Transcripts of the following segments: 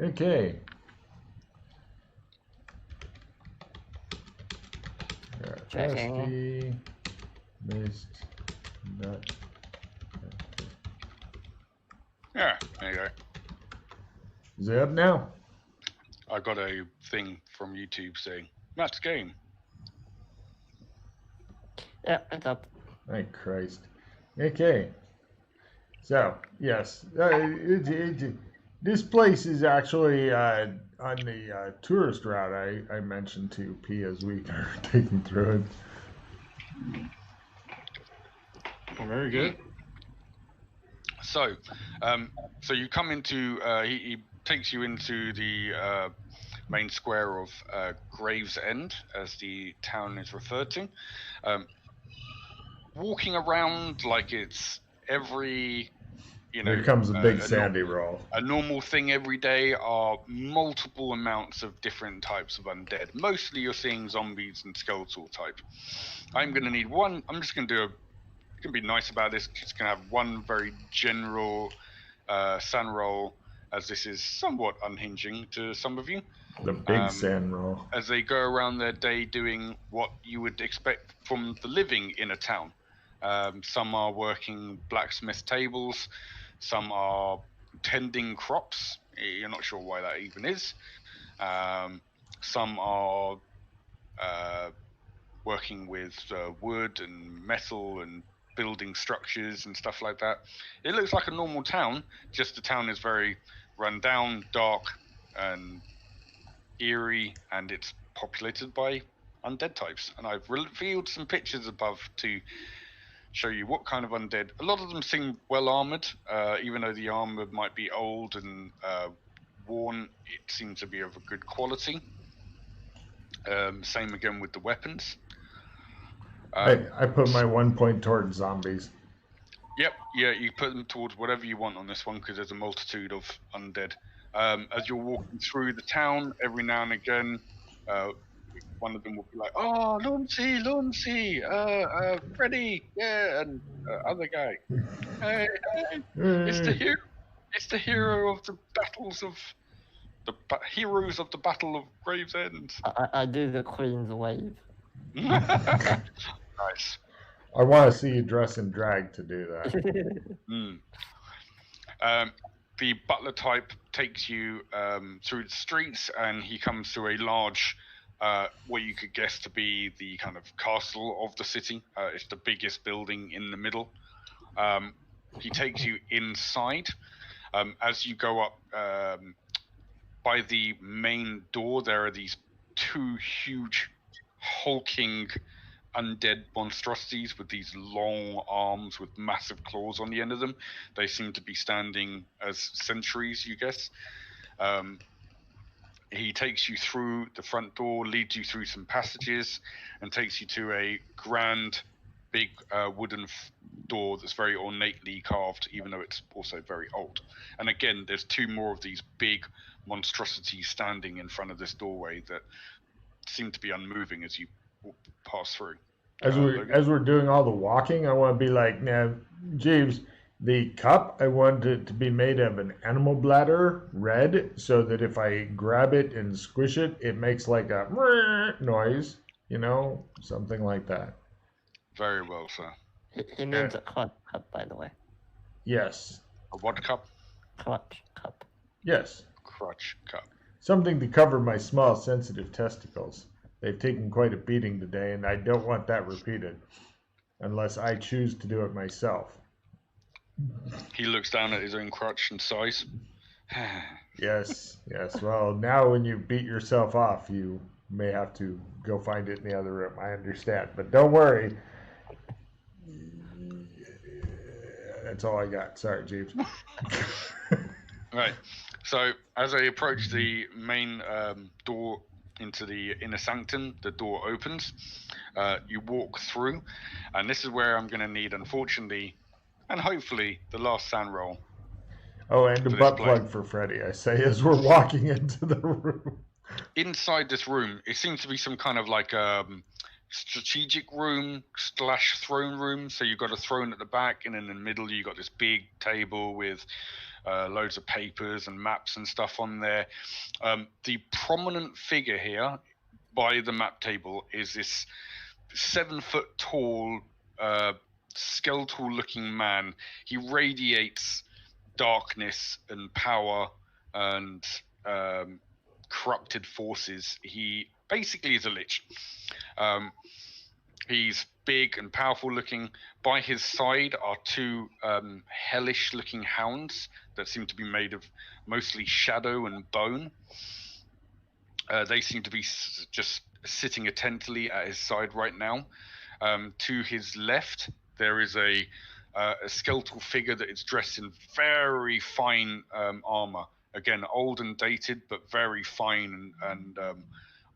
Okay. Checking. SD missed nut. Yeah, there you go. Is it up now? I got a thing from YouTube saying, Matt's game. Yeah, it's up. My Christ. Okay. So, yes. This place is actually on the tourist route I mentioned to P as we are taking through it. Oh, very good. So, so you come into, he takes you into the main square of Gravesend, as the town is referred to. Walking around like it's every, Here comes a big sandy roll. A normal thing every day are multiple amounts of different types of undead. Mostly you're seeing zombies and skeletal type. I'm going to need one. I'm just going to do going to be nice about this. Just going to have one very general sand roll, as this is somewhat unhinging to some of you. The big sand roll. As they go around their day doing what you would expect from the living in a town. Some are working blacksmith tables. Some are tending crops. You're not sure why that even is. Some are working with wood and metal and building structures and stuff like that. It looks like a normal town, just the town is very run down, dark, and eerie, and it's populated by undead types. And I've revealed some pictures above to show you what kind of undead. A lot of them seem well armored, even though the armor might be old and worn, it seems to be of a good quality. Same again with the weapons. I put my 1 point towards zombies. Yep, yeah, you put them towards whatever you want on this one, because there's a multitude of undead. As you're walking through the town, every now and again, one of them will be like, "Oh, Luncy, Freddy, yeah," and other guy, "Hey, it's the hero of the battles of heroes of the Battle of Gravesend." I do the Queen's wave. Nice. I want to see you dress in drag to do that. The butler type takes you through the streets, and he comes to a large, what you could guess to be the kind of castle of the city. It's the biggest building in the middle. He takes you inside. As you go up by the main door, there are these two huge, hulking undead monstrosities with these long arms with massive claws on the end of them. They seem to be standing as sentries, you guess. He takes you through the front door, leads you through some passages, and takes you to a grand, big wooden door that's very ornately carved, even though it's also very old. And again, there's two more of these big monstrosities standing in front of this doorway that seem to be unmoving as you pass through. As we're doing all the walking, I want to be like, now, Jeeves, the cup, I want it to be made of an animal bladder, red, so that if I grab it and squish it, it makes like a noise, something like that. Very well, sir. He means a clutch cup, by the way. Yes. A what cup? Clutch cup. Yes. Crutch cup. Something to cover my small, sensitive testicles. They've taken quite a beating today, and I don't want that repeated, unless I choose to do it myself. He looks down at his own crutch and sighs. Yes. Well, now when you beat yourself off, you may have to go find it in the other room. I understand, but don't worry. That's all I got. Sorry, Jeeves. Right. So as I approach the main door into the inner sanctum, the door opens. You walk through, and this is where I'm going to need, unfortunately, and hopefully, the last sand roll. Oh, and a butt plug for Freddy, I say, as we're walking into the room. Inside this room, it seems to be some kind of like strategic room / throne room. So you've got a throne at the back, and in the middle you got this big table with loads of papers and maps and stuff on there. The prominent figure here by the map table is this 7 foot tall, skeletal looking man. He radiates darkness and power and corrupted forces. He basically is a lich. He's big and powerful looking. By his side are two hellish looking hounds that seem to be made of mostly shadow and bone. They seem to be just sitting attentively at his side right now. To his left, there is a skeletal figure that is dressed in very fine armor. Again, old and dated, but very fine and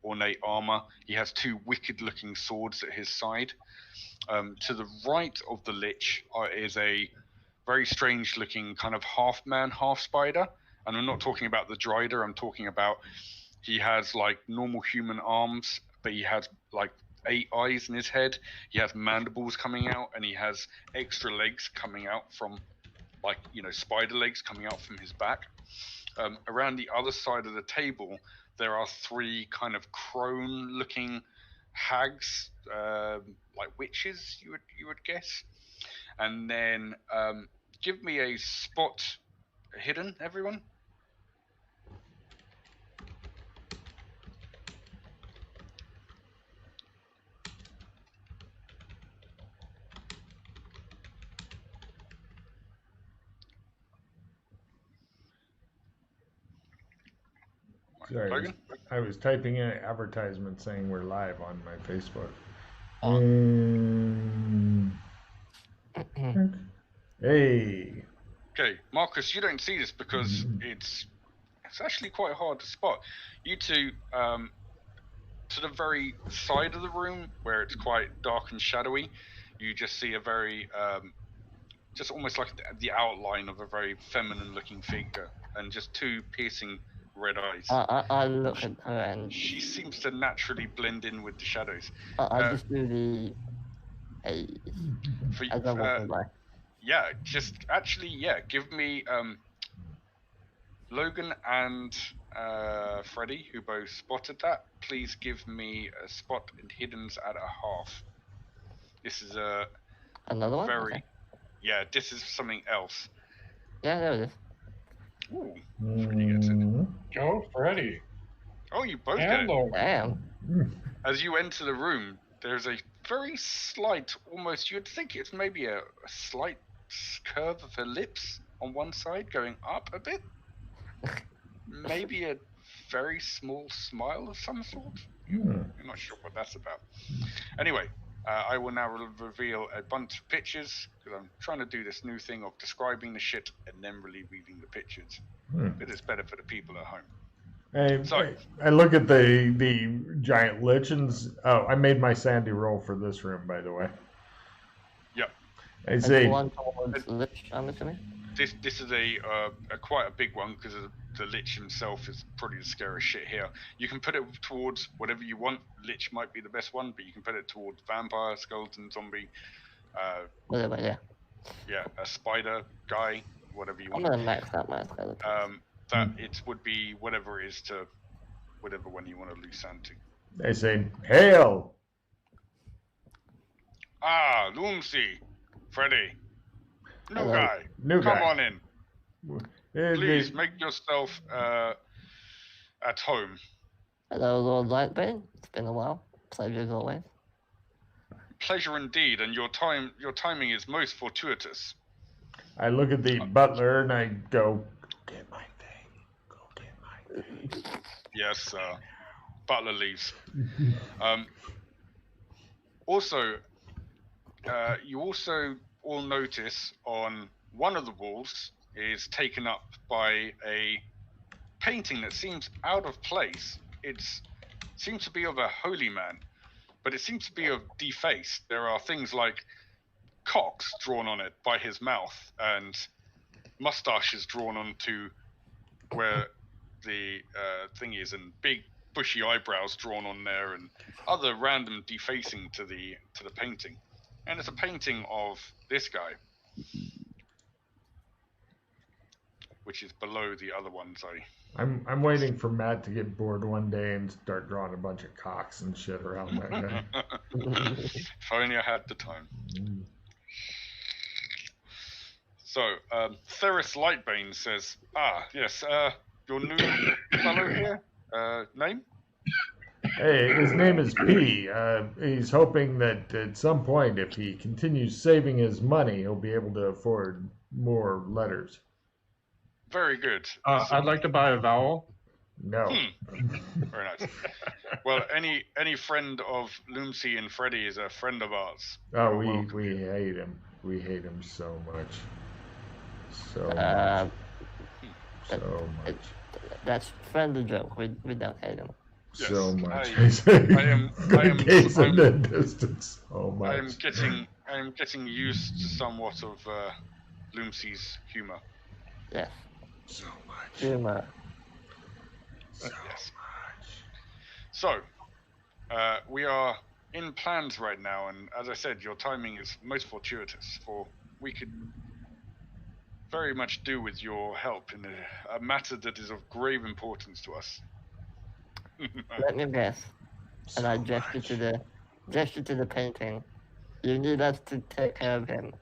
ornate armor. He has two wicked-looking swords at his side. To the right of the lich is a very strange-looking kind of half-man, half-spider. And I'm not talking about the Drider. I'm talking about he has like normal human arms, but he has like 8 eyes in his head. He has mandibles coming out, and he has extra legs coming out from, like, spider legs coming out from his back. Around the other side of the table, there are 3 kind of crone-looking hags, like witches, you would guess. And then give me a spot hidden, everyone. Sorry, Logan? I was typing in an advertisement saying we're live on my Facebook. Oh. Hey. Okay, Marcus, you don't see this because it's actually quite hard to spot. You two, to the very side of the room where it's quite dark and shadowy, you just see a very, just almost like the outline of a very feminine-looking figure, and just 2 piercing red eyes. I look at her and She seems to naturally blend in with the shadows. I just do the For, as I'm walking by. yeah, just actually, yeah. Give me Logan and Freddy, who both spotted that. Please give me a spot and hiddens at a half. This is a Another one? very, Okay. yeah. This is something else. Yeah, there it is. Ooh, Freddy gets it. Go, Freddy. Oh, you both get And it. Logan. Damn. As you enter the room, there's a very slight, almost you'd think it's maybe a slight curve of her lips on one side going up a bit. Maybe a very small smile of some sort. I'm not sure what that's about. Anyway, I will now reveal a bunch of pictures because I'm trying to do this new thing of describing the shit and then really reading the pictures. But it's better for the people at home. Sorry. I look at the giant lich and I made my sandy roll for this room, by the way. Yep. I And say one towards Lich, I'm assuming. This is a quite a big one because the lich himself is probably the scariest shit here. You can put it towards whatever you want. Lich might be the best one, but you can put it towards vampire, skeleton, zombie, Whatever, yeah. yeah, a spider guy, whatever you I'm want. gonna max out my skeleton. That it would be whatever it is to whatever one you want to lose sand to. I say hail. Ah, Lucy, Freddy, new Hello. guy, New come guy. on in. Please make yourself at home. Hello, Lord Lightbane. It's been a while. Pleasure as always. Pleasure indeed, and your timing is most fortuitous. I look at the butler and I go get my thing. Go get my thing. Yes, butler leaves. Also, you also all notice on one of the walls is taken up by a painting that seems out of place. It seems to be of a holy man, but it seems to be of defaced. There are things like cocks drawn on it by his mouth and mustaches drawn onto where the thing is, and big bushy eyebrows drawn on there and other random defacing to the painting. And it's a painting of this guy, which is below the other ones. I'm waiting for Matt to get bored one day and start drawing a bunch of cocks and shit around that guy. If only I had the time. So, Theris Lightbane says, yes, your new fellow here, name? Hey, his name is P. He's hoping that at some point, if he continues saving his money, he'll be able to afford more letters. Very good. I'd like to buy a vowel. No. Very nice. Well, any friend of Loomsy and Freddy is a friend of ours. Oh, we hate him. We hate him so much. So much. So much. That's friendly joke. We don't hate him. Yes, So much. I am in distance. So much. I am getting used to somewhat of Loomsy's humor. Yes. So much. Humor. So Yes. much. So, we are in plans right now, and as I said, your timing is most fortuitous, for we could very much do with your help in a matter that is of grave importance to us. Let me guess. And I gesture to the painting. You need us to take care of him.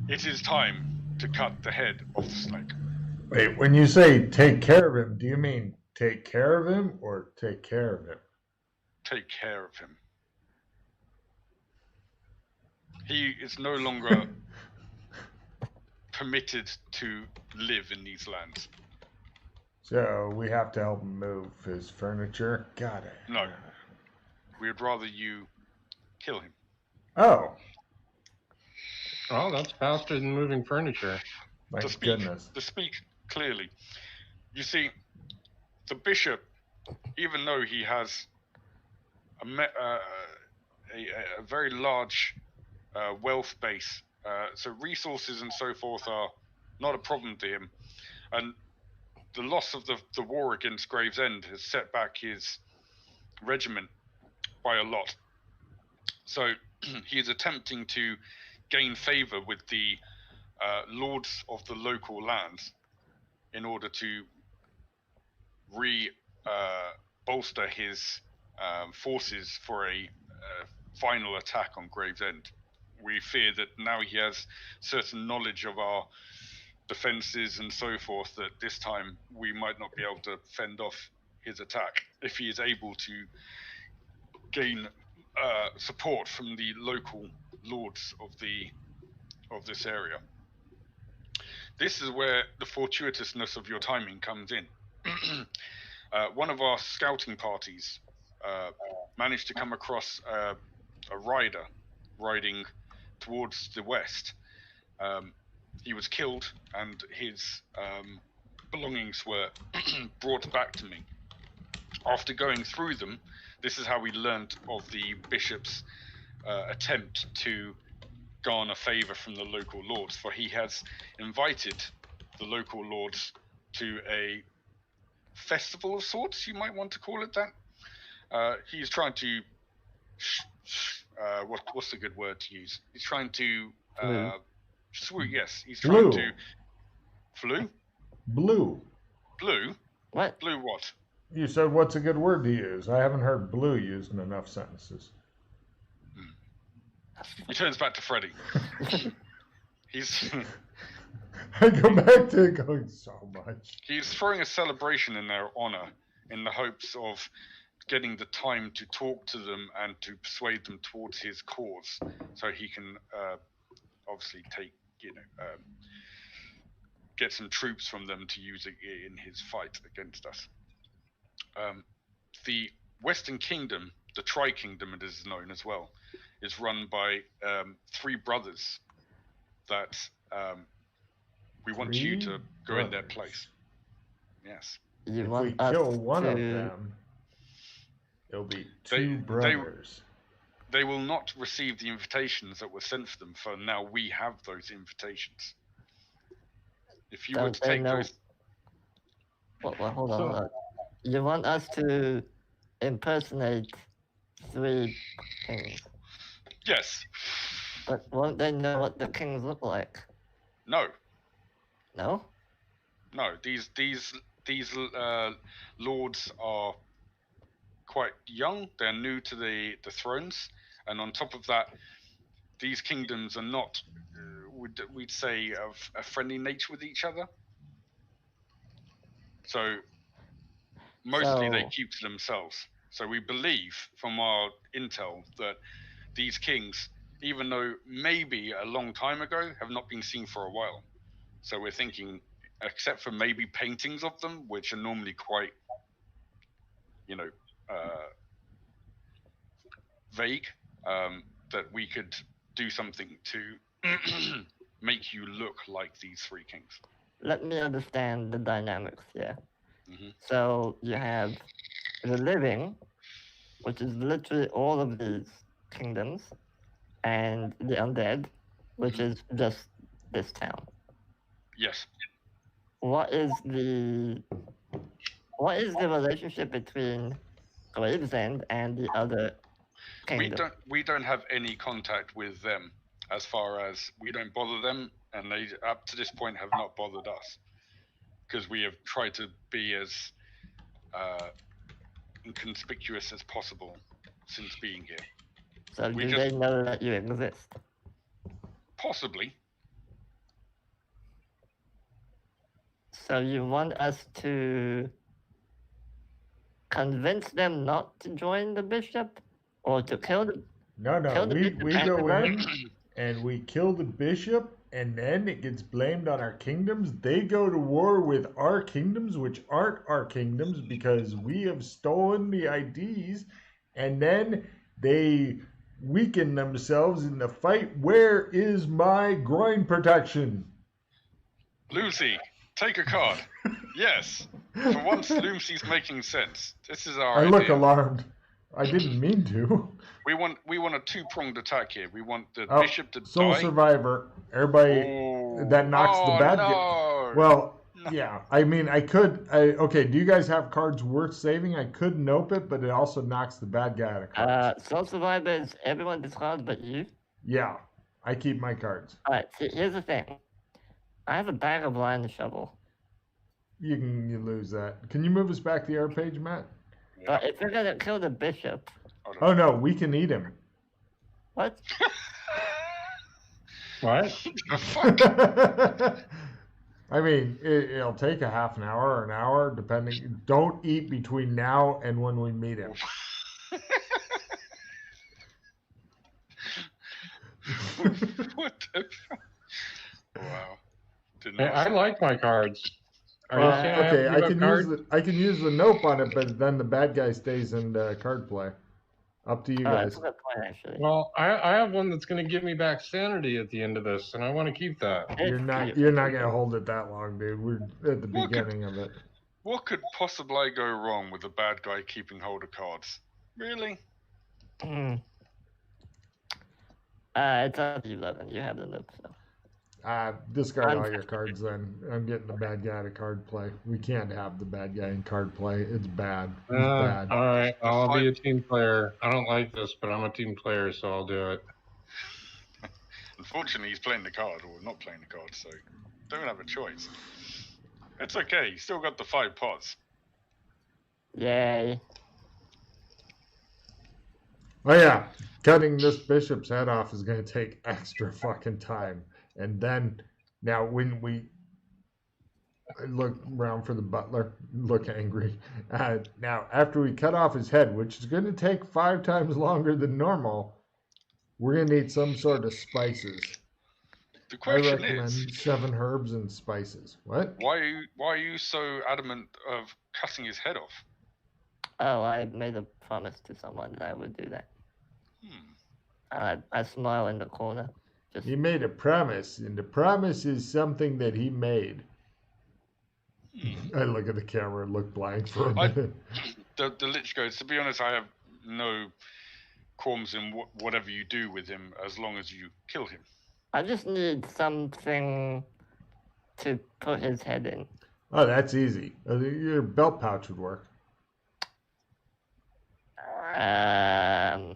It is time to cut the head of the snake. Wait, when you say take care of him, do you mean take care of him or take care of him? Take care of him. He is no longer permitted to live in these lands. So we have to help him move his furniture? Got it. No. We would rather you kill him. Oh, Oh, that's faster than moving furniture. my To speak, goodness. to speak clearly. You see, the bishop, even though he has a very large wealth base, so resources and so forth are not a problem to him, and the loss of the war against Gravesend has set back his regiment by a lot. So he is attempting to gain favor with the lords of the local lands in order to bolster his forces for a final attack on Gravesend. We fear that now he has certain knowledge of our defenses and so forth, that this time we might not be able to fend off his attack if he is able to gain support from the local lords of this area. This is where the fortuitousness of your timing comes in. One of our scouting parties managed to come across a rider riding towards the west. He was killed, and his belongings were brought back to me. After going through them, this is how we learned of the bishop's attempt to garner favor from the local lords, for he has invited the local lords to a festival of sorts, you might want to call it that. He's trying to what's the good word to use? He's trying to yes, he's trying to flu? Blue. Blue? What? Blue what? You said what's a good word to use? I haven't heard blue used in enough sentences. He turns back to Freddy. He's I go back to going so much. he's throwing a celebration in their honor in the hopes of getting the time to talk to them and to persuade them towards his cause, so he can obviously take, get some troops from them to use it in his fight against us. The Western Kingdom, the Tri-Kingdom it is known as well, is run by three brothers that we want you to go in their place. Yes. You If want we us kill one of to- them, it'll be two brothers. They will not receive the invitations that were sent for them, for now we have those invitations. If you were Don't to they take know- those... Well, hold on. You want us to impersonate 3 kings, Yes. but won't they know what the kings look like? No. No? No. These lords are quite young. They're new to the thrones, and on top of that, these kingdoms are not, we'd say, of a friendly nature with each other. So mostly they keep to themselves. So we believe from our intel that these kings, even though maybe a long time ago, have not been seen for a while. So we're thinking, except for maybe paintings of them, which are normally quite, vague, that we could do something to make you look like these 3 kings. Let me understand the dynamics here. Mm-hmm. So you have the living, which is literally all of these kingdoms, and the undead, which Mm-hmm. is just this town. Yes. What is the relationship between Gravesend and the other kingdom? We don't have any contact with them, as far as we don't bother them, and they up to this point have not bothered us, because we have tried to be as inconspicuous as possible since being here. So do they know that you exist? Possibly. So you want us to convince them not to join the bishop, or to kill the? No, we go in and we kill the bishop, and then it gets blamed on our kingdoms. They go to war with our kingdoms, which aren't our kingdoms, because we have stolen the IDs, and then they weaken themselves in the fight. Where is my groin protection? Lucy, take a card. Yes. For once, Lucy's making sense. This is our I idea. look alarmed. I didn't mean to. We want a 2-pronged attack here. We want the bishop to Sole die. Survivor. Everybody that knocks the bad guy. Well, no. Yeah. I mean, okay, do you guys have cards worth saving? I could nope it, but it also knocks the bad guy out of cards. Sole Survivor is everyone discards but you? Yeah. I keep my cards. Alright, see, here's the thing. I have a bag of line and shovel. You lose that. Can you move us back to the art page, Matt? Yeah. If you're gonna kill the bishop. Oh no, we can eat him. What? What? I mean, it'll take a half an hour or an hour, depending. Don't eat between now and when we meet him. What the fuck? Wow. I like my cards. Okay, I can use the nope on it, but then the bad guy stays in card play. Up to you guys. That's a good point, actually. Well, I have one that's going to give me back sanity at the end of this, and I want to keep that. You're not going to hold it that long, dude. We're at the beginning of it. What could possibly go wrong with the bad guy keeping hold of cards? Really? It's up to you, Levin. You have the nope, so. Discard all your cards then. I'm getting the bad guy to card play. We can't have the bad guy in card play. It's bad. It's bad. All right, I'll be a team player. I don't like this, but I'm a team player, so I'll do it. Unfortunately, he's playing the card, or not playing the card, so don't have a choice. It's okay. You still got the 5 pots. Yay. Oh yeah, cutting this bishop's head off is going to take extra fucking time. And then, now when we look around for the butler, look angry. Now, after we cut off his head, which is going to take 5 times longer than normal, we're going to need some sort of spices. The question I recommend 7 herbs and spices. What? Why are you so adamant of cutting his head off? Oh, I made a promise to someone that I would do that. I smile in the corner. He made a promise, and the promise is something that he made. I look at the camera and look blank for a minute. The Lich goes, to be honest, I have no qualms in whatever you do with him as long as you kill him. I just need something to put his head in. Oh, that's easy. Your belt pouch would work. Gonna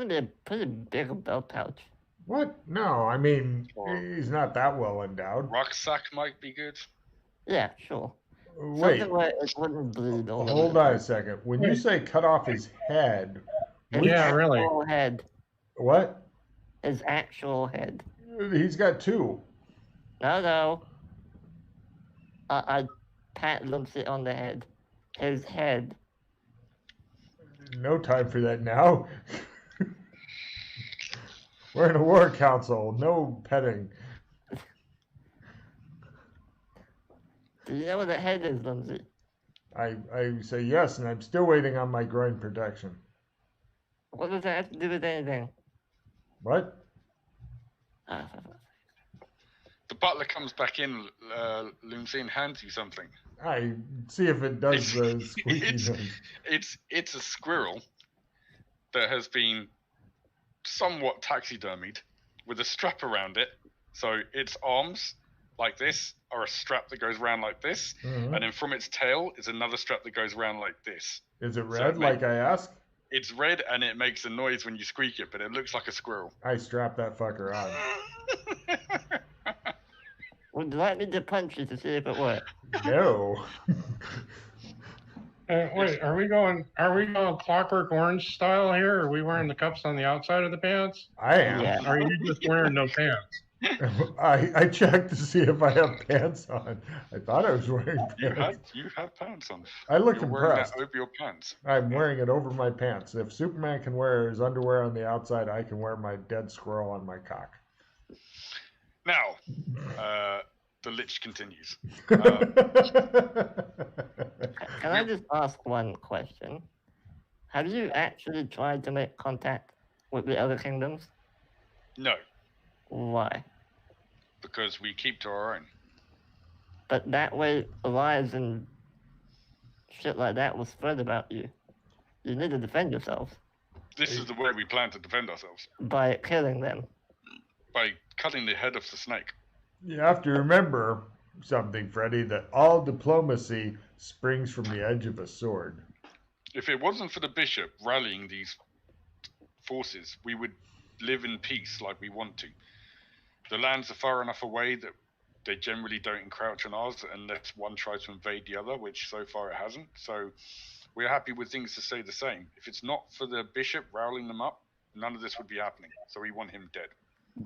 be a pretty big belt pouch. What? No, I mean, Or he's not that well endowed. rucksack might be good. Yeah, sure. Wait, Something where it wouldn't bleed all hold over. on a second. When you say cut off his head, His which, Yeah, really. actual head. what? His actual head. He's got two. No. I pat Lumpsy on the head. His head. No time for that now. We're in a war council. No petting. Do you know what the head is, Lumpsy? I say yes, and I'm still waiting on my groin protection. What does that have to do with anything? What? The butler comes back in, Lucy, and hands you something. I see if it does the squeaky it's, noise. it's a squirrel that has been somewhat taxidermied with a strap around it. So its arms, like this, are a strap that goes around like this, Mhm. and then from its tail is another strap that goes around like this. Is it So red it like I asked? It's red and it makes a noise when you squeak it, but it looks like a squirrel. I strap that fucker on. Would you like me to punch you to see if it works? No. Wait, are we going Clockwork Orange style here? Are we wearing the cuffs on the outside of the pants? I am. Yeah. Or are you just wearing no pants? I checked to see if I have pants on. I thought I was wearing pants. You had pants on. I look You're wearing impressed. that over your pants. I'm wearing it over my pants. If Superman can wear his underwear on the outside, I can wear my dead squirrel on my cock. Now, the lich continues. Can I just ask one question? Have you actually tried to make contact with the other kingdoms? No, Why? because we keep to our own. But that way, lies and shit like that will spread about you. You need to defend yourselves This is the way we plan to defend ourselves, by killing them. by cutting the head off the snake. You have to remember something, Freddy, that all diplomacy springs from the edge of a sword. If it wasn't for the bishop rallying these forces, we would live in peace like we want to. The lands are far enough away that they generally don't encroach on ours unless one tries to invade the other, which so far it hasn't. So we're happy with things to stay the same. If it's not for the bishop rallying them up, none of this would be happening. So we want him dead.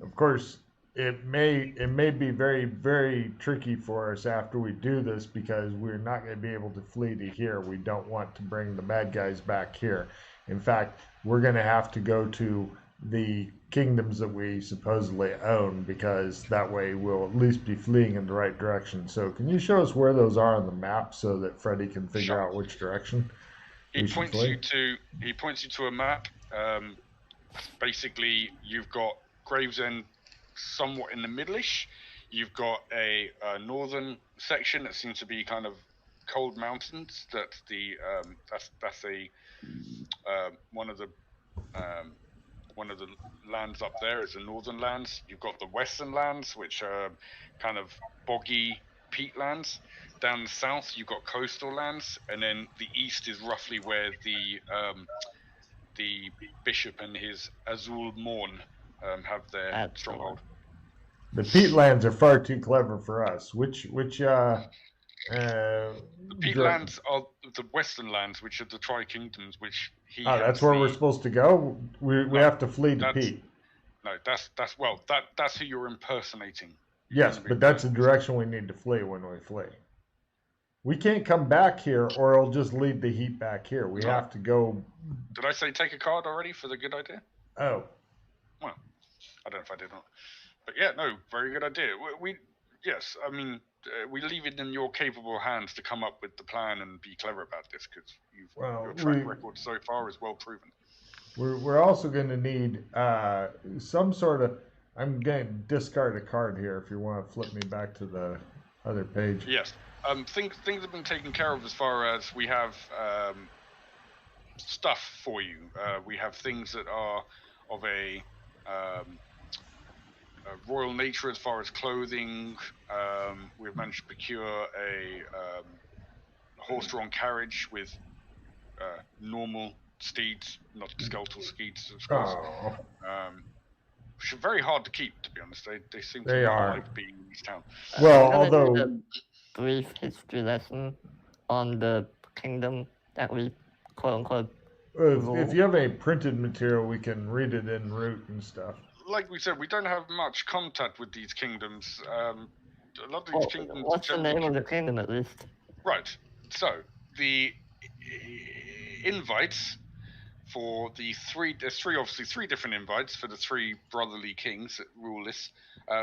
Of course, it may be very, very tricky for us after we do this because we're not going to be able to flee to here. We don't want to bring the bad guys back here. In fact, we're going to have to go to the kingdoms that we supposedly own because that way we'll at least be fleeing in the right direction. So can you show us where those are on the map so that Freddy can figure out which direction He points you to a map. Basically, you've got Gravesend somewhat in the middle-ish. You've got a northern section that seems to be kind of cold mountains. That's one of the lands up there is the northern lands. You've got the western lands, which are kind of boggy peat lands. Down south, you've got coastal lands, and then the east is roughly where the bishop and his Azul Morn have their stronghold. The peatlands are far too clever for us. Which The peatlands are the western lands, which are the Tri-Kingdoms, which he that's where we're supposed to go? We have to flee to Pete. No, that's who you're impersonating. Yes, but that's the direction we need to flee when we flee. We can't come back here or it'll just lead the heat back here. We have to go. Did I say take a card already for the good idea? Oh. Well, I don't know if I did or not. But yeah, no, very good idea. Yes, I mean, we leave it in your capable hands to come up with the plan and be clever about this because your track record so far is well proven. We're also going to need some sort of. I'm going to discard a card here if you want to flip me back to the other page. Yes. Things have been taken care of as far as we have stuff for you. We have things that are of a royal nature as far as clothing. We've managed to procure a horse-drawn carriage with normal steeds, not skeletal steeds, of course. Oh, Which are very hard to keep, to be honest. They seem to They not are. like being in this town. Well, I'm gonna do although- a brief history lesson on the kingdom that we quote unquote. if you have any printed material, we can read it en route and stuff. Like we said, we don't have much contact with these kingdoms. A lot of these kingdoms. What's the name of the kingdom at least? Right. So the invites for the three. There's obviously three different invites for the three brotherly kings that rule this.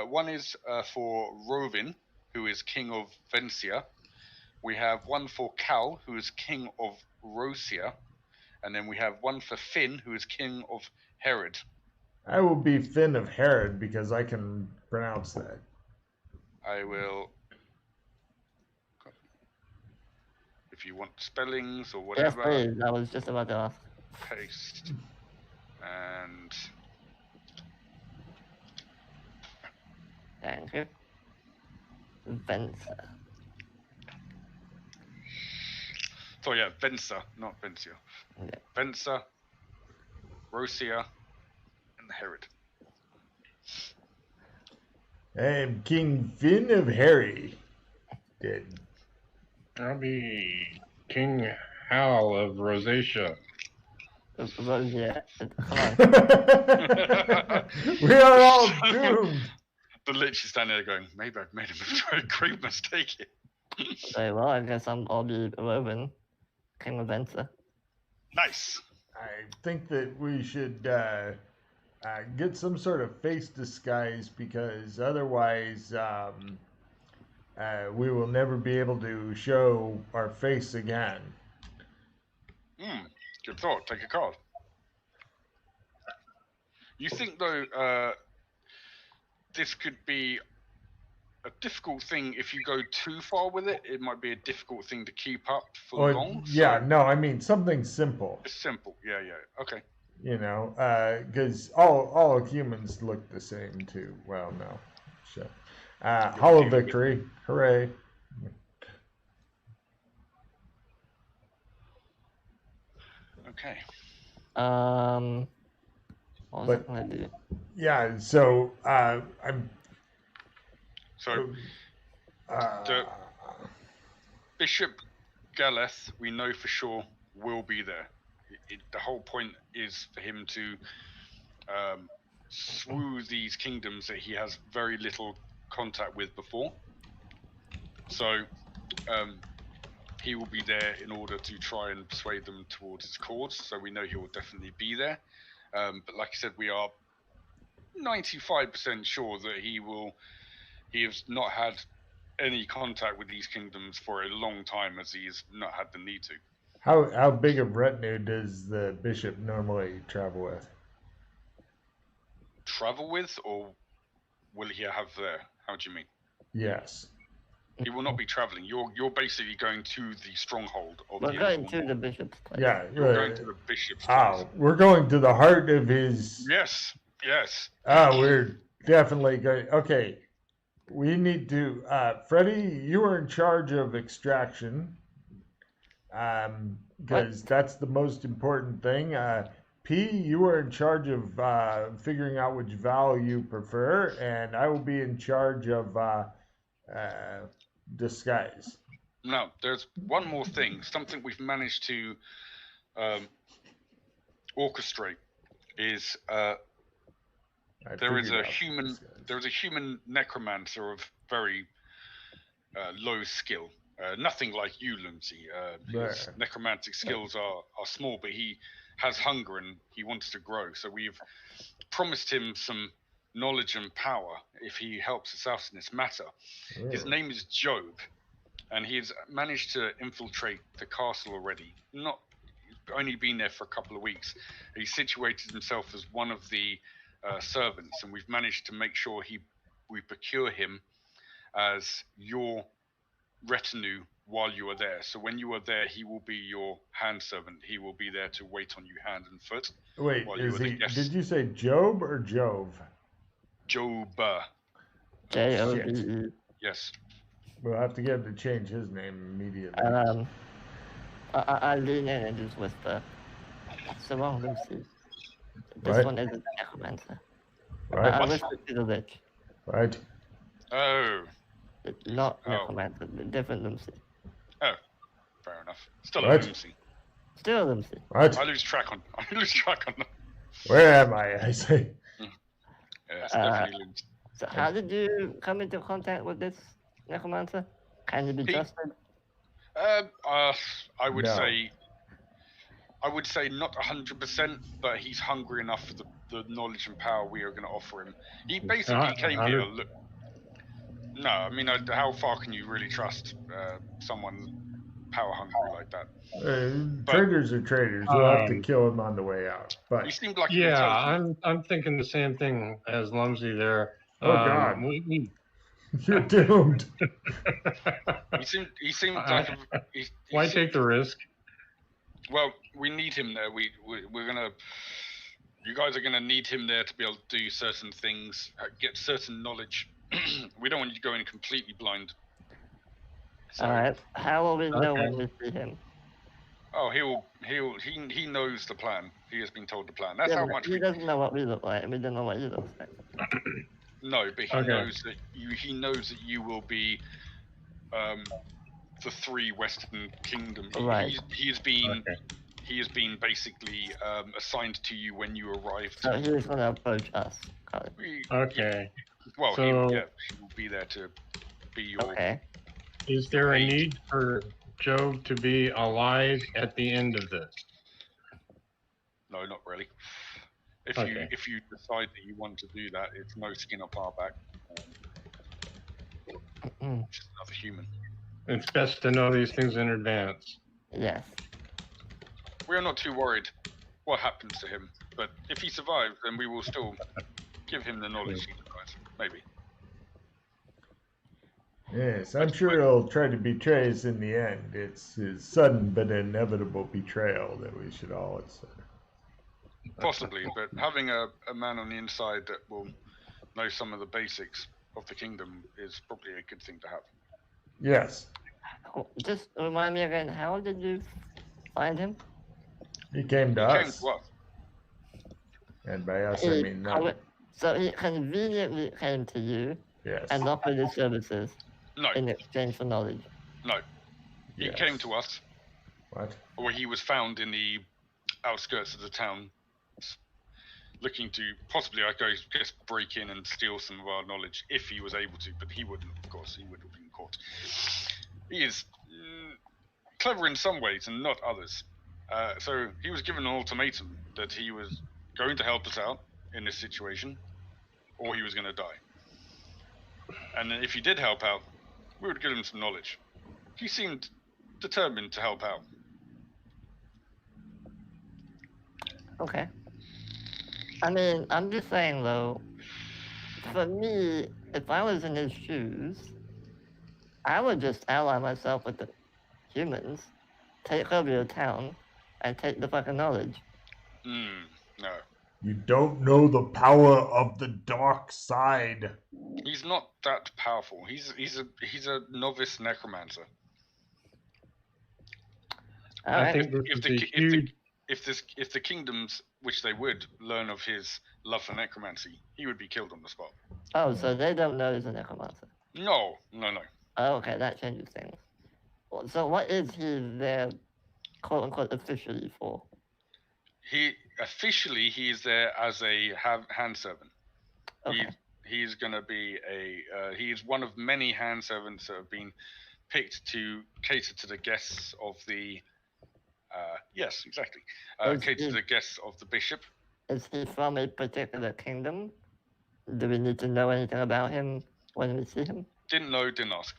One is for Rovin, who is king of Vencia. We have one for Cal, who is king of Rosia, and then we have one for Finn, who is king of Herod. I will be Finn of Herod because I can pronounce that. I will. If you want spellings or Yes, whatever, please. I was just about to ask. paste. And Thank you. Venza. so yeah, Venza, not Vencia. Yeah. Venza, Rosia, and Herod. I am King Finn of Harry. Dead. I'll be King Hal of Rosacea. Rosia. Come on. We are all doomed. The Lich is standing there going, maybe I've made a great mistake here. Very well, I guess I'll be Rowan, King of Venza. Nice. I think that we should get some sort of face disguise because otherwise we will never be able to show our face again. Good thought. Take a card. You think, though, this could be a difficult thing if you go too far with it. It might be a difficult thing to keep up for long. Yeah, so no, I mean something simple. it's simple. Yeah. Okay. You know, because all humans look the same too. Well, no. So, hollow victory, hooray! Okay. What was I gonna do? Yeah, so I'm. So the Bishop Galeth, we know for sure, will be there. The whole point is for him to swoo these kingdoms that he has very little contact with before. So he will be there in order to try and persuade them towards his cause. So we know he will definitely be there. But like I said, we are 95% sure that he has not had any contact with these kingdoms for a long time, as he has not had the need to. How big a retinue does the bishop normally travel with? Travel with, or will he have there? How do you mean? Yes. He will not be traveling. You're basically going to the stronghold of We're the going Informal. to the bishop's place. Yeah. You're going to the bishop's place. We're going to the heart of his. Yes. We're definitely going. Okay. We need to. Freddie, you are in charge of extraction. Because that's the most important thing. P, you are in charge of figuring out which vowel you prefer, and I will be in charge of disguise. Now, there's one more thing. Something we've managed to orchestrate is there is a human necromancer of very low skill. Nothing like you, Lindsay. His necromantic skills are small, but he has hunger and he wants to grow. So we've promised him some knowledge and power if he helps us out in this matter. His name is Job, and he has managed to infiltrate the castle already. Not only been there for a couple of weeks. He situated himself as one of the servants, and we've managed to make sure we procure him as your retinue while you are there. So when you are there, he will be your hand servant. He will be there to wait on you hand and foot. Wait, while is you are he? the guest. Did you say Job or Jove? Job. J-O-B-E. Yes. We'll have to get him to change his name immediately. I lean in and just whisper, That's the wrong Lucy. This Right. one is a necromancer. Right. I wish it to the lich. Right. Oh, Not Oh. necromancer, the different Lucy. fair enough. Still What? a Lucy. Still Lucy. What? I lose track on them. Where am I? I say. Yeah, it's Uh, definitely Lucy. So how did you come into contact with this necromancer? Can you be He- trusted? I would No. say not 100%, but he's hungry enough for the knowledge and power we are going to offer him. He basically not came 100. here. Look, no, I mean, how far can you really trust someone power hungry like that? Traders are traders. We'll have to Um, kill him on the way out. But He seemed like an Yeah, intelligent. I'm thinking the same thing as Lumsy there. Oh, God. You're doomed. He seemed like he Why seemed- take the risk? Well, we need him there. We're gonna. You guys are gonna need him there to be able to do certain things, get certain knowledge. We don't want you to go in completely blind. So, Alright. How will we know Okay. when we see him? Oh, he knows the plan. He has been told the plan. That's Yeah, how but much he we. doesn't know what we look like, and we don't know what he looks like. No, but he Okay. knows that he knows that you will be, the three Western Kingdoms. Right. He has been. Okay. He has been basically assigned to you when you arrived. So he's gonna approach us. Got it. Okay. Well, So- he will be there to be your. Okay. Is there a Hey. need for Joe to be alive at the end of this? No, not really. Okay. If you decide that you want to do that, it's no skin off our back. Just another human. It's best to know these things in advance. Yes. We are not too worried what happens to him, but if he survives, then we will still give him the knowledge he desires. Maybe. yes, I'm sure he'll try to betray us in the end. It's his sudden but inevitable betrayal that we should all accept. Possibly, but having a man on the inside that will know some of the basics of the kingdom is probably a good thing to have. Yes, Oh, just remind me again, how did you find him? he came to He came us, to us. and by us I He mean co- them. So he conveniently came to you Yes. and offered his services No, in exchange for knowledge. no. He Yes. came to us, What? or he was found in the outskirts of the town, looking to possibly, I guess, break in and steal some of our knowledge if he was able to, but he wouldn't, of course. He would have been caught. He is clever in some ways and not others. So he was given an ultimatum that he was going to help us out in this situation, or he was going to die. And then if he did help out, we would give him some knowledge. He seemed determined to help out. Okay. I mean, I'm just saying though, for me, if I was in his shoes, I would just ally myself with the humans, take over your town, and take the fucking knowledge. No. You don't know the power of the dark side. He's not that powerful. He's a novice necromancer. I Alright. think this is a huge. If the kingdoms, which they would, learn of his love for necromancy, he would be killed on the spot. Oh, so they don't know he's a necromancer. No. Oh, okay, that changes things. Well, so what is he there, quote unquote, officially for? He is there as a hand servant. Okay. He's going to be he is one of many hand servants that have been picked to cater to the guests of the. Yes, exactly. Cater to the guests of the bishop. Is he from a particular kingdom? Do we need to know anything about him when we see him? Didn't know, didn't ask.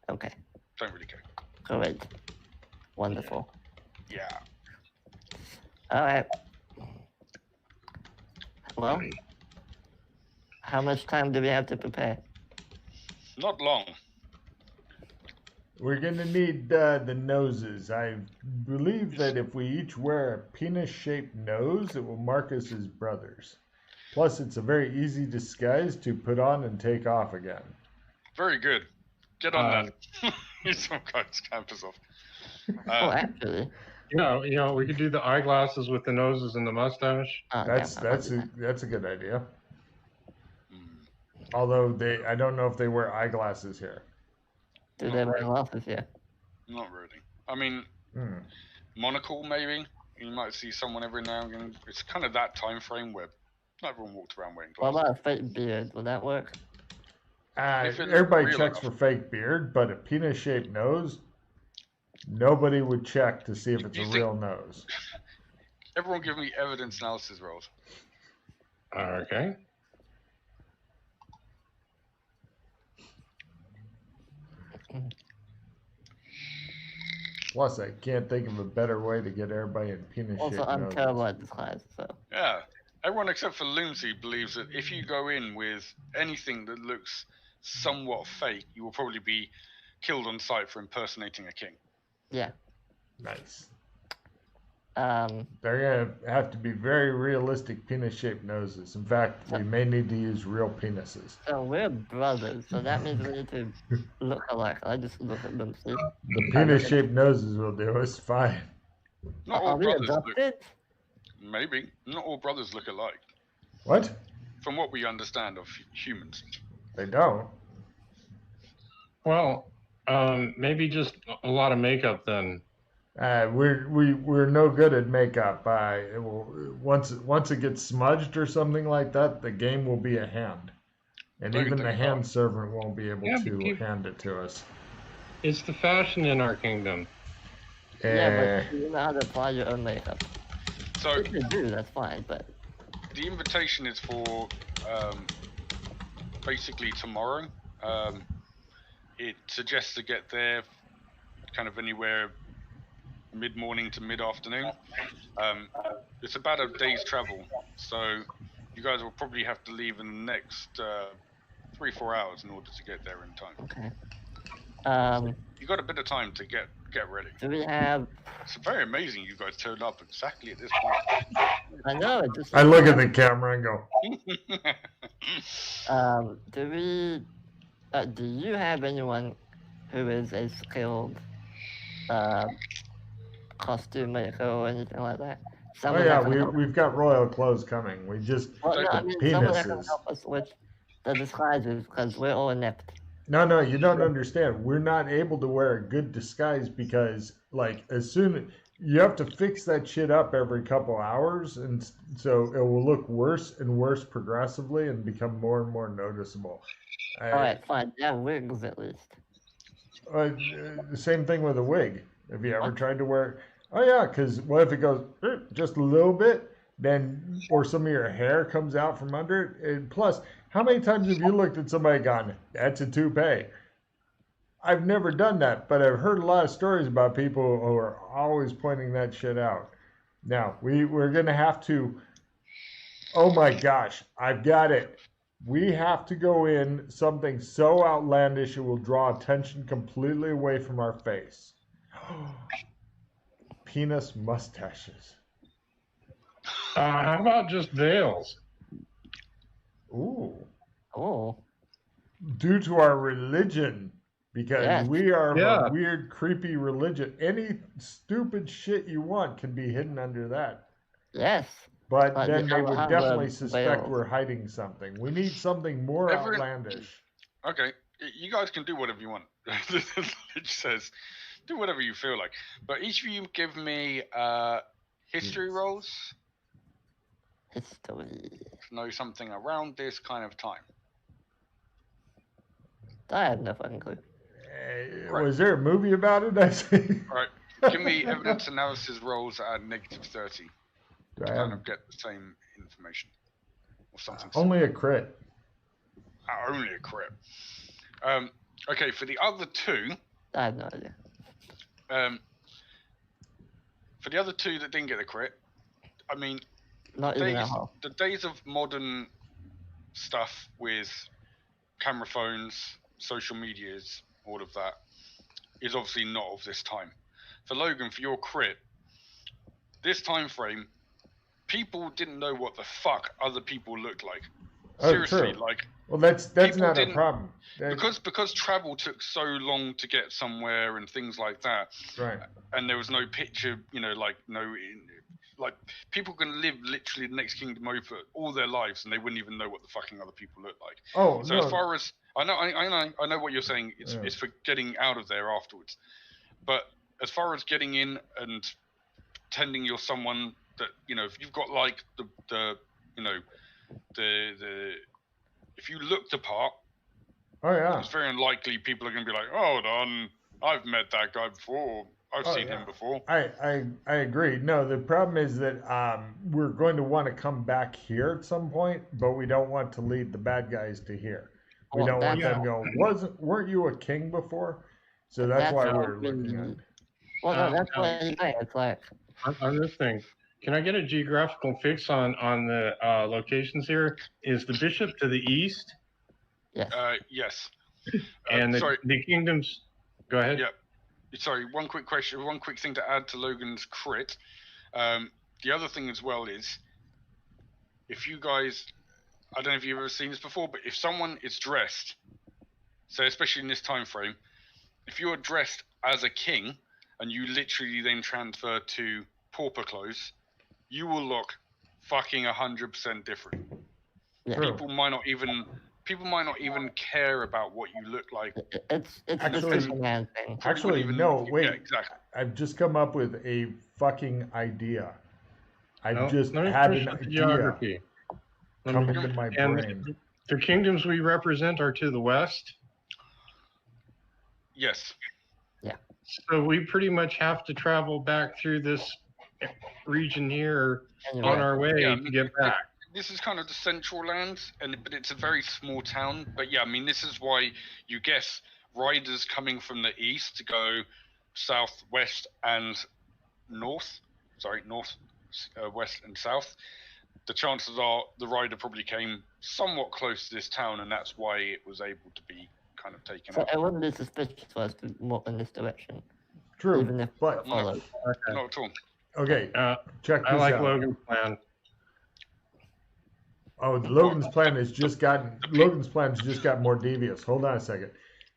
Okay, Don't really care. great. Wonderful. Yeah. Alright. Well, how much time do we have to prepare? Not long. We're gonna need the noses. I believe that if we each wear a penis-shaped nose, it will mark us as brothers. Plus, it's a very easy disguise to put on and take off again. Very good. Get on that. Some guys campus off. Oh, actually, Yeah, we could do the eyeglasses with the noses and the mustache. Oh, That's damn, I might do that. that's a good idea. Mm, Although I don't know if they wear eyeglasses here. Do Not they wear really. glasses? Yeah. not really. I mean, Hmm. monocle maybe. You might see someone every now and again. It's kind of that time frame where not everyone walked around wearing What glasses. about a fake beard? Would that work? If it looked Everybody real checks enough. for fake beard, but a penis-shaped nose, nobody would check to see if it's a You think- real nose. Everyone give me evidence analysis rolls. Okay. Plus, I can't think of a better way to get everybody in penis-shaped Also, I'm noses. terrible at disguise, so. Yeah. Everyone except for Loomsy believes that if you go in with anything that looks somewhat fake, you will probably be killed on sight for impersonating a king. Yeah. Nice. Um, They're gonna have to be very realistic penis-shaped noses. In fact, we may need to use real penises. so we're brothers, so that means we need to look alike. I just look at them, see? The penis-shaped noses will do us fine. Not Are all we brothers look. adopted? Maybe not all brothers look alike. What? From what we understand of humans. They don't. Well, maybe just a lot of makeup then. We're no good at makeup. It will, once it gets smudged or something like that, the game will be a hand, and Don't even think the about hand it. servant won't be able Yeah, but to people- hand it to us. It's the fashion in our kingdom. Yeah, but you know how to apply your own makeup. So If you do, that's fine, but the invitation is for basically tomorrow. It suggests to get there kind of anywhere mid-morning to mid-afternoon. It's about a day's travel, so you guys will probably have to leave in the next 3-4 hours in order to get there in time. okay. You got a bit of time to get ready. Do we have? It's very amazing you guys turned up exactly at this point. I know it just. I look at the camera and go, Do we? Do you have anyone who is a skilled costume maker or anything like that? "Oh Someone yeah, that can help- we've got royal clothes coming. We just Well, no, I the mean someone that can penises." help us with the disguises because we're all inept. No, you don't understand. We're not able to wear a good disguise because, like, as soon you have to fix that shit up every couple hours, and so it will look worse and worse progressively and become more and more noticeable. All right, fine. Yeah, wigs at least. The same thing with a wig. Have you ever What? tried to wear? Oh yeah, because what if it goes just a little bit, then or some of your hair comes out from under it? And plus, how many times have you looked at somebody and gone, "That's a toupee"? I've never done that, but I've heard a lot of stories about people who are always pointing that shit out. Now we're gonna have to. Oh my gosh, I've got it. We have to go in something so outlandish it will draw attention completely away from our face. Penis mustaches. How about just veils? Ooh. Oh, Due to our religion, because Yes. we are Yeah. a weird, creepy religion. Any stupid shit you want can be hidden under that. yes. But But then the they would other definitely hand, suspect veils. we're hiding something. We need something more Every- outlandish. Okay, you guys can do whatever you want. It says, do whatever you feel like. But each of you give me history Yes. rolls History. to know something around this kind of time. I have no fucking clue. Right. Was there a movie about it? I see. All right, give me evidence analysis rolls at -30 Do I to have kind of get the same information or something. only a crit? Only a crit. Okay, for the other two, I have no idea. for the other two that didn't get the crit, I mean, Not even at all. the days of modern stuff with camera phones, social medias, all of that is obviously not of this time. For Logan, for your crit, this time frame, people didn't know what the fuck other people looked like. Seriously, true. like Well, that's people not a didn't- problem. because travel took so long to get somewhere and things like that, Right. and there was no picture, like people can live literally the next kingdom over all their lives and they wouldn't even know what the fucking other people look like. Oh So no. as far as I know what you're saying. It's for getting out of there afterwards. But as far as getting in and pretending you're someone that if you've got like the if you look the part, Oh yeah. it's very unlikely people are going to be like, "Oh, Don, I've met that guy before. I've seen him before." I agree. No, the problem is that we're going to want to come back here at some point, but we don't want to lead the bad guys to here. We Well, don't want that's- them going, weren't you a king before? So that's why we're looking at it. Well, no, that's what I'm saying. It's like, On this thing, can I get a geographical fix on the locations here? Is the bishop to the east? yes. Yes. And sorry. the kingdoms. Go ahead. Yeah. Sorry. One quick question. One quick thing to add to Logan's crit. The other thing as well is, if you guys, I don't know if you've ever seen this before, but if someone is dressed, so especially in this time frame, if you're dressed as a king and you literally then transfer to pauper clothes, you will look fucking 100% different. Yeah. People might not even care about what you look like. It's Actually- the fisherman thing. Actually, Even- no, wait. Yeah, exactly. I've just come up with a fucking idea. I've No, just let me had finish an with the idea geography. come into my And brain. the kingdoms we represent are to the west. Yes. So we pretty much have to travel back through this region here Anyway, on our way Yeah, to get back. This is kind of the central land, but it's a very small town. But yeah, I mean, this is why you guess riders coming from the east to go south, west, and north. Sorry, north, west, and south. The chances are the rider probably came somewhat close to this town, and that's why it was able to be kind of taken so out. I wouldn't be suspicious for us to walk in this direction, True, even if but we follow. Not at all. okay, check this I like out. Logan's plan. Oh, Logan's plan has just got more devious. Hold on a second.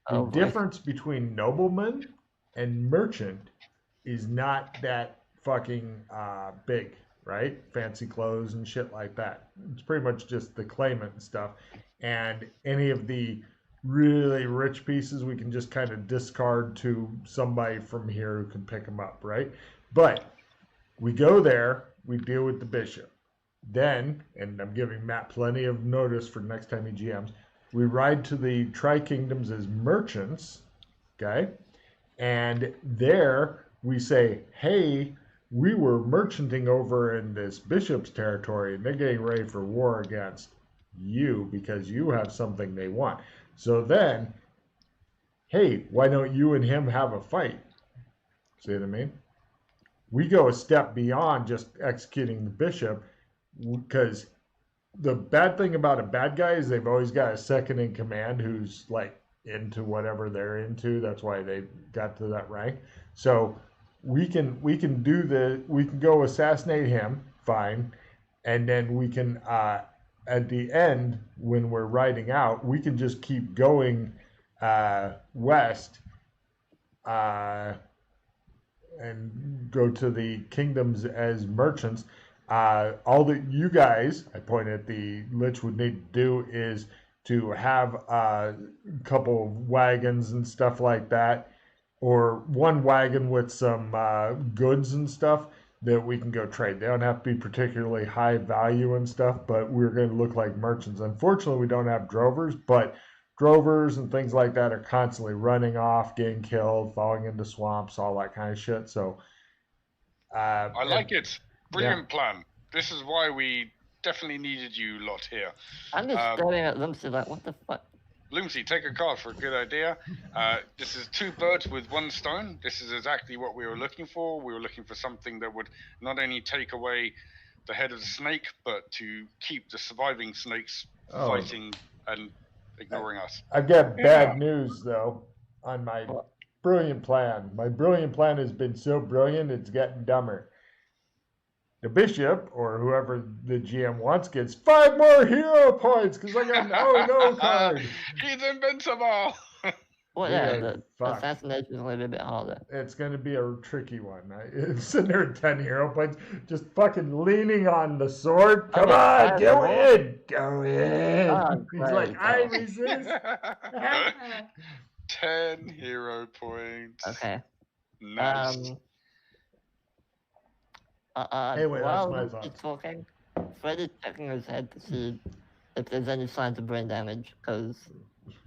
The Oh, boy. difference between nobleman and merchant is not that fucking big, right? Fancy clothes and shit like that. It's pretty much just the claimant and stuff. And any of the really rich pieces we can just kind of discard to somebody from here who can pick them up, right? But we go there, we deal with the bishop. Then, and I'm giving Matt plenty of notice for next time he GMs, we ride to the Tri-Kingdoms as merchants, okay? And there we say, hey, we were merchanting over in this bishop's territory and they're getting ready for war against you because you have something they want. So then, hey, why don't you and him have a fight? See what I mean? We go a step beyond just executing the bishop, because the bad thing about a bad guy is they've always got a second in command who's like into whatever they're into. That's why they got to that rank. So we can go assassinate him, fine, and then we can at the end when we're riding out, we can just keep going west and go to the kingdoms as merchants. All that you guys, I point at the Lich, would need to do is to have a couple of wagons and stuff like that, or one wagon with some goods and stuff that we can go trade. They don't have to be particularly high value and stuff, but we're going to look like merchants. Unfortunately, we don't have drovers, but drovers and things like that are constantly running off, getting killed, falling into swamps, all that kind of shit. So I like it. Brilliant plan. This is why we definitely needed you lot here. I'm just staring at them, so like, what the fuck? Lumsy, take a card for a good idea. This is two birds with one stone. This is exactly what we were looking for. We were looking for something that would not only take away the head of the snake, but to keep the surviving snakes fighting and ignoring us. I've got bad news, though, on my brilliant plan. My brilliant plan has been so brilliant, it's getting dumber. The bishop, or whoever the GM wants, gets 5 more hero points because I got an oh no card. He's invincible. Well, We yeah, are the fucked. assassination is a little bit harder. It's going to be a tricky one. It's sitting there at 10 hero points, just fucking leaning on the sword. Come Okay, on, go more. in. Go in. Oh, He's like, great. I resist. 10 hero points. Okay. Nice. Anyway, that's while my he's thoughts. talking, Freddy's checking his head to see if there's any signs of brain damage, because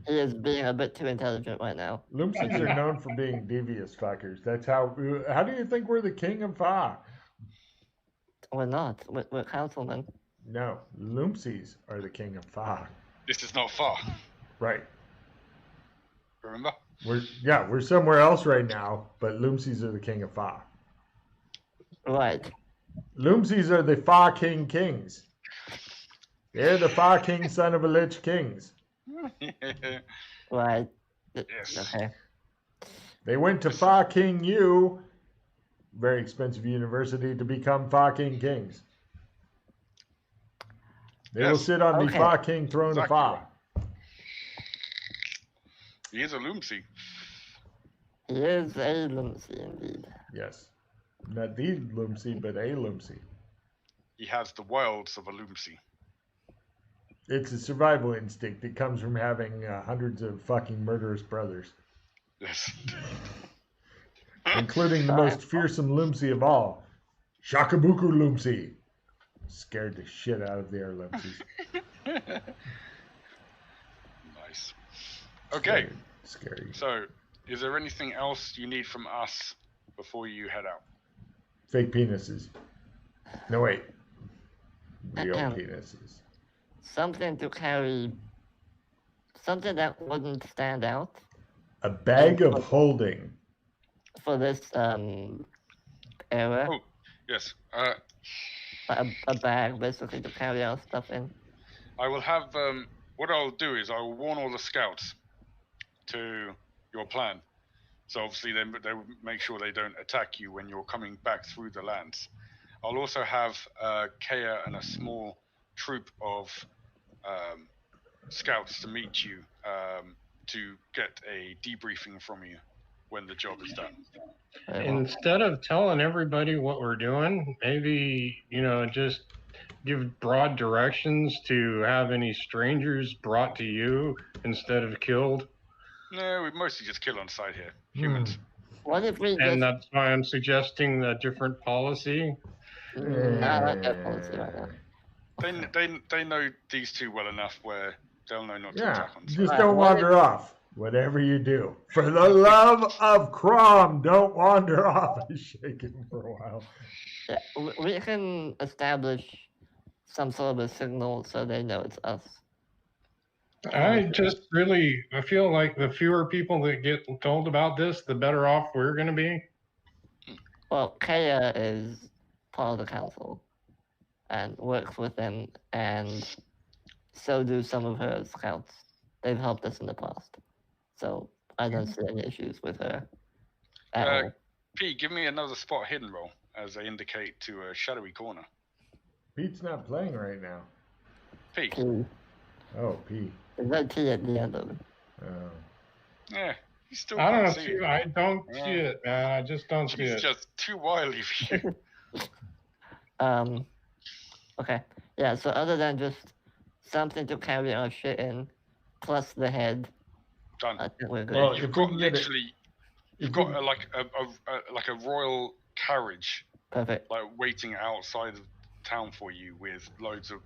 he is being a bit too intelligent right now. Loomsies are known for being devious fuckers. That's how do you think we're the king of Fa? We're not. We're councilmen. No, Loomsies are the king of Fa. This is not far. Right. Remember? We're somewhere else right now, but Loomsies are the king of Fa. Right. Loomsies are the Fa King kings. They're the Fa King son of a lich kings. Right. Yes. Okay. They went to Fa King U, very expensive university, to become Fa King kings. They will Yes. sit on the Okay. Fa King throne Exactly of Fa. right. He is a Loomsy. He is a Lumsy indeed. Yes. Not the Loomsy, but a Loomsy. He has the wilds of a Loomsy. It's a survival instinct. It comes from having hundreds of fucking murderous brothers, Yes. including the most fearsome Loomsy of all, Shakabuku Loomsy. Scared the shit out of the air Loomsies. Nice. Okay. Scary. So, is there anything else you need from us before you head out? Fake penises. No, wait. Real Ahem. penises. Something to carry. Something that wouldn't stand out A bag of holding. for this era. Oh, yes. A bag basically to carry our stuff in. I will have. What I'll do is I will warn all the scouts to your plan. So obviously they will make sure they don't attack you when you're coming back through the lands. I'll also have Kea and a small troop of scouts to meet you to get a debriefing from you when the job is done. Instead of telling everybody what we're doing, maybe, just give broad directions to have any strangers brought to you instead of killed. No, we mostly just kill on sight here. Humans. What if we just... And that's why I'm suggesting a different policy. I like that policy right now. They know these two well enough where they'll know not to Yeah, attack on sight. just don't wander off. Whatever you do, for the love of Crom, don't wander off. He's shaking for a while. Yeah, we can establish some sort of a signal so they know it's us. I feel like the fewer people that get told about this, the better off we're going to be. Well, Kea is part of the council and works with them, and so do some of her scouts. They've helped us in the past. So I don't see any issues with her at all. P, give me another spot hidden roll as they indicate to a shadowy corner. Pete's not playing right now. P. T. Oh, Pete. There's no T at the end of it. Oh. Yeah, he still I can't don't see see it. I don't see it. I just don't see He's it. just too wily for you. Okay. Yeah, so other than just something to carry our shit in, plus the head, Done. I think we're good. Well, You've if we got can get it- literally, you've if got we- like a royal carriage, Perfect. like waiting outside of town for you with loads of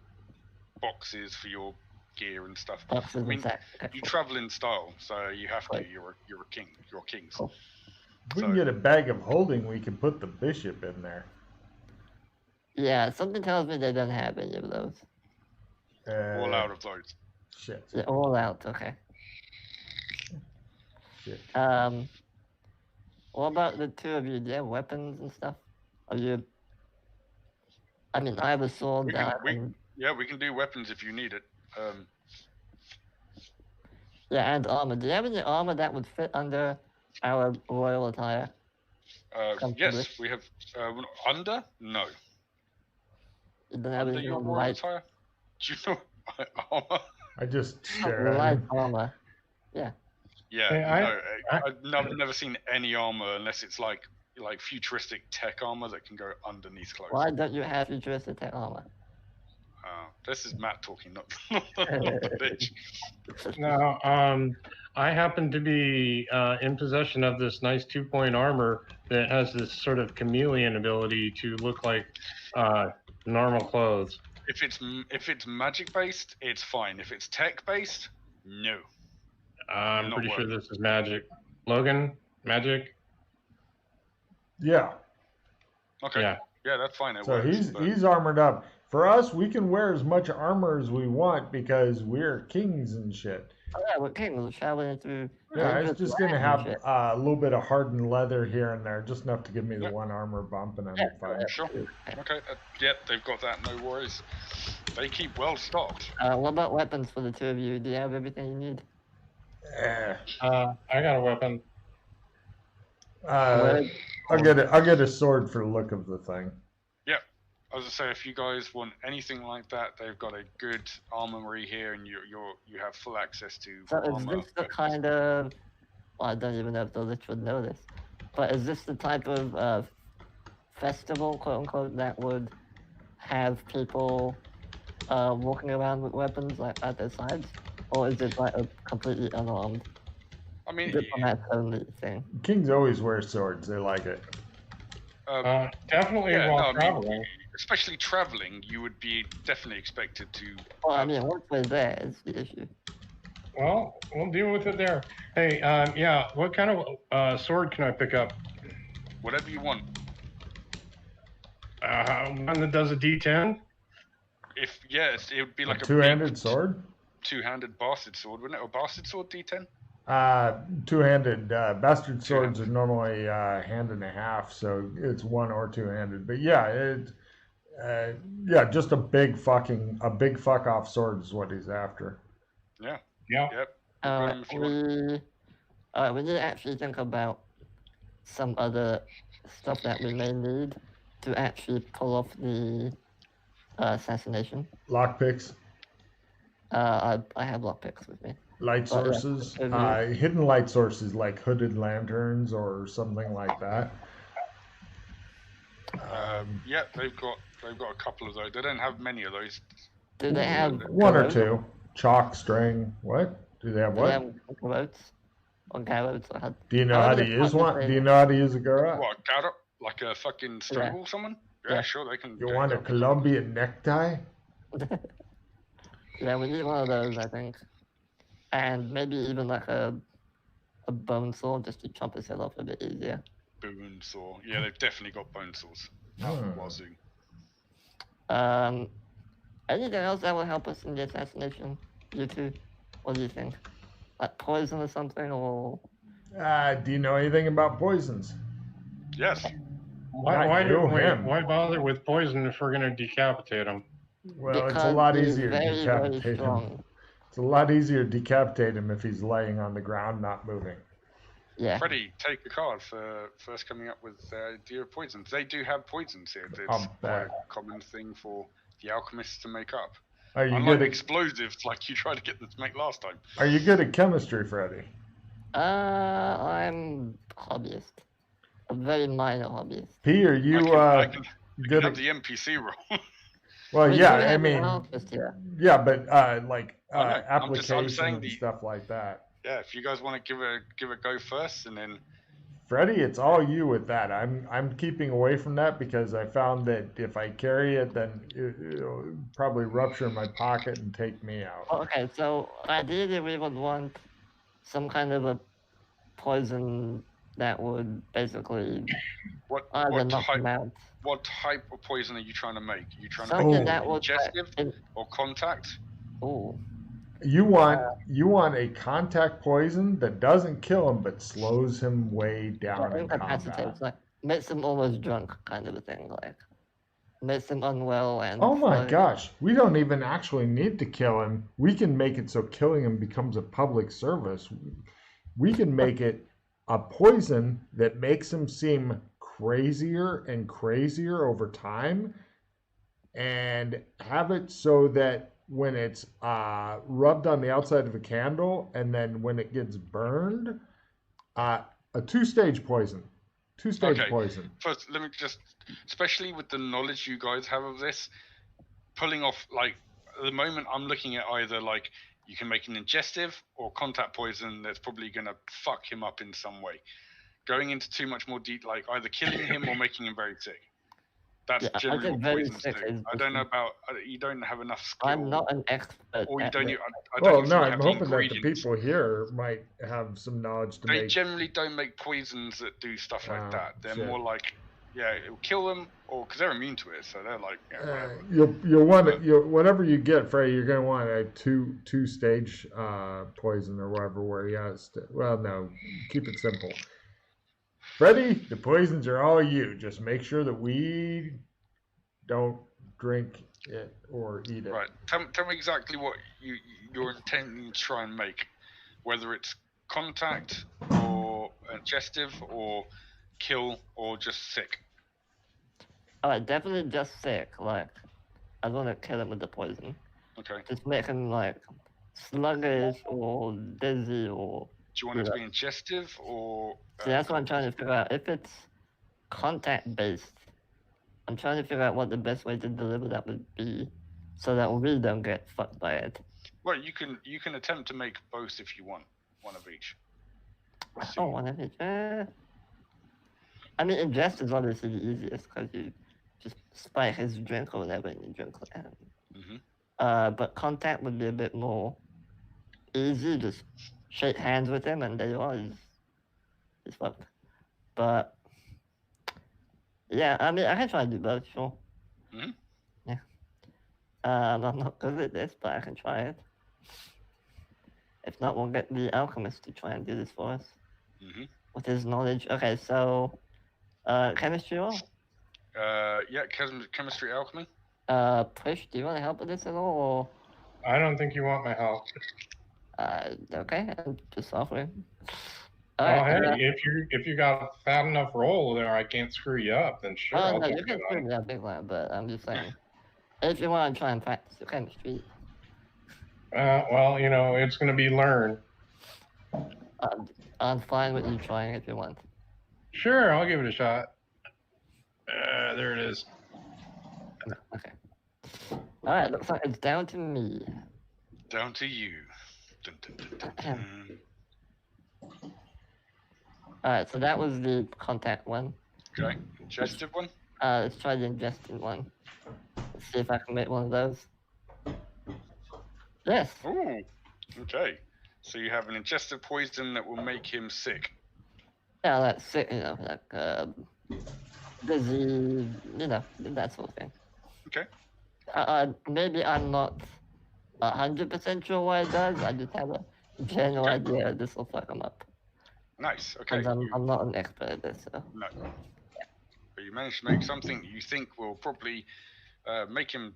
boxes for your gear and stuff. Boxes I mean, and sacks. Okay, You cool. travel in style, so you have to. Right. You're a king. You're kings. Cool. If we can get a bag of holding, we can put the bishop in there. Yeah, something tells me they don't have any of those. All out of those. Shit. They're all out. Okay. Shit. What about the two of you? Do you have weapons and stuff? Are you? I mean, I have a sword. We that can- I can- Yeah, we can do weapons if you need it. Yeah, and armor. Do you have any armor that would fit under our royal attire? Yes, Comfortably. we have under. No, You don't have Under any your royal light, attire? Do you know armor? I just stare at light him. armor. Yeah, Hey, I've never seen any armor unless it's like futuristic tech armor that can go underneath clothes. Why don't you have futuristic tech armor? This is Matt talking, not the bitch. Now, I happen to be in possession of this nice 2-point armor that has this sort of chameleon ability to look like normal clothes. If it's magic based, it's fine. If it's tech based, no. I'm Not pretty sure worth this is magic. Logan, magic? Yeah. Okay. Yeah, that's fine. It So works. he's armored up. For us, we can wear as much armor as we want because we're kings and shit. Oh yeah, we're kings traveling through. Yeah, dangerous it's just gonna lands and have shit. a little bit of hardened leather here and there, just enough to give me the Yep. one armor bump, and I'm Yeah, fine. Sure. Okay. Yep, they've got that. No worries. They keep well stocked. What about weapons for the two of you? Do you have everything you need? I got a weapon. I'll get a sword for the look of the thing. As I say, if you guys want anything like that, they've got a good armory here, and you have full access to So is armor. this the kind of? Well, I don't even know if the Lich would know this, but is this the type of festival, quote unquote, that would have people walking around with weapons like at their sides, or is it like a completely unarmed I mean, diplomat only thing? Kings always wear swords; they like it. Definitely yeah, while no, I mean, traveling. especially traveling, you would be definitely expected to. Well, I mean, once we're there is the issue. Well, we'll deal with it there. Hey, yeah, what kind of sword can I pick up? Whatever you want. One that does a D10? If yes, it would be like a two-handed big sword. Two-handed bastard sword, wouldn't it? Or bastard sword D10? Two-handed. Bastard swords are normally hand and a half, so it's one or two-handed. But yeah, just a big fuck off sword is what he's after. Yeah. Yeah. Yep. We need to actually think about some other stuff that we may need to actually pull off the assassination. Lockpicks. I have lockpicks with me. Light sources, hidden light sources like hooded lanterns or something like that. Yeah, they've got a couple of those. They don't have many of those. Do they have one or two? Chalk, string. What? Do they have do what? they have garrotes? Or garrotes? Or Do you know how to use one? Do you know how to use a garrote? What, garrote? Like a fucking strangle someone? Yeah, sure, they can. You want a Colombian necktie? Yeah, we need one of those, I think. And maybe even like a bone saw just to chop his head off a bit easier. Bone saw. Yeah, they've definitely got bone saws. Wazoo. Anything else that will help us in the assassination? You two? What do you think? Like poison or something, or? Do you know anything about poisons? Yes. Why bother with poison if we're going to decapitate him? Well, because it's a lot easier to very, decapitate very him. strong. It's a lot easier to decapitate him if he's laying on the ground, not moving. Yeah. Freddie, take a card for first coming up with the idea of poisons. They do have poisons here. It's quite a common thing for the alchemists to make up. Are you Unlike good at explosives like you tried to get them to make last time. Are you good at chemistry, Freddie? I'm hobbyist. A very minor hobbyist. P, are you I can good have at the NPC role. Well, We yeah, do I have mean, an alchemist here. yeah, but like I know. I'm applications saying and stuff like that. Yeah, if you guys want to give a go first, and then Freddie, it's all you with that. I'm keeping away from that because I found that if I carry it, then it'll probably rupture my pocket and take me out. Okay, so ideally we would want some kind of a poison that would basically what knock them out. What type of poison are you trying to make? Are you trying Something to make that it would digestive or contact? Ooh. You want a contact poison that doesn't kill him but slows him way down in combat. Incapacitates, like makes him almost drunk, kind of a thing, like makes him unwell and. Oh my gosh, we don't even actually need to kill him. We can make it so killing him becomes a public service. We can make it a poison that makes him seem crazier and crazier over time, and have it so that when it's rubbed on the outside of a candle, and then when it gets burned, a two-stage poison. Two-stage Okay. poison. First, let me just, especially with the knowledge you guys have of this, pulling off, like, at the moment I'm looking at either, like, you can make an ingestive or contact poison that's probably going to fuck him up in some way. Going into too much more deep, like either killing him or making him very sick. That's Yeah, I generally think what very poisons sick do. is I don't know about, you don't have enough skill. I'm not an expert. Or you at don't, it. I don't Well, think no, you I'm have the hoping that the ingredients. people here might have some knowledge to They make. generally don't make poisons that do stuff like that. They're shit. more like, yeah, it'll kill them, or because they're immune to it, so they're like, yeah, whatever. You'll want it. Whatever you get, Freddie, you're gonna want a two-stage poison or whatever. Where he has to. Well, no, keep it simple. Freddie, the poisons are all you. Just make sure that we don't drink it or eat it. Right. Tell me exactly what you're intending to try and make, whether it's contact or ingestive or kill or just sick. Alright, definitely just sick. Like, I don't want to kill him with the poison. Okay. Just make him like sluggish or dizzy or. Do you want it to be ingestive or? See, that's what I'm trying to figure out. If it's contact based, I'm trying to figure out what the best way to deliver that would be, so that we don't get fucked by it. Well, you can attempt to make both if you want, one of each. Oh, one of each. I mean, ingest is obviously the easiest because you just spike his drink or whatever and you drink it. But contact would be a bit more easy. Just shake hands with him and there you are. He's fucked. But yeah, I mean, I can try to do both, sure. Yeah. I'm not good at this, but I can try it. If not, we'll get the alchemist to try and do this for us with his knowledge. Okay, so chemistry roll? Yeah, chemistry alchemy. Push, do you want to help with this at all? Or? I don't think you want my help. Okay, I'm just offering. Hey, if you got a fat enough roll there, I can't screw you up. Then sure, I'll no, take you can it screw on. me up big one, but I'm just saying, if you want to try and practice your chemistry. Well, it's going to be learned. I'm fine with you trying if you want. Sure, I'll give it a shot. There it is. Okay. Alright, looks like it's down to me. Down to you. Dun, dun, dun, dun, dun. Alright, so that was the contact one. Okay, ingestive one? Let's try the ingested one. Let's see if I can make one of those. Yes. Ooh, okay. So you have an ingestive poison that will make him sick. Yeah, like sick, like dizzy, that sort of thing. Okay. Maybe I'm not 100% sure what it does. I just have a general idea this will fuck him up. Nice. Okay. Because I'm not an expert at this, so. No. But you managed to make something you think will probably make him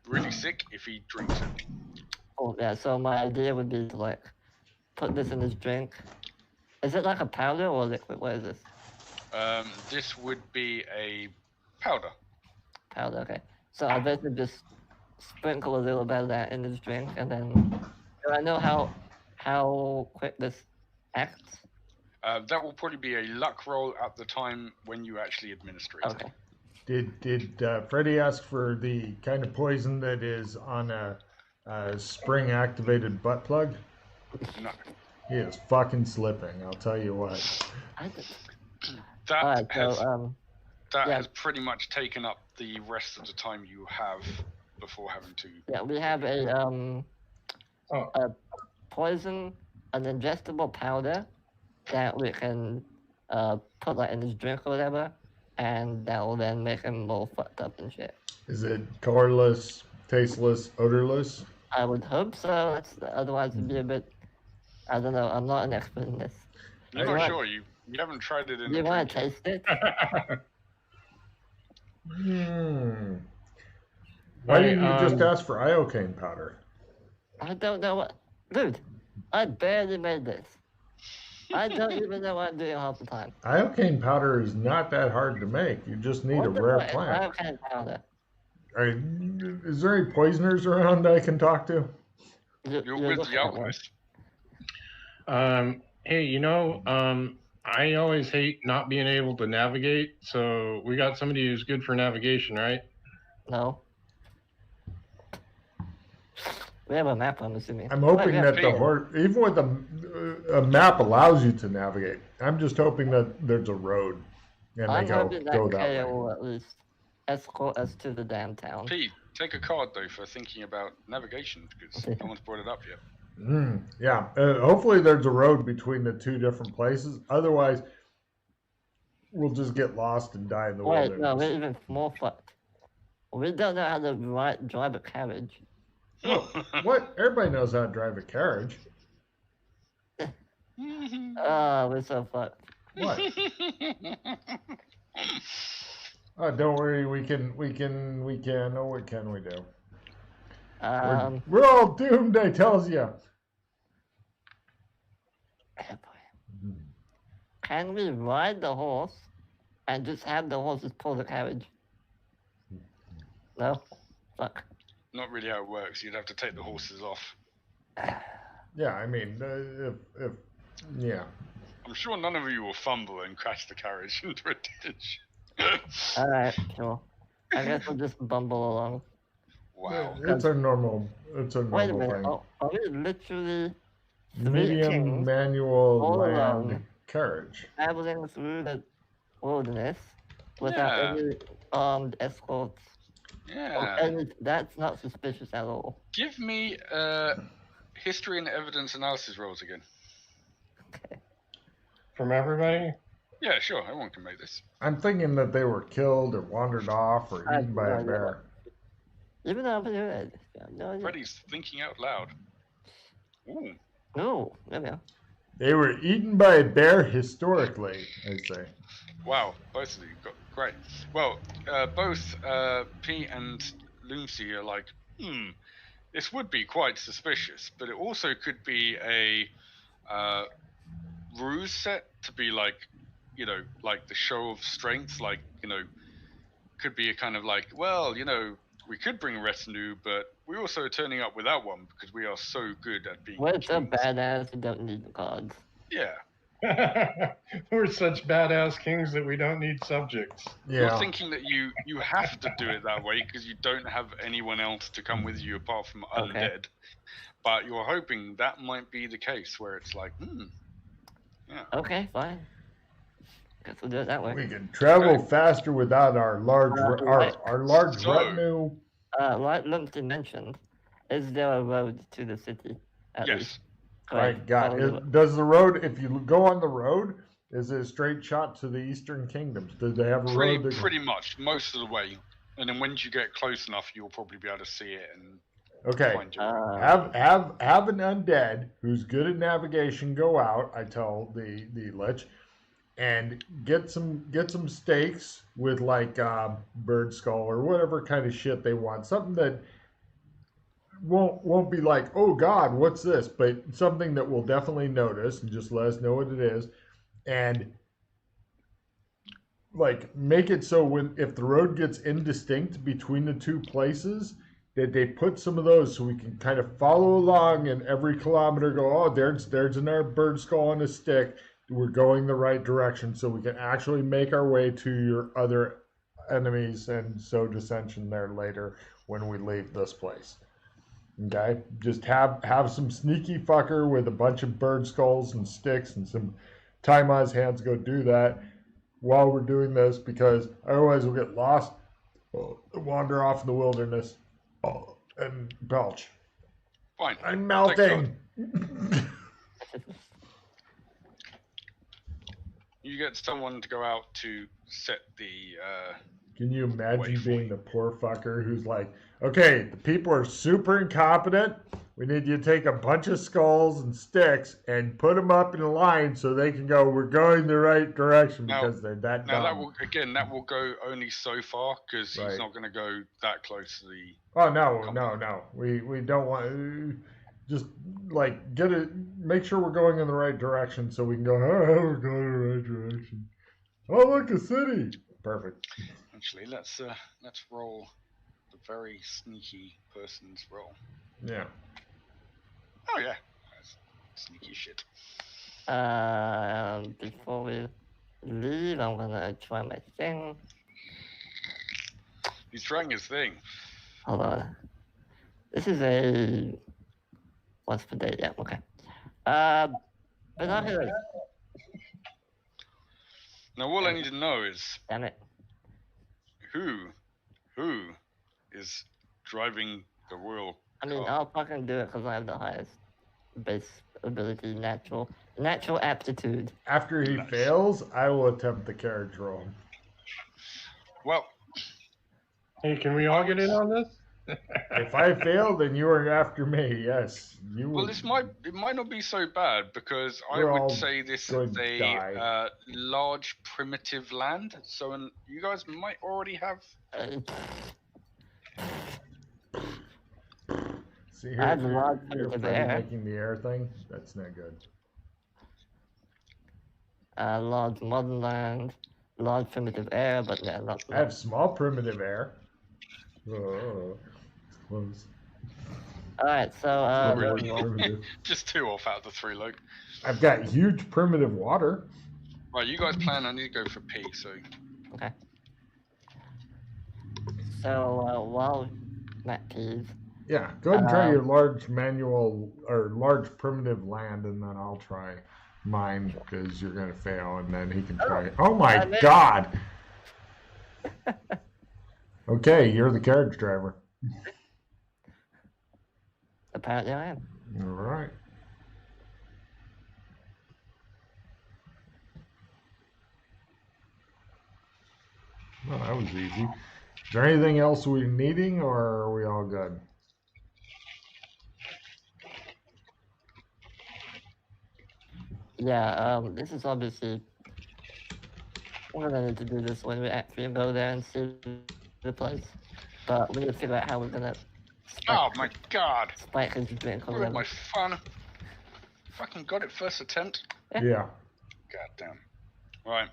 really sick if he drinks it. Oh yeah. So my idea would be to like put this in his drink. Is it like a powder or a liquid? What is this? This would be a powder. Powder. Okay. So I basically just sprinkle a little bit of that in his drink, and then do I know how quick this acts? That will probably be a luck roll at the time when you actually administer it. Okay. Did Freddie ask for the kind of poison that is on a spring-activated butt plug? No. He is fucking slipping, I'll tell you what. That Yeah. has pretty much taken up the rest of the time you have before having to. Yeah, we have a poison, an ingestible powder that we can put like in his drink or whatever, and that will then make him all fucked up and shit. Is it colorless, tasteless, odorless? I would hope so. Otherwise it'd be a bit. I don't know. I'm not an expert in this. You're not sure. You haven't tried it in. You want to taste it? Why didn't you just ask for iocane powder? I don't know what. Dude, I barely made this. I don't even know what I'm doing half the time. Iocane powder is not that hard to make. You just need a rare plant. Iocane powder. Is there any poisoners around I can talk to? You're with looking the at one. alchemist. Hey, I always hate not being able to navigate, so we got somebody who's good for navigation, right? No. We have a map, I'm assuming. I'm hoping yeah, that the Ping. horse, even with a map, allows you to navigate. I'm just hoping that there's a road, and I'm they hoping that go that Kaya way. will at least escort us to the damn town. Pete, take a card though for thinking about navigation because no one's brought it up yet. Yeah. Hopefully, there's a road between the two different places. Otherwise, we'll just get lost and die in the Wait, wilderness. no, we're even more fucked. We don't know how to drive a carriage. Oh, what? Everybody knows how to drive a carriage. Oh, we're so fucked. What? Oh, don't worry. We can. Oh, what can we do? We're all doomed. I tells you. Can we ride the horse and just have the horses pull the carriage? No? Fuck. Not really how it works. You'd have to take the horses off. Yeah, I mean, if yeah. I'm sure none of you will fumble and crash the carriage into a ditch. Alright, sure. I guess we'll just bumble along. Wow. It's a normal. Wait a minute. thing. Are we literally Medium kings manual all land alone. carriage. traveling through the wilderness without Yeah. any armed escorts? Yeah. And that's not suspicious at all. Give me history and evidence analysis rolls again. Okay. From everybody? Yeah, sure. Everyone can make this. I'm thinking that they were killed or wandered off or I eaten by have a no idea. bear. Even though I'm good. No idea. Freddy's thinking out loud. Ooh. No, there we go. They were eaten by a bear historically, I'd say. Wow, both of you got great. Well, both Pete and Lucy are like, this would be quite suspicious, but it also could be a ruse set to be like, like the show of strength, like, could be a kind of like, well, we could bring a retinue, but we're also turning up without one because we are so good at being We're so kings. badass we don't need the cards. Yeah. We're such badass kings that we don't need subjects. Yeah. You're thinking that you have to do it that way because you don't have anyone else to come with you apart from undead. But you're hoping that might be the case where it's like, yeah. Okay, fine. Guess we'll do it that way. We can travel faster without our large right. our large So- retinue. Like Lumpton mentioned, is there a road to the city? At Yes. least? Right, got follow it. Does the road, if you go on the road, is it a straight shot to the Eastern Kingdoms? Do they have a road? Pretty much, most of the way. And then once you get close enough, you'll probably be able to see it and Okay. find your way. Have an undead who's good at navigation go out. I tell the lich, and get some stakes with like bird skull or whatever kind of shit they want. Something that won't be like, oh God, what's this? But something that we'll definitely notice and just let us know what it is, and like make it so if the road gets indistinct between the two places, that they put some of those so we can kind of follow along and every kilometer go, oh, there's another bird skull on a stick. We're going the right direction, so we can actually make our way to your other enemies and sow dissension there later when we leave this place. Okay, just have some sneaky fucker with a bunch of bird skulls and sticks and some time on his hands go do that while we're doing this, because otherwise we'll get lost, wander off in the wilderness, and belch. Fine. I'm melting. You get someone to go out to set the. Can you imagine Wait for being you. the poor fucker who's like, okay, the people are super incompetent. We need you to take a bunch of skulls and sticks and put them up in a line so they can go, we're going the right direction, because they're that Now dumb. that will go only so far because Right. he's not going to go that close to the. Oh, no. We don't want, just like make sure we're going in the right direction so we can go, oh, we're going in the right direction. Oh, look, a city. Perfect. Actually, let's roll the a very sneaky person's roll. Yeah. Oh yeah, that's sneaky shit. Before we leave, I'm gonna try my thing. He's trying his thing. Hold on. This is a once per day. Yeah. Okay. Binoculars. Now, all I need to know is Damn it. who is driving the royal I mean, car. I'll fucking do it because I have the highest base ability, natural aptitude. After he Nice. fails, I will attempt the carriage roll. Well, Hey, can we all get in on this? If I fail, then you are after me. Yes, you will. well, it might not be so bad because I We're would all say this going is to a die. large primitive land. So you guys might already have. See I have here, large you're primitive Freddy air. making the air thing. That's not good. Large modern land, large primitive air, but yeah, not. I have small primitive air. Oh, it's close. All right, so Really? Primitive. Just 2 off out of the 3, Luke. I've got huge primitive water. Right, you guys plan. I need to go for P. So okay. So while Matt pees, Yeah, go ahead and try your large manual or large primitive land, and then I'll try mine because you're gonna fail, and then he can try. Oh my God! Okay, you're the carriage driver. apparently I am. All right. Well, that was easy. Is there anything else we're needing, or are we all good? Yeah, this is obviously we're gonna need to do this when we actually go there and see the place. But we need to figure out how we're gonna oh my God, spike his drink or ruined whatever. my fun. Fucking got it first attempt. Yeah. God damn. Right.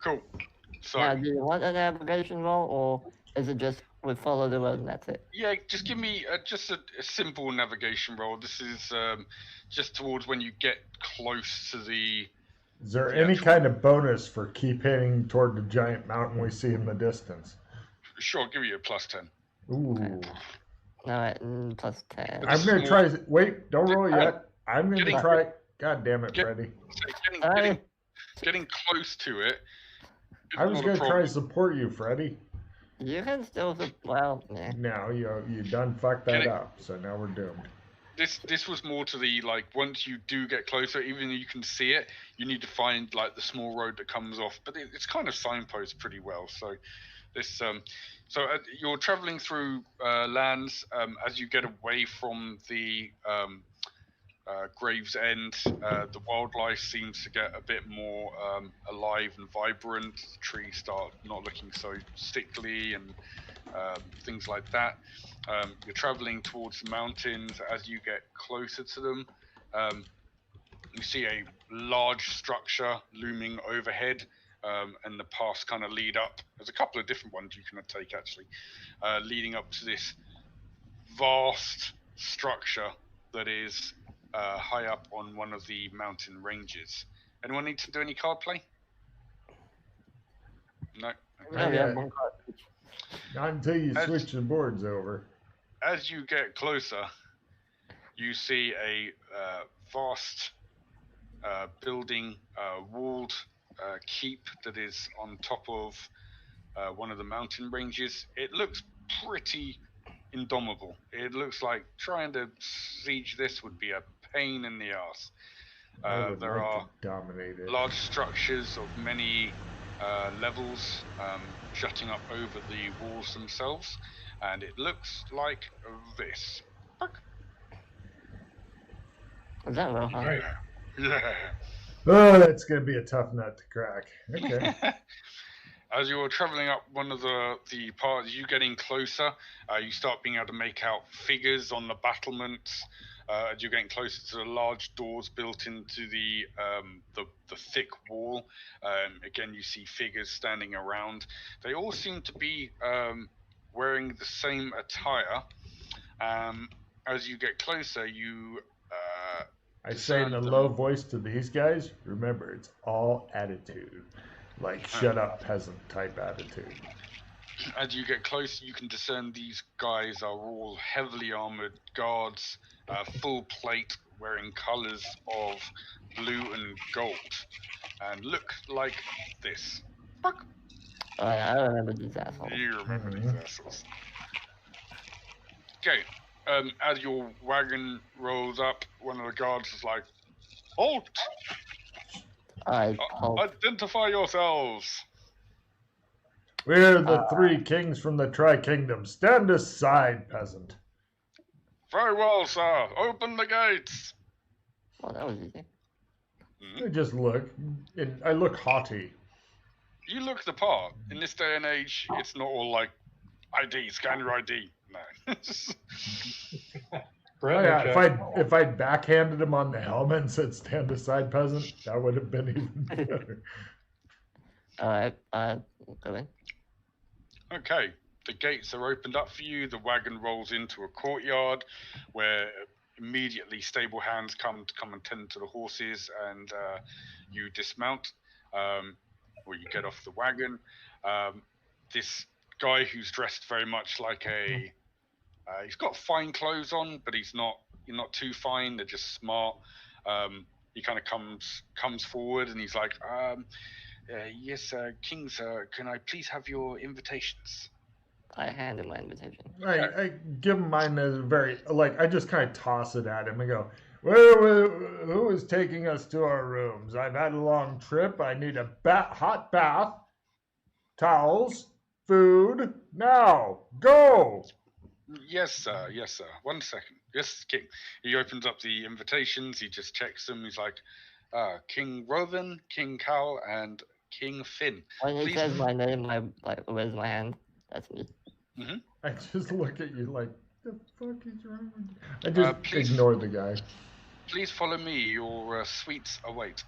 Cool. So Now, do you want a navigation roll, or is it just we follow the road and that's it? yeah, just give me just a simple navigation roll. This is just towards when you get close to the. Is there Yeah, any tw- kind of bonus for keep heading toward the giant mountain we see in the distance? Sure, I'll give you a +10. Ooh. All right, plus 10. But I'm this gonna is try. Wait, don't roll Oh, yet. I'm gonna getting- try. God damn it, Get- Freddy. So getting close to it. is I was not a gonna try problem. to support you, Freddy. You can still, well, yeah. No, you done fucked that Get it- up. So now we're doomed. This was more to the like once you do get closer, even though you can see it, you need to find like the small road that comes off. But it's kind of signposted pretty well. So this you're traveling through lands as you get away from the Gravesend. The wildlife seems to get a bit more alive and vibrant. The trees start not looking so sickly and things like that. You're traveling towards the mountains. As you get closer to them, you see a large structure looming overhead, and the paths kind of lead up. There's a couple of different ones you can take actually, leading up to this vast structure that is high up on one of the mountain ranges. Anyone need to do any card play? No. Okay. No, we Yeah. have one card. Not until you As- switch the boards over. As you get closer, you see a vast building, walled keep that is on top of one of the mountain ranges. It looks pretty indomitable. It looks like trying to siege this would be a pain in the ass. I would There like are to dominate it. large structures of many levels jutting up over the walls themselves, and it looks like this. Is that real hard? Right. Yeah. Oh, that's gonna be a tough nut to crack. Okay. As you're traveling up one of the parts, you getting closer, you start being able to make out figures on the battlements. as you're getting closer to the large doors built into the thick wall. Again, you see figures standing around. They all seem to be wearing the same attire. As you get closer, you I say in a low voice to these guys, remember, it's all attitude. Like, shut up, peasant type attitude. As you get closer, you can discern these guys are all heavily armored guards, full plate, wearing colors of blue and gold, and look like this. Fuck. Oh, yeah, I remember these assholes. You remember these assholes. Okay. As your wagon rolls up, one of the guards is like, "Halt! Identify yourselves." We're the three kings from the Tri-Kingdom. Stand aside, peasant. Very well, sir. Open the gates. Well, that was easy. I just look. I look haughty. You look the part. In this day and age, it's not all like ID, scan your ID. No. If I'd backhanded him on the helmet and said "stand aside, peasant," that would have been even better. All right, go in. Okay, the gates are opened up for you. The wagon rolls into a courtyard where immediately stable hands come and tend to the horses, and you dismount. Or you get off the wagon. This guy who's dressed very much like a he's got fine clothes on, but he's not too fine. They're just smart. He kind of comes forward and he's like, "Yes, kings, can I please have your invitations?" I hand him my invitation. I give him mine as very I just kind of toss it at him and go, "Who is taking us to our rooms? I've had a long trip. I need a hot bath, towels, food. Now, go!" Yes, sir. Yes, sir. 1 second. Yes, king. He opens up the invitations. He just checks them. He's like, King Rovan, King Cal, and King Finn. When he says my name, I raise my hand. That's me. Mm-hmm. I just look at you like, the fuck is wrong with you? I just ignore the guy. Please follow me. Your suites await.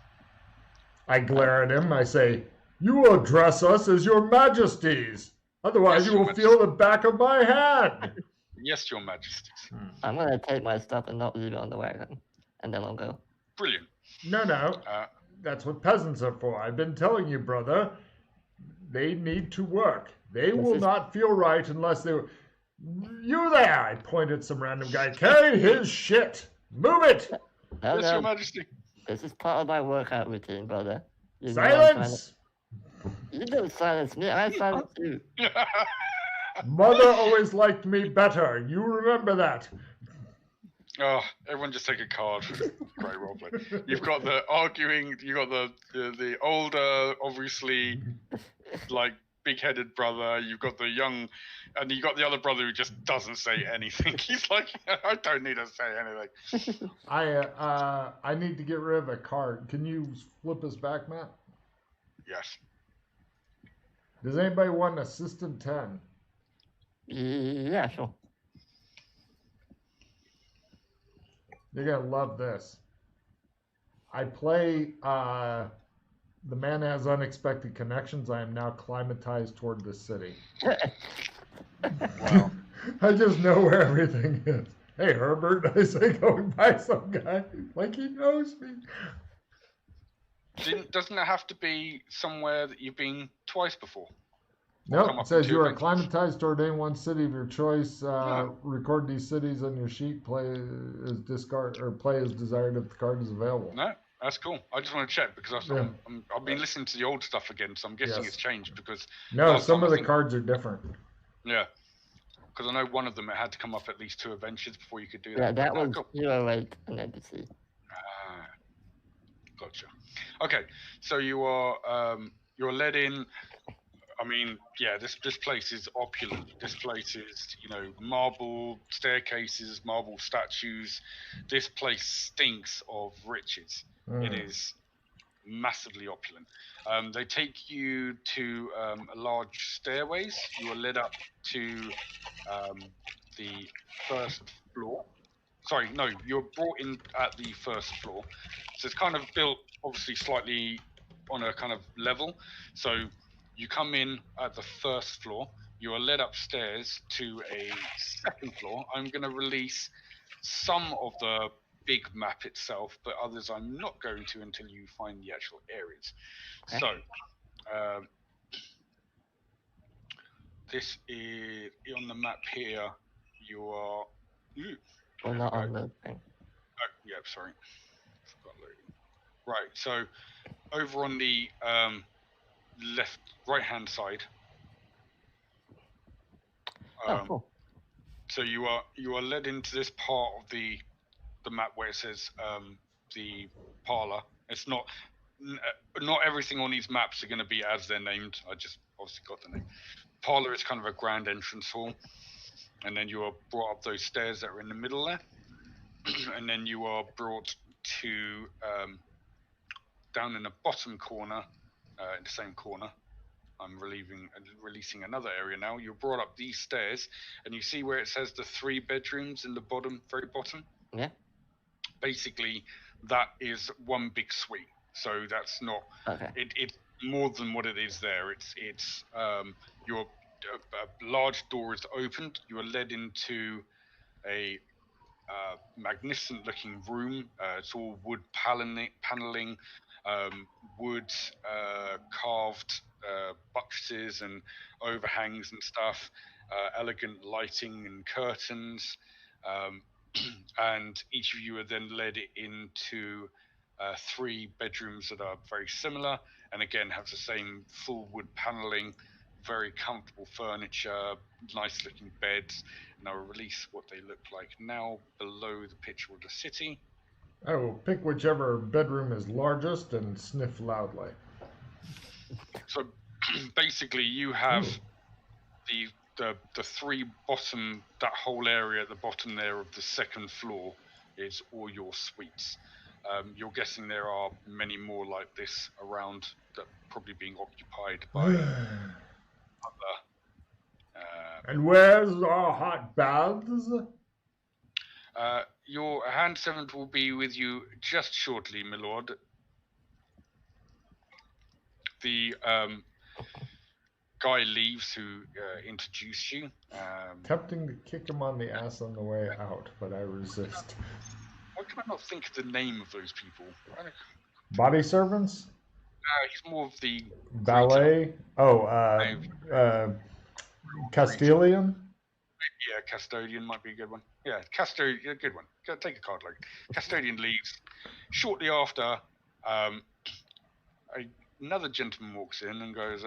I glare at him. I say, "You will address us as your majesties. Otherwise, you will feel the back of my hand." Yes, your majesties. I'm going to take my stuff and not leave it on the wagon. And then I'll go. Brilliant. No. That's what peasants are for. I've been telling you, brother. They need to work. They will not feel right unless they... You there! I point at some random guy. Carry his shit! Move it! No, yes, your majesty. This is part of my workout routine, brother. Silence! You don't silence me. I silence you. Mother always liked me better. You remember that. Oh, everyone just take a card for great roleplay. You've got the arguing, you got the older, obviously, like, big-headed brother. You've got the young, and you got the other brother who just doesn't say anything. He's like, I don't need to say anything. I need to get rid of a card. Can you flip us back, Matt? Yes. Does anybody want an assistant 10? Yeah, sure. You're going to love this. I play The Man Has Unexpected Connections. I am now climatized toward the city. Wow. I just know where everything is. Hey, Herbert, I say going by some guy like he knows me. Doesn't it have to be somewhere that you've been twice before? No, it says you are acclimatized toward any one city of your choice. Record these cities on your sheet. Play as desired if the card is available. No, that's cool. I just want to check because I've been listening to the old stuff again, so I'm guessing it's changed because. No, some of the cards are different. Yeah, because I know one of them it had to come up at least 2 adventures before you could do that. Yeah, that was like an NPC. Gotcha. Okay, so you are you're led in. I mean, yeah, this place is opulent. This place is, marble staircases, marble statues. This place stinks of riches. It is massively opulent. They take you to a large stairways. You are led up to the first floor. sorry, no, you're brought in at the first floor. So it's kind of built, obviously, slightly on a kind of level. So you come in at the first floor. You are led upstairs to a second floor. I'm going to release some of the big map itself, but others I'm not going to until you find the actual areas. Okay. So this is on the map here. You are. We're not on the thing. Oh, yeah, sorry. Forgot loading. Right, so over on the right-hand side. Cool. So you are led into this part of the map where it says the parlor. It's not everything on these maps are going to be as they're named. I just obviously got the name. Parlor is kind of a grand entrance hall, and then you are brought up those stairs that are in the middle there, and then you are brought to down in the bottom corner, in the same corner. I'm releasing another area now. You're brought up these stairs, and you see where it says the 3 bedrooms in the very bottom. Yeah. Basically, that is one big suite. So that's not. Okay. It's more than what it is there. It's your a large door is opened. You are led into a magnificent-looking room. It's all wood paneling, wood carved buttresses and overhangs and stuff. Elegant lighting and curtains. And each of you are then led into 3 bedrooms that are very similar, and again have the same full wood paneling, very comfortable furniture, nice looking beds, and I'll release what they look like now below the picture of the city. I will pick whichever bedroom is largest and sniff loudly. So basically you have the 3 bottom, that whole area at the bottom there of the second floor is all your suites. You're guessing there are many more like this around that probably being occupied by other. And where's our hot baths? Your hand servant will be with you just shortly, my lord. The guy leaves who introduced you. Tempting to kick him on the ass on the way out, but I resist. Why can I not think of the name of those people? Body servants? He's more of the Valet? Castilian? Yeah, custodian might be a good one. Yeah, custodian, good one. Take a card, like custodian leaves. Shortly after, another gentleman walks in and goes,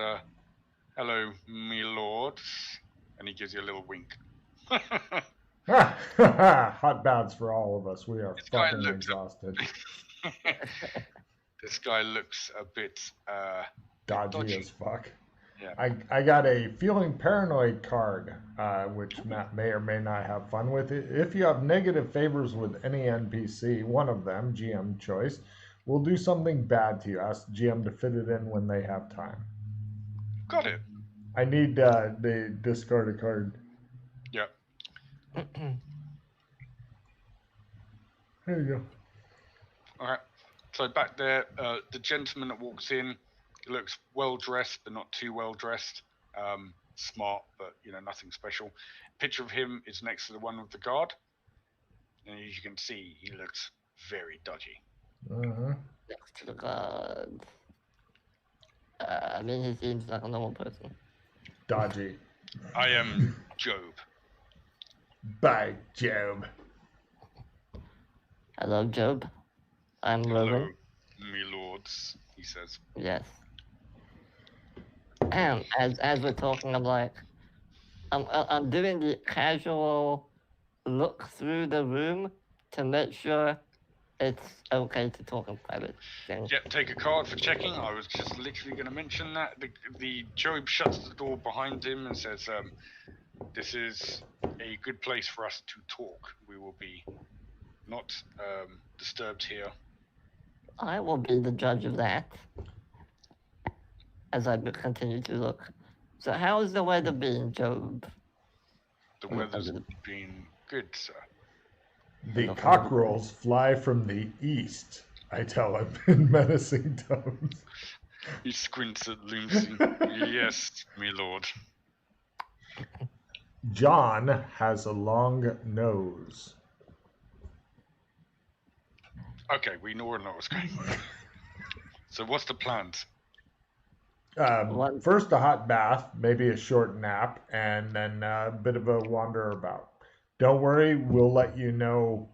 "Hello, me lords," and he gives you a little wink. Hot baths for all of us. We are fucking exhausted. This guy looks a bit dodgy as fuck. Yeah. I got a feeling paranoid card, which Matt may or may not have fun with. If you have negative favors with any NPC, one of them, GM choice, will do something bad to you. Ask GM to fit it in when they have time. Got it. I need the discard a card. Yeah. There you go. All right. So back there, the gentleman that walks in looks well dressed, but not too well dressed. Smart, but nothing special. Picture of him is next to the one with the guard, and as you can see, he looks very dodgy. Next to the guard. I mean, he seems like a normal person. Dodgy. I am Job. By Job. Hello, Job. I'm Hello, Logan. me lords, he says. Yes. And as we're talking, I'm like, I'm doing the casual look through the room to make sure it's okay to talk in private. Thing. Yep, take a card for checking. I was just literally going to mention that. The Job shuts the door behind him and says, "This is a good place for us to talk. We will be not disturbed here." I will be the judge of that. As I continue to look. So how is the weather been, Job? The weather's been good, sir. The cockerels fly from the east, I tell him in menacing tones. He squints at Loomsy. Yes, my lord. John has a long nose. Okay, we know where what's going on. So what's the plans? First a hot bath, maybe a short nap, and then a bit of a wander about. Don't worry, we'll let you know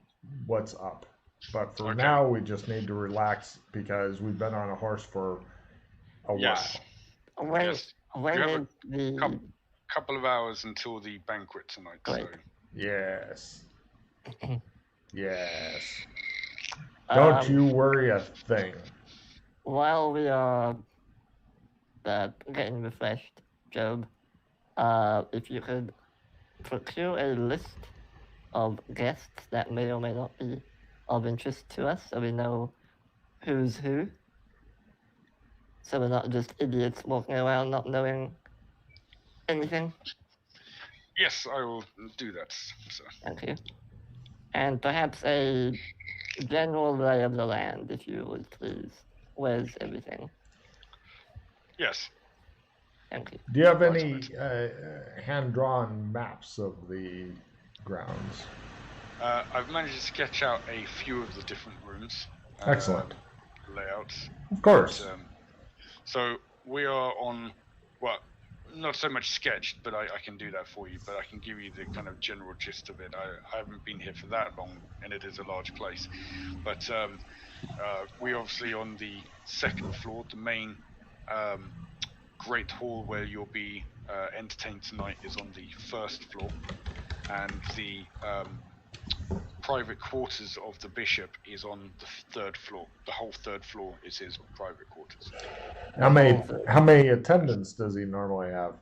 what's up. But for Okay. now, we just need to relax because we've been on a horse for a Yes. When, Yes. when You have is the Couple of hours until the banquet tonight. So Great. while. Yes. Yes. Don't you worry a thing. while we are getting refreshed, Job, if you could procure a list of guests that may or may not be of interest to us, so we know who's who. So we're not just idiots walking around not knowing anything. yes, I will do that. So. Thank you. And perhaps a general lay of the land, if you would please. Where's everything? Yes. Thank you. Do you have any hand-drawn maps of the grounds? I've managed to sketch out a few of the different rooms. Excellent. Layouts. Of course. So we are on, well, not so much sketched, but I can do that for you. But I can give you the kind of general gist of it. I haven't been here for that long, and it is a large place. But we're obviously on the second floor. The main great hall where you'll be entertained tonight is on the first floor, and the private quarters of the bishop is on the third floor. The whole third floor is his private quarters. How many attendants does he normally have?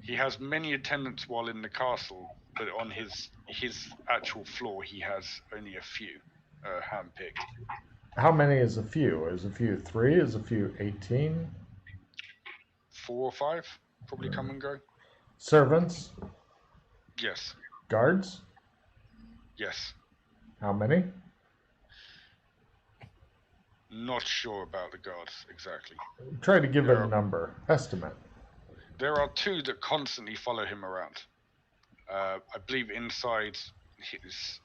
He has many attendants while in the castle, but on his actual floor he has only a few handpicked. How many is a few? Is a few 3? Is a few 18? 4 or 5 probably come and go. Servants? Yes. Guards? Yes. How many? Not sure about the guards exactly. Try to give it a number. Estimate. There are 2 that constantly follow him around. I believe inside his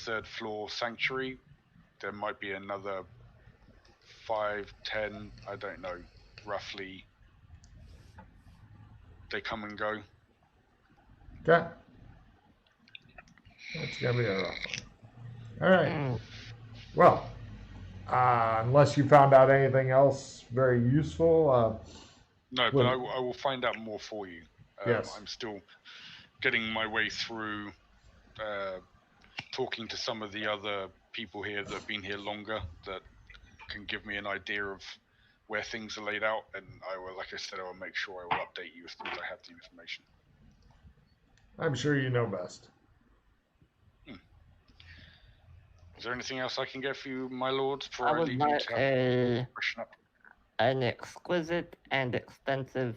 third floor sanctuary, there might be another 5, 10, I don't know, roughly. They come and go. Okay. That's going to be a rough one. All right. Well, unless you found out anything else very useful. No, but I will find out more for you. Yes. I'm still getting my way through talking to some of the other people here that have been here longer that can give me an idea of where things are laid out, and I will, like I said, I will make sure I will update you as soon as I have the information. I'm sure you know best. Is there anything else I can get for you, my lord, before I I would leave you like to have freshen up? an exquisite and expensive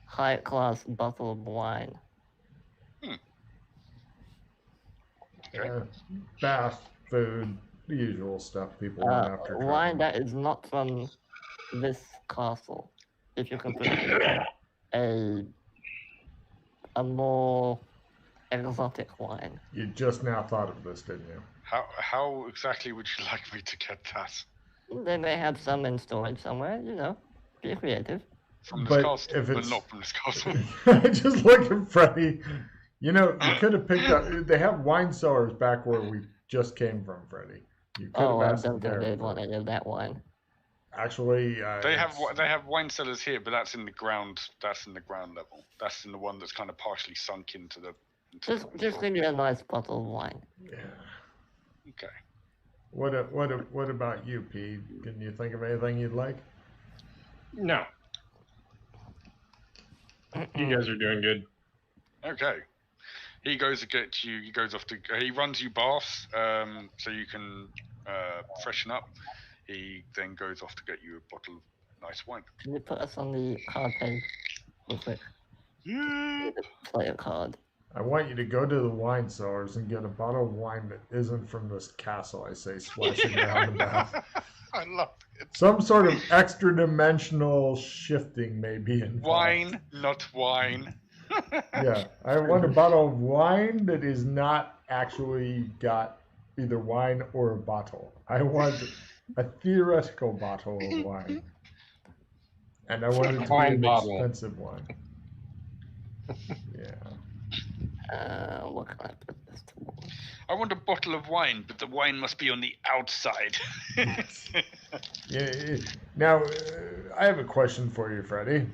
high-class bottle of wine. Okay. Bath, food, the usual stuff people want after Wine traveling. that is not from this castle. If you can procure a more exotic wine. You just now thought of this, didn't you? How exactly would you like me to get that? They may have some in storage somewhere, be creative. From this But castle, if but it's- not from this castle. Just look at Freddie. You could have picked up. They have wine cellars back where we just came from, Freddie. You could Oh, I have asked don't think there. they'd want any of that wine. Actually, They have wine cellars here, but that's in the ground. That's in the ground level. That's in the one that's kind of partially sunk into the. Just give me a nice bottle of wine. Yeah. Okay. What about you, Pete? Can you think of anything you'd like? No. You guys are doing good. Okay. He goes to get you. He goes off to. He runs you baths, so you can freshen up. He then goes off to get you a bottle of nice wine. Can you put us on the card page real quick? Yep. Play a card. I want you to go to the wine cellars and get a bottle of wine that isn't from this castle, I say, splashing around the bath. I love it. Some sort of extra dimensional shifting may be involved. Wine, not wine. Yeah, I want a bottle of wine that is not actually got either wine or a bottle. I want a theoretical bottle of wine. And I want it to be Wine an bottle. expensive one. Yeah. What can I put this to? I want a bottle of wine, but the wine must be on the outside. Yeah. Now, I have a question for you, Freddie.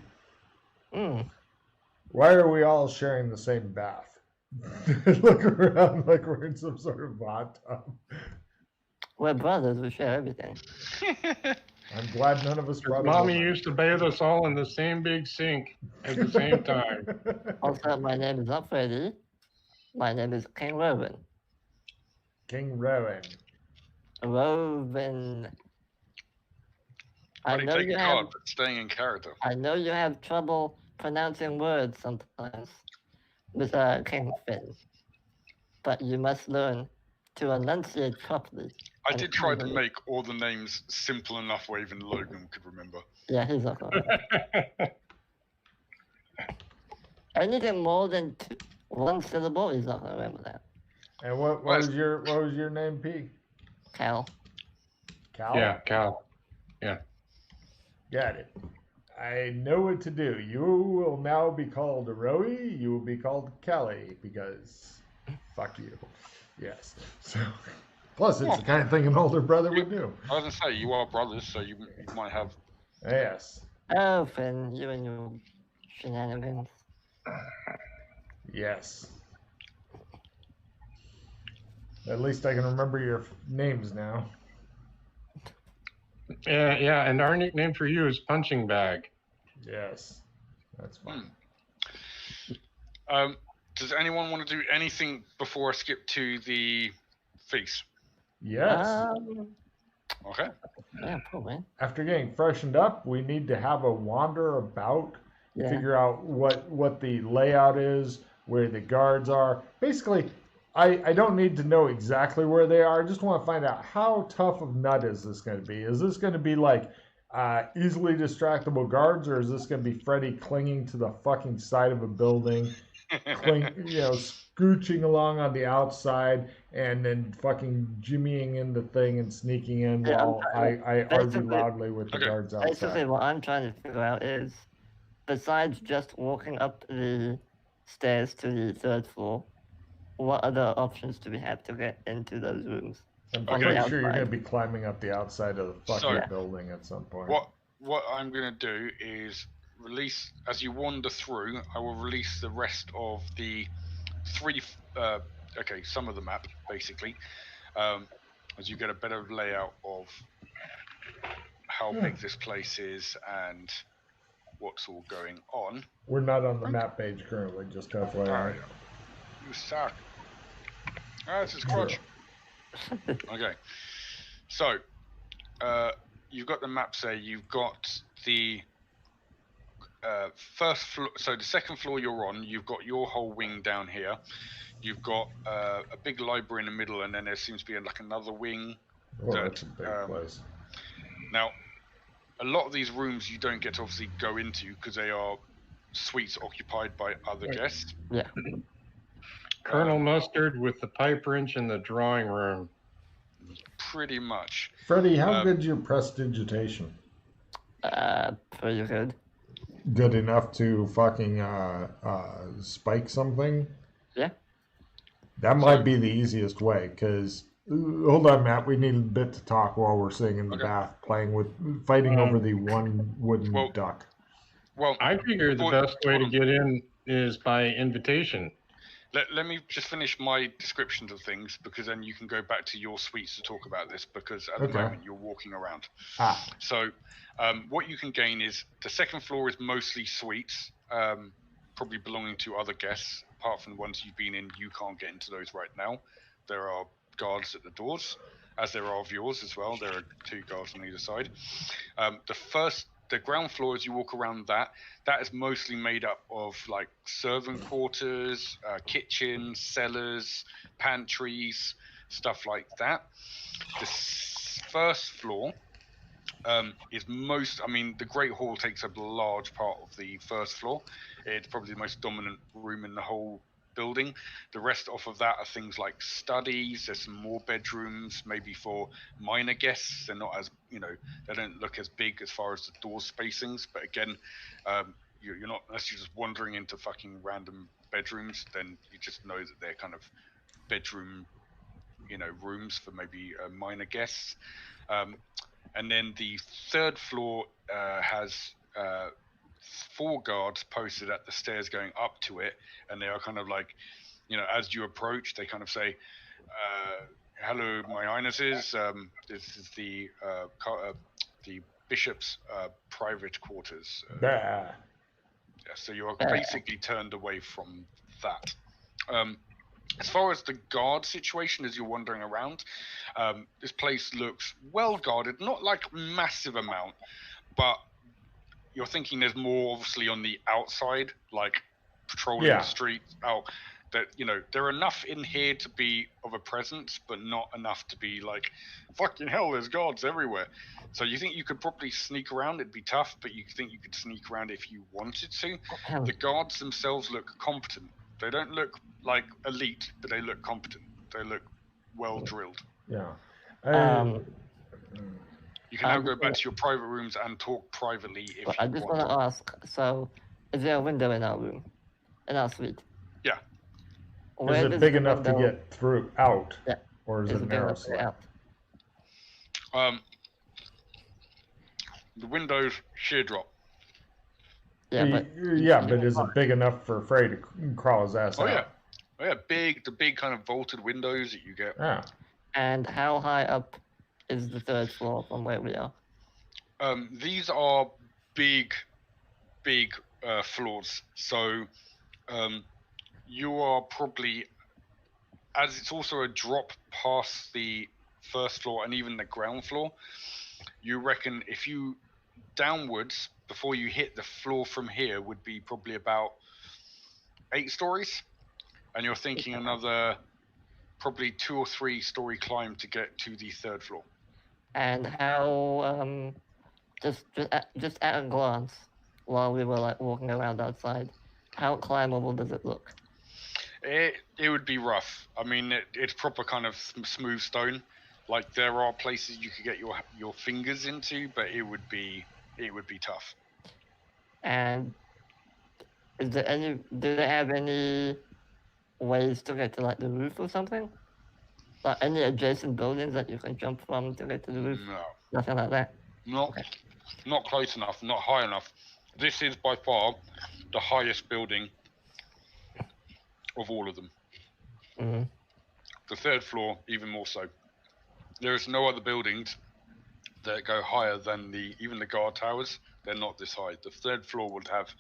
Why are we all sharing the same bath? Look around like we're in some sort of hot tub. We're brothers. We share everything. I'm glad none of us brought a Mommy woman. used to bathe us all in the same big sink at the same time. Also, my name is not Freddy. My name is King Rowan. King Rowan. Rowan. I Buddy, know take you a have. card, but staying in character. I know you have trouble pronouncing words sometimes, with King Finn. But you must learn to enunciate properly. I did try to make all the names simple enough where even Logan could remember. Yeah, he's not gonna. Anything more than one syllable, he's not gonna remember that. And what was your name, P? Cal. Cal? Yeah, Cal. Got it. I know what to do. You will now be called Rowie. You will be called Kelly because fuck you. Yes. So plus it's the kind of thing an older brother would do. I was gonna say you are brothers, so you might have. Yes. Oh, Finn, you and your shenanigans. Yes. At least I can remember your names now. Yeah, and our nickname for you is Punching Bag. Yes. That's fine. Does anyone want to do anything before I skip to the feast? Yes. Okay. Yeah, probably. After getting freshened up, we need to have a wander about, Yeah. figure out what the layout is, where the guards are. Basically, I don't need to know exactly where they are. I just want to find out how tough of nut is this going to be. Is this going to be like easily distractible guards, or is this going to be Freddy clinging to the fucking side of a building, scooching along on the outside, and then fucking jimmying in the thing and sneaking in while I argue loudly with the guards outside. Basically, what I'm trying to figure out is, besides just walking up the stairs to the third floor, what other options do we have to get into those rooms? I'm on the pretty sure you're outside? going to be climbing up the outside of the fucking So- building at some point. What I'm gonna do is release as you wander through. I will release the rest of the some of the map basically, as you get a better layout of how big this place is and what's all going on. We're not on the map page currently, just FYI. Alright. You suck. That's his crotch. Okay. So, you've got the maps there. You've got the first floor. So the second floor you're on, you've got your whole wing down here. You've got a big library in the middle, and then there seems to be like another wing. Well, that's a big place. Now, a lot of these rooms you don't get to obviously go into because they are suites occupied by other guests. Yeah. Colonel Mustard with the pipe wrench in the drawing room. Pretty much. Freddie, how good's your prestidigitation? Pretty good. Good enough to fucking spike something? Yeah. That might be the easiest way, because hold on, Matt. We need a bit to talk while we're sitting in the bath, fighting over the one wooden duck. Well, I figure the best way to get in is by invitation. Let me just finish my descriptions of things, because then you can go back to your suites to talk about this, because at the moment you're walking around. So what you can gain is the second floor is mostly suites, probably belonging to other guests. Apart from the ones you've been in, you can't get into those right now. There are guards at the doors, as there are of yours as well. There are 2 guards on either side. The first the ground floor, as you walk around that is mostly made up of like servant quarters, kitchens, cellars, pantries, stuff like that. The first floor is most. I mean, the Great Hall takes up a large part of the first floor. It's probably the most dominant room in the whole building. The rest off of that are things like studies. There's some more bedrooms, maybe for minor guests. They're not as, they don't look as big as far as the door spacings. But again, you're not, unless you're just wandering into fucking random bedrooms, then you just know that they're kind of bedroom, rooms for maybe minor guests. And then the third floor has 4 guards posted at the stairs going up to it, and they are kind of like, as you approach, they kind of say, "Hello, my highnesses. This is the bishop's private quarters." Yeah, so you are basically turned away from that. As far as the guard situation, as you're wandering around, this place looks well guarded, not like massive amount, but you're thinking there's more obviously on the outside, like patrolling the streets out. That there are enough in here to be of a presence, but not enough to be like, fucking hell, there's guards everywhere. So you think you could probably sneak around? It'd be tough, but you think you could sneak around if you wanted to. The guards themselves look competent. They don't look like elite, but they look competent. They look well drilled. Yeah. You can now go back to your private rooms and talk privately if you want. I just want to ask, so is there a window in our room? In our suite? Yeah. Is it big enough to get through out? Yeah. Or is it narrow slit? The windows sheer drop. Yeah, but is it big enough for Frey to crawl his ass out? Oh yeah, the big kind of vaulted windows that you get. Yeah. And how high up is the third floor from where we are? These are big floors. So you are probably, as it's also a drop past the first floor and even the ground floor, you reckon if you downwards before you hit the floor from here would be probably about 8 stories, and you're thinking another probably 2 or 3 story climb to get to the third floor. And how just at a glance while we were like walking around outside, how climbable does it look? It would be rough. I mean, it's proper kind of smooth stone. Like there are places you could get your fingers into, but it would be tough. And do they have any ways to get to like the roof or something? Like any adjacent buildings that you can jump from to get to the roof? No. Nothing like that? Not close enough, not high enough. This is by far the highest building of all of them. Mm-hmm. The third floor, even more so. There is no other buildings that go higher than even the guard towers. They're not this high. The third floor would have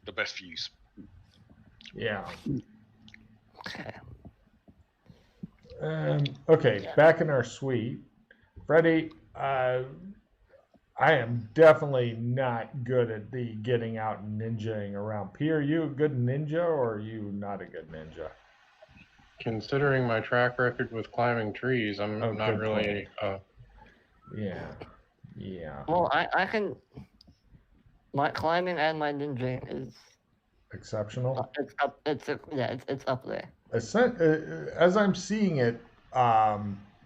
the best views. Yeah. Okay. Okay, back in our suite. Freddie, I am definitely not good at the getting out and ninjaing around. P, are you a good ninja or are you not a good ninja? Considering my track record with climbing trees, I'm not really. Yeah. Well, I can. My climbing and my ninjaing is exceptional. It's up there. As I'm seeing it,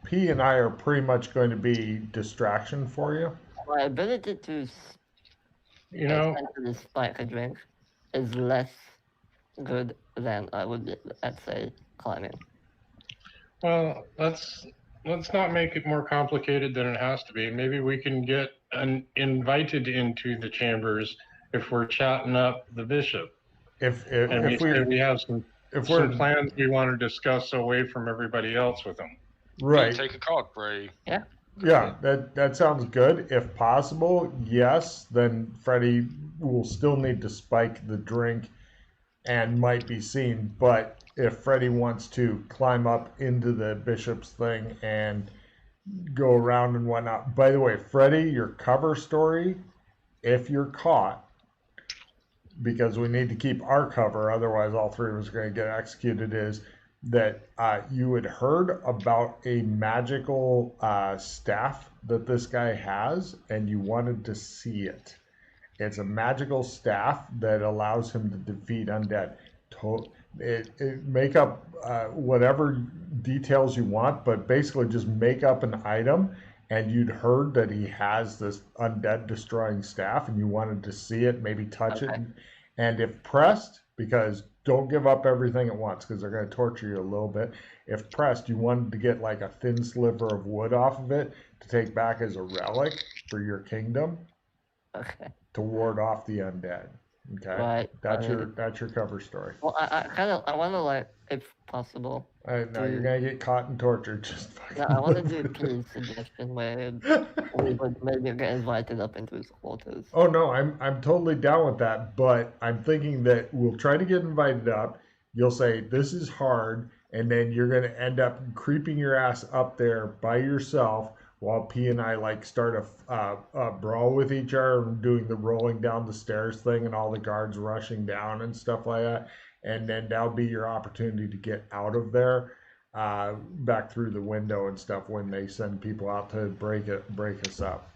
P and I are pretty much going to be distraction for you. My ability to spike a drink is less good than I would be at say climbing. Well, let's not make it more complicated than it has to be. Maybe we can get invited into the chambers if we're chatting up the bishop. If we have some plans we want to discuss away from everybody else with them. Right. Take a card, Bray. Yeah. Yeah, that sounds good. If possible, yes, then Freddie will still need to spike the drink and might be seen. But if Freddie wants to climb up into the bishop's thing and go around and whatnot. By the way, Freddie, your cover story if you're caught, because we need to keep our cover, otherwise all three of us are going to get executed, is that you had heard about a magical staff that this guy has, and you wanted to see it. It's a magical staff that allows him to defeat undead. Make up whatever details you want, but basically just make up an item. And you'd heard that he has this undead destroying staff, and you wanted to see it, maybe touch it, and if pressed, because don't give up everything at once, because they're going to torture you a little bit. If pressed, you wanted to get like a thin sliver of wood off of it to take back as a relic for your kingdom. Okay. To ward off the undead. Okay. Right. That's your cover story. Well, I want to, like, if possible. No, you're gonna get caught and tortured. Just fucking. No, I want to do P's suggestion where we would maybe get invited up into his quarters. Oh no, I'm totally down with that, but I'm thinking that we'll try to get invited up. You'll say this is hard, and then you're gonna end up creeping your ass up there by yourself. While P and I like start a brawl with each other, doing the rolling down the stairs thing, and all the guards rushing down and stuff like that, and then that'll be your opportunity to get out of there, back through the window and stuff when they send people out to break us up.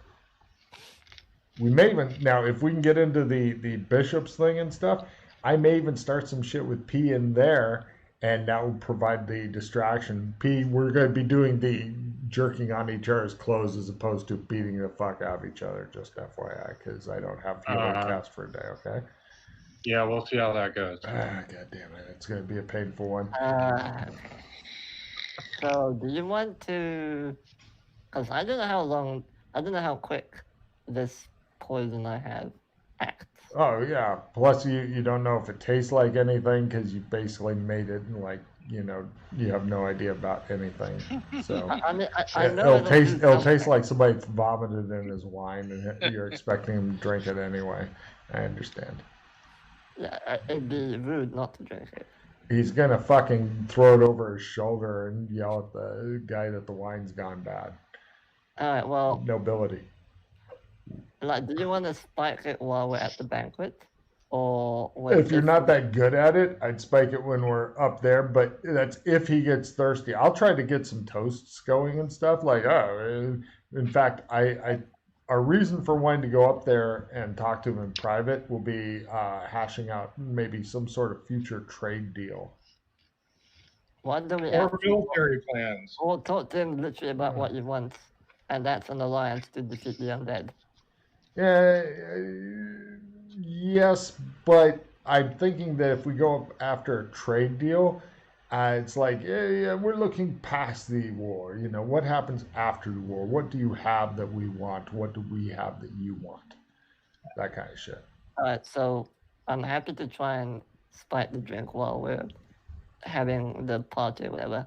We may even now, if we can get into the bishops thing and stuff, I may even start some shit with P in there, and that will provide the distraction. P, we're going to be doing the jerking on each other's clothes as opposed to beating the fuck out of each other, just FYI, because I don't have healing cast for a day, okay? Yeah, we'll see how that goes. God damn it, it's going to be a painful one. So, do you want to... Because I don't know how quick this poison I have acts. Oh, yeah. Plus, you don't know if it tastes like anything because you basically made it like, you have no idea about anything. So I mean, I know it'll taste like somebody's vomited in his wine, and you're expecting him to drink it anyway. I understand. Yeah, it'd be rude not to drink it. He's gonna fucking throw it over his shoulder and yell at the guy that the wine's gone bad. All right, well, nobility. Like, do you want to spike it while we're at the banquet? Or if you're not that good at it, I'd spike it when we're up there, but that's if he gets thirsty. I'll try to get some toasts going and stuff. Like, in fact, our reason for wanting to go up there and talk to him in private will be hashing out maybe some sort of future trade deal. What do we or military plans. We'll talk to him literally about what he wants, and that's an alliance to defeat the undead. Yes, but I'm thinking that if we go after a trade deal, it's like, yeah, we're looking past the war. What happens after the war? What do you have that we want? What do we have that you want? That kind of shit. All right, so I'm happy to try and spike the drink while we're having the party or whatever.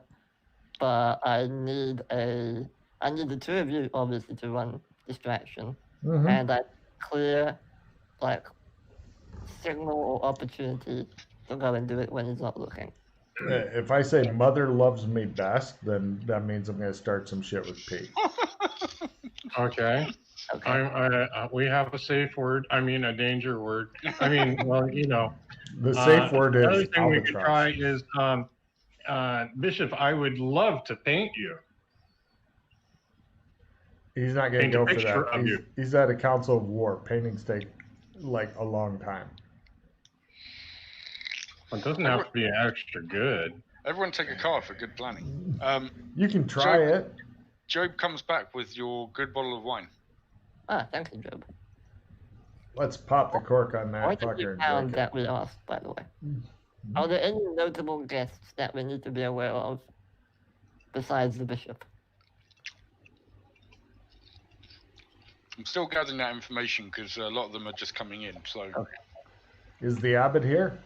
But I need the two of you obviously to run distraction, and a clear, signal or opportunity to go and do it when he's not looking. If I say mother loves me best, then that means I'm going to start some shit with P. Okay. We have a safe word. I mean, a danger word. I mean, well, The safe word is another thing we could albatross. try is, Bishop, I would love to paint you. He's not going to Paint a go for picture that. of you. He's at a council of war. Paintings take a long time. It doesn't have to be extra good. Everyone take a card for good planning. You can try it. Job comes back with your good bottle of wine. Thank you, Job. Let's pop the cork on that Why did you fucker and found drink it. that we asked, by the way? Are there any notable guests that we need to be aware of besides the bishop? I'm still gathering that information because a lot of them are just coming in. So Is the abbot here?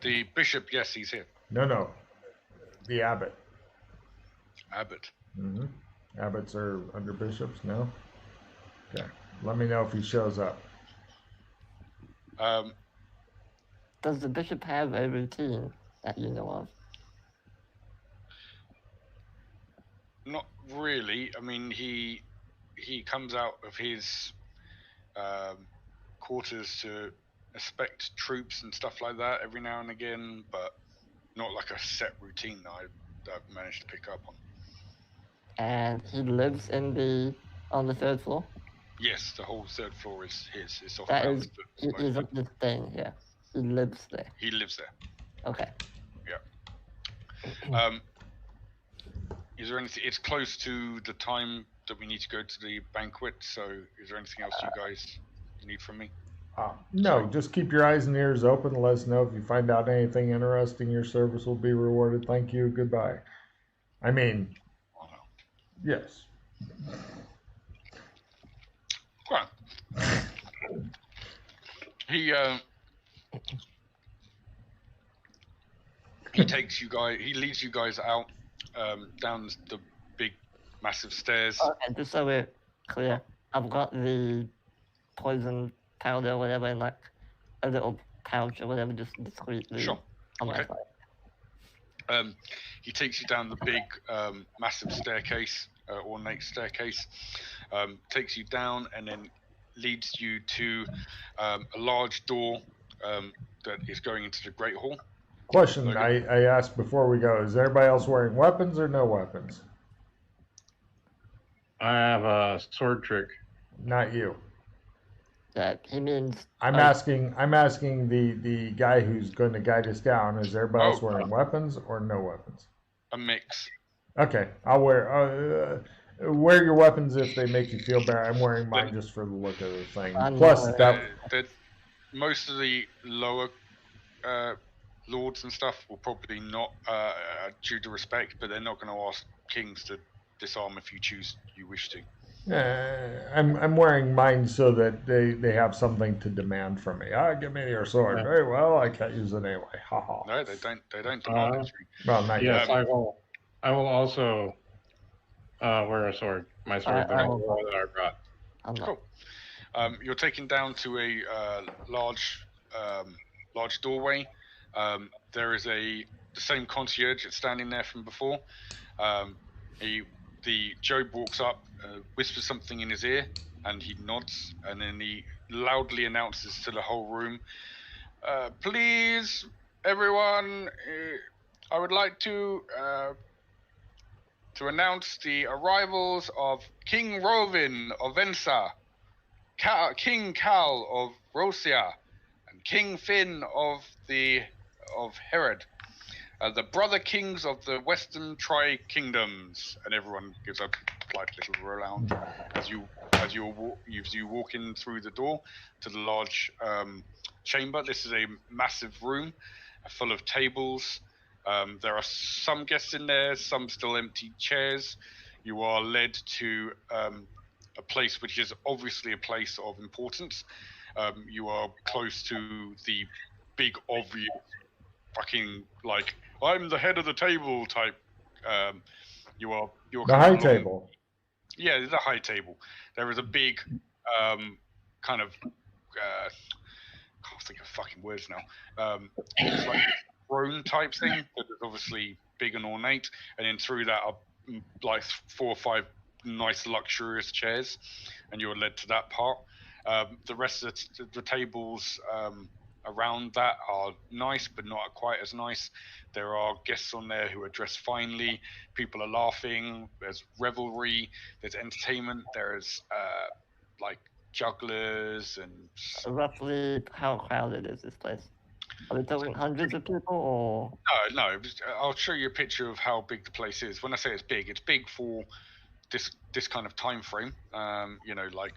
the bishop, yes, he's here. No. The abbot. Abbot. Abbots are under bishops? No? Okay. Let me know if he shows up. Does the bishop have a routine that you know of? Not really. I mean, he comes out of his quarters to inspect troops and stuff like that every now and again, but not like a set routine that I've managed to pick up on. And he lives on the 3rd floor? Yes, the whole 3rd floor is his. It's off That balance. is, he's not just staying here. He lives there. He lives there. Okay. Yeah. Is there anything? It's close to the time that we need to go to the banquet. So, is there anything else you guys need from me? No, just keep your eyes and ears open. Let us know if you find out anything interesting. Your service will be rewarded. Thank you. Goodbye. I mean, yes. Well, he takes you guys. He leads you guys out down the big, massive stairs. Okay, just so we're clear, I've got the poison powder or whatever in like a little pouch or whatever, just discreetly on my side. He takes you down the big, massive staircase, ornate staircase. Takes you down and then leads you to a large door that is going into the Great Hall. Question I asked before we go, is everybody else wearing weapons or no weapons? I have a sword trick. Not you. He means... I'm asking the guy who's going to guide us down, is everybody else wearing weapons or no weapons? A mix. Okay, I'll wear your weapons if they make you feel better. I'm wearing mine just for the look of the thing. Plus, most of the lower lords and stuff will probably not, due to respect, but they're not going to ask kings to disarm if you wish to. I'm wearing mine so that they have something to demand from me. Give me your sword. Yeah. Very well, I can't use it anyway. Ha ha. No, they don't demand it. Well, not Yes, yet. I will also wear a sword. My sword that I brought. Cool. You're taken down to a large doorway. There is the same concierge that's standing there from before. The Job walks up, whispers something in his ear, and he nods, and then he loudly announces to the whole room, "Please, everyone, I would like to announce the arrivals of King Rovin of Vensa, King Cal of Rosia, and King Finn of Herod, the brother kings of the Western Tri-Kingdoms." And everyone gives a polite little round as you walk in through the door to the large chamber. This is a massive room full of tables. There are some guests in there, some still empty chairs. You are led to a place which is obviously a place of importance. You are close to the big obvious fucking, like, I'm the head of the table type. You're the high table. Yeah, the high table. There is a big kind of can't think of fucking words now. It's like a throne type thing that is obviously big and ornate, and then through that are like 4 or 5 nice luxurious chairs, and you're led to that part. The rest of the tables around that are nice, but not quite as nice. There are guests on there who are dressed finely. People are laughing. There's revelry. There's entertainment. There's like jugglers and. Roughly, how crowded is this place? Are we talking hundreds of people, or? No. I'll show you a picture of how big the place is. When I say it's big for this kind of time frame. Like,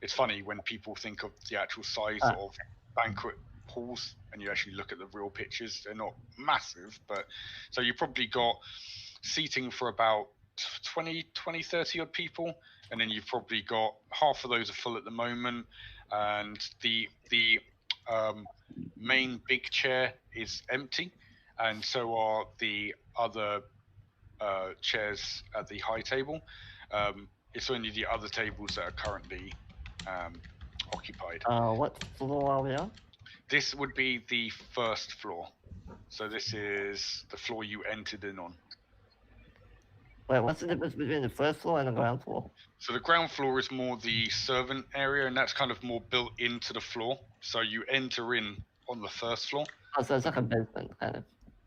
it's funny when people think of the actual size of banquet halls and you actually look at the real pictures. They're not massive, but so you probably got seating for about 20, 30 odd people, and then you've probably got half of those are full at the moment, and the main big chair is empty, and so are the other chairs at the high table. It's only the other tables that are currently occupied. What floor are we on? This would be the first floor. So this is the floor you entered in on. Wait, what's the difference between the first floor and the ground floor? So the ground floor is more the servant area, and that's kind of more built into the floor. So you enter in on the first floor. Oh, so it's like a basement, kind of.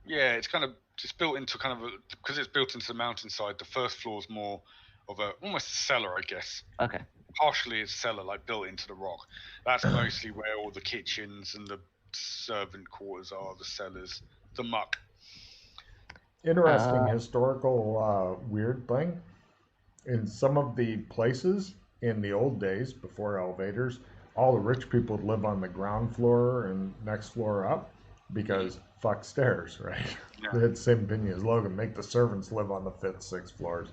Yeah, it's kind of just built into kind of a, because it's built into the mountainside. The first floor is more of a almost a cellar, I guess. Okay. Partially it's cellar, like built into the rock. That's mostly where all the kitchens and the servant quarters are, the cellars, the muck. Interesting historical weird thing. In some of the places in the old days before elevators, all the rich people would live on the ground floor and next floor up because fuck stairs, right? Yeah. They had the same opinion as Logan. Make the servants live on the 5th, 6th floors.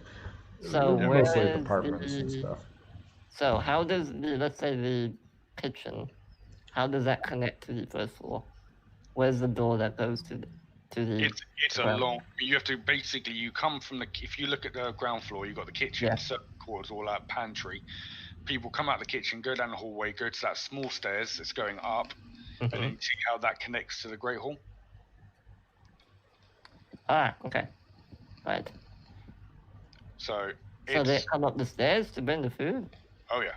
So Mostly where is apartments and the- stuff. So how does let's say the kitchen, how does that connect to the first floor? Where's the door that goes to the It's a long. You have to basically, you come from the. If you look at the ground floor, you've got the kitchen, Yeah. servant quarters, all that pantry. People come out the kitchen, go down the hallway, go to that small stairs that's going up, and then you see how that connects to the Great Hall. Okay. Right. So So they it's. come up the stairs to bring the food? Oh yeah.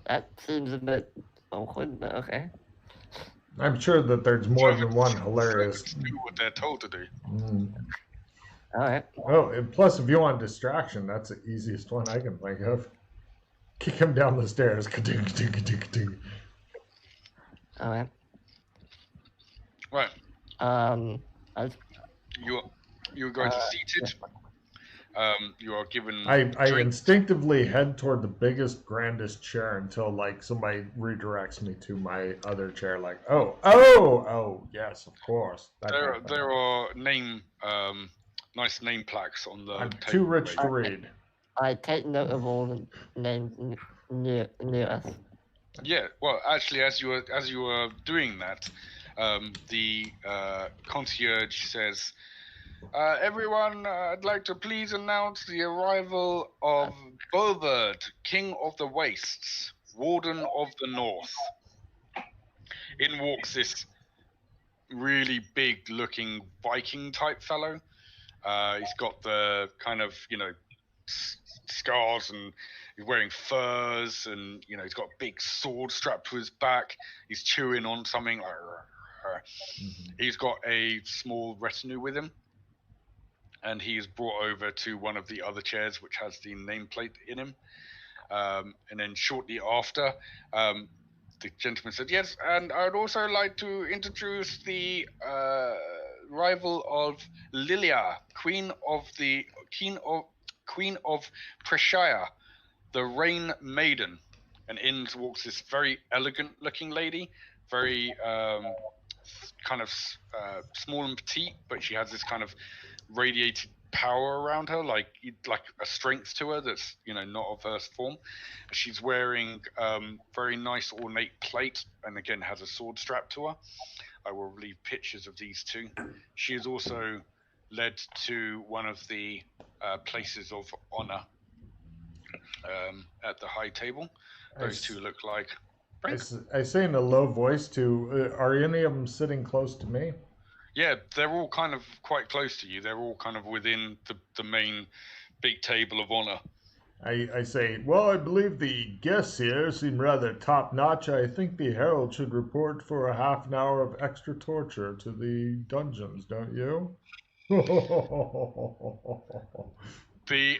That seems a bit awkward, but okay. I'm sure that there's more than one Servants hilarious. do what they're told to do. Alright. Oh, and plus, if you want distraction, that's the easiest one I can think of. Kick him down the stairs. Ka-ding, ka-ding, ka-ding, ka-ding. Alright. Right. I was, You're going to seated. You are given. I drinks. instinctively head toward the biggest, grandest chair until like somebody redirects me to my other chair. Like, oh, yes, of course. That kind of thing. There are nice name plaques on the I'm table. too rich to read. I take note of all the names near us. Yeah, well, actually, as you were doing that, the concierge says, "Everyone, I'd like to please announce the arrival of Bovard, King of the Wastes, Warden of the North." In walks this really big-looking Viking-type fellow. He's got the kind of, scars, and he's wearing furs, and he's got a big sword strapped to his back. He's chewing on something. He's got a small retinue with him, and he's brought over to one of the other chairs, which has the nameplate in him. And then shortly after, the gentleman said, "Yes, and I would also like to introduce the rival of Lilia, Queen of Preshire, the Rain Maiden." And in walks this very elegant-looking lady, very kind of small and petite, but she has this kind of radiated power around her, like a strength to her that's not of her form. She's wearing very nice ornate plate, and again has a sword strapped to her. I will leave pictures of these two. She is also led to one of the places of honor at the high table. Those two look like. I say in a low voice to, are any of them sitting close to me? Yeah, they're all kind of quite close to you. They're all kind of within the main big table of honor. I say, well, I believe the guests here seem rather top-notch. I think the herald should report for a half an hour of extra torture to the dungeons, don't you? The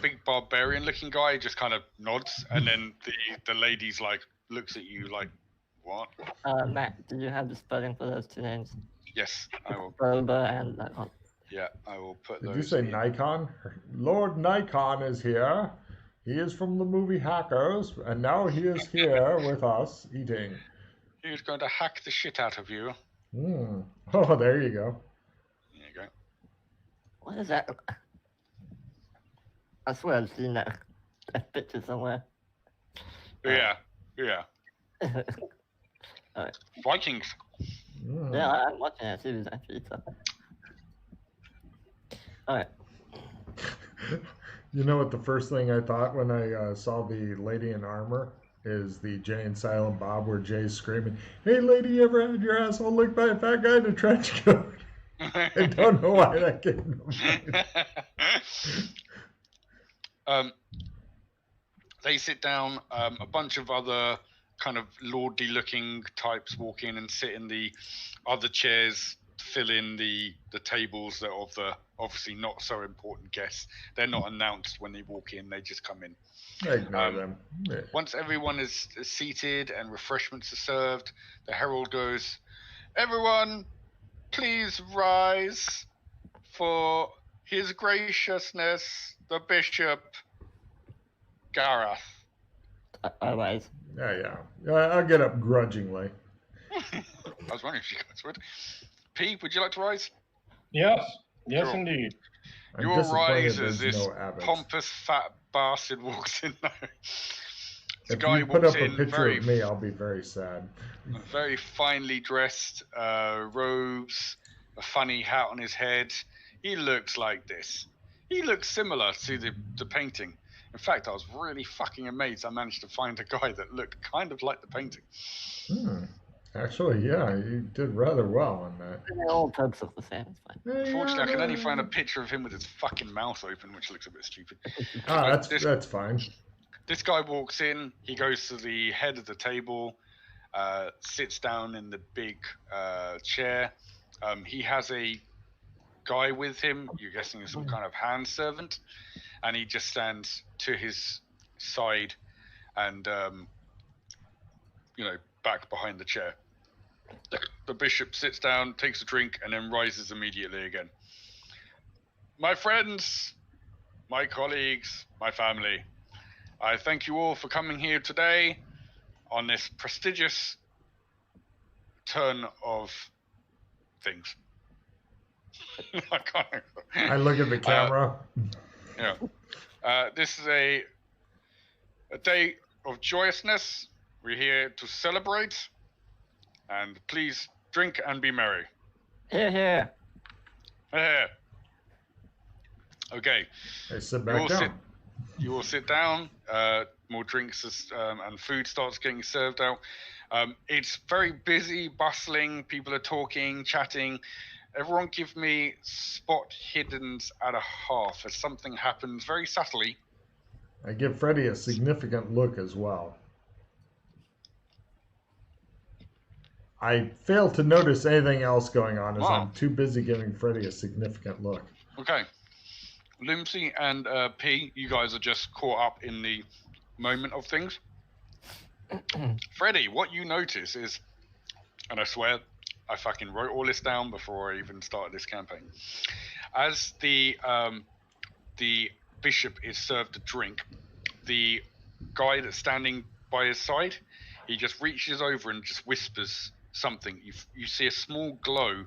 big barbarian-looking guy just kind of nods, and then the lady's like looks at you like, "What?" Matt, do you have the spelling for those two names? Yes, I will. Boba and Nikon. Yeah, I will put those. Did you say in. Nikon? Lord Nikon is here. He is from the movie Hackers, and now he is here with us eating. He's going to hack the shit out of you. Oh, there you go. There you go. What is that? I swear I've seen that picture somewhere. Yeah. Alright. Vikings. Yeah, I'm watching that series actually. So. Alright. You know what the first thing I thought when I saw the lady in armor is the Jay and Silent Bob where Jay's screaming, "Hey lady, you ever had your asshole licked by a fat guy in a trench coat?" I don't know why that came to mind. They sit down. A bunch of other kind of lordly-looking types walk in and sit in the other chairs, fill in the tables that of the obviously not so important guests. They're not announced when they walk in; they just come in. I ignore them. Yeah. Once everyone is seated and refreshments are served, the herald goes, "Everyone, please rise for His Graciousness, the Bishop Gareth." Otherwise, Yeah. I'll get up grudgingly. I was wondering if you guys would. P, would you like to rise? Yes, Sure. indeed. I'm You disappointed rise as there's this no abbots. pompous fat bastard walks in there. The If guy you put walks up a in picture very, of me, I'll be very sad. very finely dressed, robes, a funny hat on his head. He looks like this. He looks similar to the painting. In fact, I was really fucking amazed I managed to find a guy that looked kind of like the painting. Actually, yeah, you did rather well on that. all types of the same. It's fine. Unfortunately, I can only find a picture of him with his fucking mouth open, which looks a bit stupid. That's fine. This guy walks in, he goes to the head of the table, sits down in the big chair. He has a guy with him, you're guessing some kind of hand servant, and he just stands to his side and, back behind the chair. The bishop sits down, takes a drink, and then rises immediately again. "My friends, my colleagues, my family, I thank you all for coming here today on this prestigious turn of things." I look at the camera. This is a day of joyousness. We're here to celebrate, and please drink and be merry. Here, here. Here. Okay. I sit back down. You all sit down. More drinks and food starts getting served out. It's very busy, bustling. People are talking, chatting. Everyone give me spot hiddens at a half as something happens very subtly. I give Freddy a significant look as well. I fail to notice anything else going on as I'm too busy giving Freddy a significant look. Okay. Limsey and P, you guys are just caught up in the moment of things. Freddy, what you notice is, and I swear I fucking wrote all this down before I even started this campaign. As the bishop is served a drink, the guy that's standing by his side, he just reaches over and just whispers something. You see a small glow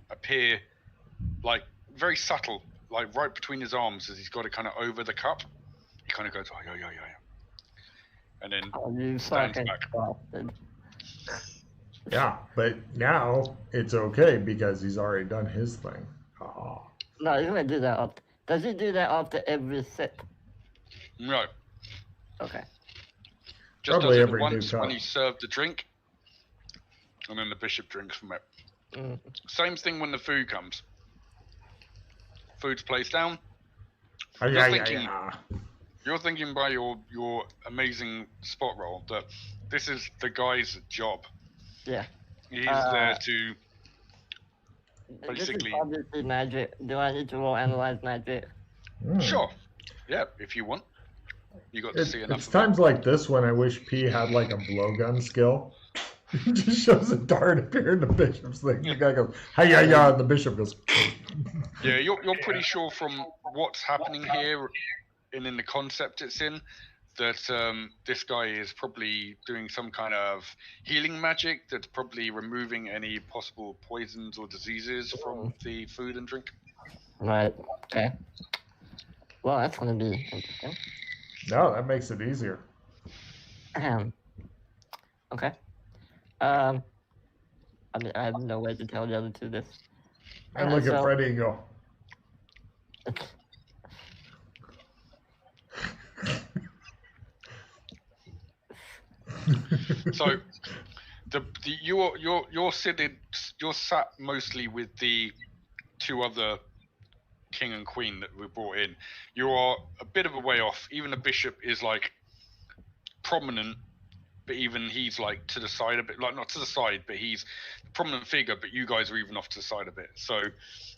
appear, like very subtle, like right between his arms as he's got it kind of over the cup. He kind of goes, "Oh, yeah. And then stands back. Yeah, but now it's okay because he's already done his thing. Oh. No, he's gonna do that after. Does he do that after every sip? No. Okay. Just Probably does it every once new when cup. he served the drink, and then the bishop drinks from it. Same thing when the food comes. Food's placed down. You're thinking by your amazing spot roll that this is the guy's job. Yeah. He's there to This basically. is obviously magic. Do I need to roll analyze magic? Sure. Yeah, if you want. You got to see enough. It's times like this when I wish P had like a blowgun skill. He just shows a dart appear in the bishop's thing. The guy goes, "Hey, yeah," and the bishop goes. Yeah, you're pretty sure from what's happening here and in the concept it's in that this guy is probably doing some kind of healing magic that's probably removing any possible poisons or diseases from the food and drink. Right. Okay. Well, that's gonna be interesting. No, that makes it easier. Okay. I mean, I have no way to tell the other two this. I look at Freddy and go. So, you're sat mostly with the two other king and queen that we brought in, you are a bit of a way off. Even the bishop is like prominent, but even he's like to the side a bit, like not to the side, but he's a prominent figure, but you guys are even off to the side a bit. So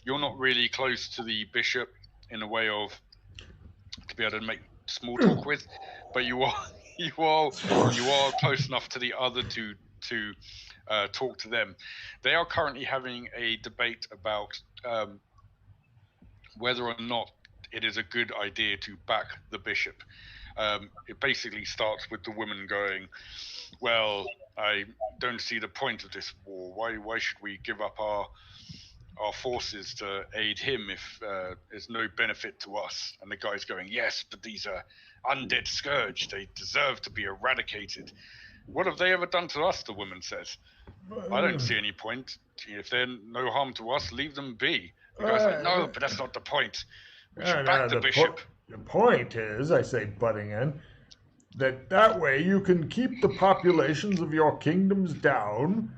you're not really close to the bishop in a way of to be able to make small talk with, but you are close enough to the other two to talk to them. They are currently having a debate about whether or not it is a good idea to back the bishop. It basically starts with the woman going, well, I don't see the point of this war. Why should we give up our forces to aid him if there's no benefit to us? And the guy's going, yes, but these are undead scourge. They deserve to be eradicated. What have they ever done to us, the woman says. I don't see any point. If they're no harm to us, leave them be. The guy's like, no, but that's not the point. We should back the bishop. The point is, I say, butting in, that way you can keep the populations of your kingdoms down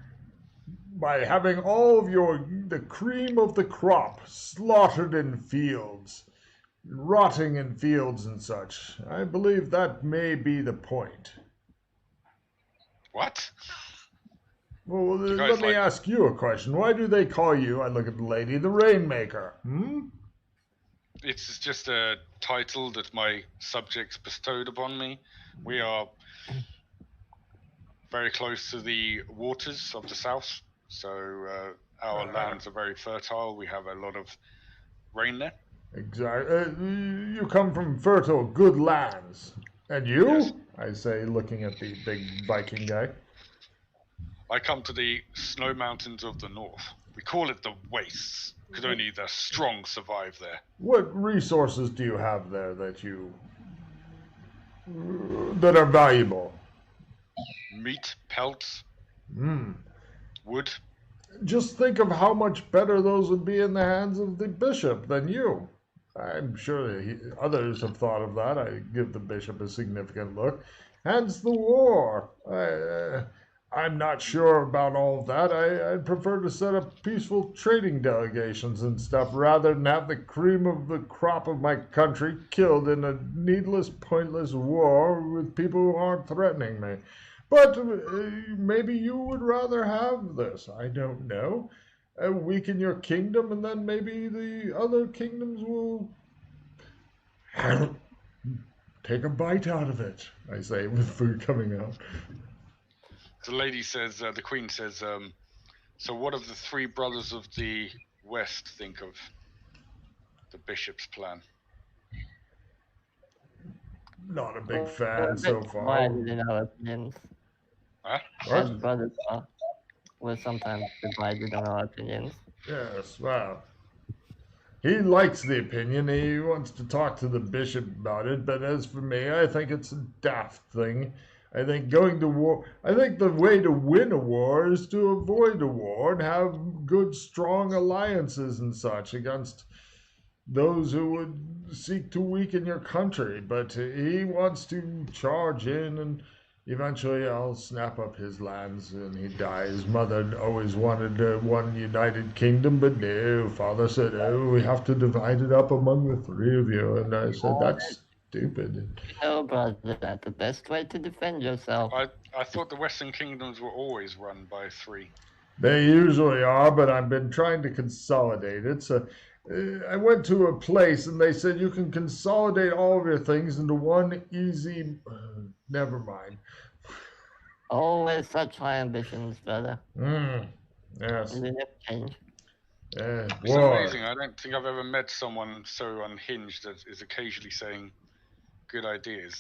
by having all of the cream of the crop slaughtered in fields, rotting in fields and such. I believe that may be the point. What? Well, let me ask you a question. Why do they call you, I look at the lady, the Rainmaker? It's just a title that my subjects bestowed upon me. We are very close to the waters of the south, so our lands are very fertile. We have a lot of rain there. Exactly. You come from fertile, good lands. And you? Yes. I say, looking at the big Viking guy. I come to the snow mountains of the north. We call it the wastes, because only the strong survive there. What resources do you have there that are valuable? Meat, pelts, wood. Just think of how much better those would be in the hands of the bishop than you. I'm sure others have thought of that. I give the bishop a significant look. Hence the war. I'm not sure about all of that. I'd prefer to set up peaceful trading delegations and stuff rather than have the cream of the crop of my country killed in a needless, pointless war with people who aren't threatening me. But maybe you would rather have this. I don't know. Weaken your kingdom, and then maybe the other kingdoms will take a bite out of it, I say, with food coming out. The lady says, the queen says, so what of the three brothers of the west think of the bishop's plan? Not a big fan so far. Divided in our opinions. Huh? As brothers are, we're sometimes divided in our opinions. Yes, well, he likes the opinion. He wants to talk to the bishop about it. But as for me, I think it's a daft thing. I think going to war, I think the way to win a war is to avoid a war and have good, strong alliances and such against those who would seek to weaken your country. But he wants to charge in, and eventually I'll snap up his lands and he dies. His mother always wanted one united kingdom, but no, father said, oh, we have to divide it up among the three of you. And I said, that's stupid. No, brother, that's the best way to defend yourself. I thought the Western kingdoms were always run by three. They usually are, but I've been trying to consolidate it. So I went to a place and they said you can consolidate all of your things into one easy. Never mind. Always such high ambitions, brother. Yes. And they never change. It's amazing. I don't think I've ever met someone so unhinged that is occasionally saying good ideas.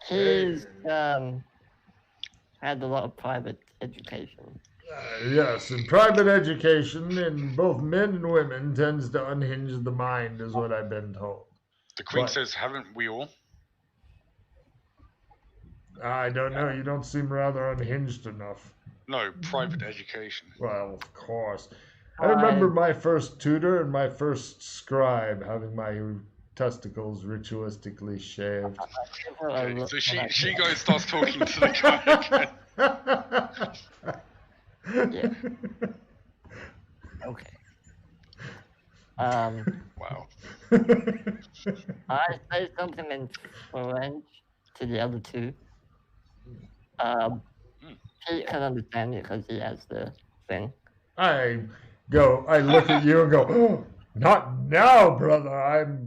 He's had a lot of private education. Yes, and private education in both men and women tends to unhinge the mind, is what I've been told. The Queen says, haven't we all? I don't know. You don't seem rather unhinged enough. No, private education. Well, of course. I remember my first tutor and my first scribe having my testicles ritualistically shaved. Okay, so she goes starts talking to the guy again. Yeah. Okay. Um, Wow. I say something in French to the other two. Um, Hmm. Pete can understand it because he has the thing. I look at you and go, oh, not now, brother.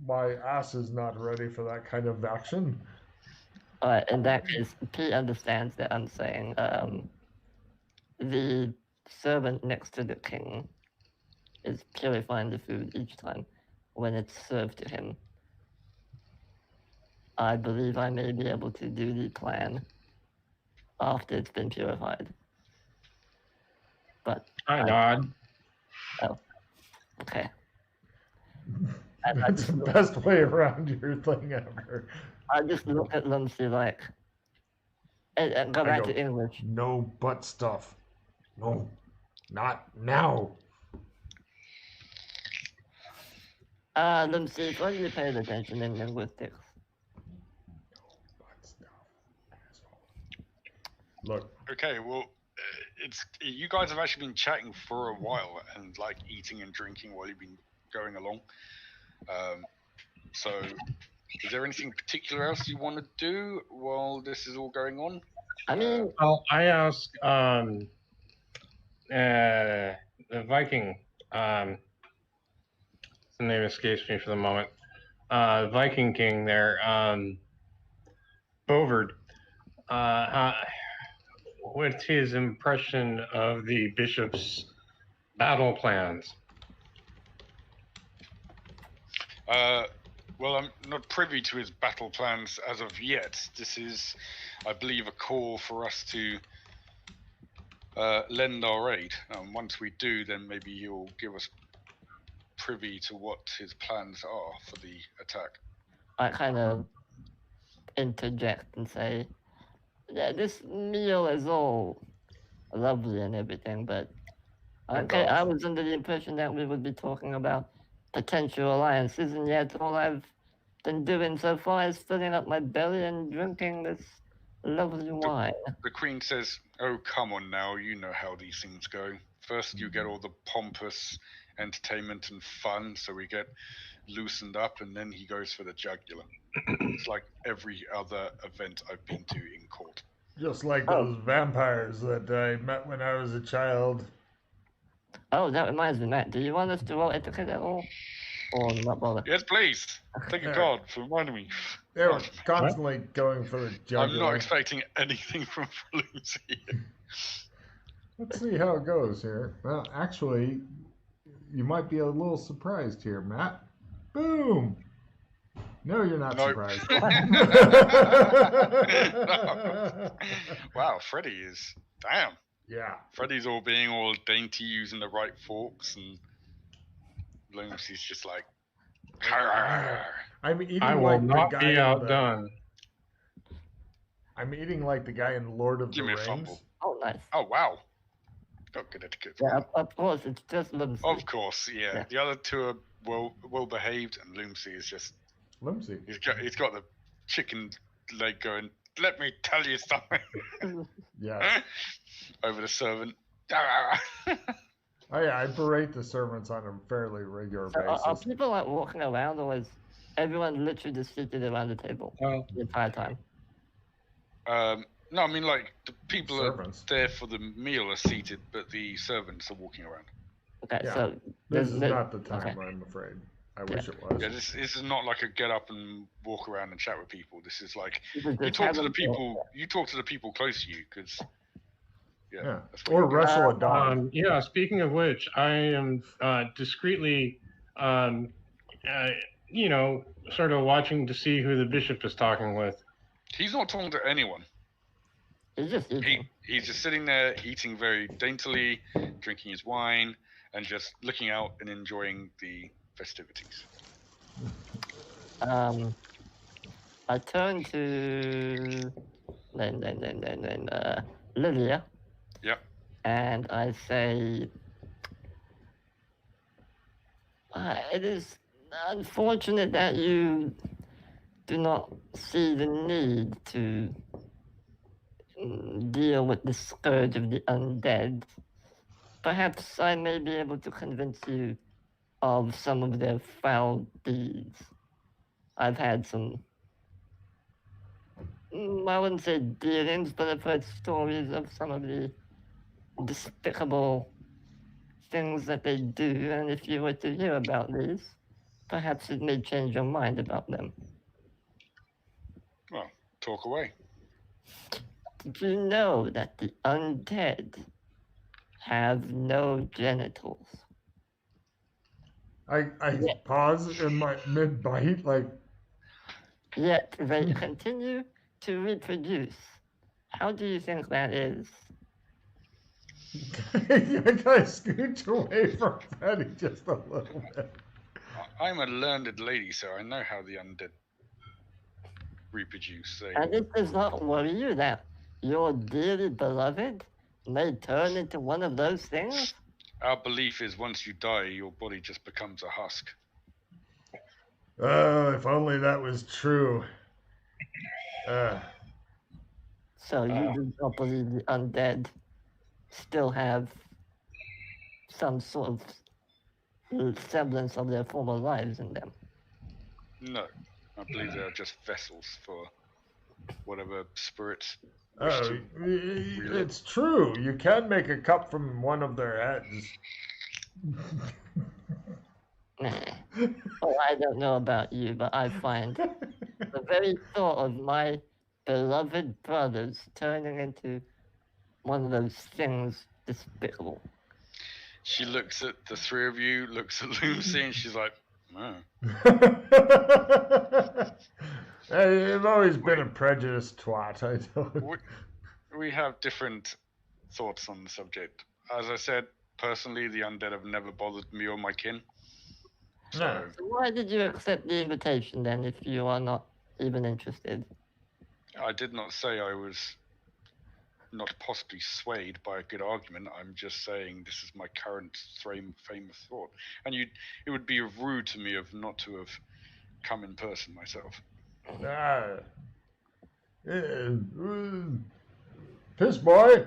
My ass is not ready for that kind of action. Alright, in that case, Pete understands that I'm saying the servant next to the king is purifying the food each time when it's served to him. I believe I may be able to do the plan after it's been purified. But I nod. okay. That's the best way around your thing ever. I just look at Lumsey like, and go I back go, to English. no butt stuff. No, not now. Lumsey, why are you paying attention in linguistics? Butt stuff, asshole. Look, Okay, well, it's you guys have actually been chatting for a while and like eating and drinking while you've been going along. So, is there anything particular else you want to do while this is all going on? I mean, Well, I ask the Viking. The name escapes me for the moment. Viking King there, Bovard. What's his impression of the bishop's battle plans? Well, I'm not privy to his battle plans as of yet. This is, I believe, a call for us to lend our aid. Once we do, then maybe he'll give us privy to what his plans are for the attack. I kind of interject and say, yeah, this meal is all lovely and everything, but okay, I was under the impression that we would be talking about potential alliances, and yet all I've been doing so far is filling up my belly and drinking this lovely wine. The Queen says, "Oh, come on now, you know how these things go. First you get all the pompous entertainment and fun, so we get loosened up, and then he goes for the jugular. It's like every other event I've been to in court." just like Oh. those vampires that I met when I was a child. Oh, that reminds me, Matt, do you want us to roll etiquette at all? Or not bother? Yes, please. Thank you, God, for reminding me. They were constantly going for the jugular. I'm not expecting anything from Lucy. Let's see how it goes here. Well, actually, you might be a little surprised here, Matt. Boom! No, you're not Nope. surprised. Wow, Freddy is... Damn. Yeah. Freddy's all being all dainty, using the right forks, and Lucy's just like... I'm eating I will like not the guy be in outdone. I'm eating like the guy in Lord of Give the me a Rings. fumble. Oh, nice. Oh, wow. Got good etiquette. Yeah, of course, it's just Lumsey. Of course, yeah. Yeah. The other two are well behaved, and Lucy is just... Lucy. He's got the chicken leg going, "Let me tell you something." Yeah. Over the servant. Oh yeah, I berate the servants on a fairly regular So are basis. people like walking around, or is everyone literally just seated around the table Well, the entire time? No, I mean like the people Servants. are there for the meal are seated, but the servants are walking around. Okay, Yeah. so This is not the time, okay. I'm afraid. I wish it was. Yeah, this is not like a get up and walk around and chat with people. This is like This is you just talk to the having- people. You talk to the people close to you because Yeah. that's what Or you get. wrestle a dog. yeah, speaking of which, I am discreetly, sort of watching to see who the bishop is talking with. He's not talking to anyone. It's just eating. He's just sitting there eating very daintily, drinking his wine, and just looking out and enjoying the festivities. I turn to Lilia. Yep. And I say, it is unfortunate that you do not see the need to deal with the scourge of the undead perhaps I may be able to convince you of some of their foul deeds. I've had some, I wouldn't say dealings, but I've heard stories of some of the despicable things that they do, and if you were to hear about these, perhaps it may change your mind about them. Well, talk away. Did you know that the undead have no genitals? I Yeah. pause in my mid bite, like, Yet they continue to reproduce. How do you think that is? I gotta scooch away from Betty just a little bit. I'm a learned lady, so I know how the undead reproduce. And it does not worry you that your dearly beloved may turn into one of those things? Our belief is once you die, your body just becomes a husk. Oh, if only that was true. So you do not believe the undead still have some sort of semblance of their former lives in them? No, I believe they are just vessels for whatever spirits wish Oh, to. it's true. You can make a cup from one of their heads. Oh, I don't know about you, but I find the very thought of my beloved brothers turning into one of those things despicable. She looks at the three of you, looks at Lucy, and she's like, oh. Hey, you've always been a prejudiced twat. I don't. We have different thoughts on the subject. As I said, personally, the undead have never bothered me or my kin. So why did you accept the invitation then if you are not even interested? I did not say I was not possibly swayed by a good argument. I'm just saying this is my current frame of thought. And it would be rude to me of not to have come in person myself. Piss boy.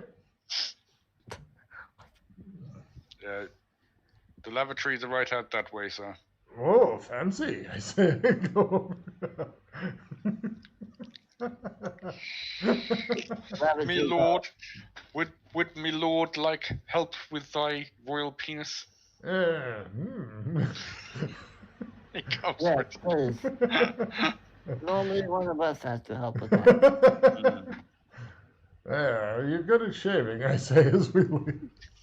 The lavatories are right out that way, sir. Oh, fancy! I say, go. Me lord, would me lord like help with thy royal penis? He comes Yeah, with please. Normally one of us has to help with that. Yeah, are you good at shaving? I say as we leave.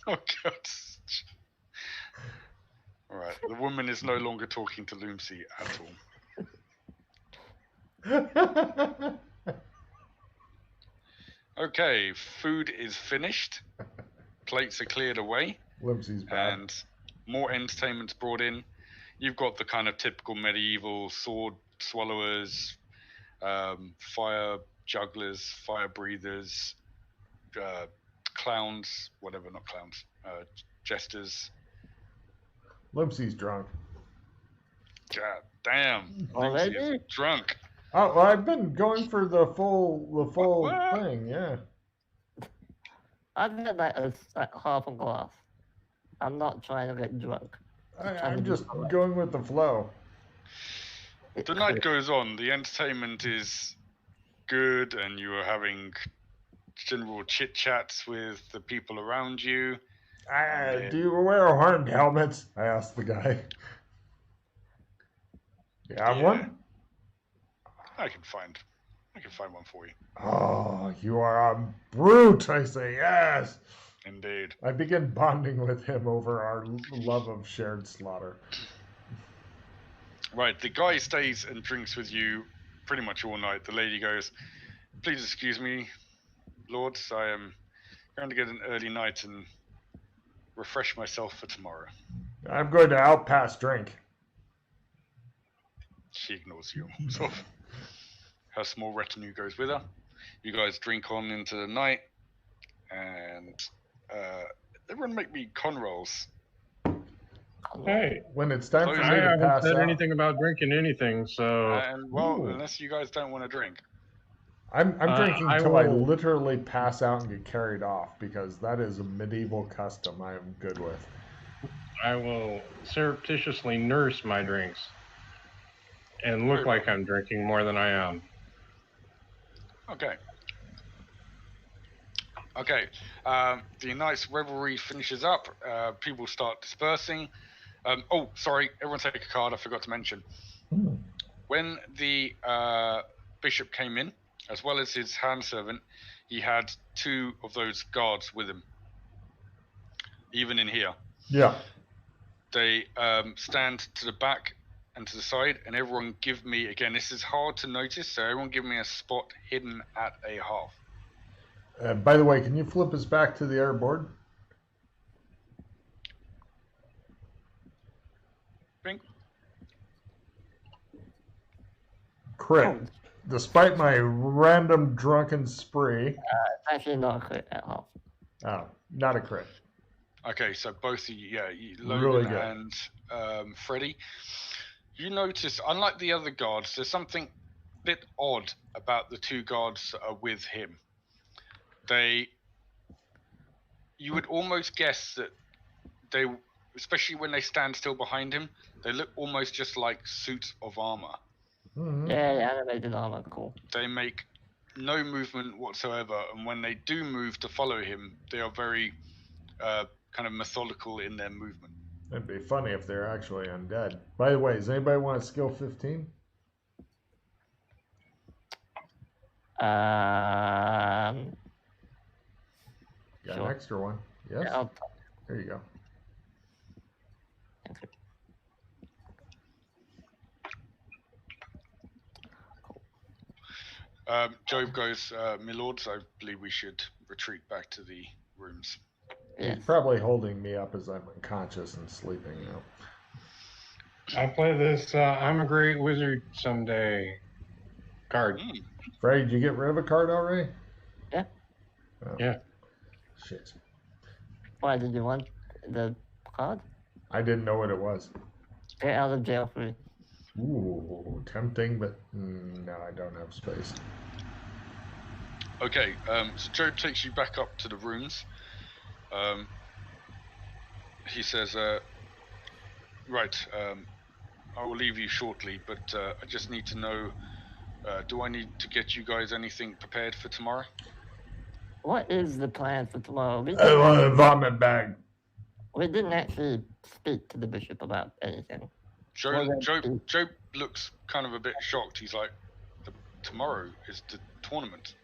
Oh God. Alright, the woman is no longer talking to Lucy at all. Okay, food is finished. Plates are cleared away. Lucy's back. And more entertainment's brought in. You've got the kind of typical medieval sword swallowers, fire jugglers, fire breathers, clowns, whatever, not clowns, jesters. Lucy's drunk. God damn, Already? Lucy is drunk. Oh, well, I've been going for the full What? thing, yeah. I've had like half a glass. I'm not trying to get drunk. I'm just going with the flow. The night goes on. The entertainment is good, and you are having general chit chats with the people around you. Do you wear horned helmets? I asked the guy. You have one? I can find one for you. Oh, you are a brute, I say, yes. Indeed. I begin bonding with him over our love of shared slaughter. Right, the guy stays and drinks with you pretty much all night. The lady goes, please excuse me, lords, I am going to get an early night and refresh myself for tomorrow. I'm going to outpass drink. She ignores you. So her small retinue goes with her. You guys drink on into the night, and everyone make me con rolls. Hey, When it's time for I me to haven't pass said out. anything about drinking anything, so And well, unless you guys don't want to drink. I'm drinking I until I will- literally pass out and get carried off because that is a medieval custom I am good with. I will surreptitiously nurse my drinks and look Very like I'm drinking more than I am. Okay. Okay. The night's revelry finishes up. People start dispersing. Oh, sorry. Everyone take a card. I forgot to mention. When the bishop came in, as well as his handservant, he had 2 of those guards with him. Even in here. Yeah. They stand to the back and to the side, and everyone give me, again, this is hard to notice, so everyone give me a spot hidden at a half. By the way, can you flip us back to the airboard? Bing. Crit. Despite my random drunken spree. Actually, not a crit at all. Oh, not a crit. Okay, so both of you, Really Logan good. and Freddy, you notice, unlike the other guards, there's something a bit odd about the 2 guards that are with him. You would almost guess that they, especially when they stand still behind him, they look almost just like suits of armor. Mm-hmm. Yeah, the animated armor, cool. They make no movement whatsoever, and when they do move to follow him, they are very kind of methodical in their movement. It'd be funny if they're actually undead. By the way, does anybody want a skill 15? Sure. Got an extra one. Yes. Yeah, There you go. thank you. Job goes, "My lords, I believe we should retreat back to the rooms." Yes. He's probably holding me up as I'm unconscious and sleeping, you know. I'll play this I'm a Great Wizard Someday card. Freddie, did you get rid of a card already? Yeah. Oh. Yeah. Shit. Why did you want the card? I didn't know what it was. Get out of jail free. Ooh, tempting, but no, I don't have space. Okay, so Job takes you back up to the rooms. He says, "Right, I will leave you shortly, but I just need to know, do I need to get you guys anything prepared for tomorrow?" What is the plan for tomorrow? I want a vomit bag. We didn't actually speak to the bishop about anything. Job looks kind of a bit shocked. He's like, "Tomorrow is the tournament.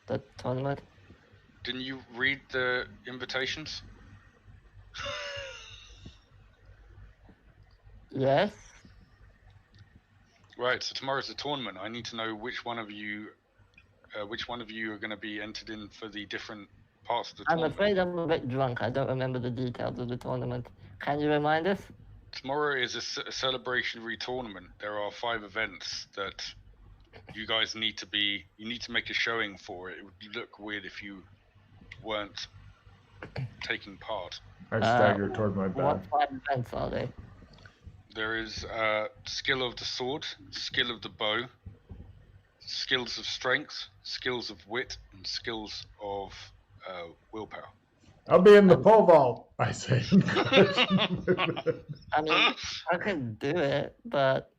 The tournament? Didn't you read the invitations?" Yes. Right, so tomorrow's the tournament. I need to know which one of you are going to be entered in for the different parts of the I'm tournament. afraid I'm a bit drunk. I don't remember the details of the tournament. Can you remind us? Tomorrow is a celebrationary tournament. There are 5 events that you guys need to make a showing for. It would look weird if you weren't taking part. I stagger toward my bed. What 5 events are they? There is skill of the sword, skill of the bow, skills of strength, skills of wit, and skills of willpower. I'll be in the pole vault, I say. I mean, I could do it, but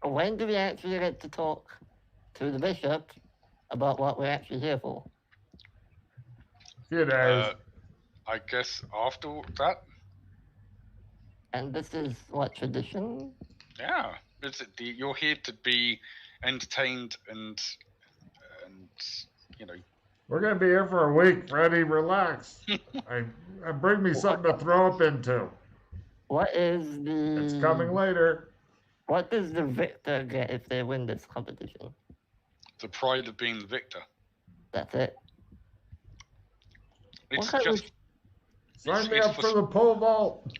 when do we actually get to talk to the bishop about what we're actually here for? Few days. I guess after that. And this is what tradition? Yeah, you're here to be entertained and you know. We're gonna be here for a week, Freddie. Relax. I bring me something to throw up into. What is the? It's coming later. What does the victor get if they win this competition? The pride of being the victor. That's it. It's What kind just. Sign me up for the pole vault.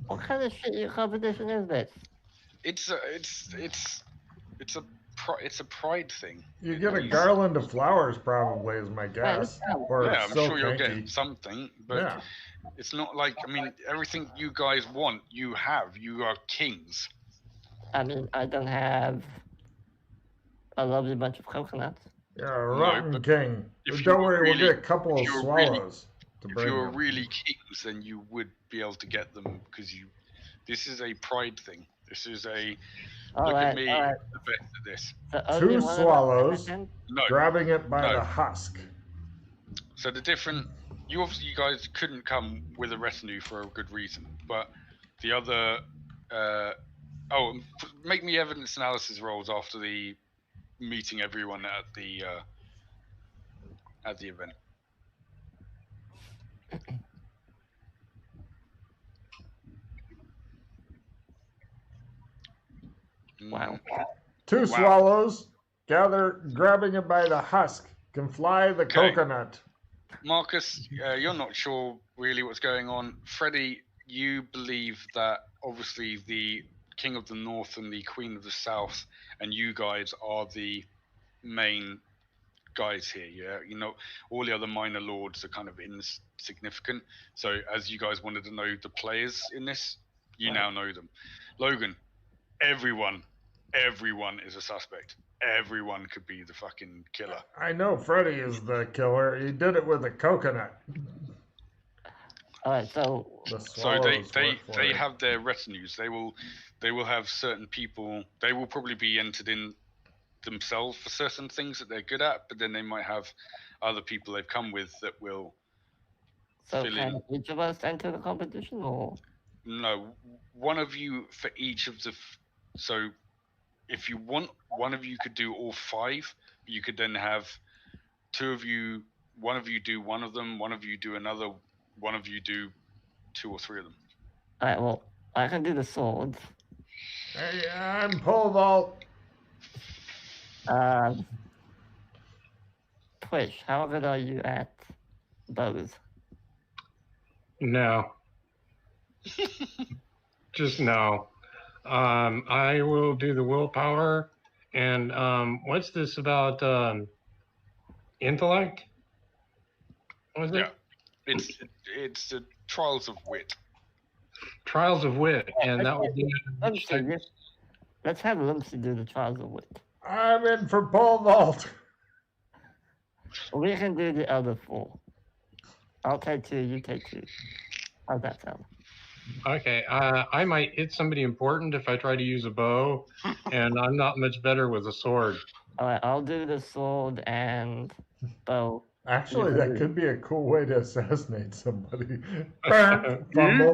What kind of shitty competition is this? It's a pride thing. You get a garland of flowers, probably, is my guess. Or Yeah, I'm silk sure you'll hanky. get something, but Yeah. it's not like, I mean, everything you guys want, you have. You are kings. I mean, I don't have a lovely bunch of coconuts. You're a No, rotten but king. if But you don't were worry, we'll really- get a couple if of you were really- swallows to If bring you were them. really kings, then you would be able to get them because you. This is a pride thing. This is a All look right, at me, all right. the best at this. So only 2 one of us swallows, can- No, grabbing it by No. the husk. so the different. You obviously guys couldn't come with a retinue for a good reason, but the other. Make me evidence analysis rolls after the meeting everyone at the event. Wow. 2 Wow. swallows, grabbing it by the husk. Can fly the Okay. coconut. Marcus, you're not sure really what's going on. Freddie, you believe that obviously the King of the North and the Queen of the South and you guys are the main guys here. Yeah, you know, all the other minor lords are kind of insignificant. So as you guys wanted to know the players in this, you now know them. Logan, everyone is a suspect. Everyone could be the fucking killer. I know Freddy is the killer. He did it with a coconut. All right, so The So swallows they work for it. have their retinues. They will have certain people. They will probably be entered in themselves for certain things that they're good at, but then they might have other people they've come with that will fill can in. each of us enter the competition, or No, one of you for each of the. So, if you want, one of you could do all 5. You could then have 2 of you. One of you do one of them. One of you do another. One of you do 2 or 3 of them. all right? Well, I can do the swords. Hey, I'm pole vault. Twitch, how good are you at bows? No. Just no. I will do the willpower. And what's this about intellect? What was it? Yeah, it's the trials of wit. Trials of wit, and that would be. Let's have Limpsy do the trials of wit. I'm in for pole vault. We can do the other 4. I'll take 2, you take 2. How's that sound? Okay, I might hit somebody important if I try to use a bow, and I'm not much better with a sword. All right, I'll do the sword and bow. Actually, that could be a cool way to assassinate somebody. Fumble.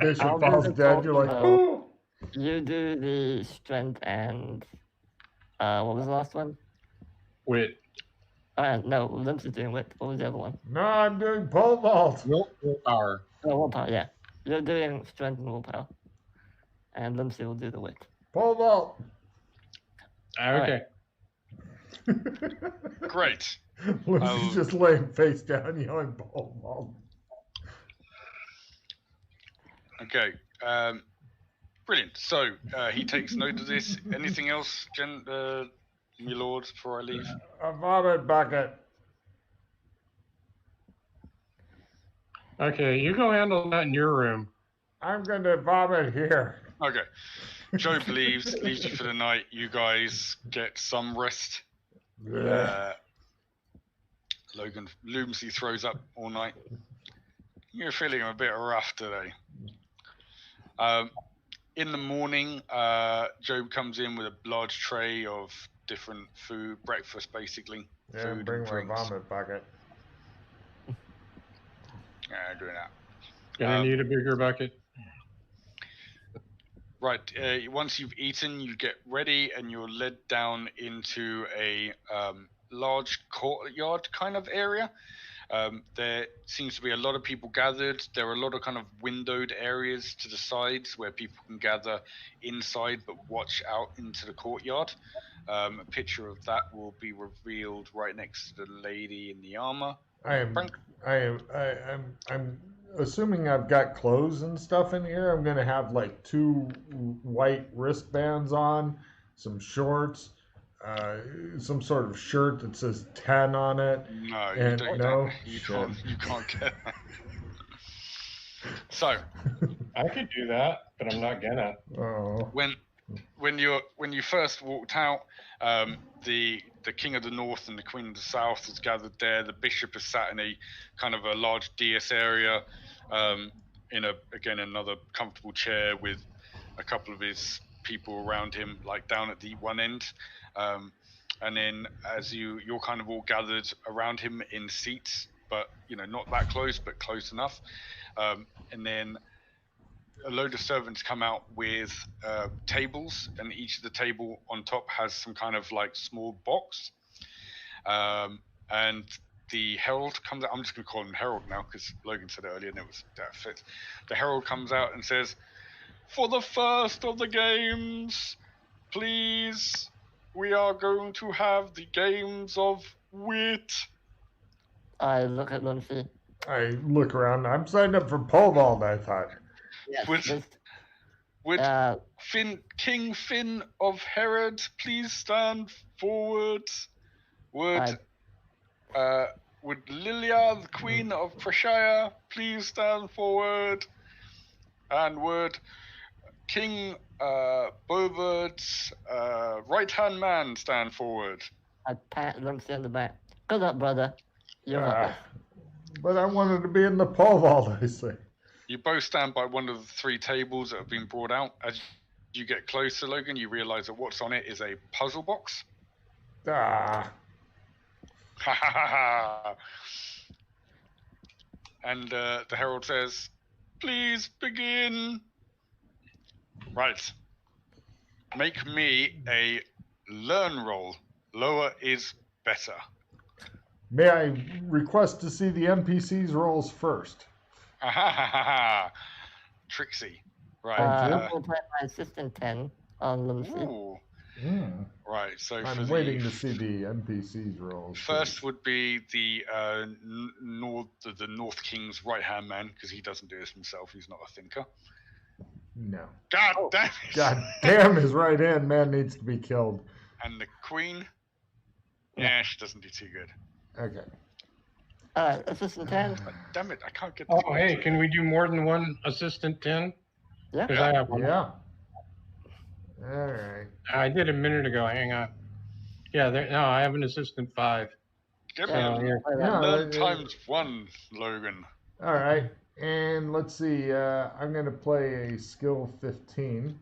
Bishop I'll do falls the dead. You're like, torpedo. oh. You do the strength and what was the last one? Wit. No, Limps is doing wit. What was the other one? No, I'm doing pole vault. Willpower. Oh, willpower. Yeah, you're doing strength and willpower, and Limpsy will do the wit. Pole vault. Okay. Great. Lucy's just laying face down, yelling pole vault. Okay. Brilliant. So he takes note of this. Anything else, my lord, before I leave? A vomit bucket. Okay, you go handle that in your room. I'm gonna vomit here. Okay. Job leaves you for the night. You guys get some rest. Logan Loomsy throws up all night. You're feeling a bit rough today. In the morning, Job comes in with a large tray of different food, breakfast basically. Yeah, food bring and my drinks. vomit bucket. Yeah, doing that. Gonna need a bigger bucket. Right. Once you've eaten, you get ready and you're led down into a large courtyard kind of area. There seems to be a lot of people gathered. There are a lot of kind of windowed areas to the sides where people can gather inside but watch out into the courtyard. A picture of that will be revealed right next to the lady in the armor. I'm assuming I've got clothes and stuff in here. I'm gonna have like 2 white wristbands on, some shorts, some sort of shirt that says 10 on it. No, you And don't. no, You shit. can't get that. So I could do that, but I'm not gonna. Oh, when you first walked out, the king of the north and the queen of the south is gathered there. The bishop is sat in a kind of a large dais area, in another comfortable chair with a couple of his people around him, like down at the one end. And then as you're kind of all gathered around him in seats, but not that close, but close enough. And then a load of servants come out with tables, and each of the table on top has some kind of like small box. And the herald comes out. I'm just going to call him herald now because Logan said it earlier and that fits. The herald comes out and says, "For the first of the games, please, we are going to have the games of wit." I look at Lumpy. I look around. I'm signed up for pole vault, I thought. Yes. Would King Finn of Herod please stand forward? Would Lilia, the Queen of Prussia, please stand forward? And would King Bovert's right-hand man stand forward? I pat Lumpy on the back. Good luck, brother. You're welcome. But I wanted to be in the pole vault, I say. You both stand by one of the three tables that have been brought out. As you get closer, Logan, you realize that what's on it is a puzzle box. Ah. Ha ha ha ha. And the herald says, "Please begin." Right. Make me a learn roll. Lower is better. May I request to see the NPC's rolls first? Ha ha ha ha. Trixie. Right. I'm going to play my assistant 10 on Lumpy. Ooh. Right. So I'm waiting to see the NPC's rolls. First would be the North King's right-hand man, because he doesn't do this himself. He's not a thinker. No. God damn it! God damn, his right-hand man needs to be killed. And the Queen? Yeah, she doesn't do too good. Okay. Assistant 10. Damn it, I can't get Oh, hey, can we do more than one assistant 10? Yeah. Because I have one. Yeah. All right. I did a minute ago. Hang on. Yeah, I have an assistant 5. Give Yeah, me Yeah, learn times 1, Logan. All right. And let's see. I'm going to play a skill 15.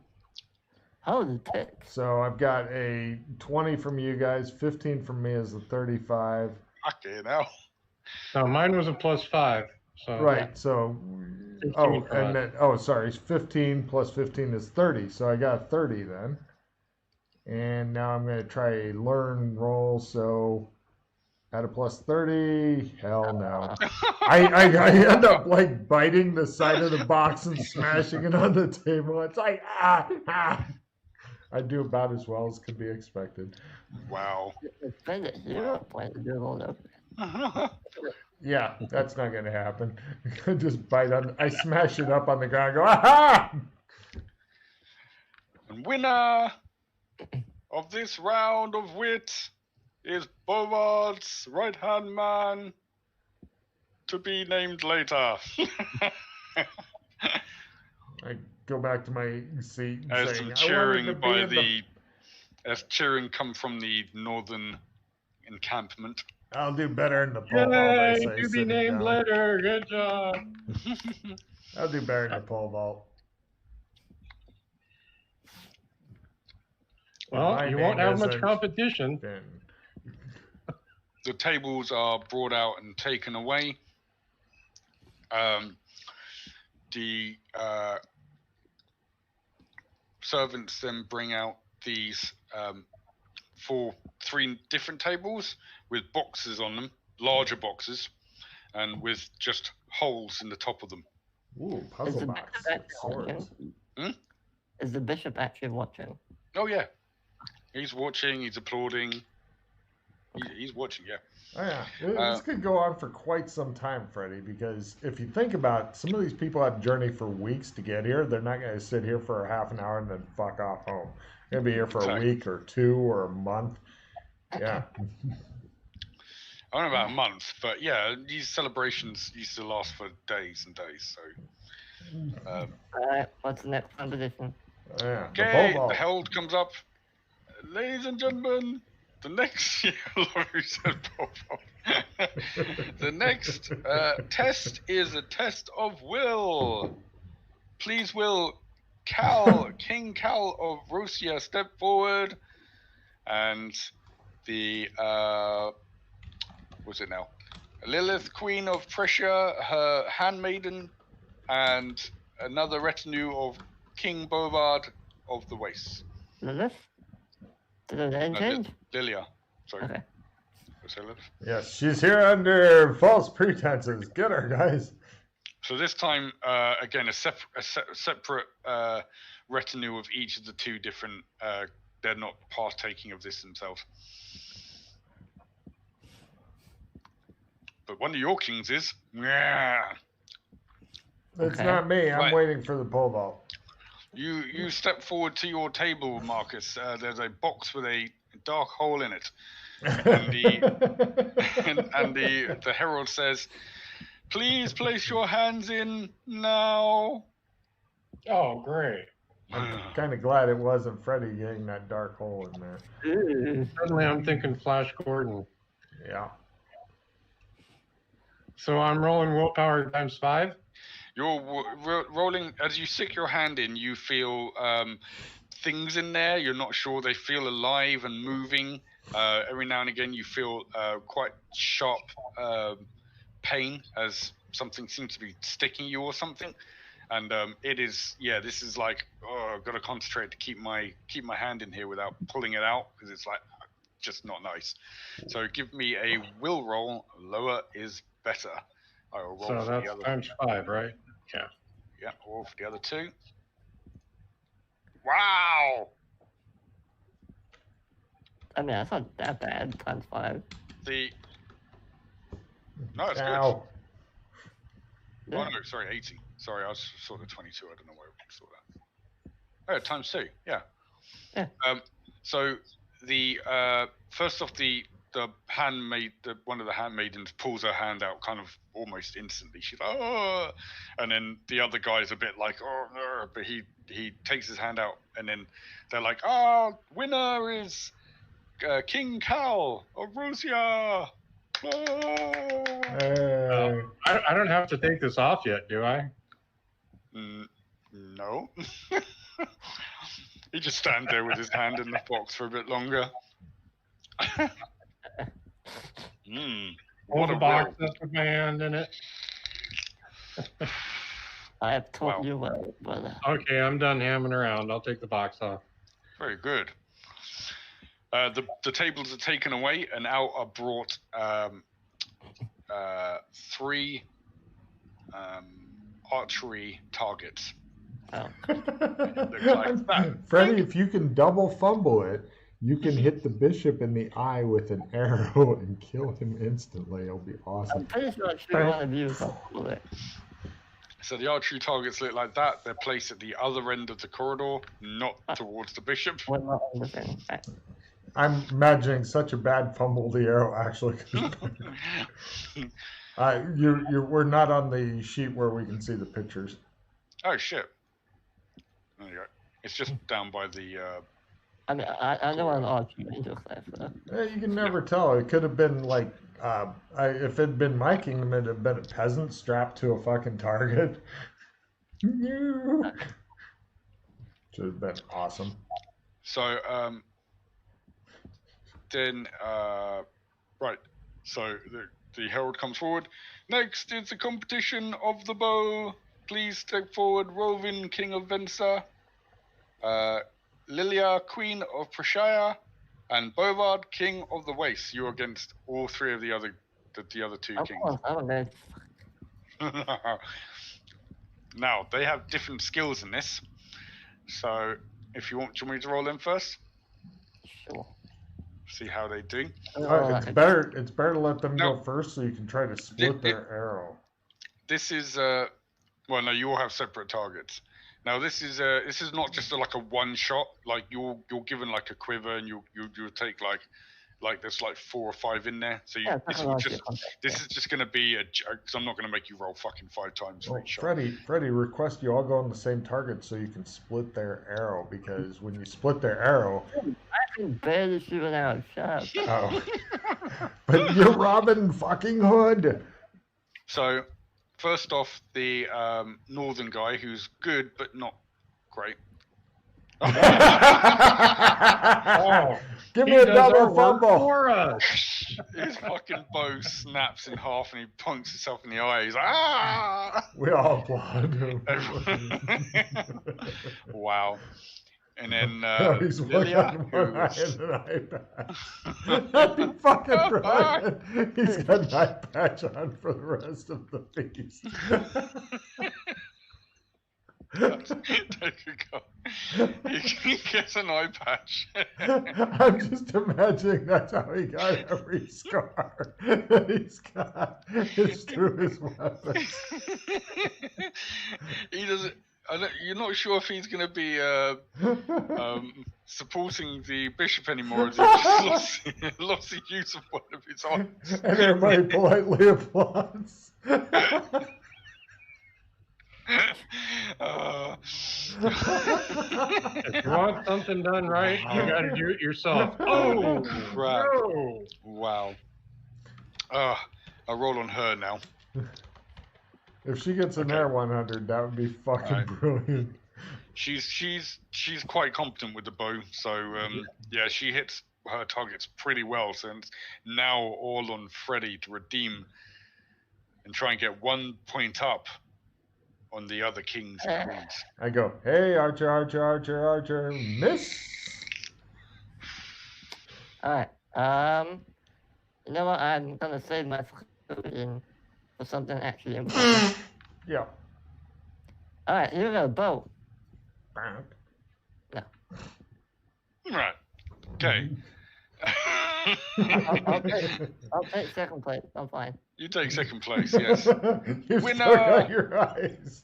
Holy tick. So I've got a 20 from you guys, 15 from me as a 35. Okay, now. No, mine was a +5. So Right. Yeah. So, 15 for us. then, sorry, 15 plus 15 is 30. So I got 30 then. And now I'm going to try a learn roll. So at a +30, hell no. I end up like biting the side of the box and smashing it on the table. It's like, ah. I do about as well as could be expected. Wow. It's been a hero point to do all that. Yeah, that's not going to happen. I just bite on. I smash it up on the ground. And go, aha! And winner of this round of wit is Bovart's right-hand man, to be named later. I go back to my seat and As saying, some cheering I wanted to be as cheering come from the northern encampment. I'll do better in the pole vault. I Yay, say, to be sitting named down. later. Good job. I'll do better in the pole vault. Well, My you name won't have much isn't competition. Finn. The tables are brought out and taken away. The servants then bring out these 3 different tables with boxes on them, larger boxes, and with just holes in the top of them. Ooh, Is puzzle the box. bishop actually Swords. watching? Is the bishop actually watching? Oh yeah, he's watching. He's applauding. He's watching. Yeah. Oh, yeah. This could go on for quite some time, Freddie, because if you think about it, some of these people have journeyed for weeks to get here. They're not going to sit here for a half an hour and then fuck off home. They're going to be here for a week or 2 or a month. Yeah. I don't know about a month, but yeah, these celebrations used to last for days and days. So, Alright, what's the next competition? Yeah, the Okay, pole the vault. herald comes up. Ladies and gentlemen, the next the next test is a test of will. Please, will King Cal of Russia step forward, and the what's it now? Lilith, Queen of Prussia, her handmaiden, and another retinue of King Bovard of the Waste. Lilith? Did the name No, change? Lilia. Sorry. Okay. Was that Lilith? Yes, she's here under false pretenses. Get her, guys. So this time, again, a separate retinue of each of the two different. They're not partaking of this themselves. But one of your kings is. Yeah. It's Okay. not me. I'm Right. waiting for the pole vault. You step forward to your table, Marcus. There's a box with a dark hole in it, and the herald says, "Please place your hands in now." Oh, great. I'm kind of glad it wasn't Freddy getting that dark hole in there. Ooh. Suddenly I'm thinking Flash Gordon. Yeah. So I'm rolling willpower times 5? You're rolling as you stick your hand in. You feel things in there. You're not sure. They feel alive and moving. Every now and again, you feel quite sharp pain as something seems to be sticking you or something. And it is, this is like, I've got to concentrate to keep my hand in here without pulling it out, because it's like just not nice. So give me a will roll. Lower is better. I will roll So for that's the other. times 5, right? Yeah. Yeah, roll for the other two. Wow! I mean, that's not that bad. Times 5. No, it's good. Ow. Yeah. Oh no, sorry, 80. Sorry, I was sort of 22. I don't know why I saw that. Oh, times 2. Yeah. Yeah. So the first off, the handmaid, one of the handmaidens pulls her hand out kind of almost instantly. She's like, oh, and then the other guy's a bit like, oh, no, but he takes his hand out, and then they're like, oh, winner is King Cal of Russia. Hey. I don't have to take this off yet, do I? No. He just stands there with his hand in the box for a bit longer. Hold What the a box roll. up with my hand in it. I have taught Wow. you well, brother. Okay, I'm done hamming around. I'll take the box off. Very good. The tables are taken away, and out are brought 3 archery targets. Oh. like that. Freddy, if you can double fumble it, you can hit the bishop in the eye with an arrow and kill him instantly. It'll be awesome. I'm pretty sure it's one of you with it. So the archery targets look like that. They're placed at the other end of the corridor, not towards the bishop. We're not on the thing. I'm imagining such a bad fumble the arrow actually. We're not on the sheet where we can see the pictures. Oh shit! There you go. It's just down by the. I mean, I know an archery angel class, so. You can never tell. It could have been like, if it had been my kingdom, it'd have been a peasant strapped to a fucking target. Should have been awesome. So then right. So the herald comes forward. Next is the competition of the bow. Please step forward, Rovin, King of Vensa, Lilia, Queen of Prussia, and Bovard, King of the Waste. You're against all 3 of the other 2 Of kings. course, I'm a man. Now they have different skills in this. So if do you want me to roll them first? Sure. See how they do. It's better to let them No. go first so you can try to split their arrow. This is well, no, you all have separate targets. Now this is not just like a one shot. Like you're given like a quiver, and you'll take like Like there's like 4 or 5 in there. So Yeah, this is just going to be a joke because I'm not going to make you roll fucking 5 times for each shot. Freddie, request you all go on the same target so you can split their arrow, because when you split their arrow, I can barely shoot an arrow. Shut up. oh, but you're Robin fucking Hood. So first off, the northern guy who's good but not great. Give me a double fumble. For us. His fucking bow snaps in half and he punks himself in the eye. He's like, ah! We all applaud him. Wow. And then he's Lilia, one eye and an eye patch. That'd be fucking brilliant. He's got an eye patch on for the rest of the feast. There you go. He gets an eye patch. I'm just imagining that's how he got every scar he's got. It's through his weapons. He doesn't. You're not sure if he's going to be supporting the bishop anymore. As he just lost the use of one of his arms. And everybody politely applauds. If you want something done right, you got to do it yourself. Oh, crap. No. Wow. I'll roll on her now. If she gets an air 100, that would be fucking brilliant. She's quite competent with the bow, so yeah, she hits her targets pretty well. So it's now all on Freddy to redeem and try and get 1 point up on the other kings and queens. I go, hey, Archer, Archer, Archer, Archer, miss. Alright, you know what, I'm gonna save my in for something actually important. Yeah. Alright, here we go, bow. No. Right. Okay. I'll take second place, I'm fine. You take second place, yes. You Winner! still got your eyes.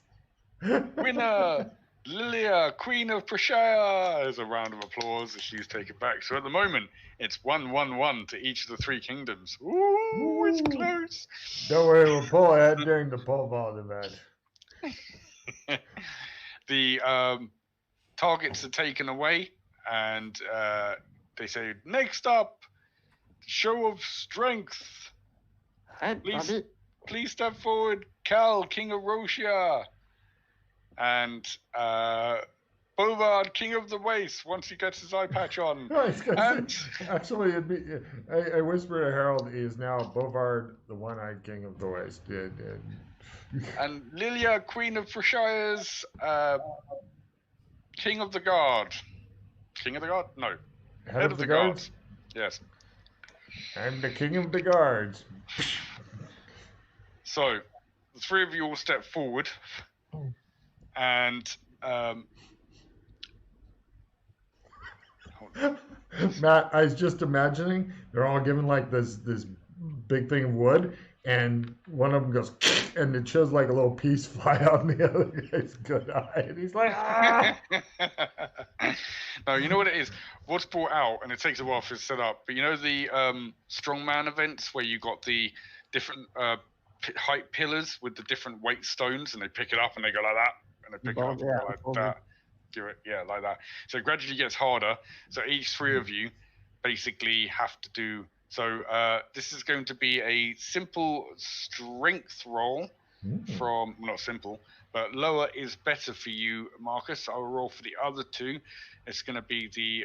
Winner! Lilia, Queen of Prussia! There's a round of applause as she's taken back. So at the moment, it's 1-1-1 to each of the 3 kingdoms. Ooh, it's close. Don't worry, we'll pull ahead during the pole vault event. The targets are taken away, and they say, next up, show of strength. Alright, Bobby. Please step forward, Cal, King of Rosia. And Bovard, King of the Waste, once he gets his eye patch on. Actually, it'd be. I whispered to Harold, he is now Bovard, the one-eyed King of the Waste. And Lilia, Queen of Prushire's King of the Guard. King of the Guard? No. Head of the Guards? Yes. I'm the King of the Guards. So, the 3 of you all step forward. And Matt, I was just imagining they're all given like this big thing of wood, and one of them goes, and it shows like a little piece fly out, and the other guy's good eye, and he's like, ah! No, you know what it is? What's brought out, and it takes a while for it to set up, but you know the strongman events where you got the different height pillars with the different weight stones, and they pick it up and they go like that. And they pick it up and go like that. Do it, yeah, like that. So it gradually gets harder. So each 3 of you basically have to do. So this is going to be a simple strength roll from, not simple, but lower is better for you, Marcus. I'll roll for the other 2. It's going to be the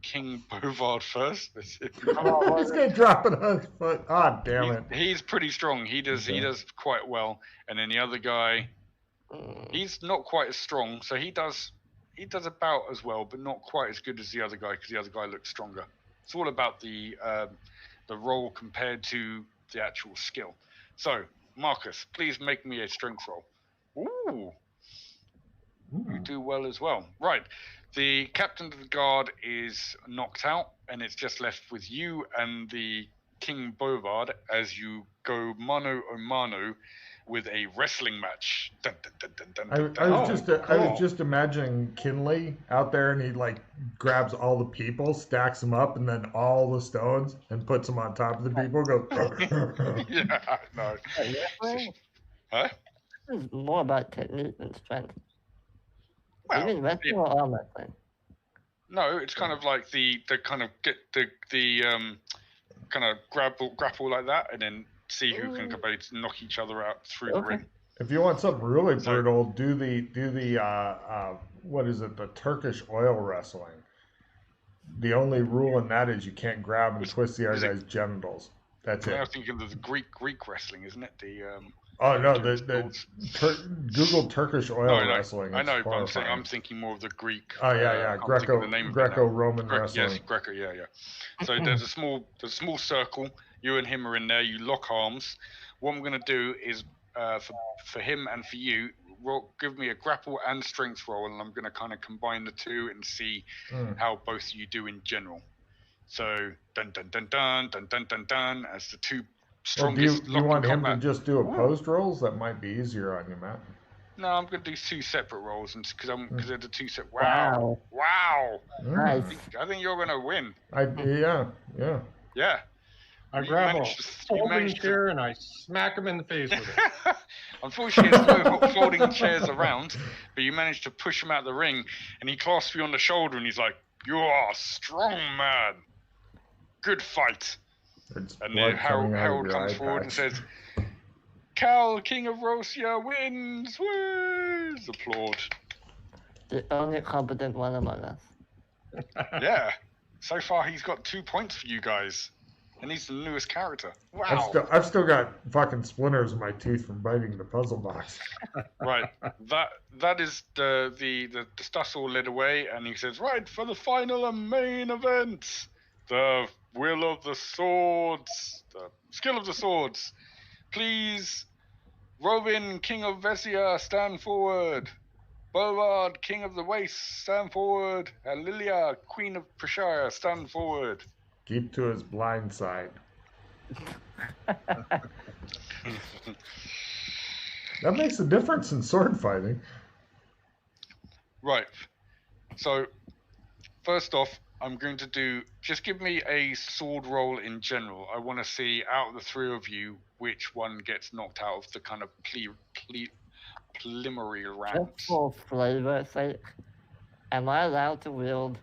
King Bovard first. This guy dropping on his foot. Ah, damn it. He's pretty strong. He does quite well. And then the other guy, he's not quite as strong, so he does about as well, but not quite as good as the other guy because the other guy looks stronger. It's all about the roll compared to the actual skill. So, Marcus, please make me a strength roll. Ooh. You do well as well. Right. The captain of the guard is knocked out, and it's just left with you and the King Bovard as you go mano a mano with a wrestling match. Dun, dun, dun, dun, dun, I dun, dun. was just imagining Kinley out there, and he like grabs all the people, stacks them up, and then all the stones, and puts them on top of the people. Goes. Yeah, no. Wrestling Huh? is more about technique than strength. Well, Even wrestling or arm wrestling? no, it's kind of like the kind of get the kind of grapple like that, and then see who can knock each other out through the ring. If you want something really brutal, do the what is it? The Turkish oil wrestling. The only rule in that is you can't grab and twist the other guy's genitals. That's it. I was thinking of the Greek wrestling, isn't it? The oh no, Google Turkish oil wrestling. I know, but I'm thinking more of the Greek. Oh yeah. Greco-Roman wrestling. Yes, Greco. Yeah. So there's a small circle. You and him are in there. You lock arms. What I'm going to do is for him and for you, give me a grapple and strength roll, and I'm going to kind of combine the two and see how both of you do in general. So dun dun dun dun dun dun dun dun as the two strongest. Do you want him to just do opposed rolls? That might be easier on you, Matt. No, I'm going to do two separate rolls, and because they're the two set. Wow! Nice. I think you're going to win. Yeah. I grab a folding chair and I smack him in the face with it. Unfortunately, there's no folding chairs around, but you managed to push him out of the ring, and he clasps you on the shoulder, and he's like, "You are strong, man. Good fight." And then Harold comes forward and says, "Cal, King of Rosia, wins! Wins!" Applaud. The only competent one among us. Yeah. So far, he's got 2 points for you guys. And he's the newest character. Wow. I've still got fucking splinters in my teeth from biting the puzzle box. Right. That is the stuff's all led away, and he says, "Right, for the final and main event, the will of the swords, the skill of the swords. Please, Robin, King of Vesia, stand forward. Bolvard, King of the Waste, stand forward. And Lilia, Queen of Prashaya, stand forward." Keep to his blind side. That makes a difference in sword fighting. Right. So, first off, I'm going to just give me a sword roll in general. I want to see, out of the three of you, which one gets knocked out of the kind of preliminary rounds. Just for flavor's sake, am I allowed to wield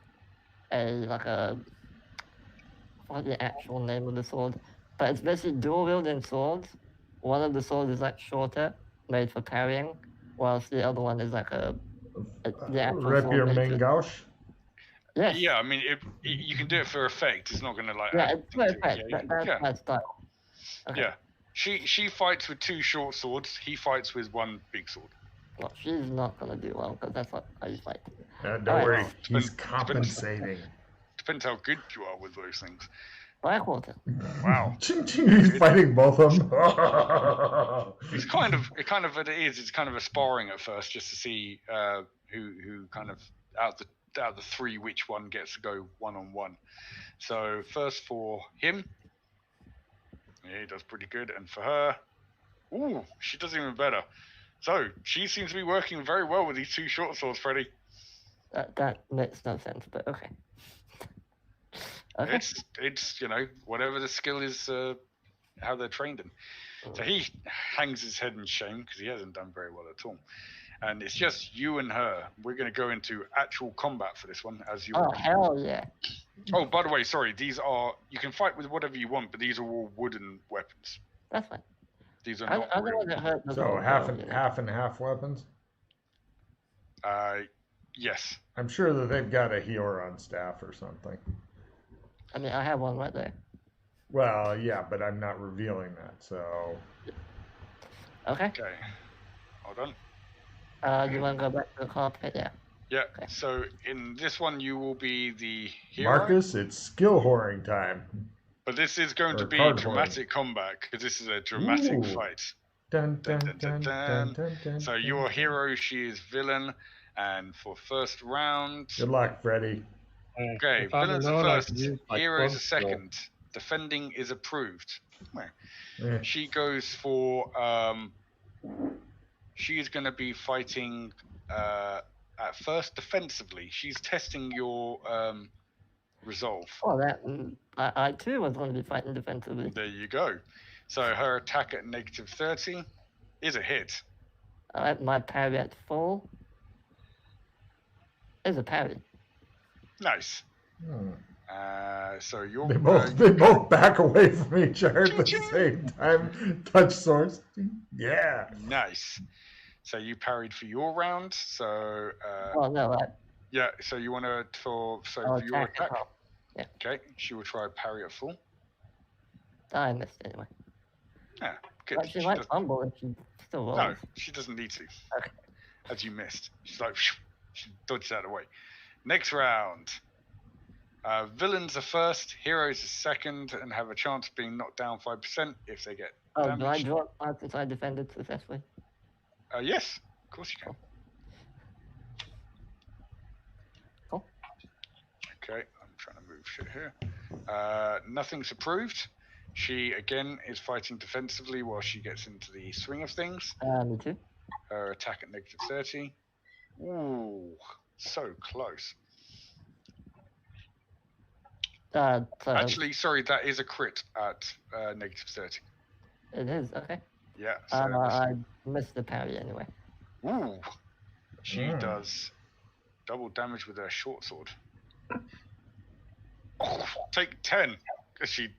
what's the actual name of the sword? But it's basically dual wielding swords. One of the swords is like shorter, made for parrying, whilst the other one is like the actual rapier mangouche. Yes. Yeah, I mean, you can do it for effect. It's not going to like. Yeah, it's for effect. That's my style. Okay. Yeah, she fights with two short swords. He fights with one big sword. Well, she's not gonna do well because that's what I fight. Don't worry, he's compensating. Depends how good you are with those things. Blackwater. Wow. He's fighting both of them. It's kind of it's kind of a sparring at first, just to see who kind of out of the three, which one gets to go 1-on-1. So first for him, yeah, he does pretty good, and for her, ooh, she does even better. So she seems to be working very well with these two short swords, Freddy. That makes no sense, but okay. Okay. It's whatever the skill is, how they're trained in. So he hangs his head in shame because he hasn't done very well at all. And it's just you and her. We're going to go into actual combat for this one, as you. Oh hell yeah! Oh, by the way, sorry. These are, you can fight with whatever you want, but these are all wooden weapons. That's fine. These are not real. So half and half weapons. Yes. I'm sure that they've got a healer on staff or something. I mean, I have one right there. Well, yeah, but I'm not revealing that, so. Okay. Okay. Hold on. You want to go back to the cockpit? Yeah. Yeah. Okay. So in this one, you will be the hero. Marcus, it's skill whoring time. But this is going to be dramatic combat because this is a dramatic fight. Dun, dun, dun, dun, dun, dun, dun, so your hero, she is villain, and for first round. Good luck, Freddy. Okay, villain's the first, hero is the second. Defending is approved. She goes for She is going to be fighting at first defensively. She's testing your resolve. Oh, that I too was going to be fighting defensively. There you go. So her attack at -30 is a hit. My parry at full is a parry. Nice. Hmm. So you're They both back away from each other at the same time. Touch swords. Yeah. nice. So you parried for your round. So Oh no, yeah. So you want to for your attack. attack. Oh, yeah. Okay. She will try parry at full. I missed anyway. Yeah. Good. But she might fumble if she still rolls. No, she doesn't need to. Okay. As you missed. She's like, she dodged out of the way. Next round. Villains are first, heroes are second, and have a chance of being knocked down 5% if they get Oh, do I damaged. draw marks if I defended successfully? Yes, of course you can. Cool. Okay, I'm trying to move shit here. Nothing's approved. She, again, is fighting defensively while she gets into the swing of things. Me too. Her attack at -30. Ooh, so close. So Actually, sorry, that is a crit at -30. it is, okay. Yeah. So I missed the parry anyway. ooh, she Mm. does double damage with her short sword. Oh, take 10 because she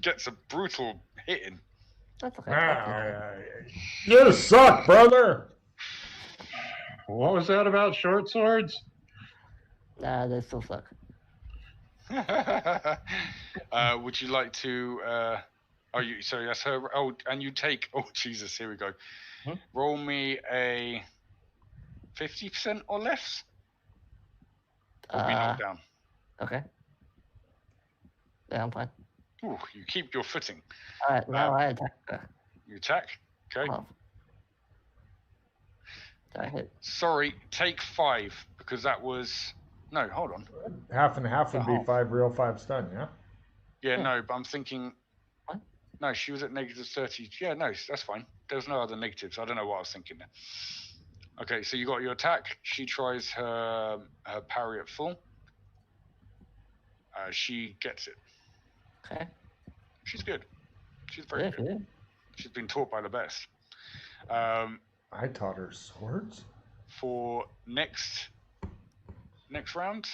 gets a brutal hit in. That's okay. You suck, brother. What was that about short swords? Nah, they still suck. Would you like to? Oh, you. Sorry, that's her. Oh, and you take. Oh, Jesus. Here we go. Hmm? Roll me a 50% or less. Or be knocked down. Okay. Yeah, I'm fine. Ooh, you keep your footing. Alright, now I attack her. You attack. Okay. Oh. Did I hit? Sorry, take 5 because that was. No, hold on. Half and half would be Oh. 5 real, 5 stun, yeah? Yeah, Yeah. no, but I'm thinking. What? No, she was at -30. Yeah, no, that's fine. There's no other negatives. I don't know what I was thinking there. Okay, so you got your attack. She tries her parry at full. She gets it. Okay. She's good. She's very Yeah, good. yeah. She's been taught by the best. I taught her swords. For next round,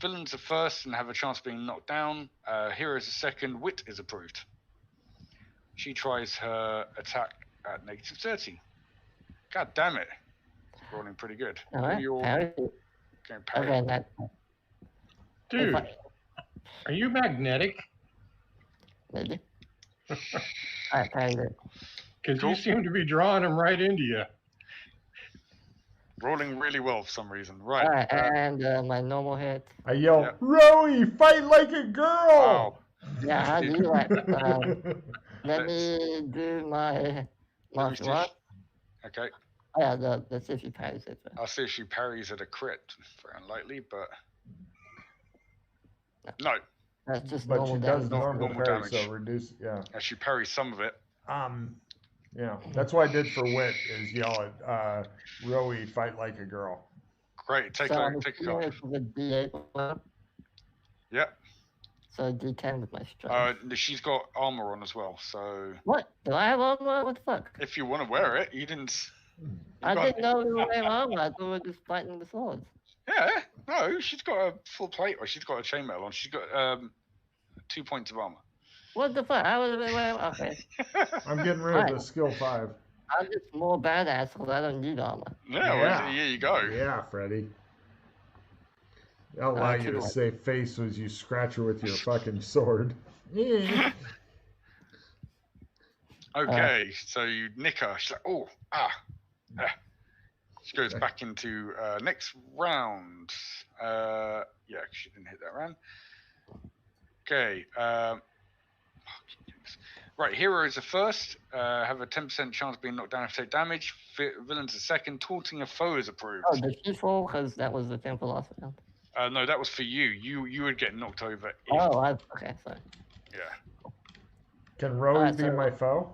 villains are first and have a chance of being knocked down. Heroes are second. Wit is approved. She tries her attack at -30. God damn it! Rolling pretty good. Alright, You're parry. going parry. Okay, that. Dude, if I- are you magnetic? Maybe. Alright, parried it. Because Cool. you seem to be drawing them right into you. Rolling really well for some reason. Right. Alright, and my normal hit. I yell, Yep. Rowie, fight like a girl! Wow. Yeah, how do you like? Let Let's- me do my martial see if- art. Okay. Oh, yeah, let's see if she parries it first. I'll see if she parries at a crit. Very unlikely, but no. That's just But normal she does damage. normal Normal parry, damage. so reduce, yeah. As she parries some of it. Yeah, that's what I did for wit, is yell at Rowie, fight like a girl. Great. Take So a I'm take a assuming card. it's with a D8 one, Yep. so D10 with my strength. She's got armor on as well, so What? Do I have armor? What the fuck? if you want to wear it, you didn't. I got- didn't know we were wearing armor. I thought we were just fighting the swords. Yeah. No, she's got a full plate, or she's got a chainmail on. She's got 2 points of armor. What the fuck? I would have been wearing. Okay. I'm getting rid of the skill 5. I'm just more badass because I don't need armor. Yeah, well, Yeah. here you go. Yeah, Freddy. That'll allow you to Good one. save face as you scratch her with your fucking sword. Yeah. Okay, so you nick her. She's like, oh, ah. She goes back into next round. Yeah, she didn't hit that round. Okay. Right, heroes are first. Have a 10% chance of being knocked down if they take damage. Villains are second. Taunting a foe is approved. Oh, did she fall? Because that was the thing for last round. No, that was for you. You would get knocked over. If, Oh, okay, sorry. Yeah. Can Rowie be so- my foe?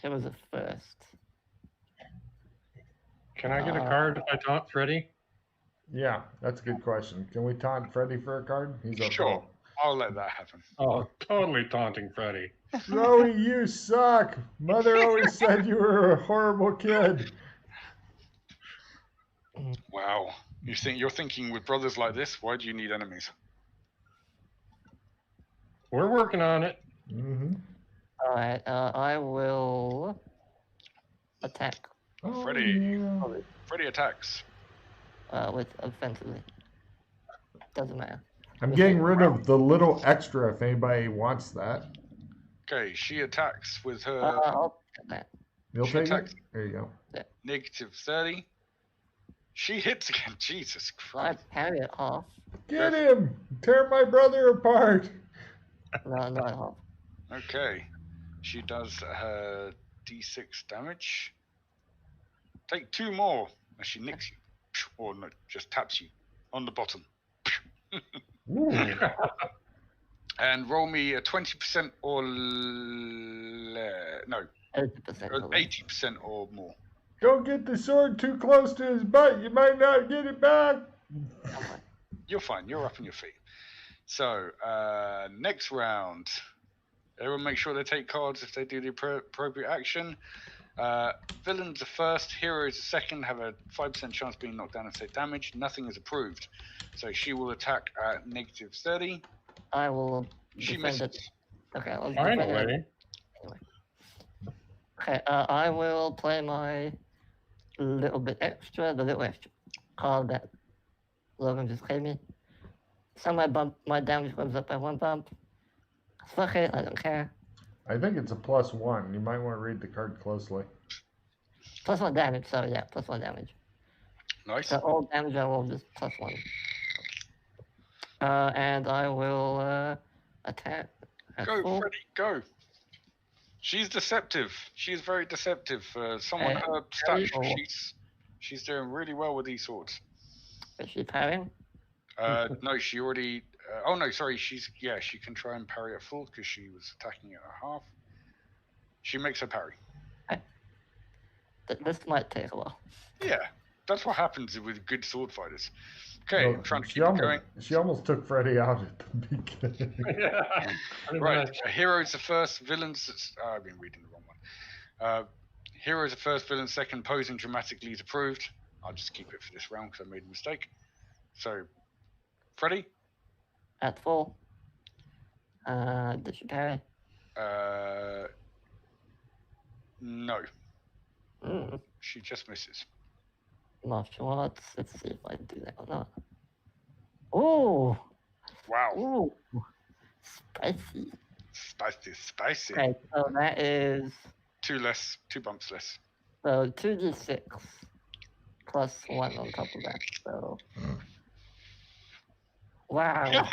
She was a first. Can I get a card if I taunt Freddy? Yeah, that's a good question. Can we taunt Freddy for a card? He's our Sure. foe. I'll let that happen. Oh, totally taunting Freddy. Rowie, you suck. Mother always said you were a horrible kid. Wow. You're thinking with brothers like this, why do you need enemies? We're working on it. Mm-hmm. All right. I will attack Oh, Freddy. yeah. Freddy attacks. with offensively. Doesn't matter. I'm getting rid of the little extra if anybody wants that. Okay, she attacks with her I'll take that. You'll She take attacks. it? There you go. negative 30. She hits again. Jesus I Christ. parry it off. Get him! Tear my brother apart! No, not off. Okay. She does her d6 damage. Take 2 more as she nicks you. Or no, just taps you on the bottom. Ooh. And roll me a 20% or no, 80% or of it. 80% or more. Don't get the sword too close to his butt. You might not get it back. You're fine. You're up on your feet. So, next round. Everyone make sure they take cards if they do the appropriate action. Villains are first, heroes are second, have a 5% chance of being knocked down and take damage. Nothing is approved. So she will attack at negative 30. I will She defend it. misses. Okay, I'll defend it. Finally. Okay, I will play my little bit extra, the little extra card that Logan just gave me. So my damage goes up by 1 bump. Fuck it, I don't care. I think it's a +1. You might want to read the card closely. +1 damage, so yeah, +1 damage. Nice. So all damage I will just +1. And I will attack. at Go, full. Freddy, go. She's deceptive. She's very deceptive. Someone her stats. Or- She's doing really well with these swords. Is she parrying? No, she already. Oh no, sorry. She can try and parry at full because she was attacking at a half. She makes her parry. This might take a while. Yeah, that's what happens with good sword fighters. Okay, Well, I'm trying to she keep it almost, going. She almost took Freddy out at the beginning. Yeah. Pretty Right, much. heroes are first, villains. I've been reading the wrong one. Heroes are first, villains second. Posing dramatically is approved. I'll just keep it for this round because I made a mistake. So, Freddy. At full. Did she parry? No, Mm, she just misses. not sure. Let's see if I do that or not. Ooh, Wow, ooh, spicy. spicy. Okay, so that is 2 bumps less. so 2d6 plus 1 on top of that. So wow,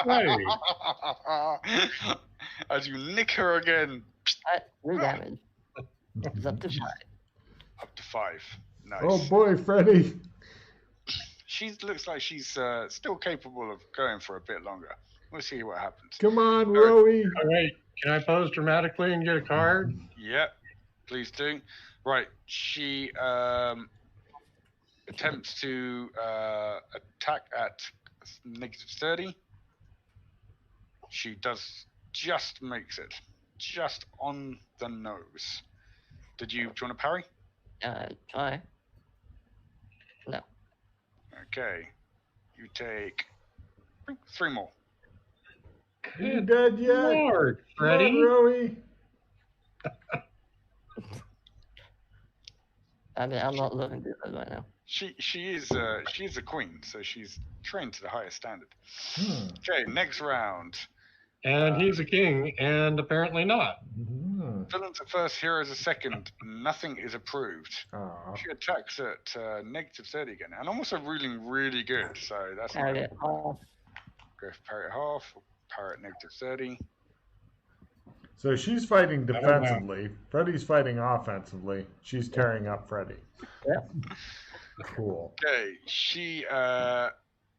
Freddy. As you nick her again, 3 damage. It's up to 5. up to 5. Nice. Oh boy, Freddy. She looks like she's still capable of going for a bit longer. We'll see what happens. Come on, Rowie. All right. Can I pose dramatically and get a card? Yep, please do. Right, she attempts to attack at negative 30. She just makes it. Just on the nose. Do you want to parry? Try. No. Okay. You take 3 more. You dead yet? Lord, Come on, Freddy. Rowie. I mean, I'm not looking good right now. She's a queen, so she's trained to the highest standard. Hmm. Okay, next round. And he's a king, and apparently not. Hmm. Villains at first, heroes at second. Nothing is approved. Aw. She attacks at negative 30 again, and I'm also ruling really good, so that's Parry it off. go for parry at half, parry at negative 30. So she's fighting I don't know. defensively. Freddy's fighting offensively. She's tearing up Freddy. Yep. Cool. Okay, she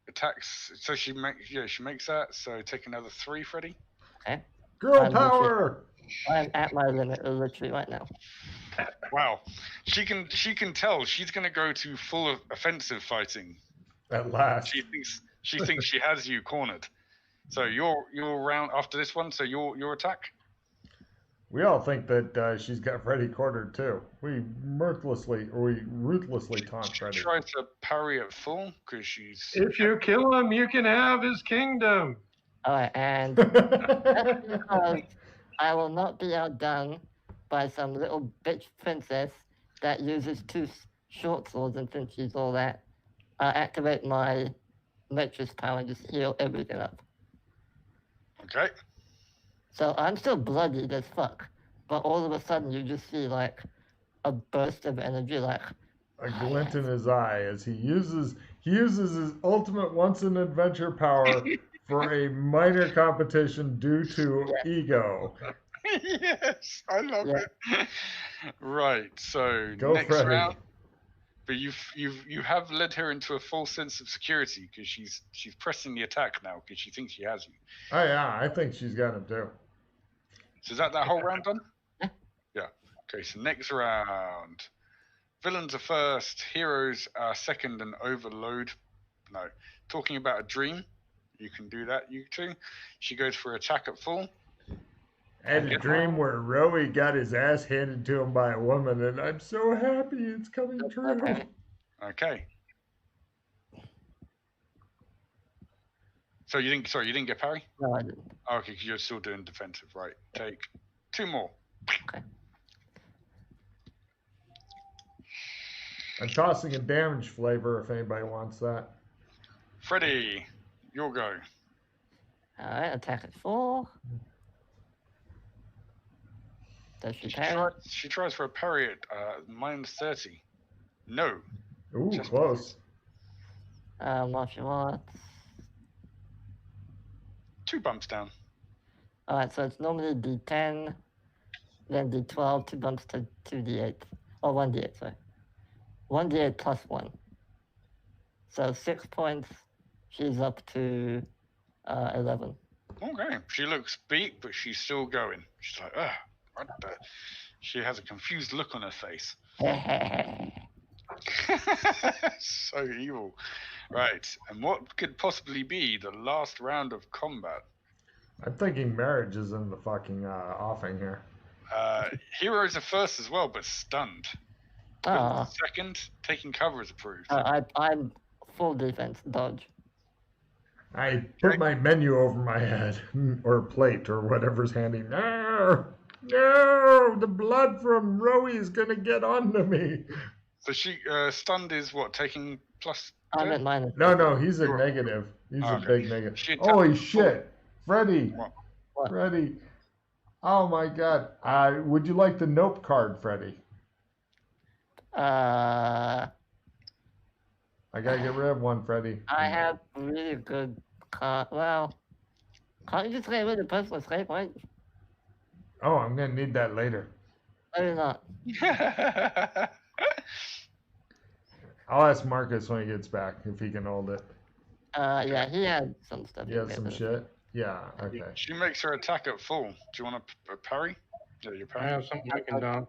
attacks. So she makes that. So take another 3, Freddy. Okay. Girl I'm literally- power! I'm at my limit literally right now. Wow, she can tell she's going to go to full of offensive fighting. At last. She thinks she has you cornered. So your round after this one. So your attack. We all think that she's got Freddy cornered too. We ruthlessly taunt She Freddy. tries to parry at full because she's. If you kill him, you can have his kingdom. Alright, and because I will not be outdone by some little bitch princess that uses two short swords and thinks she's all that, I activate my Matrix power and just heal everything up. Okay. So I'm still bloodied as fuck, but all of a sudden you just see like a burst of energy, like A glint in his eye as he uses his ultimate once in adventure power for a minor competition due to ego. Yes, I love it. Right. So Go next Freddy. round. But you have led her into a false sense of security because she's pressing the attack now because she thinks she has you. Oh yeah, I think she's got him too. So is that whole round done? Yeah. Okay. So next round, villains are first, heroes are second, and overload. No, talking about a dream. You can do that. You two. She goes for attack at full. I had a dream where Rowie got his ass handed to him by a woman, and I'm so happy it's coming true. okay. Okay. So you didn't get parry? No, I didn't. Oh, okay, 'cause you're still doing defensive, right? Take 2 more. Okay. I'm tossing a damage flavor if anybody wants that. Freddy, your go. Alright, attack at 4. Does she parry? She tries for a parry at -30. No. Ooh, Just close. Martial arts. 2 bumps down. Alright, so it's normally D10, then D12, 2 bumps to 2D8. Or 1D8, sorry. 1D8 plus 1. So 6 points. She's up to 11. Okay. She looks beat, but she's still going. She's like, ugh. What the? She has a confused look on her face. So evil. Right. And what could possibly be the last round of combat? I'm thinking marriage is in the fucking offing here. Heroes are first as well, but stunned. Ah, Second, taking cover is approved. I'm full defense, dodge. I put my menu over my head, or plate, or whatever's handy. No! No! The blood from Rowie is gonna get onto me. So she stunned is what, taking plus? I'm at minus. No, he's a negative. He's a Okay. big negative. She attacked Holy full- shit. Freddie. What? Freddie. Oh my god. Would you like the nope card, Freddie? I I gotta get rid of one, Freddie. have really good well, can't you just get rid of personal escape, right? Oh, I'm gonna need that later. Maybe not. I'll ask Marcus when he gets back if he can hold it. Yeah, he had some stuff. You have some shit? Yeah, okay. She makes her attack at full. Do you want a parry? Yeah, your I parry. have something I can do.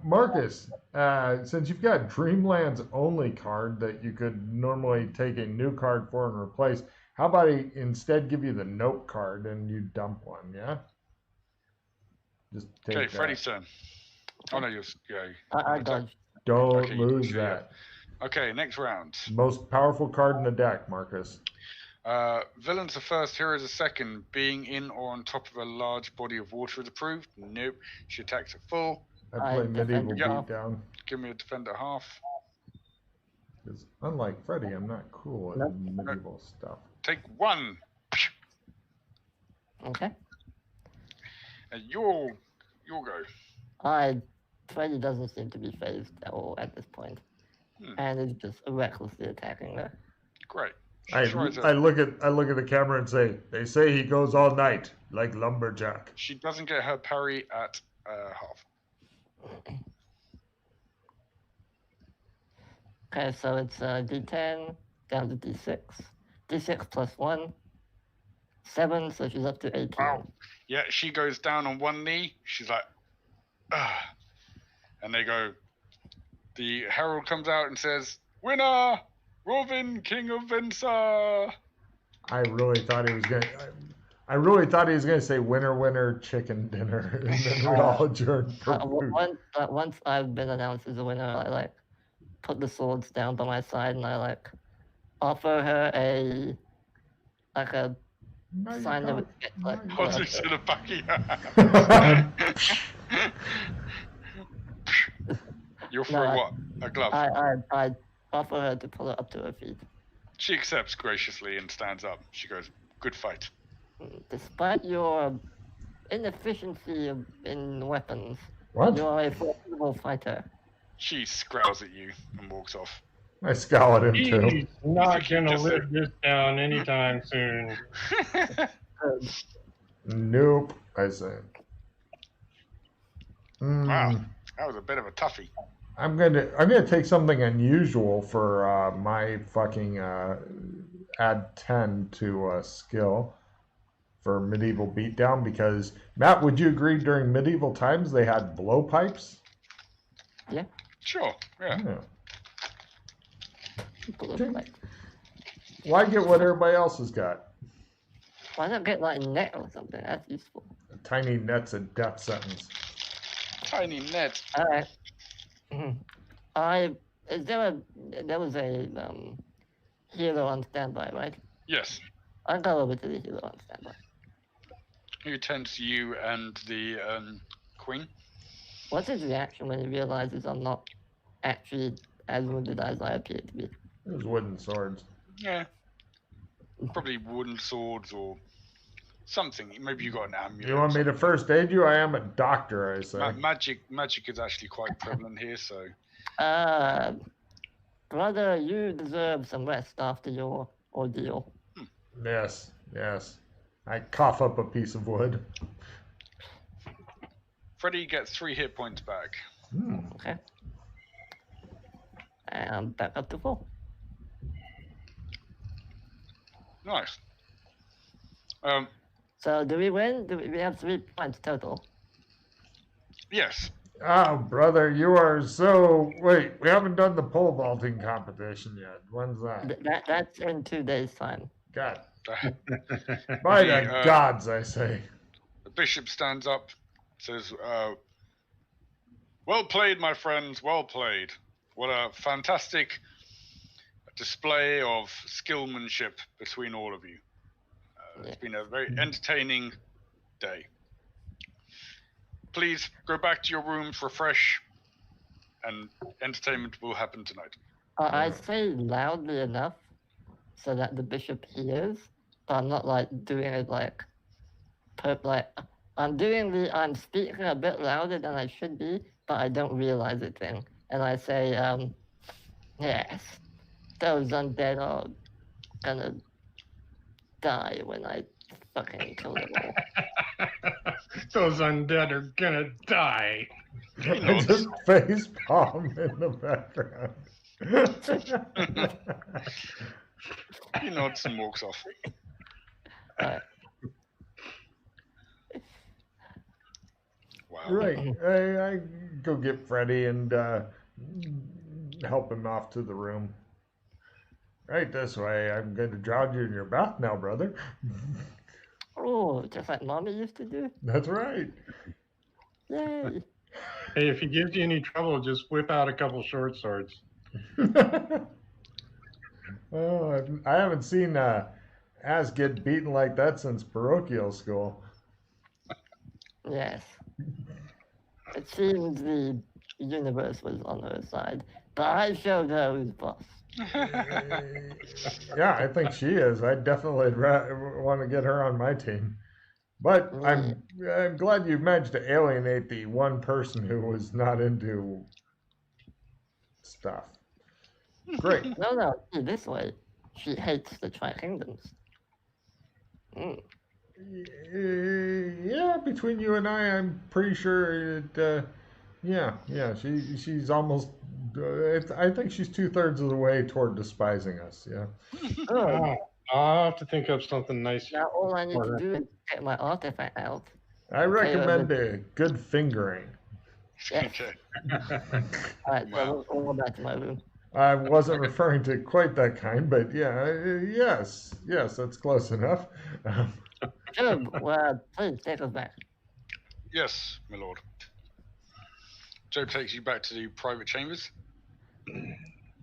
Marcus, since you've got Dreamland's only card that you could normally take a new card for and replace, how about he instead give you the note card and you dump one, yeah? Just take Okay, that. Freddy's turn. Oh no, you're yeah. I dodged. Don't Okay, lose yeah. that. Okay, next round. Most powerful card in the deck, Marcus. Villains are first, heroes are second. Being in or on top of a large body of water is approved. Nope. She attacks at full. I play medieval defend beatdown. Give me a defender half. Because unlike Freddy, I'm not cool at Nope. medieval stuff. Take 1. Okay. And you'll go. Freddy doesn't seem to be phased at all at this point. And is just recklessly attacking her. Great. She I tries look at the camera and say, they say he goes all night like lumberjack. She doesn't get her parry at half. Okay, so it's D10 down to D6. D6 plus 1. 7, so she's up to 18. Wow. Yeah, she goes down on one knee. She's like, ah. And they go, the herald comes out and says, "Winner! Robin, King of Vensa!" I really thought he was gonna. I really thought he was gonna say "winner, winner, chicken dinner," and then we'd all adjourn for food. Once I've been announced as a winner, I like put the swords down by my side and I like offer her a No, sign you of respect, like don't. Holds it to the back of your hand. You're for No, what? A glove. I offer her to pull her up to her feet. She accepts graciously and stands up. She goes, "Good fight." Despite your inefficiency in weapons, What? you're a formidable fighter. She scowls at you and walks off. I scowl at him too. He's not You gonna just live said- this down anytime soon. Good. Nope, I say. Wow, that was a bit of a toughie. I'm gonna take something unusual for my fucking add 10 to skill for medieval beatdown, because Matt, would you agree during medieval times they had blowpipes? Yeah. Sure, yeah. Yeah. Pull Okay. her back. Why get what everybody else has got? Why not get like a net or something? That's useful. Tiny nets of death sentence. Tiny net. Alright. There was a hero on standby, right? Yes. I'll go over to the hero on standby. Who tends to you and the queen? What's his reaction when he realizes I'm not actually as wounded as I appear to be? It was wooden swords. Yeah. Probably wooden swords or something. Maybe you got an amulet. You want me to first aid you? I am a doctor, I say. Magic is actually quite prevalent here, so Brother, you deserve some rest after your ordeal. Yes, yes. I cough up a piece of wood. Freddy gets 3 hit points back. Okay. And I'm back up to 4. Nice. So do we win? We have 3 points total. Yes. Oh, brother, you are so... Wait, we haven't done the pole vaulting competition yet. When's that? That's in 2 days' time. God. The By the gods, I say. bishop stands up, says, "Well played, my friends, well played. What a fantastic display of skillmanship between all of you. It's been a very entertaining day. Please go back to your rooms, refresh, and entertainment will happen tonight." I say loudly enough so that the bishop hears, but I'm not like doing it like I'm speaking a bit louder than I should be, but I don't realize it thing. And I say, yes, those undead are gonna die when I fucking kill them all. Those undead are gonna die. I just face palm in the background. He nods and walks off. Wow. Right. I go get Freddy and help him off to the room. Right this way. I'm going to drown you in your bath now, brother. Oh, just like Mommy used to do? That's right. Yay! Hey, if he gives you any trouble, just whip out a couple short swords. Oh, I haven't seen ass get beaten like that since parochial school. Yes. It seems the universe was on her side, but I showed her who's boss. Yeah, I think she is. I definitely want to get her on my team. But I'm glad you managed to alienate the one person who was not into stuff. Great. No, see, this way. She hates the Tri-Kingdoms. Yeah, between you and I'm pretty sure it. Yeah. She's almost. I think she's 2/3 of the way toward despising us. Yeah. Oh, I'll have to think up something nice. Now all I need to for her. do is get my artifact out. I recommend a good fingering. Yes. Okay. Alright, Wow. so we'll go back to my room. I wasn't referring to quite that kind, but yeah, yes, that's close enough. Job, please take us back. Yes, my lord. Job takes you back to the private chambers.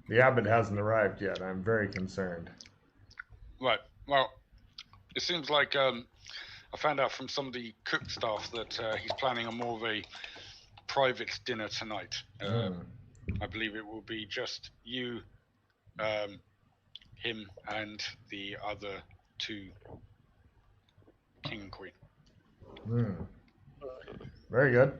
The abbot hasn't arrived yet. I'm very concerned. Right. Well, it seems like I found out from some of the cook staff that he's planning a more of a private dinner tonight. I believe it will be just you, him, and the other two, king and queen. Very good.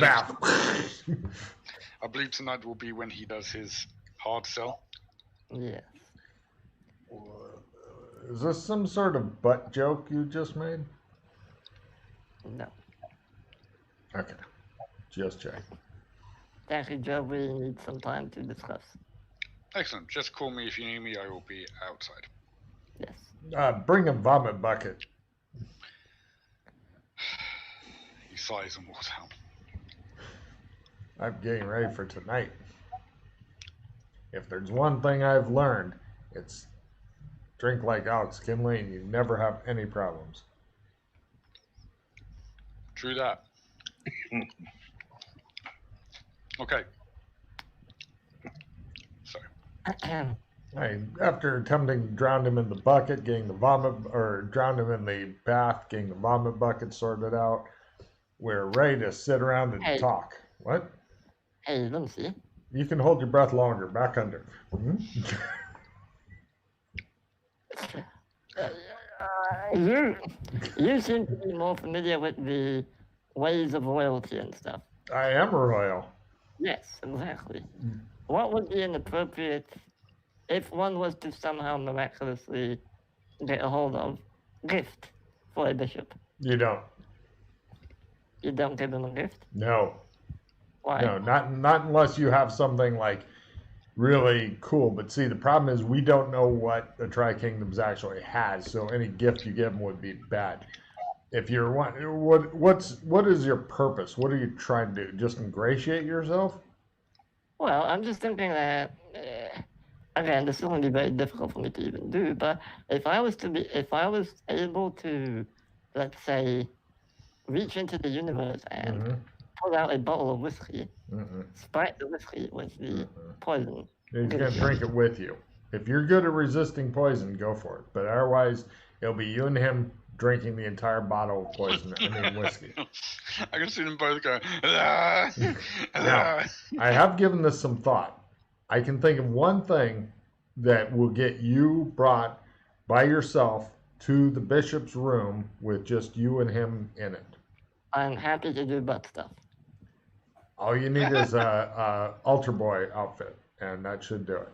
Bath. I believe tonight will be when he does his hard sell. Yes. Is this some sort of butt joke you just made? No. Okay. Just check. Thank you, Job. We need some time to discuss. Excellent. Just call me if you need me. I will be outside. Yes. Bring a vomit bucket. He sighs and walks out. I'm getting ready for tonight. If there's one thing I've learned, it's drink like Alex Kinley and you never have any problems. True that. Okay. So, After attempting to drown him in the bucket, getting the vomit, or drown him in the bath, getting the vomit bucket sorted out, we're ready to sit around and talk. What? Hey, let me see. You can hold your breath longer. Back under. You seem to be more familiar with the ways of royalty and stuff. I am royal. Yes, exactly. What would be an appropriate, if one was to somehow miraculously get a hold of, gift for a bishop? You don't. You don't give him a gift? No. Why? No, not unless you have something like really cool. But see, the problem is we don't know what the Tri-Kingdoms actually has, so any gift you give them would be bad. If you're what is your purpose? What are you trying to do? Just ingratiate yourself? Well, I'm just thinking that again, this is going to be very difficult for me to even do. But if I was able to, let's say, reach into the universe and pull out a bottle of whiskey, spike the whiskey with the poison. You're gonna drink it with you. If you're good at resisting poison, go for it. But otherwise, it'll be you and him drinking the entire bottle of poison. I mean whiskey. I can see them both go. Ah, Now, I have given this some thought. I can think of one thing that will get you brought by yourself to the bishop's room with just you and him in it. I'm happy to do butt stuff. All you need is a altar boy outfit, and that should do it.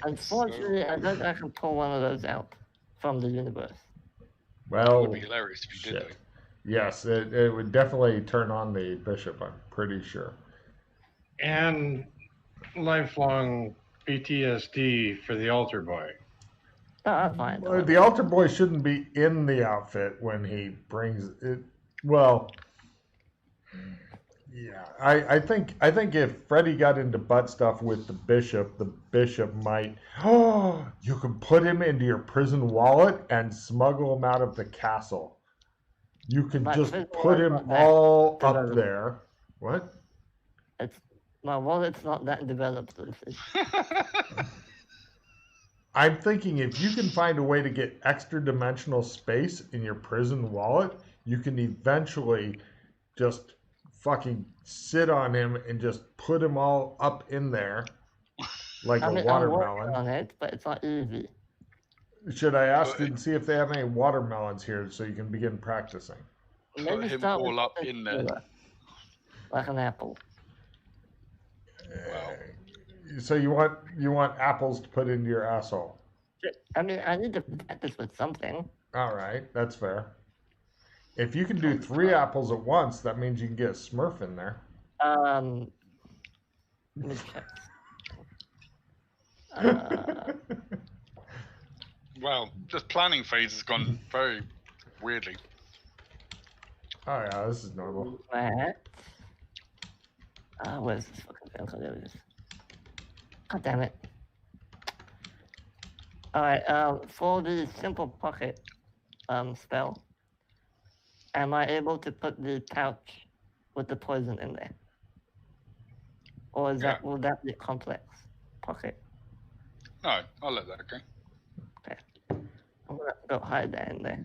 Unfortunately, I don't think I can pull one of those out from the universe. Well, it would be hilarious if you did. shit. Yes, it would definitely turn on the bishop, I'm pretty sure. And lifelong PTSD for the altar boy. Oh, I'm fine. The altar boy shouldn't be in the outfit when he brings it. Well, yeah, I think if Freddy got into butt stuff with the bishop might. Oh, you can put him into your prison wallet and smuggle him out of the castle. You can just put him all up there. What? My wallet's not that developed. I'm thinking if you can find a way to get extra dimensional space in your prison wallet, you can eventually just fucking sit on him and just put him all up in there like a watermelon. I'm working on it, but it's not easy. Should I ask and see if they have any watermelons here so you can begin practicing? Put him all up in there. Like an apple. Wow. So you want apples to put into your asshole? I mean, I need to practice with something. All right, that's fair. If you can do 3 apples at once, that means you can get a Smurf in there. Let me check. Well, this planning phase has gone very weirdly. Oh yeah, this is normal. What? Where's this fucking thing? Oh, there it is. God damn it. Alright, for the simple pocket spell, am I able to put the pouch with the poison in there? Or is that will that be a complex pocket? No, I'll let that go. Okay. I'm gonna go hide that in there.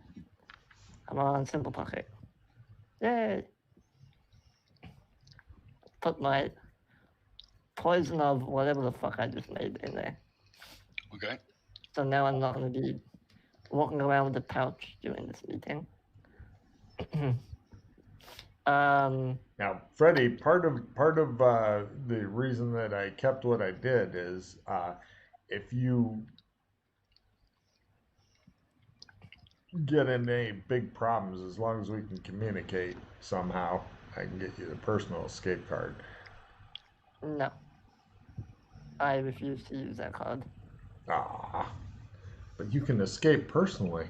Come on, simple pocket. Yay! Put my poison of whatever the fuck I just made in there. Okay. So now I'm not gonna be walking around with a pouch during this meeting. Now, Freddie, part of the reason that I kept what I did is if you get in any big problems, as long as we can communicate somehow, I can get you the personal escape card. No. I refuse to use that card. Ah, but you can escape personally.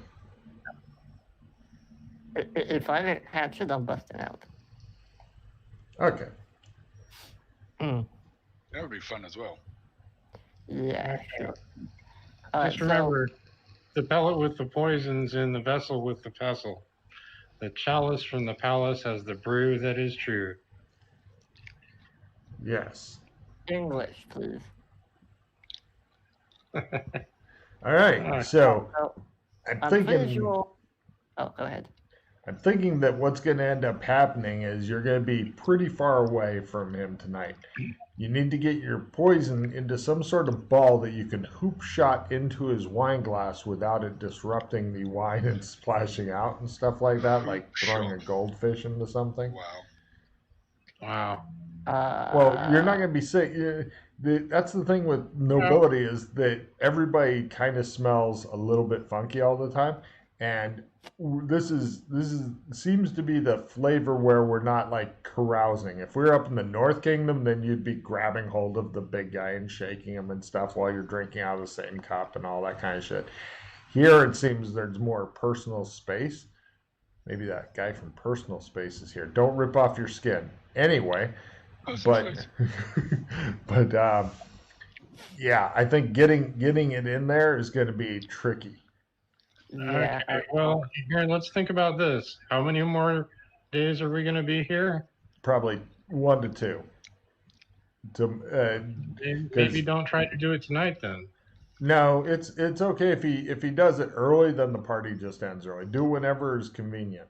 If I get captured, I'm busting out. Okay. Mm. That would be fun as well. Yeah, sure. Just remember, the pellet with the poisons in the vessel with the pestle. The chalice from the palace has the brew that is true. Yes. English, please. All right. So I'm thinking. Pretty sure... Oh, go ahead. I'm thinking that what's going to end up happening is you're going to be pretty far away from him tonight. You need to get your poison into some sort of ball that you can hoop shot into his wine glass without it disrupting the wine and splashing out and stuff like that, like throwing a goldfish into something. Wow. Well, you're not going to be sick. That's the thing with nobility is that everybody kind of smells a little bit funky all the time, and this seems to be the flavor where we're not like carousing. If we were up in the North Kingdom, then you'd be grabbing hold of the big guy and shaking him and stuff while you're drinking out of the same cup and all that kind of shit. Here it seems there's more personal space. Maybe that guy from Personal Space is here. Don't rip off your skin. Anyway, but yeah, I think getting it in there is going to be tricky. Yeah. Okay, well, here, let's think about this. How many more days are we going to be here? Probably 1 to 2. Maybe don't try to do it tonight then. No, it's okay if he does it early, then the party just ends early. Do whenever is convenient.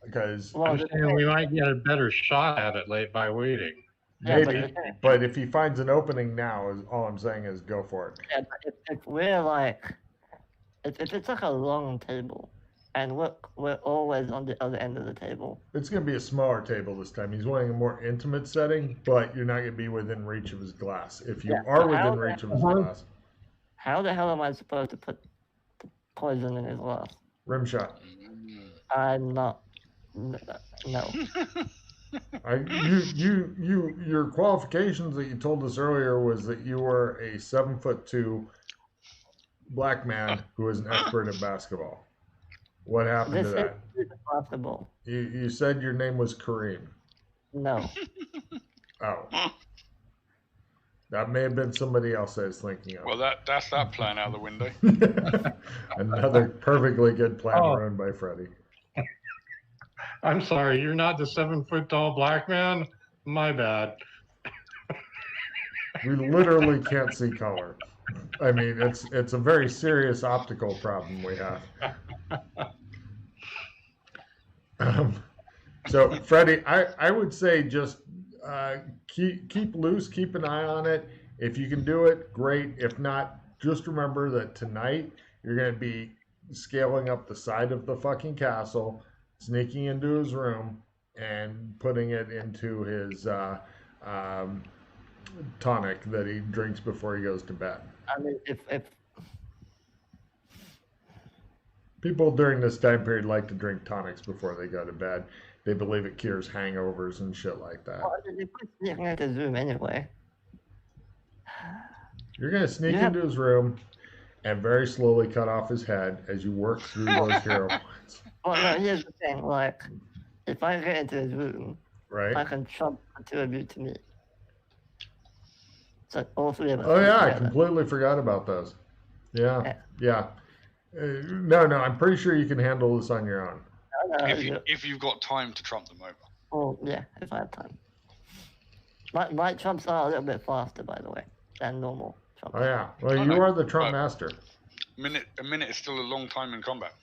Because I'm saying we might get a better shot at it late by waiting. Maybe, but if he finds an opening now, is all I'm saying is go for it. Yeah, but if we're like, if it's like a long table, and we're always on the other end of the table. It's going to be a smaller table this time. He's wanting a more intimate setting, but you're not going to be within reach of his glass. If you are within reach of his glass. How the hell am I supposed to put the poison in his glass? Rim shot. I'm not. No. Your qualifications that you told us earlier was that you were a 7'2" black man who is an expert at basketball. What happened to that? This is impossible. You said your name was Kareem. No. Oh. That may have been somebody else I was thinking of. Well, that's that plan out the window. Another perfectly good plan ruined by Freddie. I'm sorry, you're not the 7-foot tall black man? My bad. We literally can't see color. I mean, it's a very serious optical problem we have. So, Freddie, I would say just keep loose, keep an eye on it. If you can do it, great. If not, just remember that tonight you're going to be scaling up the side of the fucking castle, sneaking into his room, and putting it into his tonic that he drinks before he goes to bed. I mean, if People during this time period like to drink tonics before they go to bed. They believe it cures hangovers and shit like that. Well, you put sneaking into his room anyway. You're going to sneak You have- into his room and very slowly cut off his head as you work through those hero points. Well, no, here's the thing. Like, if I get into his room, I Right? can trump the two of you to me. So all three of us. Oh, sleep yeah, I together. completely forgot about those. Yeah, Yeah. yeah. No, I'm pretty sure you can handle this on your own. No, If you've got time to trump them over. oh, yeah, if I have time. My trumps are a little bit faster, by the way, than normal trumps. Oh, yeah. Well, Oh, you no. are the Trump Oh. master. A minute is still a long time in combat.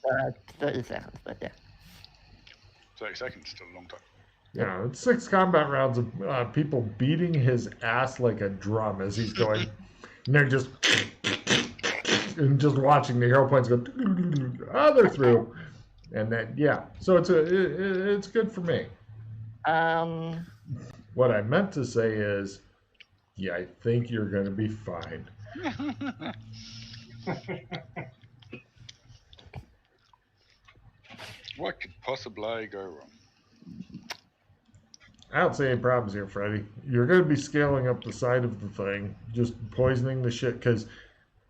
30 seconds, but yeah. 30 seconds is still a long time. Yeah, it's 6 combat rounds of people beating his ass like a drum as he's going. And they're just watching the hero points go. Ah, they're through. And then so it's good for me. What I meant to say is, I think you're going to be fine. What could possibly go wrong? I don't see any problems here, Freddy. You're going to be scaling up the side of the thing, just poisoning the shit. Because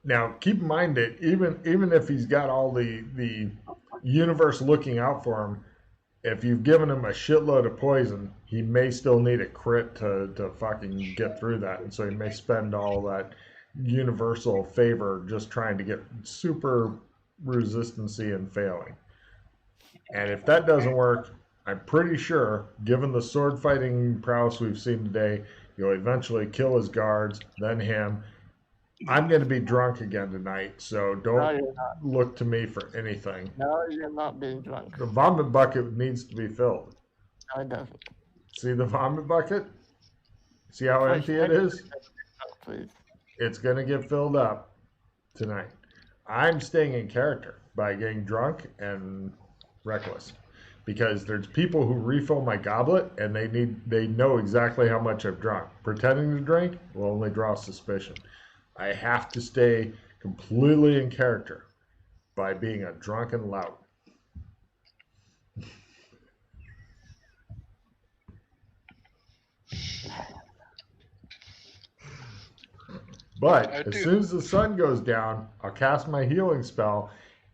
now, keep in mind that even if he's got all the universe looking out for him, if you've given him a shitload of poison, he may still need a crit to fucking get through that, and so he may spend all that universal favor just trying to get super resistancy and failing. And if that doesn't work, I'm pretty sure, given the sword fighting prowess we've seen today, you'll eventually kill his guards, then him. I'm going to be drunk again tonight, so No, don't you're not. look to me for anything. No, you're not being drunk. The vomit bucket needs to be filled. No, it doesn't. See the vomit bucket? See how Push empty it is? Please. It's going to get filled up tonight. I'm staying in character by getting drunk and reckless. Because there's people who refill my goblet and they know exactly how much I've drunk. Pretending to drink will only draw suspicion. I have to stay completely in character by being a drunken lout. But as soon as the sun goes down, I'll cast my healing spell,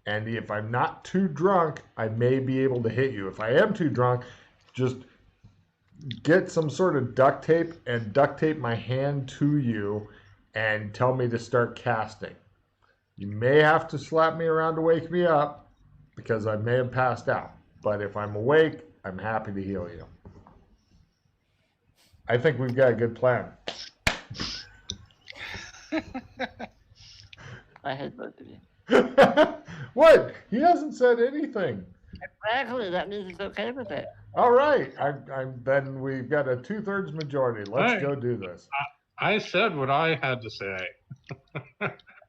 and if I'm not too drunk, I may be able to hit you. If I am too drunk, just get some sort of duct tape and duct tape my hand to you and tell me to start casting. You may have to slap me around to wake me up because I may have passed out. But if I'm awake, I'm happy to heal you. I think we've got a good plan. I hate both of you. What? He hasn't said anything. Exactly, that means he's okay with it. All right. Then we've got a 2/3 majority. Let's Hey. go do this. I said what I had to say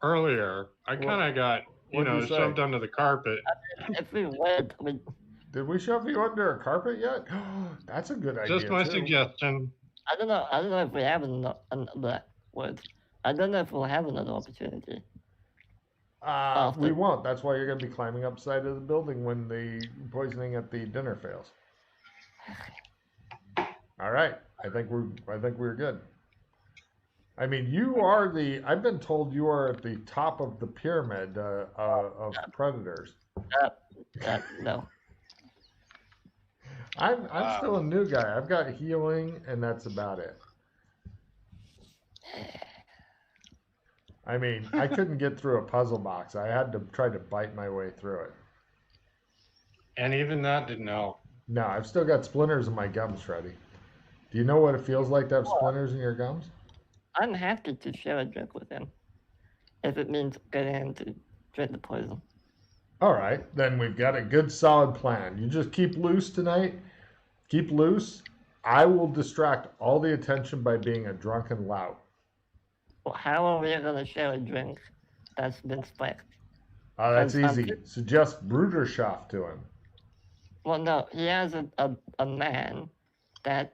earlier. I kind of got, what'd you say? shoved under the carpet. If we went, Did we shove you under a carpet yet? That's a good idea. Just my too. suggestion. I don't know if we have another word. I don't know if we'll have another opportunity. We won't. That's why you're going to be climbing up side of the building when the poisoning at the dinner fails. All right. I think we're good. I mean, you are I've been told you are at the top of the pyramid of predators. No. I'm still a new guy. I've got healing, and that's about it. I mean, I couldn't get through a puzzle box. I had to try to bite my way through it. And even that didn't help. No, I've still got splinters in my gums, Freddy. Do you know what it feels like to have splinters in your gums? I'm happy to share a drink with him. If it means getting him to drink the poison. All right, then we've got a good solid plan. You just keep loose tonight. Keep loose. I will distract all the attention by being a drunken lout. Well, how are we going to share a drink that's been spiked? That's easy. Suggest Bruderschaft to him. Well, no, he has a man that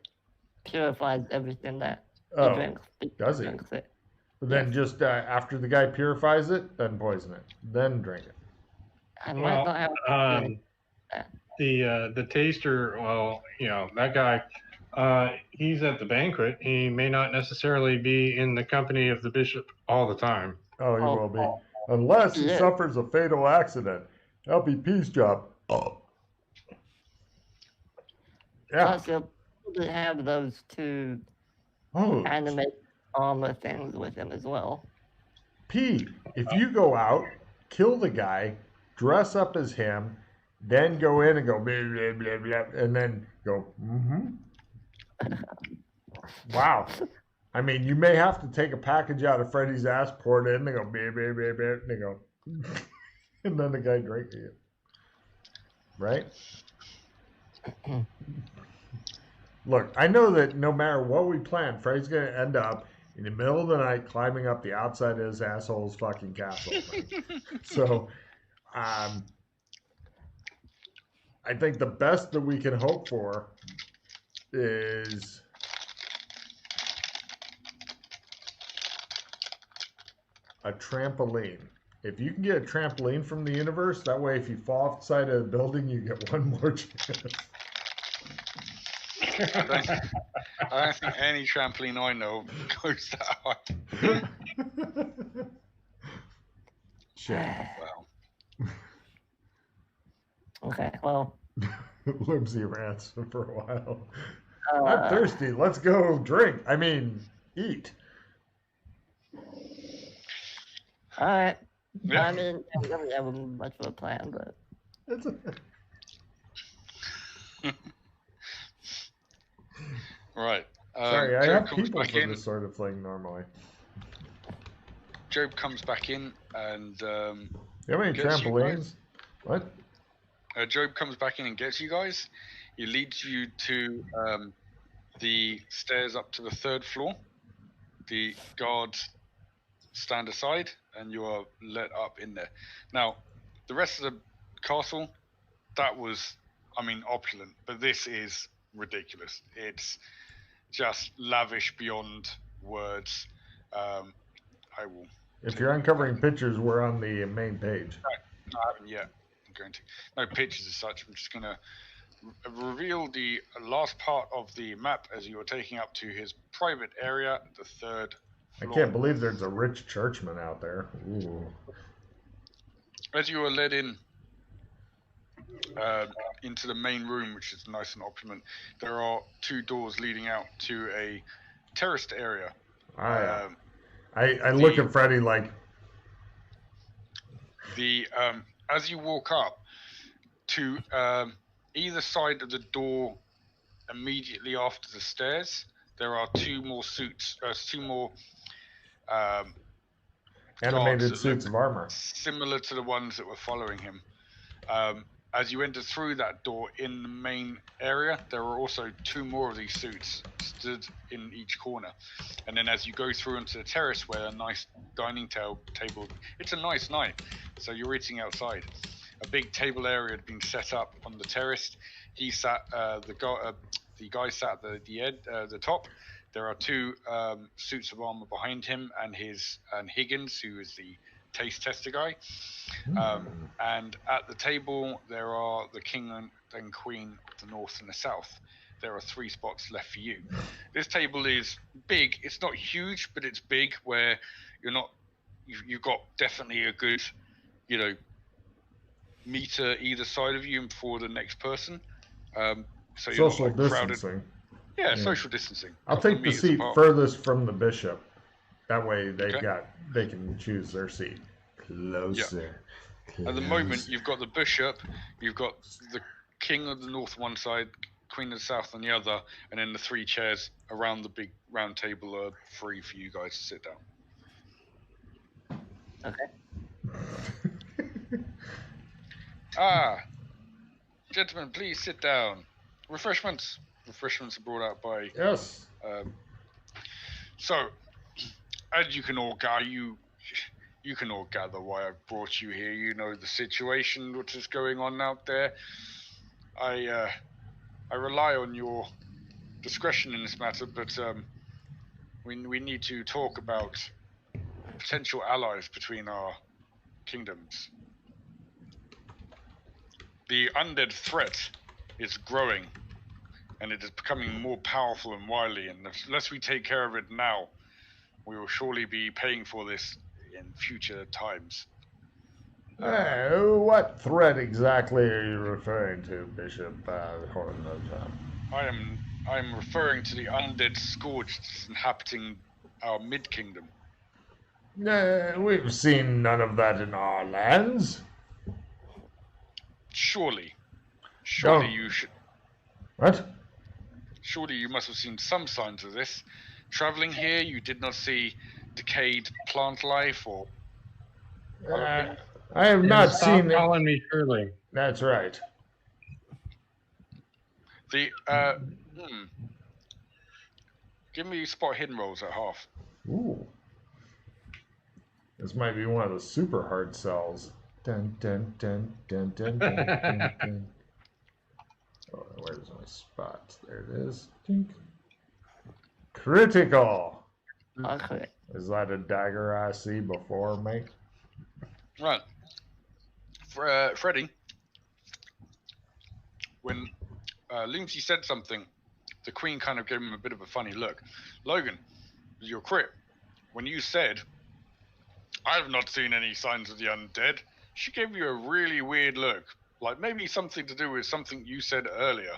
purifies everything that he drinks. Does he? Drinks it. Then just after the guy purifies it, then poison it. Then drink it. I might not have. The taster, well, that guy, he's at the banquet. He may not necessarily be in the company of the bishop all the time. Oh, he will be. Unless he suffers a fatal accident. That'll be P's job. Oh. Yeah. Plus, he'll probably have those two animated armor things with him as well. P, if you go out, kill the guy, dress up as him, then go in and go blah, blah, blah, blah, and then go, Wow. I mean, you may have to take a package out of Freddy's ass, pour it in, and go, blah, blah, blah, blah, and they go, and then the guy drinking it. Right? Look, I know that no matter what we plan, Freddy's going to end up in the middle of the night climbing up the outside of his asshole's fucking castle. So, I think the best that we can hope for is a trampoline. If you can get a trampoline from the universe, that way if you fall off the side of the building, you get one more chance. I don't think any trampoline I know goes that high. Shit. Wow. Okay, well. Whimsy rants for a while. I'm thirsty. Let's go drink. I mean, eat. All right. Yeah. I mean, I don't really have much of a plan, but. Right. Sorry, I Job have people for this sort of thing normally. Job comes back in and you have any trampolines? What? Job comes back in and gets you guys. He leads you to the stairs up to the 3rd floor. The guards stand aside and you are let up in there. Now, the rest of the castle, that was, opulent, but this is ridiculous. It's just lavish beyond words. I will. If you're uncovering pictures, we're on the main page. No, I haven't yet. I'm going to. No pictures as such. I'm just going to reveal the last part of the map as you are taking up to his private area, the 3rd floor. I can't believe there's a rich churchman out there. Ooh. As you are led in into the main room, which is nice and opulent, there are 2 doors leading out to a terraced area. I look at Freddy like... as you walk up to either side of the door immediately after the stairs, there are 2 more suits, 2 more animated suits of armor, similar to the ones that were following him. As you enter through that door in the main area, there are also 2 more of these suits stood in each corner. And then as you go through into the terrace where a nice dining table, it's a nice night, so you're eating outside. A big table area had been set up on the terrace. He sat, the guy sat at the top. There are 2 suits of armor behind him, and Higgins, who is the taste tester guy. And at the table, there are the king and queen of the north and the south. There are 3 spots left for you. This table is big. It's not huge, but it's big where you've got definitely a good, meter either side of you for the next person. So you're social not crowded. Distancing. Yeah, social distancing. I'll take the seat furthest from the bishop. That way they can choose their seat. Closer. Yeah. At the moment, you've got the bishop, you've got the king of the north one side, queen of the south on the other, and then the 3 chairs around the big round table are free for you guys to sit down. Okay. Gentlemen, please sit down. Refreshments are brought out by... Yes. So, as you can all gather why I've brought you here. You know the situation which is going on out there. I rely on your discretion in this matter, but we need to talk about potential allies between our kingdoms. The undead threat is growing, and it is becoming more powerful and wily, and unless we take care of it now, we will surely be paying for this in future times. What threat exactly are you referring to, Bishop Hornlove? I am referring to the undead scourge that's inhabiting our mid-kingdom. We've seen none of that in our lands. Surely Don't- you should. What? Surely you must have seen some signs of this. Traveling here, you did not see decayed plant life or. I have not Stop seen it. calling me Shirley. That's right. Give me spot hidden rolls at half. Ooh. This might be one of the super hard cells. Dun dun dun dun dun dun dun dun. Oh, where's my spot? There it is. Tink. Critical. Okay. Is that a dagger I see before me? Right. Freddie, when Lindsay said something, the Queen kind of gave him a bit of a funny look. Logan, your crit, when you said, I have not seen any signs of the undead, she gave you a really weird look. Like maybe something to do with something you said earlier.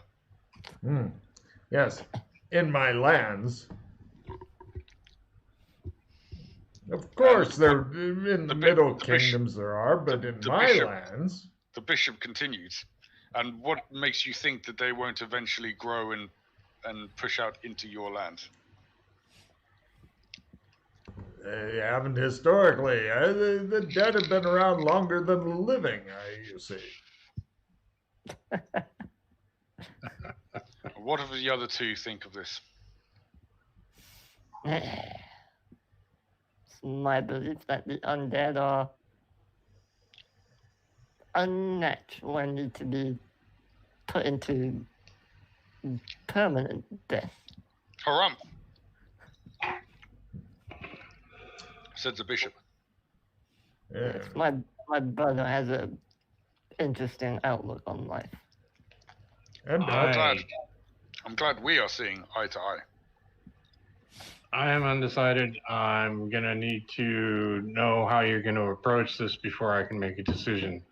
Yes. In my lands. Of course, there in the Middle Kingdoms there are, but in my lands. The bishop continues. And what makes you think that they won't eventually grow and push out into your land? They haven't historically. The dead have been around longer than the living, you see. What do the other two think of this? It's my belief that the undead are unnatural and need to be put into permanent death. Haram, said the bishop. Yeah. My brother has a interesting outlook on life. And I'm glad we are seeing eye to eye. I am undecided. I'm gonna need to know how you're gonna approach this before I can make a decision,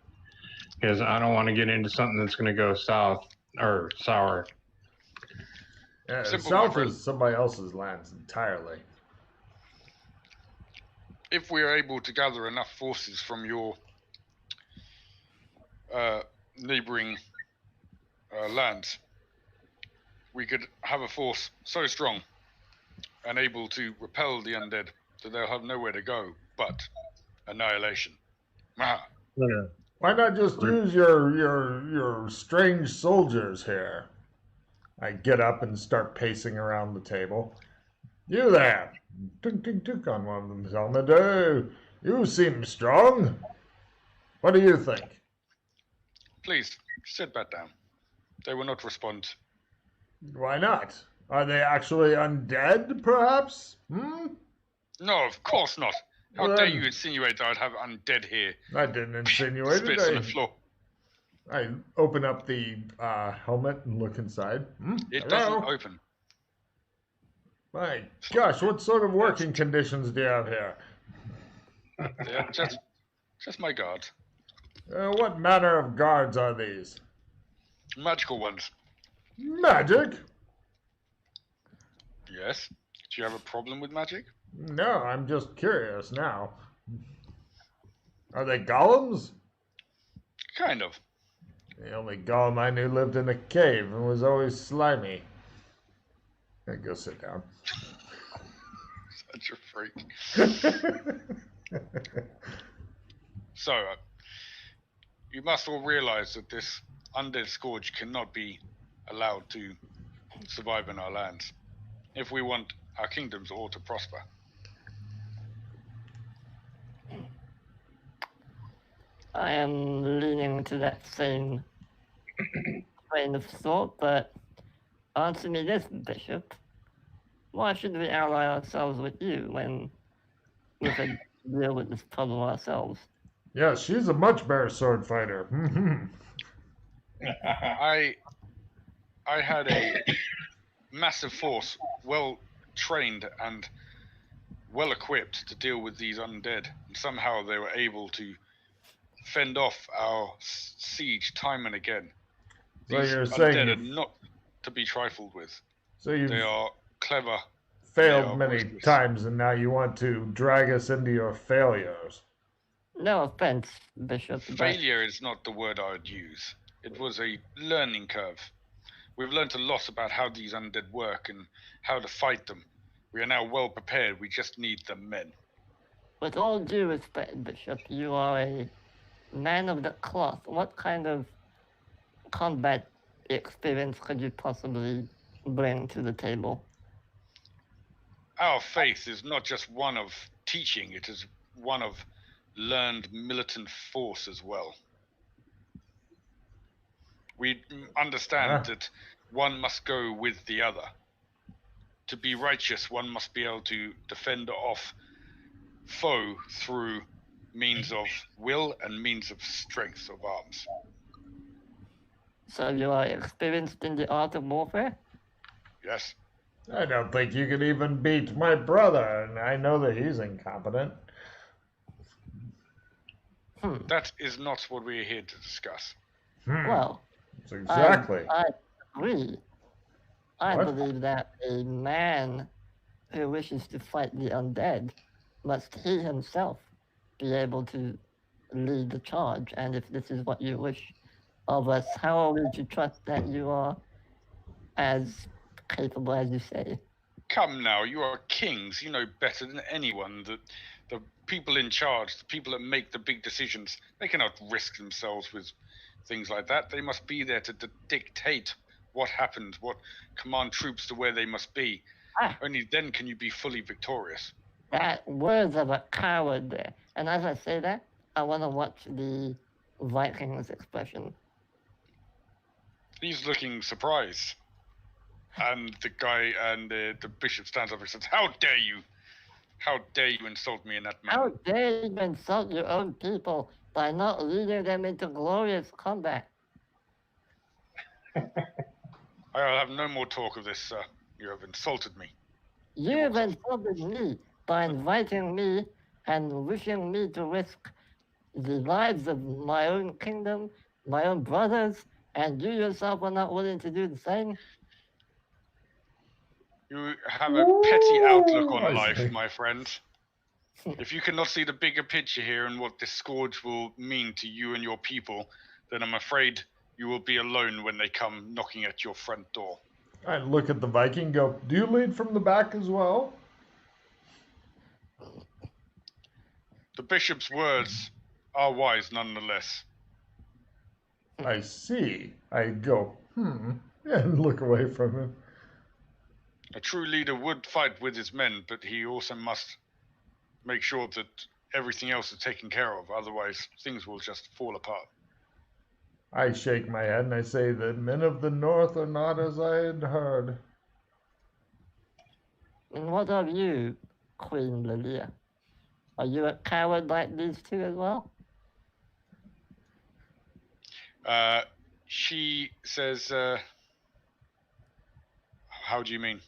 because I don't want to get into something that's gonna go south or sour. Simple, South my friend. is somebody else's lands entirely. If we are able to gather enough forces from your neighboring lands, we could have a force so strong and able to repel the undead that they'll have nowhere to go but annihilation. Ah. Why not just use your strange soldiers here? I get up and start pacing around the table. You there! Tink tink tink on one of them's helmet. Oh, you seem strong. What do you think? Please, sit back down. They will not respond. Why not? Are they actually undead, perhaps? No, of course not. How dare you insinuate that I'd have undead here? I didn't insinuate it. Spits on the floor. I open up the helmet and look inside. It Hello? doesn't open. My gosh, what sort of working conditions do you have here? They're just my guards. What manner of guards are these? Magical ones. Magic? Yes. Do you have a problem with magic? No, I'm just curious now. Are they golems? Kind of. The only golem I knew lived in a cave and was always slimy. Hey, go sit down. Such a freak. So, you must all realize that this undead scourge cannot be allowed to survive in our lands if we want our kingdoms all to prosper. I am leaning to that same train of thought, but answer me this, Bishop. Why should we ally ourselves with you when we could deal with this problem ourselves? Yes, she's a much better sword fighter. I had a massive force, well trained and well equipped to deal with these undead, and somehow they were able to fend off our siege time and again. So These you're saying undead are you've, not to be trifled with. so you've They are clever. They failed are many ruthless. times, and now you want to drag us into your failures. No offense, Bishop, but Failure is not the word I would use. It was a learning curve. We've learned a lot about how these undead work and how to fight them. We are now well prepared. We just need the men. with all due respect, Bishop, you are a man of the cloth. What kind of combat experience could you possibly bring to the table? Our faith is not just one of teaching, it is one of learned militant force as well. We understand that one must go with the other. To be righteous, one must be able to defend off foe through means of will and means of strength of arms. So you are experienced in the art of warfare? Yes. I don't think you could even beat my brother, and I know that he's incompetent. That is not what we are here to discuss. Well, That's exactly. I agree. I What? believe that a man who wishes to fight the undead must he himself be able to lead the charge. And if this is what you wish of us, how are we to trust that you are as capable as you say? Come now, you are kings. You know better than anyone that the people in charge, the people that make the big decisions, they cannot risk themselves with things like that. They must be there to dictate what happens, what command troops to where they must be. Only then can you be fully victorious. That words of a coward there. And as I say that, I want to watch the Vikings expression. He's looking surprised. And the guy and the bishop stands up and says, "How dare you? How dare you insult me in that manner? How dare you insult your own people by not leading them into glorious combat?" I'll have no more talk of this, sir. You have insulted me. You've insulted me by inviting me and wishing me to risk the lives of my own kingdom, my own brothers, and you yourself are not willing to do the same. You have a petty outlook I on life, see. my friend. If you cannot see the bigger picture here and what this scourge will mean to you and your people, then I'm afraid you will be alone when they come knocking at your front door. I look at the Viking, go, do you lead from the back as well? The bishop's words are wise nonetheless. I see. I go, and look away from him. A true leader would fight with his men, but he also must make sure that everything else is taken care of. Otherwise, things will just fall apart. I shake my head and I say, the men of the north are not as I had heard. And what of you, Queen Lilia? Are you a coward like these two as well? She says, how do you mean?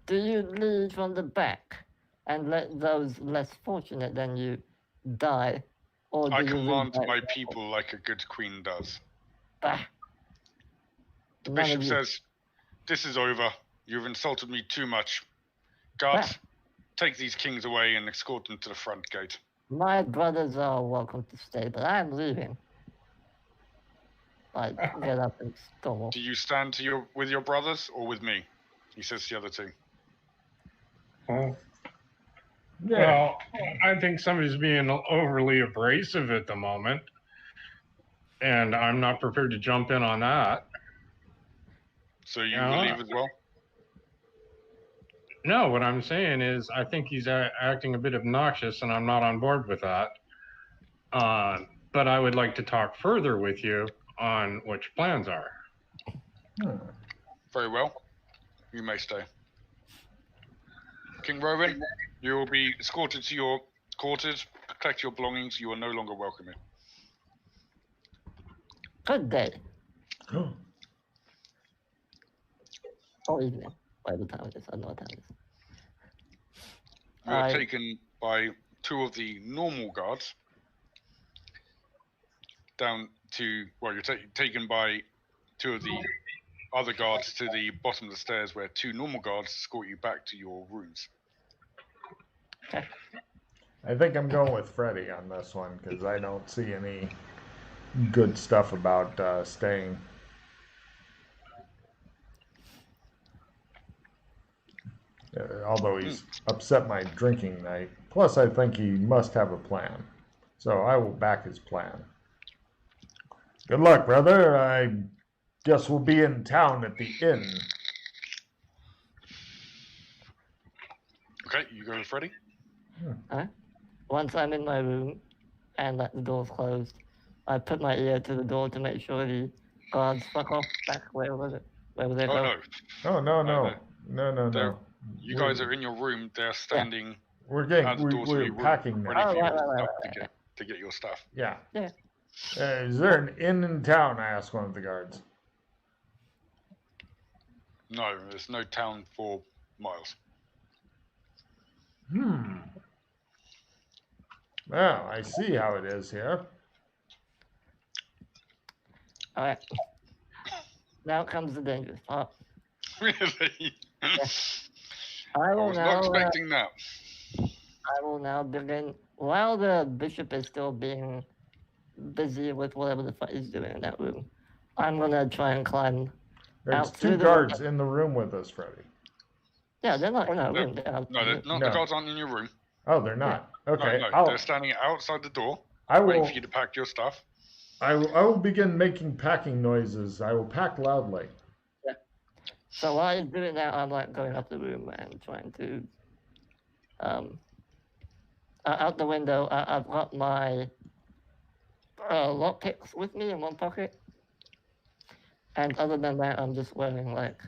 Do you lead from the back and let those less fortunate than you die? Or do I you command lead by my example? people like a good queen does. Bah. The None of bishop you. says, this is over. You've insulted me too much. Guards, take these kings away and escort them to the front gate. My brothers are welcome to stay, but I'm leaving. I get up and storm off. Do you stand with your brothers or with me? He says to the other two. Well, Yeah. well, I think somebody's being overly abrasive at the moment, and I'm not prepared to jump in on that. So you Yeah. will leave as well? No, what I'm saying is I think he's acting a bit obnoxious, and I'm not on board with that. But I would like to talk further with you on what your plans are. Very well. You may stay. King Rowan, you will be escorted to your quarters. collect your belongings. You are no longer welcome here. Good day. Or evening. Whatever time it is. I don't know what time it is. You are taken by two of the normal guards down to, well, you're taken by two of the other guards to the bottom of the stairs where two normal guards escort you back to your rooms. Okay. I think I'm going with Freddy on this one because I don't see any good stuff about staying. Although he's upset my drinking night. Plus, I think he must have a plan. So I will back his plan. Good luck, brother. I guess we'll be in town at the inn. Okay, you go with Freddy? Alright. Once I'm in my room and the door's closed, I put my ear to the door to make sure the guards fuck off back wherever they go. No. Oh, no. You guys are in your room. They're standing We're at the door to we're your room, packing ready now. for your right. stuff to get your stuff. Yeah. Yeah. Is there an inn in town? I asked one of the guards. No, there's no town for miles. Well, I see how it is here. Alright. Now comes the dangerous part. Really? I I will was not now expecting that. I will now begin while the bishop is still being busy with whatever the fuck he's doing in that room. I'm gonna try and climb. There's Out two through the guards window. in the room with us, Freddy. Yeah, they're not in our No, room. They're out No, in they're the- not. No. The guards aren't in your room. Oh, they're not. Okay, No, they're standing outside the door, I waiting will. for you to pack your stuff. I will begin making packing noises. I will pack loudly. So while he's doing that, I'm like going up the room and trying to, out the window. I've got my lockpicks with me in one pocket, and other than that, I'm just wearing like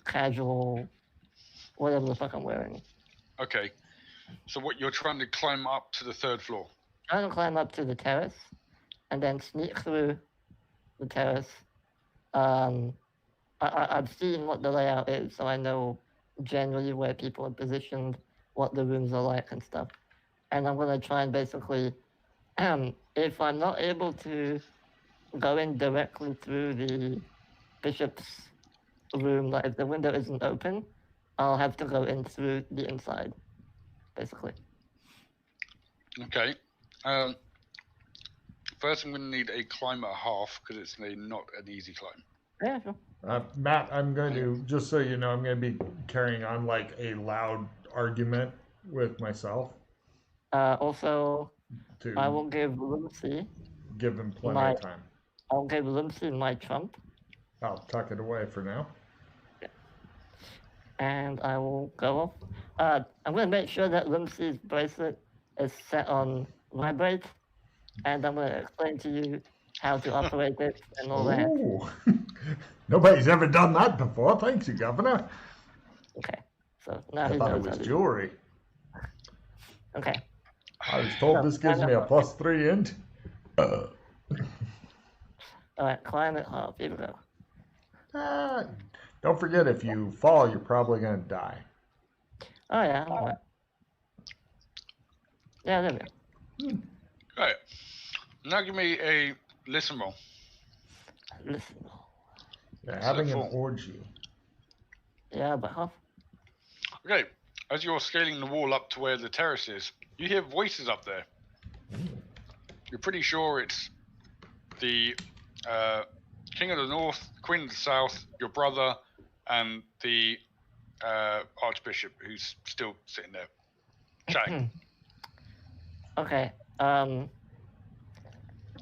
casual, whatever the fuck I'm wearing. Okay. So what you're trying to climb up to the third floor? I'm gonna climb up to the terrace, and then sneak through the terrace. I've seen what the layout is, so I know generally where people are positioned, what the rooms are like and stuff. And I'm gonna try and basically, if I'm not able to go in directly through the bishop's room, like if the window isn't open, I'll have to go in through the inside, basically. Okay. First, I'm going to need a climb at half because it's not an easy climb. Yeah, sure. Matt, I'm going to, just so you know, I'm going to be carrying on like a loud argument with myself Also, to I will give Lucy, give him plenty my- of time. I'll give Lucy my trump, I'll tuck it away for now. and I will go off. I'm gonna make sure that Lucy's bracelet is set on vibrate, and I'm gonna explain to you how to operate it and all that. Ooh. Nobody's ever done that before. Thank you, Governor. Okay, so now I he thought it knows how was to. jewelry. Okay, I was told this gives me a +3 int. alright, climb it up. Here we go. Don't forget, if you fall, you're probably going to die. Oh yeah, alright. Yeah, there we go. Right. Now give me a listen roll. Listen. You're having an full. orgy. Yeah, but how? Okay. As you're scaling the wall up to where the terrace is, you hear voices up there. You're pretty sure it's the King of the North, Queen of the South, your brother, and the Archbishop, who's still sitting there chatting. Okay. Am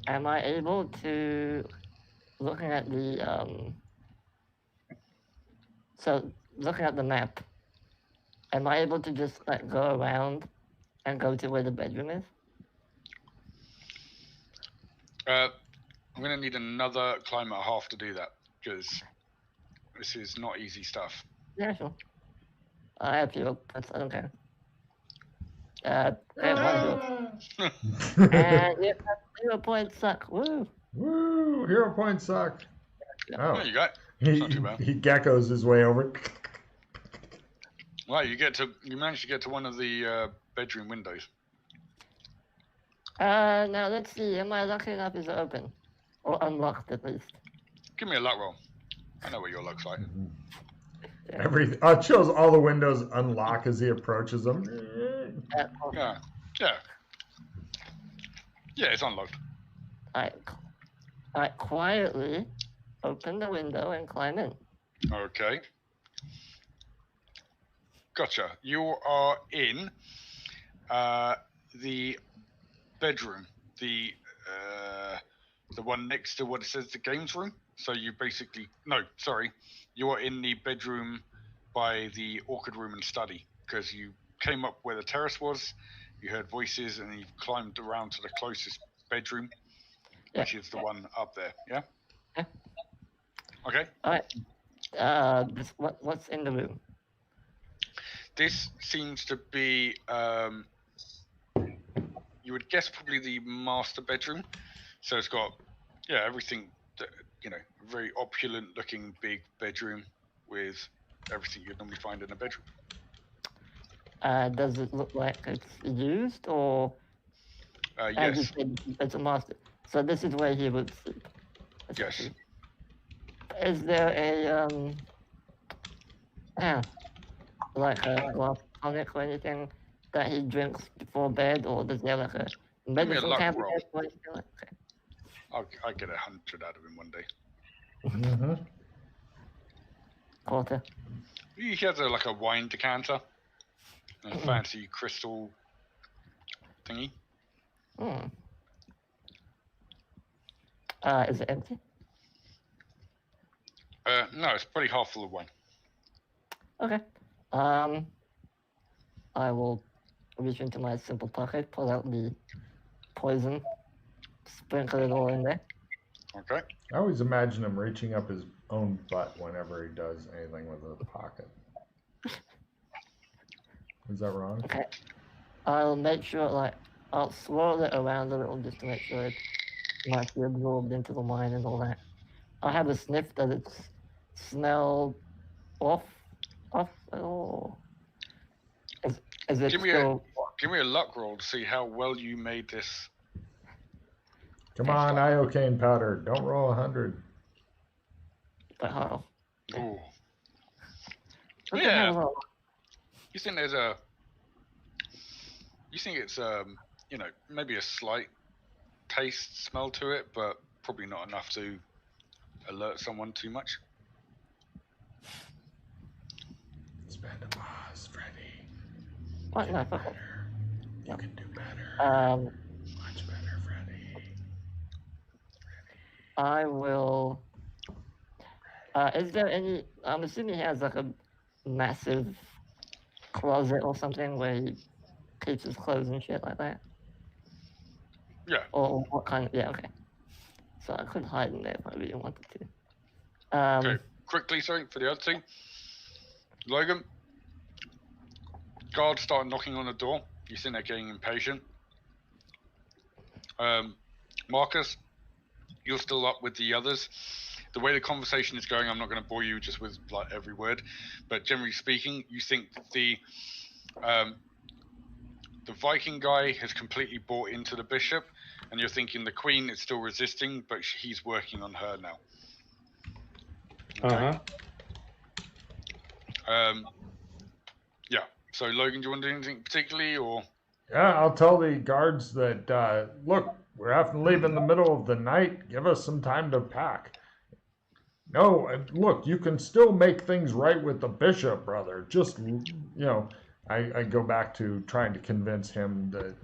I able to, looking at the looking at the map, am I able to just like go around and go to where the bedroom is? I'm going to need another climb at half to do that, because this is not easy stuff. Yeah, sure. I have few opens. I don't care. Great wonder. Ah! And you have 0 points suck. Woo! Woo! Hero points suck. There Oh, you go. he, not too bad. he geckos his way over. Well, you managed to get to one of the bedroom windows. Now let's see. Am I lucky enough? Is it open? Or unlocked at least? Give me a luck roll. I know what your luck's like. It shows all the windows unlock as he approaches them. Yeah. Yeah, it's unlocked. I quietly open the window and climb in. Okay. Gotcha. You are in the bedroom, the one next to what it says the games room. So you basically you are in the bedroom by the orchid room and study because you came up where the terrace was. You heard voices and you climbed around to the closest bedroom, which is the one up there. Yeah. Yeah. Okay. All right. What's in the room? This seems to be, you would guess probably the master bedroom. So it's got, everything, very opulent looking big bedroom with everything you'd normally find in a bedroom. Does it look like it's used or? Yes. You said it's a master. So this is where he would sleep. Yes. Is there a like a glass tonic or anything that he drinks before bed, or does he have like a medicine luck cabinet roll. or anything like that? I'll get 100 out of him one day. Mm-hmm. Quarter. He has a wine decanter and a fancy crystal thingy. Is it empty? No, it's probably half full of wine. Okay. I will reach into my simple pocket, pull out the poison, sprinkle it all in there. Okay. I always imagine him reaching up his own butt whenever he does anything with a pocket. Is that wrong? Okay. I'll make sure, I'll swirl it around a little just to make sure it might be absorbed into the wine and all that. I'll have a sniff that it's smelled off at all. Is it Give me still... Give me a luck roll to see how well you made this. Come on, iocane powder. Don't roll 100. But how? Ooh. Okay, Yeah. hold on. You think it's maybe a slight taste smell to it, but probably not enough to alert someone too much. Spend a pause, Freddy. What? No, fuck it. Better. You can do better. Much better, Freddy. I will... is there any... I'm assuming he has a massive closet or something where he keeps his clothes and shit like that. Yeah. Or what kind of... Yeah, okay. So I could hide in there if I really wanted to. Okay. Quickly, sorry, for the other thing. Logan, guards start knocking on the door. You think they're getting impatient. Marcus, you're still up with the others. The way the conversation is going, I'm not going to bore you just with every word, but generally speaking, you think the Viking guy has completely bought into the bishop, and you're thinking the queen is still resisting, but he's working on her now. Okay. Yeah. So Logan, do you want to do anything particularly, or? Yeah, I'll tell the guards that, look, we're having to leave in the middle of the night. Give us some time to pack. No, look, you can still make things right with the bishop, brother. Just, I go back to trying to convince him that,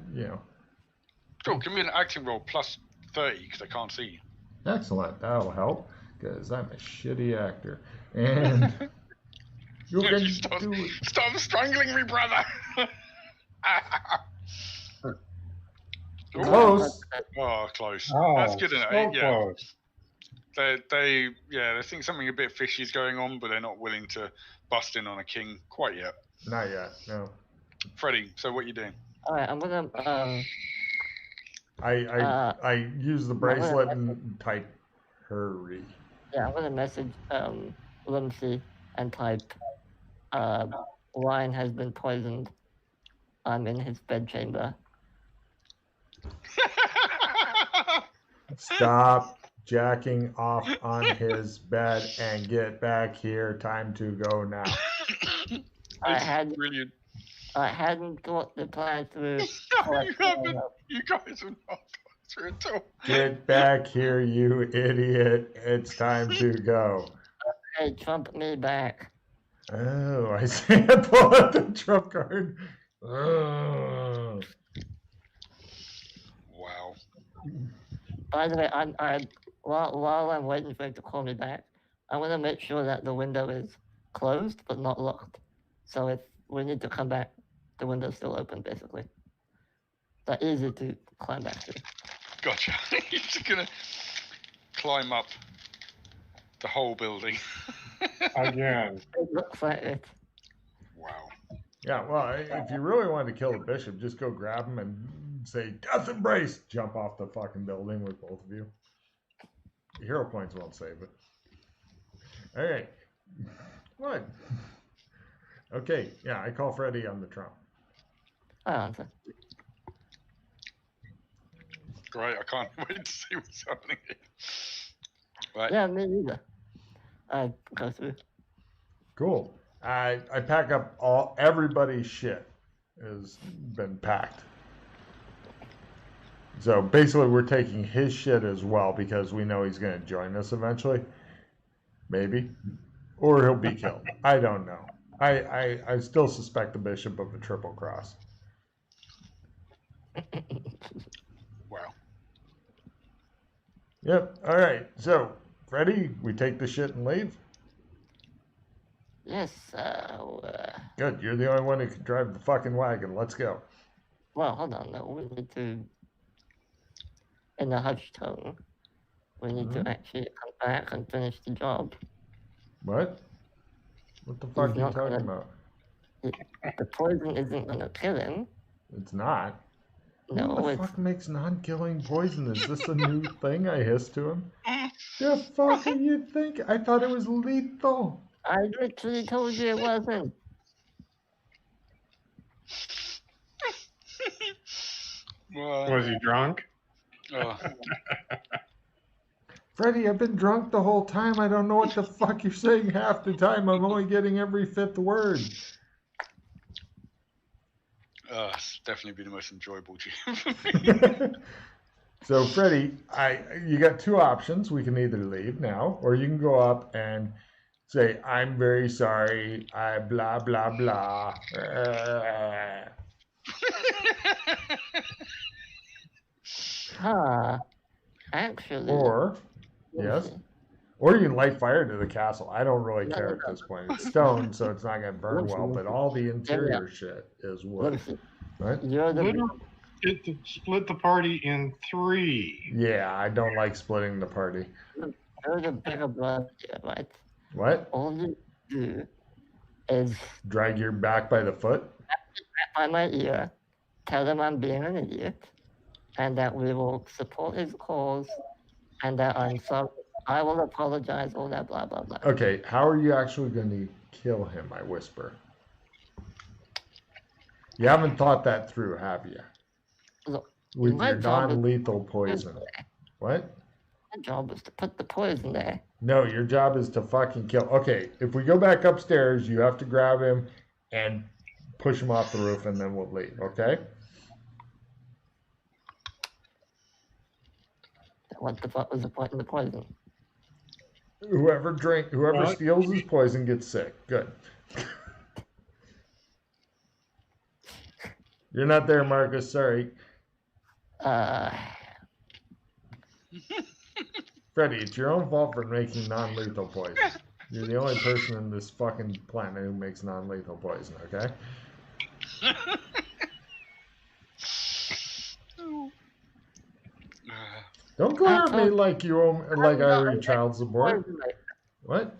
Cool, give me an acting roll plus 30, because I can't see you. Excellent, that'll help, because I'm a shitty actor. And you can Stop strangling me, brother! Close. Oh, close. Oh, that's good enough. so Yeah. close. They think something a bit fishy is going on, but they're not willing to bust in on a king quite yet. Not yet, no. Freddy, so what you doing? All right, I'm gonna I use the I'm gonna bracelet and type hurry. I'm gonna message Lumsy and type Ryan has been poisoned. I'm in his bedchamber. Stop jacking off on his bed and get back here. Time to go now. Brilliant. I hadn't thought the plan through. You guys are not going through at all. Get back here, you idiot. It's time to go. Hey, trump me back. Oh, I see. I pull out the trump card. Oh. Wow. By the way, while I'm waiting for him to call me back, I want to make sure that the window is closed but not locked. So if we need to come back, the window's still open, basically. That easy to climb back to. Gotcha. You're just gonna climb up the whole building. Again. It looks like it. Wow. Yeah, well, if you really wanted to kill the bishop, just go grab him and say, death embrace! Jump off the fucking building with both of you. Hero points won't save it. Alright. What? Okay, yeah, I call Freddy on the trump. I answer. Great, I can't wait to see what's happening here. Right. Yeah, me neither. I go through. Cool. I pack up everybody's shit has been packed. So basically we're taking his shit as well because we know he's gonna join us eventually. Maybe. Or he'll be killed. I don't know. I still suspect the bishop of a triple cross. Wow. Yep. All right. So, Freddy, we take the shit and leave? Yes, Good. You're the only one who can drive the fucking wagon. Let's go. well, hold on. No, we need to, in a hushed tone, we need to actually come back and finish the job. What? What the fuck are you not talking gonna- about? The poison isn't going to kill him. It's not. No, Who the it's fuck makes non-killing poison? Is this a new thing I hissed to him? The fuck do you think? I thought it was lethal. I literally told you it wasn't. Well, Was he drunk? Freddy, I've been drunk the whole time. I don't know what the fuck you're saying half the time. I'm only getting every fifth word. it's definitely been the most enjoyable gym. So, Freddy, you got two options. We can either leave now, or you can go up and say, I'm very sorry. I blah, blah, blah. Actually. Or, yes. Or you can light fire to the castle. I don't really care at this point. It's stone, so it's not going to burn well, but all the interior shit is wood. Right? You're the Split the party in 3. Yeah, I don't like splitting the party. You're the bigger brother, right? What? All you do is Drag your back by the foot? by my ear, tell him I'm being an idiot, and that we will support his cause, and that I'm sorry. I will apologize, all that blah, blah, blah. Okay, how are you actually going to kill him, I whisper? You haven't thought that through, have you? Look, With my your job is- non-lethal poison. What? My job is to put the poison there. No, your job is to fucking kill. Okay, if we go back upstairs, you have to grab him and push him off the roof, and then we'll leave, okay? What the fuck was the point of the poison? Whoever What? steals his poison gets sick. Good. You're not there, Marcus. Sorry. Freddy, it's your own fault for making non-lethal poison. You're the only person in this fucking planet who makes non-lethal poison, okay? Don't glare at me like you owe, like I owe you child support. Poison maker. What?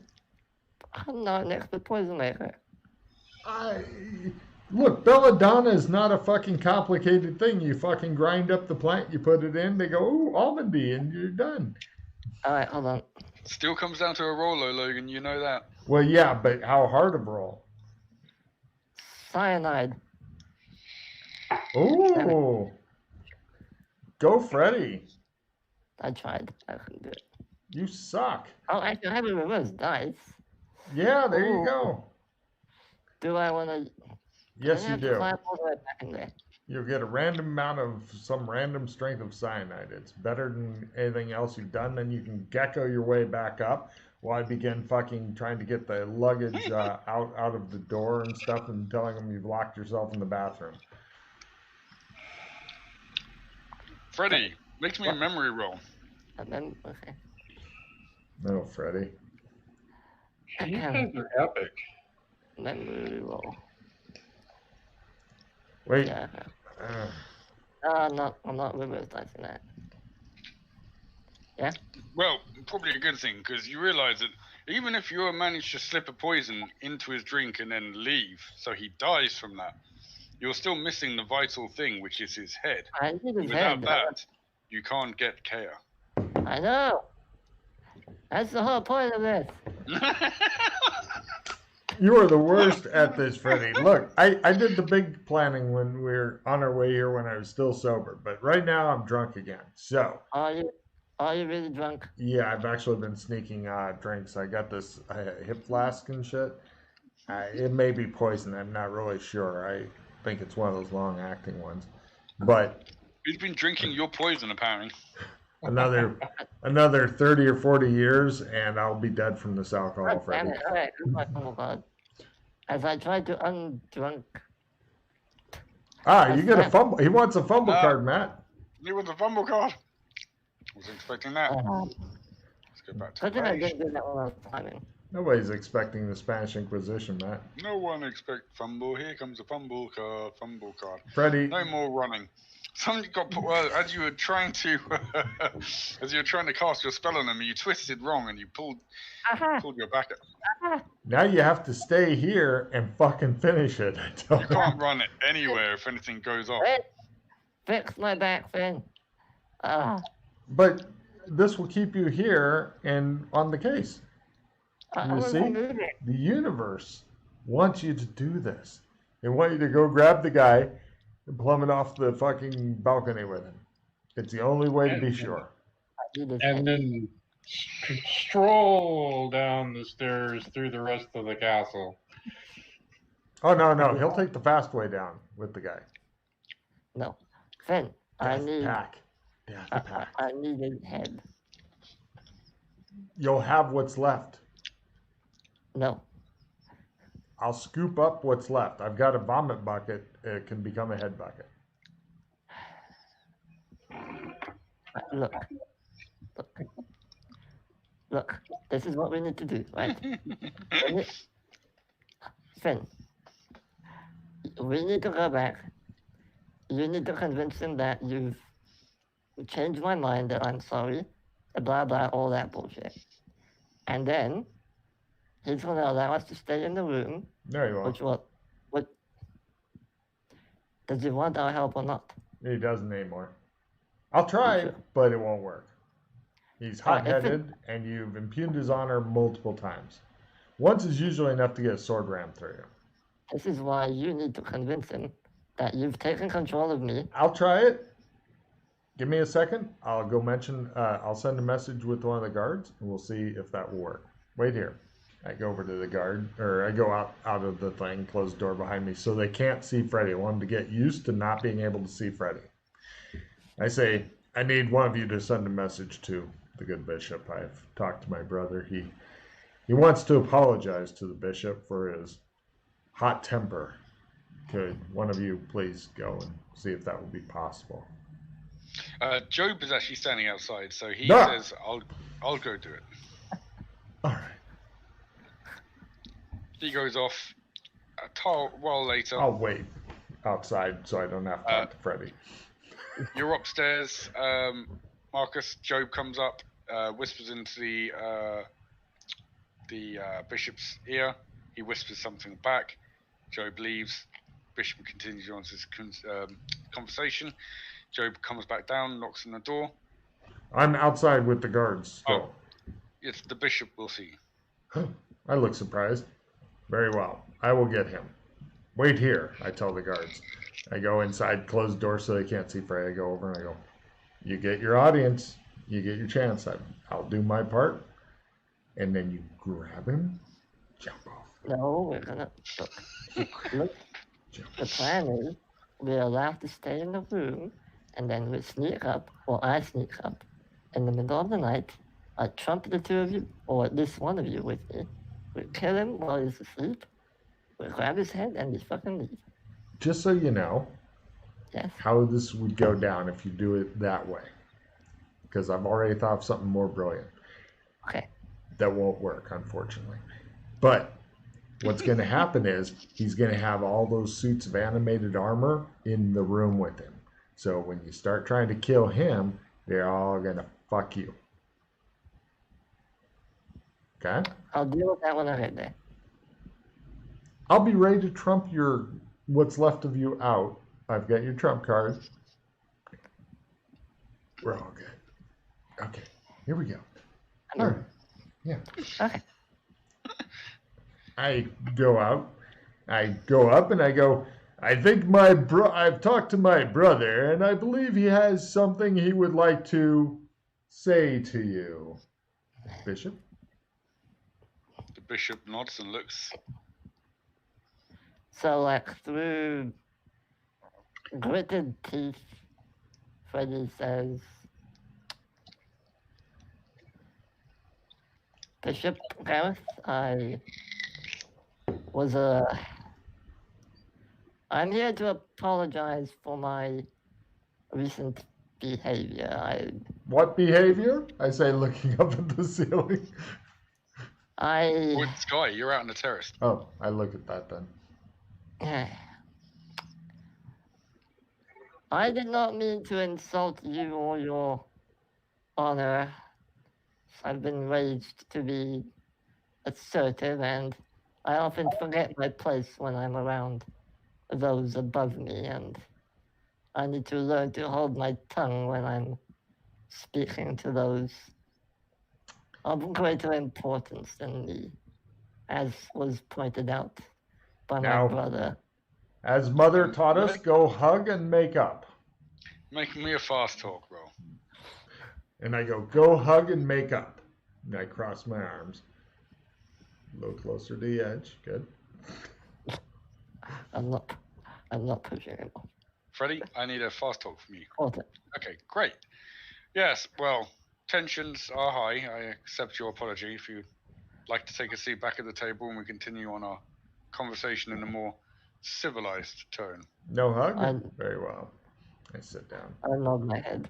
I'm not an expert poison maker. Look, belladonna is not a fucking complicated thing. You fucking grind up the plant, you put it in, they go, ooh, almondy, and you're done. All right, hold on. Still comes down to a roll, though, Logan. You know that. Well, yeah, but how hard of a roll? Cyanide. Ooh. Go, Freddy. I tried. I couldn't do it. You suck. Oh, actually, I have a reverse dice. Yeah, there you Ooh. go. Do I want to? Yes, you do. Climb all the way back in there. You'll get a random amount of some random strength of cyanide. It's better than anything else you've done. Then you can gecko your way back up while I begin fucking trying to get the luggage out of the door and stuff and telling them you've locked yourself in the bathroom. Freddy, makes me a memory roll. And then, okay. No, Freddy. You guys are epic. Memory roll. Wait. Yeah. I'm not reverse dicing that. Yeah? Well, probably a good thing, because you realise that even if you manage to slip a poison into his drink and then leave, so he dies from that, you're still missing the vital thing, which is his head. I need his Without head. that, you can't get Kea. I know. That's the whole point of this. You are the worst at this, Freddy. Look, I did the big planning when we were on our way here when I was still sober, but right now I'm drunk again. So. Are you really drunk? Yeah, I've actually been sneaking drinks. I got this hip flask and shit. It may be poison. I'm not really sure. I think it's one of those long-acting ones. But he's been drinking your poison, apparently. Another 30 or 40 years, and I'll be dead from this alcohol, Freddy. All right. Oh, God. As I tried to undrunk. You get a fumble. He wants a fumble card, Matt. You want a fumble card? Wasn't expecting that. Let's go back to the I page. didn't do that when I was climbing. Nobody's expecting the Spanish Inquisition, Matt. No one expect fumble. Here comes a fumble card. Fumble card. Freddie. No more running. Something got put. Well, as you were trying to cast your spell on him, you twisted wrong and you pulled your back up. Now you have to stay here and fucking finish it. You can't run it anywhere if anything goes off. Fix my back, Finn. But this will keep you here and on the case. You see? The universe wants you to do this. They want you to go grab the guy and plummet off the fucking balcony with him. It's the only way to be sure. And then stroll down the stairs through the rest of the castle. Oh, no. He'll take the fast way down with the guy. No. Finn, I need his head. You'll have what's left. No. I'll scoop up what's left. I've got a vomit bucket. It can become a head bucket. Look. This is what we need to do, right? Finn, we need to go back. You need to convince him that you've changed my mind, that I'm sorry, blah, blah, all that bullshit. And then he's going to allow us to stay in the room. No, you won't. What? Does he want our help or not? He doesn't anymore. I'll try, but it won't work. He's hot-headed, and you've impugned his honor multiple times. Once is usually enough to get a sword rammed through you. This is why you need to convince him that you've taken control of me. I'll try it. Give me a second. I'll go I'll send a message with one of the guards, and we'll see if that will work. Wait here. I go over to the guard, or I go out of the thing, close the door behind me, so they can't see Freddy. I want them to get used to not being able to see Freddy. I say, I need one of you to send a message to the good bishop. I've talked to my brother. He wants to apologize to the bishop for his hot temper. Could one of you please go and see if that will be possible? Job is actually standing outside, so he says, I'll go do it. All right. He goes off. A while later. I'll wait outside so I don't have to talk to Freddy. You're upstairs. Marcus, Job comes up, whispers into the bishop's ear. He whispers something back. Job leaves. Bishop continues on his conversation. Job comes back down, knocks on the door. I'm outside with the guards still. Yes, the bishop will see. I look surprised. Very well. I will get him. Wait here, I tell the guards. I go inside, closed door so they can't see Frey. I go over and I go, you get your audience. You get your chance. I'll do my part. And then you grab him, jump off. No, we're gonna look. The plan is we're allowed to stay in the room, and then we sneak up, or I sneak up, in the middle of the night. I trump the two of you, or at least one of you with me. We kill him while he's asleep. We grab his head and we fucking leave. Just so you know, Yes. how this would go down if you do it that way. Because I've already thought of something more brilliant. Okay. That won't work, unfortunately. But what's going to happen is he's going to have all those suits of animated armor in the room with him. So when you start trying to kill him, they're all going to fuck you. Okay? I'll deal with that when I get there. I'll be ready to trump your what's left of you out. I've got your trump card. We're all good. Okay, here we go. I know. Yeah. Okay. I go out. I go up and I go, I think I've talked to my brother and I believe he has something he would like to say to you. Bishop? The bishop nods and looks. So, like, through gritted teeth, Freddy says, Bishop Gareth, I'm here to apologize for my recent behavior. What behavior? I say, looking up at the ceiling. With Sky, you're out on the terrace. Oh, I look at that then. I did not mean to insult you or your honor. I've been raised to be assertive, and I often forget my place when I'm around those above me, and I need to learn to hold my tongue when I'm speaking to those of greater importance than me, as was pointed out by my brother. As Mother taught us, go hug and make up. Make me a fast talk roll. And I go hug and make up. And I cross my arms. A little closer to the edge. Good. I'm not pushing him off. Freddy, I need a fast talk from you. Okay. Okay, great. Yes, well, tensions are high. I accept your apology. If you'd like to take a seat back at the table and we continue on our conversation in a more civilized tone. No hug? Very well. I sit down. I nod my head.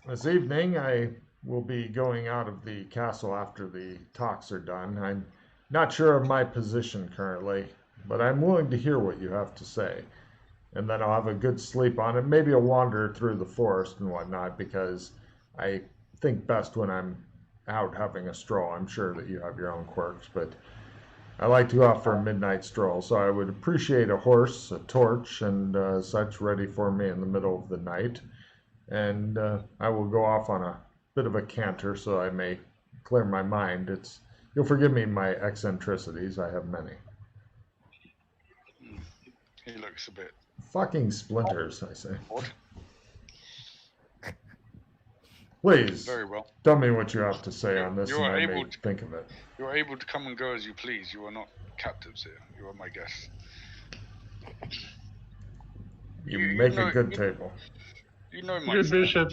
This evening, I will be going out of the castle after the talks are done. I'm not sure of my position currently, but I'm willing to hear what you have to say. And then I'll have a good sleep on it. Maybe a wander through the forest and whatnot, because I think best when I'm out having a stroll. I'm sure that you have your own quirks, but I like to go out for a midnight stroll, so I would appreciate a horse, a torch, and such ready for me in the middle of the night. And I will go off on a bit of a canter so I may clear my mind. You'll forgive me my eccentricities. I have many. He looks a bit... Fucking splinters, I say. What? Please, Very well. tell me what you have to say on this, You and are I may able to- think of it. You are able to come and go as you please. You are not captives here. You are my guests. You You make know- a good table. You know my... Good Bishop,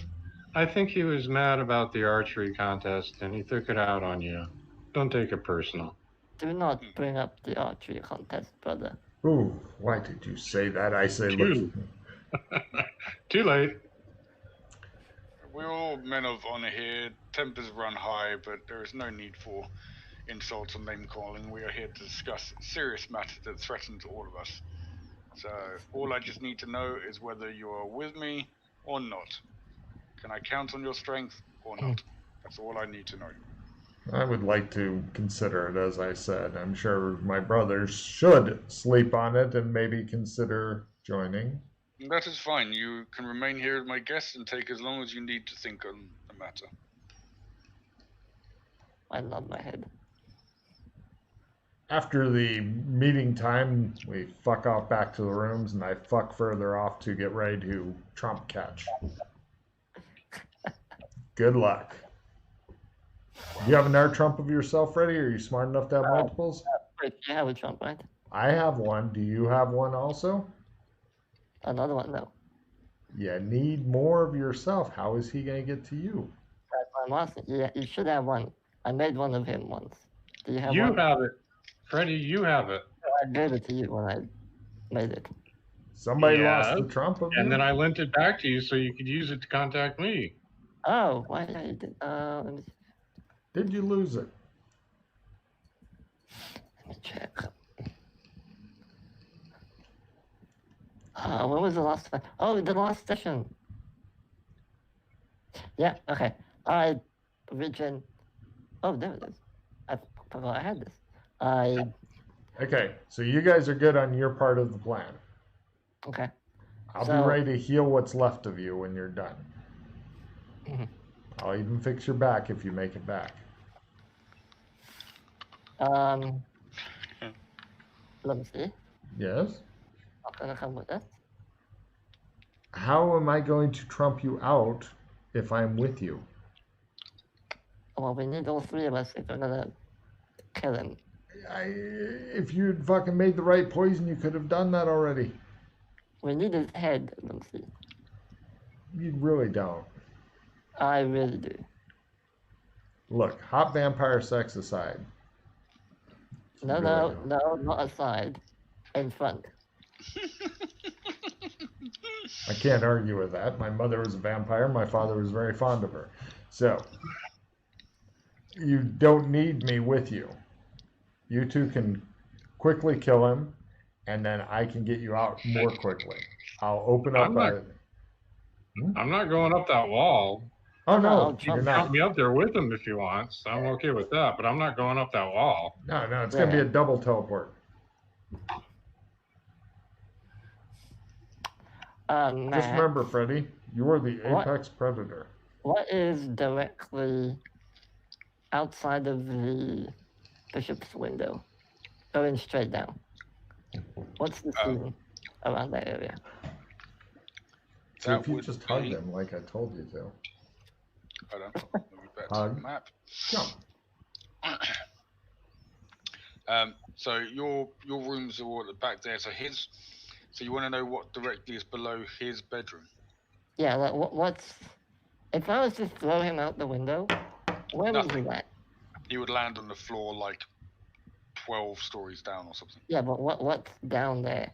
I think he was mad about the archery contest and he took it out on you. Don't take it personal. Do not bring up the archery contest, brother. Ooh, why did you say that? I say, look. Too late. We're all men of honor here. Tempers run high, but there is no need for insults or name calling. We are here to discuss serious matters that threaten to all of us. So all I just need to know is whether you are with me or not. Can I count on your strength or not? That's all I need to know. I would like to consider it, as I said. I'm sure my brothers should sleep on it and maybe consider joining. That is fine. You can remain here as my guest and take as long as you need to think on the matter. I nod my head. After the meeting time, we fuck off back to the rooms, and I fuck further off to get ready to trump catch. Good luck. Do you have another trump of yourself ready? Are you smart enough to have multiples? Wait, you have a trump, right? I have one. Do you have one also? Another one, no. You need more of yourself. How is he going to get to you? I'm asking. Yeah, you should have one. I made one of him once. Do you have You one? have it. Freddie, you have it. I gave it to you when I made it. Somebody Yeah. lost the trump of And you? then I lent it back to you so you could use it to contact me. Oh, why did I did? Let me Did you lose it? check. When was the last time? Oh, the last session. Yeah, okay. I region. Oh, there it is. I forgot I had this. Okay, so you guys are good on your part of the plan. Okay. I'll So- be ready to heal what's left of you when you're done. Mhm. I'll even fix your back if you make it back. Let me see. Yes? Not gonna come with this. How am I going to trump you out if I'm with you? Well, we need all three of us if we're gonna kill him. If you'd fucking made the right poison, you could have done that already. We need his head. Let me see. You really don't. I really do. Look, hot vampire sex aside. No, Really no, don't. no, not aside. In front. I can't argue with that. My mother was a vampire. My father was very fond of her. So, you don't need me with you. You two can quickly kill him, and then I can get you out more quickly. I'll open up I'm not going up that wall. Oh, No, no, I'll you're jump not. Jump me up there with him if you want. So I'm okay with that, but I'm not going up that wall. No, it's going to be a double teleport. Just Matt, remember, Freddy, you are the What? apex predator. what is directly outside of the bishop's window? Going straight down. What's the scene around that area? So That if you would just hug be- them like I told you to. Hold on. Let me back to Hug. the map. Jump. So your rooms are all at the back there. So you want to know what directly is below his bedroom? Yeah, like, what's... If I was to throw him out the window, where would he Nothing. land? He would land on the floor like 12 stories down or something. Yeah, but what's down there?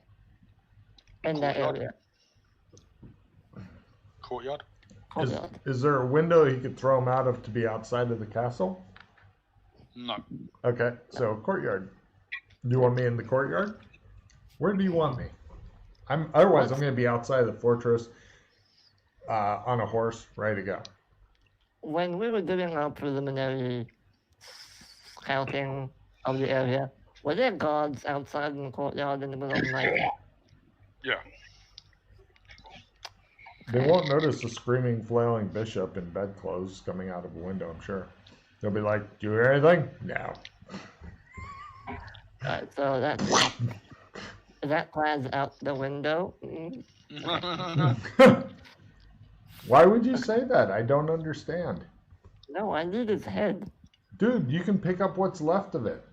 In that Courtyard? area? Courtyard? Courtyard. Is there a window he could throw him out of to be outside of the castle? No. Okay, so courtyard. Do you want me in the courtyard? Where do you want me? Otherwise I'm going to be outside the fortress on a horse, ready to go. When we were doing our preliminary scouting of the area, were there guards outside in the courtyard in the middle of the night? Yeah. They won't notice a screaming, flailing bishop in bedclothes coming out of a window, I'm sure. They'll be like, do you hear anything? No. Alright, so that plan's out the window. Why would you say that? I don't understand. No, I need his head. Dude, you can pick up what's left of it.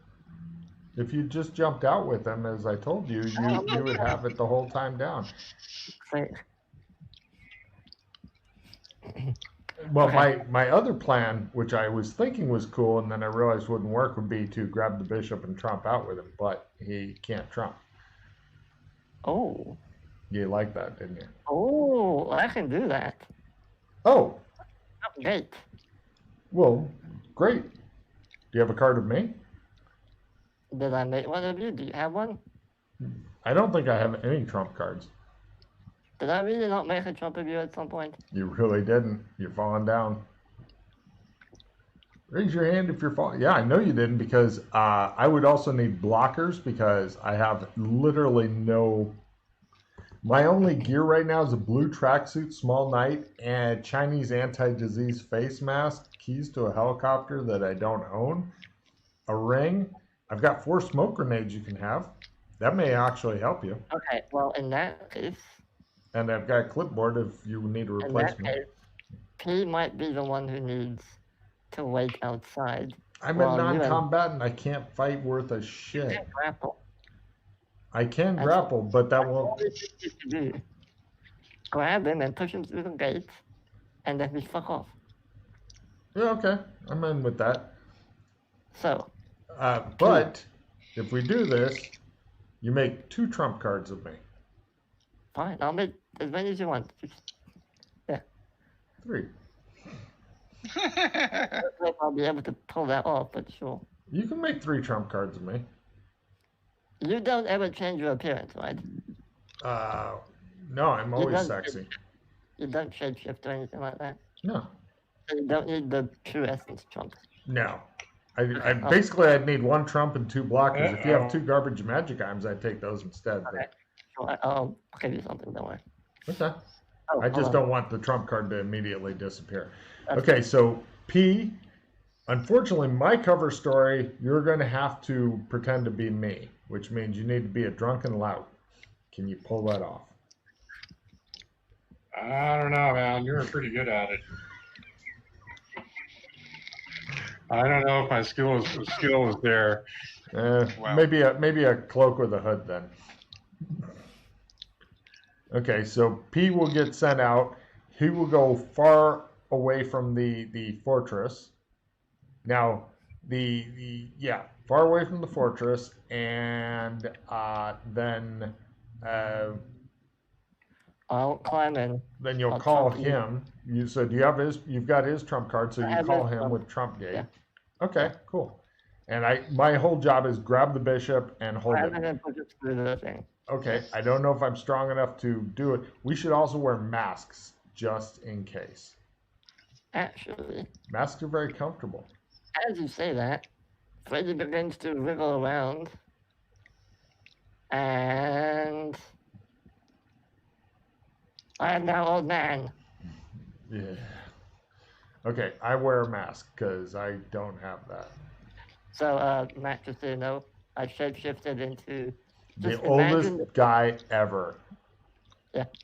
If you just jumped out with them, as I told you, you would have it the whole time down. Say, Well, Okay. my other plan, which I was thinking was cool, and then I realized wouldn't work, would be to grab the bishop and trump out with him, but he can't trump. oh, You like that, didn't you? oh, I can do that. Oh, Oh, great. well, great. Do you have a card of me? Did I make one of you? Do you have one? I don't think I have any trump cards. Did I really not make a trump of you at some point? You really didn't. You're falling down. Raise your hand if you're falling. Yeah, I know you didn't because I would also need blockers because I have literally no. My only gear right now is a blue tracksuit, small knight, and Chinese anti-disease face mask, keys to a helicopter that I don't own, a ring. I've got 4 smoke grenades you can have. That may actually help you. Okay, well, in that case, And I've got a clipboard if you need a in that replacement. case, P might be the one who needs to wait outside. I'm a while you and non-combatant. I can't fight worth a you shit. can grapple. I can That's- grapple, but that That's all won't. you need to do. Grab him and push him through the gate, and then we fuck off. Yeah, okay. I'm in with that. So, But if we do this, you make 2 trump cards of me. fine, I'll make as many as you want. 3. I don't know if I'll be able to pull that off, but sure. You can make 3 trump cards of me. You don't ever change your appearance, right? No, I'm always don't- sexy. You don't shapeshift or anything like that. No, So you don't need the true essence trunk. no. Basically, I'd need 1 trump and 2 blockers. If you have 2 garbage magic items, I'd take those instead. Okay. Sure, I'll give you something, don't worry. But, okay. Oh, I just hold on. don't want the trump card to immediately disappear. That's Okay, so P, unfortunately, my cover story, you're going to have to pretend to be me, which means you need to be a drunken lout. Can you pull that off? I don't know, man. You're pretty good at it. I don't know if my skill is there. Wow. Maybe a cloak with a hood then. Okay, so P will get sent out. He will go far away from the fortress. Now, far away from the fortress, and then I'll climb in. then you'll I'll call trump you. him. You've got his trump card, so I you have call his him trump. with trump gate. Yeah. Okay, cool. And my whole job is grab the bishop and hold Grab it. it and push it through the thing. Okay, I don't know if I'm strong enough to do it. We should also wear masks just in case. Actually, Masks are very comfortable. as you say that, Freddy begins to wriggle around. And I am now old man. Yeah. Okay, I wear a mask because I don't have that. So, Matt, just so you know, I shapeshifted into The just oldest imagine- guy ever.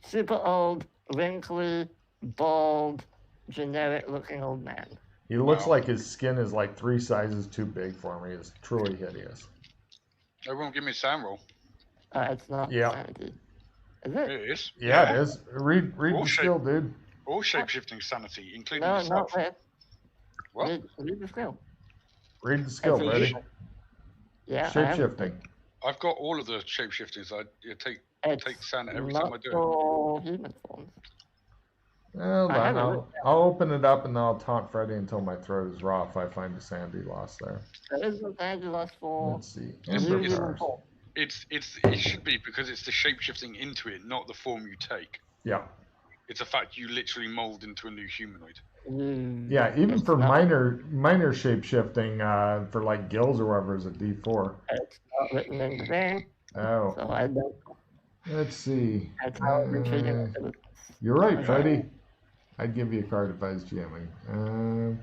super old, wrinkly, bald, generic-looking old man. He looks Wow. like his skin is like 3 sizes too big for me. It's truly hideous. Everyone give me a sound roll. It's not Yeah. sanity. Is it? It is. Yeah, it is. Read All the shape- skill, dude. All shapeshifting sanity, including No, not yourself. this. What? Read the skill. Read the skill, It's a buddy. human. Yeah, Shapeshifting. I've got all of the shapeshiftings. I take sand every time I do it. multiple human forms. Hold I on, haven't looked I'll open it up and then I'll taunt Freddy until my throat is raw if I find a sandy loss there. There is a Angelus for Let's see. Yes, Ember new yes. human stars. form. It should be because it's the shapeshifting into it, not the form you take. Yeah. It's a fact you literally mold into a new humanoid. Yeah, even It's for not- minor shape shifting, for like gills or whatever is a D4. It's not written in the thing, Oh, so I don't. let's see. That's how I've been treating Uh, it. You're right, Freddy. I'd give you a card if I was GMing.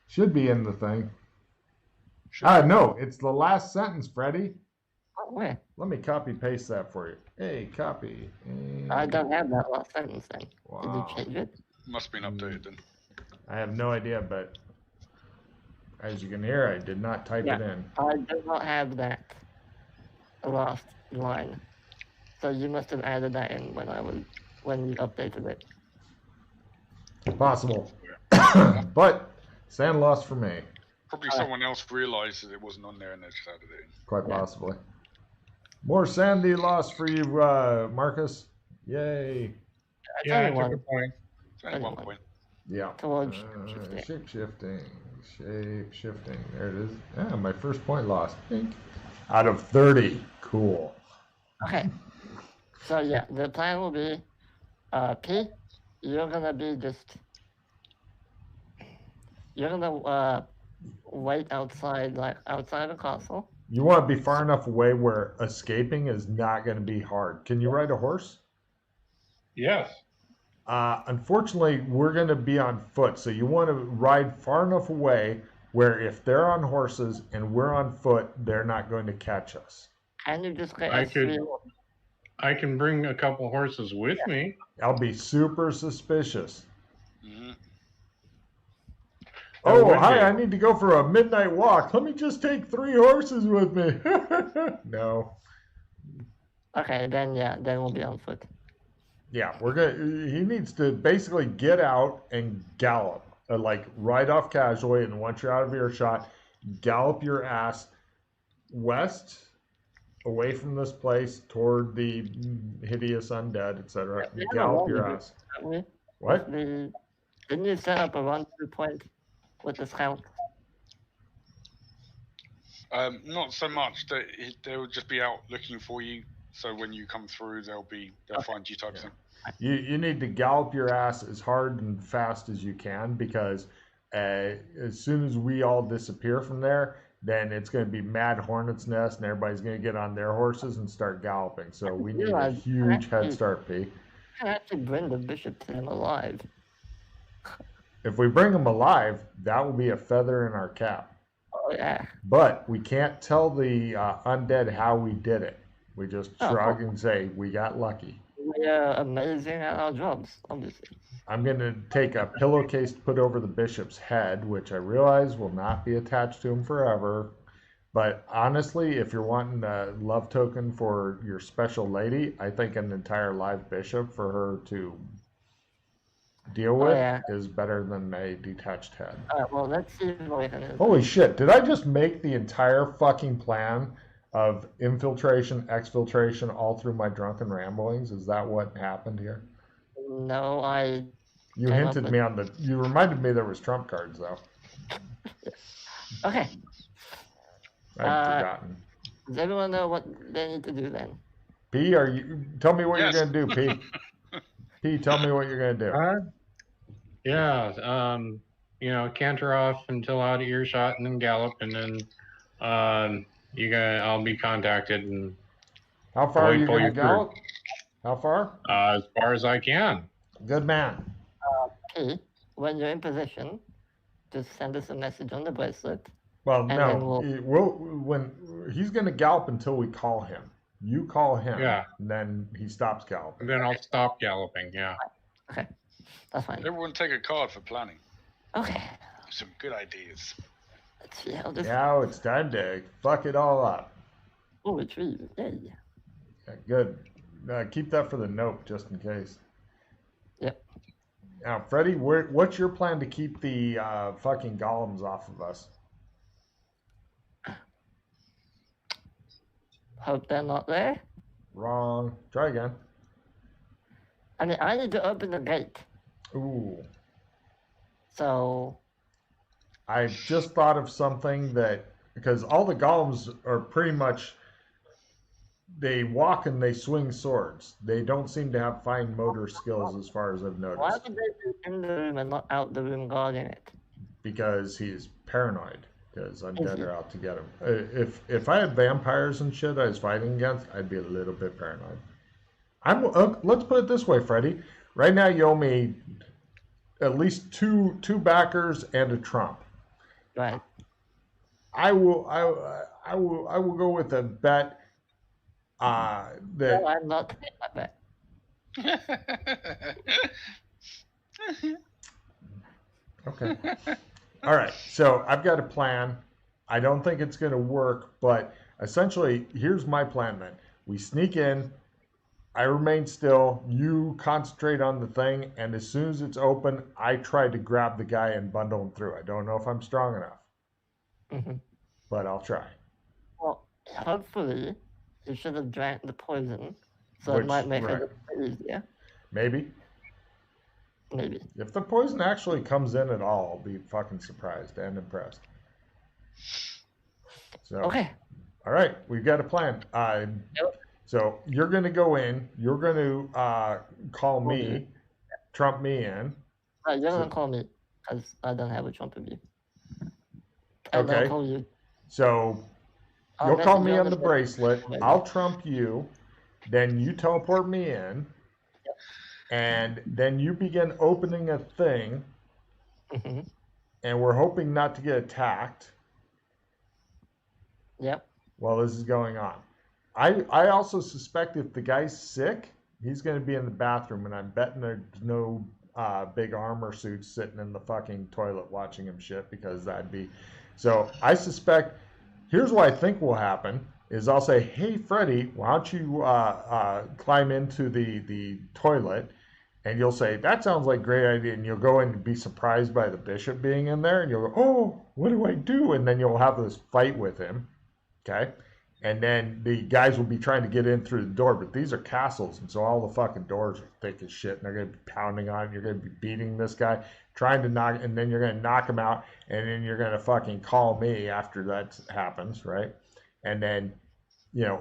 Should be in the thing. No, it's the last sentence, Freddy. Oh, where? Let me copy paste that for you. Hey, copy. I don't have that last sentence then. Did you Wow. change it? Must have been updated then. I have no idea, but as you can hear, I did not type it in. I do not have that last line. So you must have added that in when you updated it. Possible. But sand loss for me, Probably someone else realised that it wasn't on there and they just added it in. quite Yeah. possibly. More sandy loss for you, Marcus. Yay. Yeah, I Anyone took a point. It's only one Anyone. point. Yeah. towards Shape shifting. There it is. Ah, my first point lost. Pink. Out of 30. Cool. Okay. So yeah, the plan will be, P, you're gonna be just you're gonna wait outside, like outside the castle. You want to be far enough away where escaping is not going to be hard. Can you ride a horse? Yes. Unfortunately, we're going to be on foot, so you want to ride far enough away where if they're on horses and we're on foot, they're not going to catch us. Can you just get I us could- through? I can bring a couple horses with me. I'll be super suspicious. Mhm. Oh, would hi, be. I need to go for a midnight walk. Let me just take 3 horses with me. No. Okay, then we'll be on foot. Yeah, he needs to basically get out and gallop. Like ride off casually, and once you're out of earshot, gallop your ass west, away from this place, toward the hideous undead, etc. Yeah, Gallop your yeah. ass. Haven't we? What? Didn't you set up a rendezvous point with the scout? Not so much. They will just be out looking for you. So when you come through, they'll find you type thing. You need to gallop your ass as hard and fast as you can, because as soon as we all disappear from there, then it's going to be mad hornet's nest, and everybody's going to get on their horses and start galloping. So we need a huge head start, P. You can actually bring the bishop to him alive. If we bring him alive, that will be a feather in our cap. Oh yeah. But we can't tell the undead how we did it. We just shrug and say, we got lucky. We are amazing at our jobs, obviously. I'm going to take a pillowcase to put over the bishop's head, which I realize will not be attached to him forever. But honestly, if you're wanting a love token for your special lady, I think an entire live bishop for her to deal with is better than a detached head. Alright, well, let's see what we can do. Holy shit, did I just make the entire fucking plan of infiltration, exfiltration all through my drunken ramblings? Is that what happened here? No, You hinted me on you reminded me there was trump cards though. Okay. I'd forgotten. Does everyone know what they need to do then? P, tell me what Yes. you're gonna do, P. P, tell me what you're gonna do. Yeah. Canter off until out of earshot and then gallop, and then I'll be contacted, and How far are you pull gonna you through. gallop? How far? As far as I can. Good man. P, when you're in position, just send us a message on the bracelet. Well, And no, then when he's gonna gallop until we call him. You call him, Yeah. and then he stops galloping. Then I'll stop galloping. Yeah. Okay, that's fine. Everyone take a card for planning. Okay, Some good ideas. let's see how this. Now it's time to fuck it all up. Oh, retrieve. Yay. Yeah, good. Keep that for the note, just in case. Yep. Now, Freddie, what's your plan to keep the fucking golems off of us? Hope they're not there. Wrong. Try again. I mean, I need to open the gate. Ooh. So, I just thought of something because all the golems are pretty much, they walk and they swing swords. They don't seem to have fine motor skills as far as I've why noticed. would they be in the room and not out the room guarding it? Because he's paranoid. Because undead are out to get him. If I had vampires and shit I was fighting against, I'd be a little bit paranoid. Let's put it this way, Freddie. Right now you owe me at least two backers and a trump. Right. I will go with a bet that No, I'm not taking that bet. okay. All right. So I've got a plan. I don't think it's going to work, but essentially here's my plan then. We sneak in, I remain still, you concentrate on the thing, and as soon as it's open, I try to grab the guy and bundle him through. I don't know if I'm strong enough, Mm-hmm. but I'll try. Well, hopefully, you should have drank the poison, so it might make it a bit easier. Maybe. Maybe. If the poison actually comes in at all, I'll be fucking surprised and impressed. So, Okay. all right, we've got a plan. So you're going to go in. You're going to call me, trump me in. Right, you're gonna call me. because I don't have a Trump view. And Okay. I'll call you. So I'll you'll call message me you on the message. bracelet. I'll trump you. Then you teleport me in. And then you begin opening a thing. Mm-hmm. And we're hoping not to get attacked. Yep. While this is going on. I also suspect if the guy's sick, he's going to be in the bathroom, and I'm betting there's no big armor suits sitting in the fucking toilet watching him shit, because that'd be... So I suspect, here's what I think will happen, is I'll say, hey, Freddy, why don't you climb into the toilet, and you'll say, that sounds like a great idea, and you'll go in and be surprised by the bishop being in there, and you'll go, oh, what do I do? And then you'll have this fight with him. Okay, and then the guys will be trying to get in through the door, but these are castles, and so all the fucking doors are thick as shit, and they're going to be pounding on it. You're going to be beating this guy, trying to knock, and then you're going to knock him out, and then you're going to fucking call me after that happens, right? And then,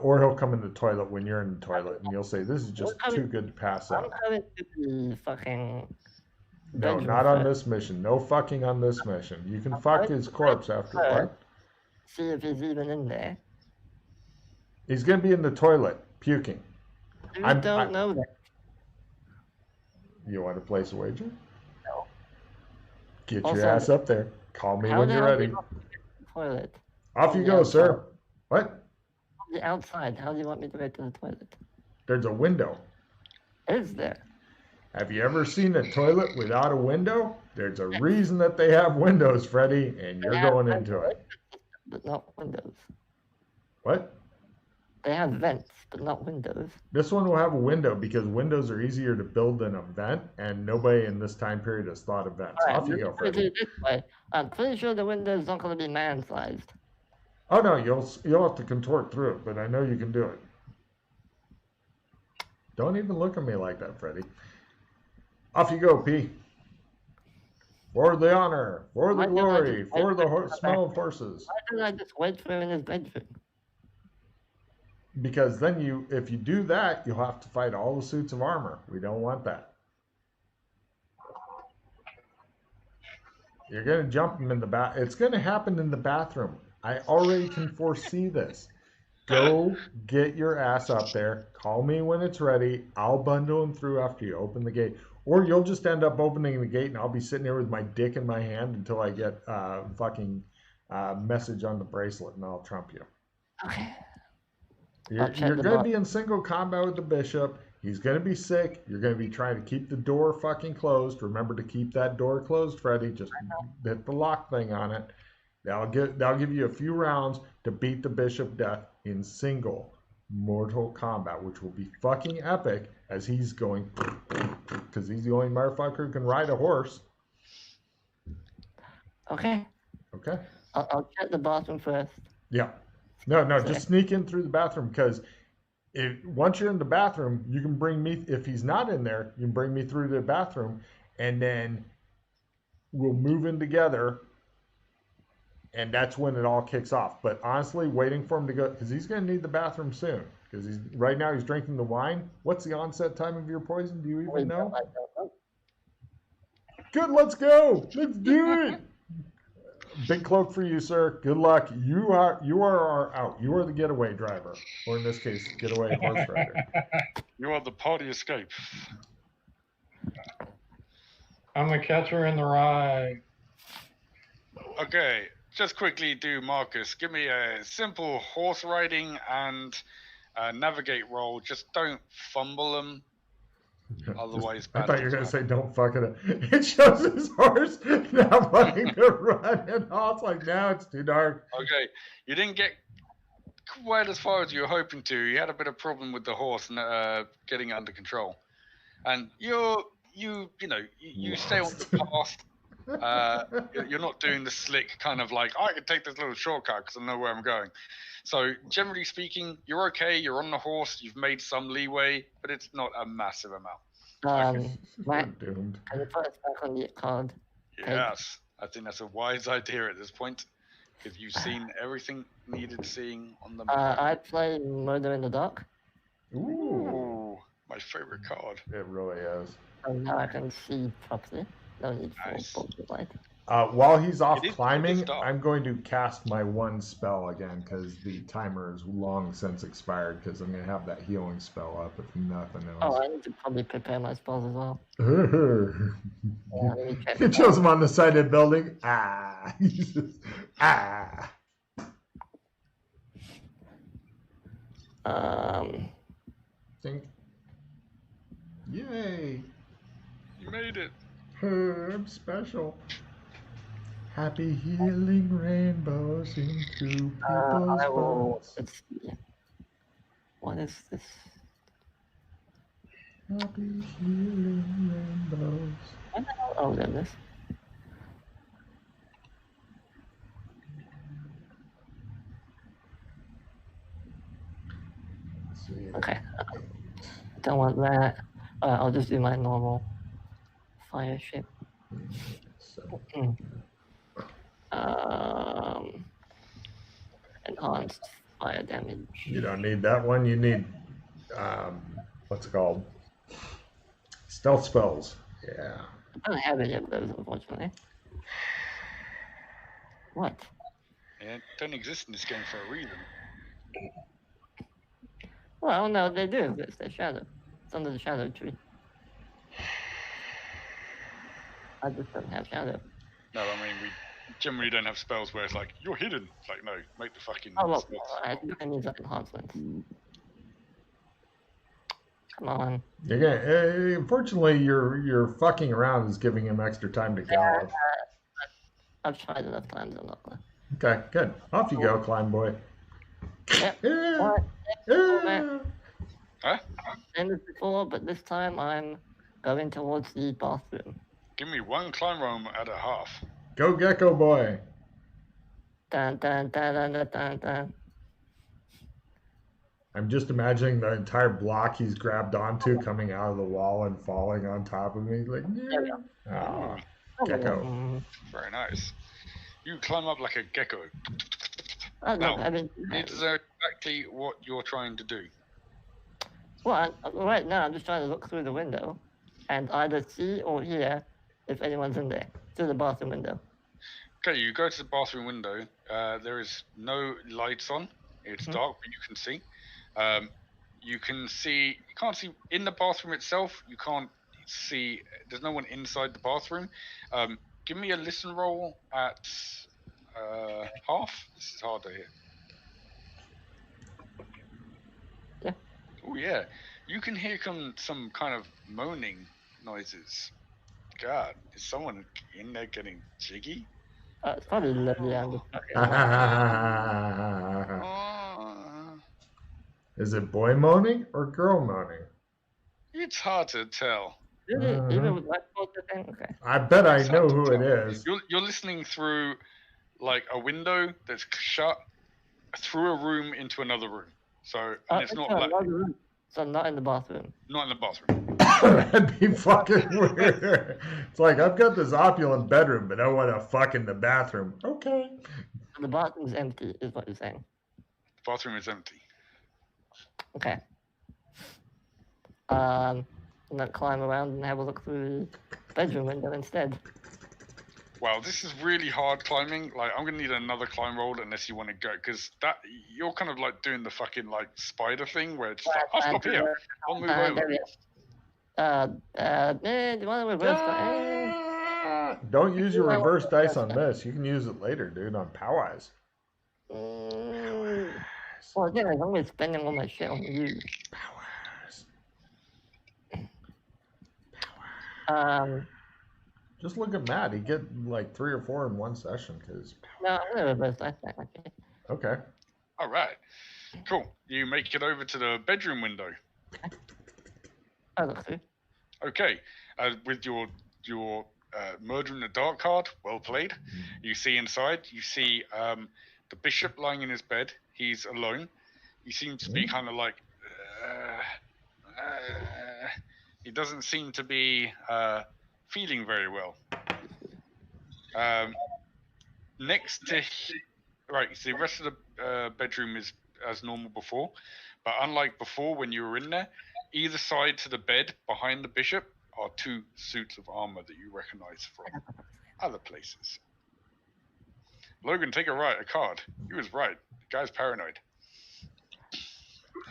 or he'll come in the toilet when you're in the toilet, and you'll say, this is just too good to pass I'm up. coming to the fucking... No, not on this mission. No fucking on this mission. You can fuck his corpse after what? See if he's even in there. He's going to be in the toilet, puking. I don't know that. You want to place a wager? No. Get your ass up there. Call me when you're ready. Toilet. Off you go, sir. What? The outside. How do you want me to get to the toilet? There's a window. Is there? Have you ever seen a toilet without a window? There's a reason that they have windows, Freddy, and you're going into it. But not windows. What? They have vents, but not windows. This one will have a window because windows are easier to build than a vent, and nobody in this time period has thought of vents. Right, off you go, Freddy. This way. I'm pretty sure the window's not going to be man-sized. Oh no, you'll have to contort through it, but I know you can do it. Don't even look at me like that, Freddy. Off you go, P. For the honor, for the glory, for the smell of horses. Why didn't I just wait for him in his bedroom? Because then if you do that, you'll have to fight all the suits of armor. We don't want that. You're going to jump him in the bath. It's going to happen in the bathroom. I already can foresee this. Go get your ass up there. Call me when it's ready. I'll bundle him through after you open the gate. Or you'll just end up opening the gate, and I'll be sitting there with my dick in my hand until I get fucking message on the bracelet, and I'll trump you. Okay. You're going to be in single combat with the bishop. He's going to be sick. You're going to be trying to keep the door fucking closed. Remember to keep that door closed, Freddy. Just hit the lock thing on it. That'll give you a few rounds to beat the bishop death in single mortal combat, which will be fucking epic as he's going, because he's the only motherfucker who can ride a horse. Okay. Okay. I'll check the bathroom first. Yeah. No, just sneak in through the bathroom, because once you're in the bathroom, you can bring me, if he's not in there, you can bring me through the bathroom, and then we'll move in together, and that's when it all kicks off. But honestly, waiting for him to go, because he's going to need the bathroom soon, because right now he's drinking the wine. What's the onset time of your poison? Do you even know? I don't know. Good, let's go. Let's do it. Big cloak for you, sir. Good luck. You are our out. You are the getaway driver, or in this case, getaway horse rider. You are the party escape. I'm a catcher in the rye. Okay, just quickly do Marcus. Give me a simple horse riding and navigate roll. Just don't fumble them. Otherwise, I thought you were going to say don't fuck it up. It shows his horse now wanting to run, and all it's like, now it's too dark. Okay, you didn't get quite as far as you were hoping to. You had a bit of problem with the horse and getting it under control. And you stay on the path. You're not doing the slick kind of like, I can take this little shortcut because I know where I'm going. So generally speaking, you're okay. You're on the horse. You've made some leeway, but it's not a massive amount. Doomed. Can you put us back on the card? Yes, I think that's a wise idea at this point, because you've seen everything needed seeing on the map. I play Murder in the Dark. Ooh, my favorite card. it really is. And now I can see properly. No need for Nice. bolts of light. While he's off It is climbing, dark. I'm going to cast my one spell again because the timer is long since expired. Because I'm going to have that healing spell up if nothing Oh, else. I need to probably prepare my spells as well. You let me check. chose him on the side of the building. Ah, He's just, ah. Think. Yay! You made it. I'm special. Happy healing rainbows into people's I will. hearts. Let's see. What is this? Happy healing rainbows. What the hell? Oh, there it is. Let's see. Okay. Don't want that. I'll just do my normal fire ship. So, Enhanced fire damage. you don't need that one. You need what's it called? Stealth spells. Yeah. I don't have any of those, unfortunately. What? Yeah, don't exist in this game for a reason. Well, no, they do. It's their shadow. It's under the shadow tree. I just don't have shadow. No, I mean, we generally don't have spells where it's like, you're hidden. It's like, no, make the fucking Oh, look, spells. I need that enhancement. Come on. You're gonna, unfortunately, your fucking around is giving him extra time to gallop. I've tried enough times. I'm not gonna. Okay, good. Off you go, climb boy. Yep. Yeah. What? Yeah. Huh? Same as before, but this time I'm going towards the bathroom. Give me one climb room at a half. Go gecko boy. Dun dun dun dun dun dun dun. I'm just imagining the entire block he's grabbed onto coming out of the wall and falling on top of me. Like, There we yeah. Oh, gecko. Very nice. You climb up like a gecko. Oh, look, Now, I mean, it's exactly what you're trying to do. well, right now I'm just trying to look through the window and either see or hear if anyone's in there. Through the bathroom window. Okay, you go to the bathroom window. There is no lights on. It's dark, but you can see. You can't see in the bathroom itself. You can't see. There's no one inside the bathroom. Give me a listen roll at half. This is hard to hear. Yeah. Oh yeah, you can hear some kind of moaning noises. God, is someone in there getting jiggy? It's probably lovely. I'm just Is it boy moaning or girl moaning? It's hard to tell. really, even with that sort of thing. Okay. I bet I It's hard know to who it tell. is. You're listening through like a window that's shut through a room into another room. So and it's not like another room. So I'm not in the bathroom. not in the bathroom. That'd be fucking weird. It's like, I've got this opulent bedroom, but I want to fuck in the bathroom. Okay. So the bathroom's empty, is what you're saying. The bathroom is empty. Okay. I'm gonna climb around and have a look through the bedroom window instead. Wow, this is really hard climbing. Like, I'm gonna need another climb roll unless you want to go, because that you're kind of like doing the fucking like spider thing where it's like, I'll stop here. I'll move over. There we go. Do you want to reverse that? Don't use your reverse dice on this. You can use it later, dude, on Poweyes. Well, yeah, as long as spending all my shit on you. Powers. Just look at Matt. He get like 3 or 4 in one session. No, I'm gonna reverse dice that. Okay. All right. Cool. You make it over to the bedroom window. I look through. Okay. With your Murder in the Dark card, well played. You see inside. You see the bishop lying in his bed. He's alone. He seems to be kind of like. He doesn't seem to be feeling very well. Next to. Right, so the rest of the bedroom is as normal before, but unlike before when you were in there, either side to the bed behind the bishop are 2 suits of armor that you recognize from other places. Logan, take a card. He was right. The guy's paranoid.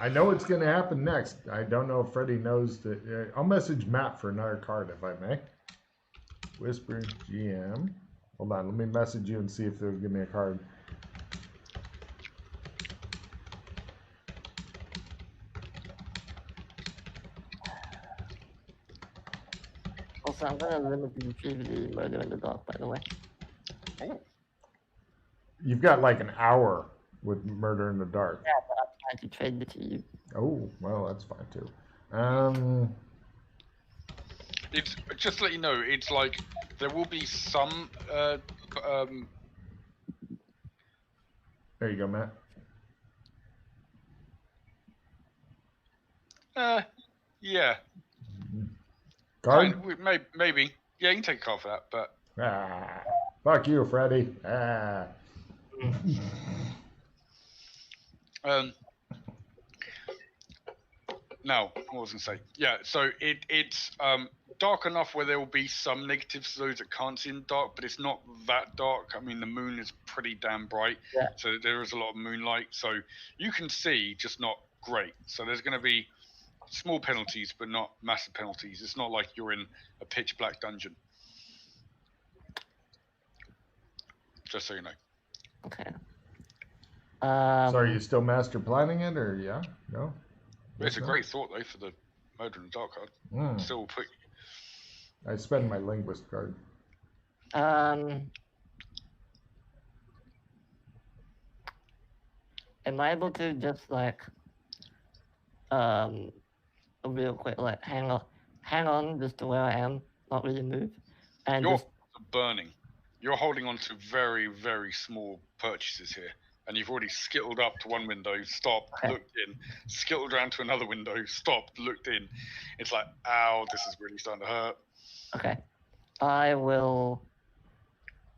I know what's going to happen next. I don't know if Freddie knows that. I'll message Matt for another card if I may. Whisper GM. Hold on, let me message you and see if they'll give me a card. Also, I'm gonna limit the retrieve murder in the dark, by the way. Oh, You've got like an hour with Murder in the Dark. Yeah, but I'm trying to trade it to you. Oh, well, that's fine too. it's just to let you know. It's like there will be some. There you go, Matt. Yeah. Card? Fine, maybe. Yeah, you can take a card for that, but Fuck you, Freddie. Ah. No, what was I gonna say? Yeah, so it's dark enough where there will be some negatives to those that can't see in the dark, but it's not that dark. I mean, the moon is pretty damn bright, Yeah. so there is a lot of moonlight, so you can see, just not great. So there's going to be small penalties, but not massive penalties. It's not like you're in a pitch black dungeon. Just so you know. Okay. So are you still master planning it, or yeah? No? It's a great thought, though, for the Murder in the Dark card. Still put. I spend my linguist card. Am I able to just like real quick like hang on just to where I am, not really move, and You're just burning. You're holding on to very, very small purchases here, and you've already skittled up to one window, stopped, looked in, skittled around to another window, stopped, looked in. It's like, ow, this is really starting to hurt. Okay, I will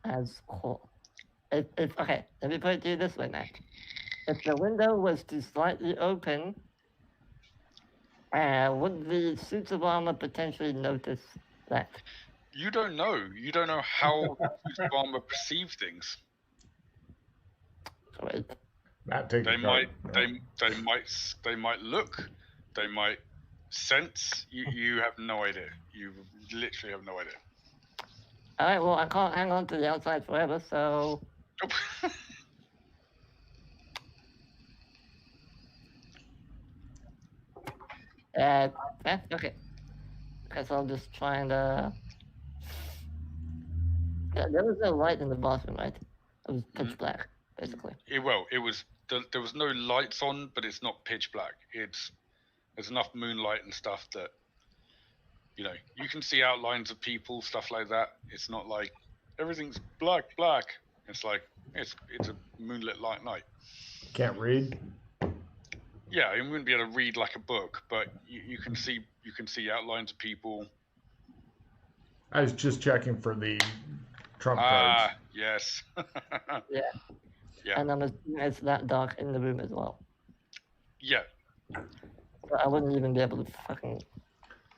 as call. Okay, let me put it to you this way, Matt. If the window was to slightly open, would the suits of armor potentially notice that? You don't know. You don't know how suits of armor perceive things. Wait. Matt, take They a might. card. They might look. They might sense. You have no idea. You literally have no idea. All right. Well, I can't hang on to the outside forever, so. Okay. Guess I'll just try and Yeah, there was no light in the bathroom, right? It was pitch black, basically. There was no lights on, but it's not pitch black. There's enough moonlight and stuff that you can see outlines of people, stuff like that. It's not like everything's black. It's like it's a moonlit light night. Can't read? Yeah, you wouldn't be able to read like a book, but you can see outlines of people. I was just checking for the trump cards. Yes. Yeah. Yeah. And I'm assuming it's that dark in the room as well. Yeah. So I wouldn't even be able to fucking.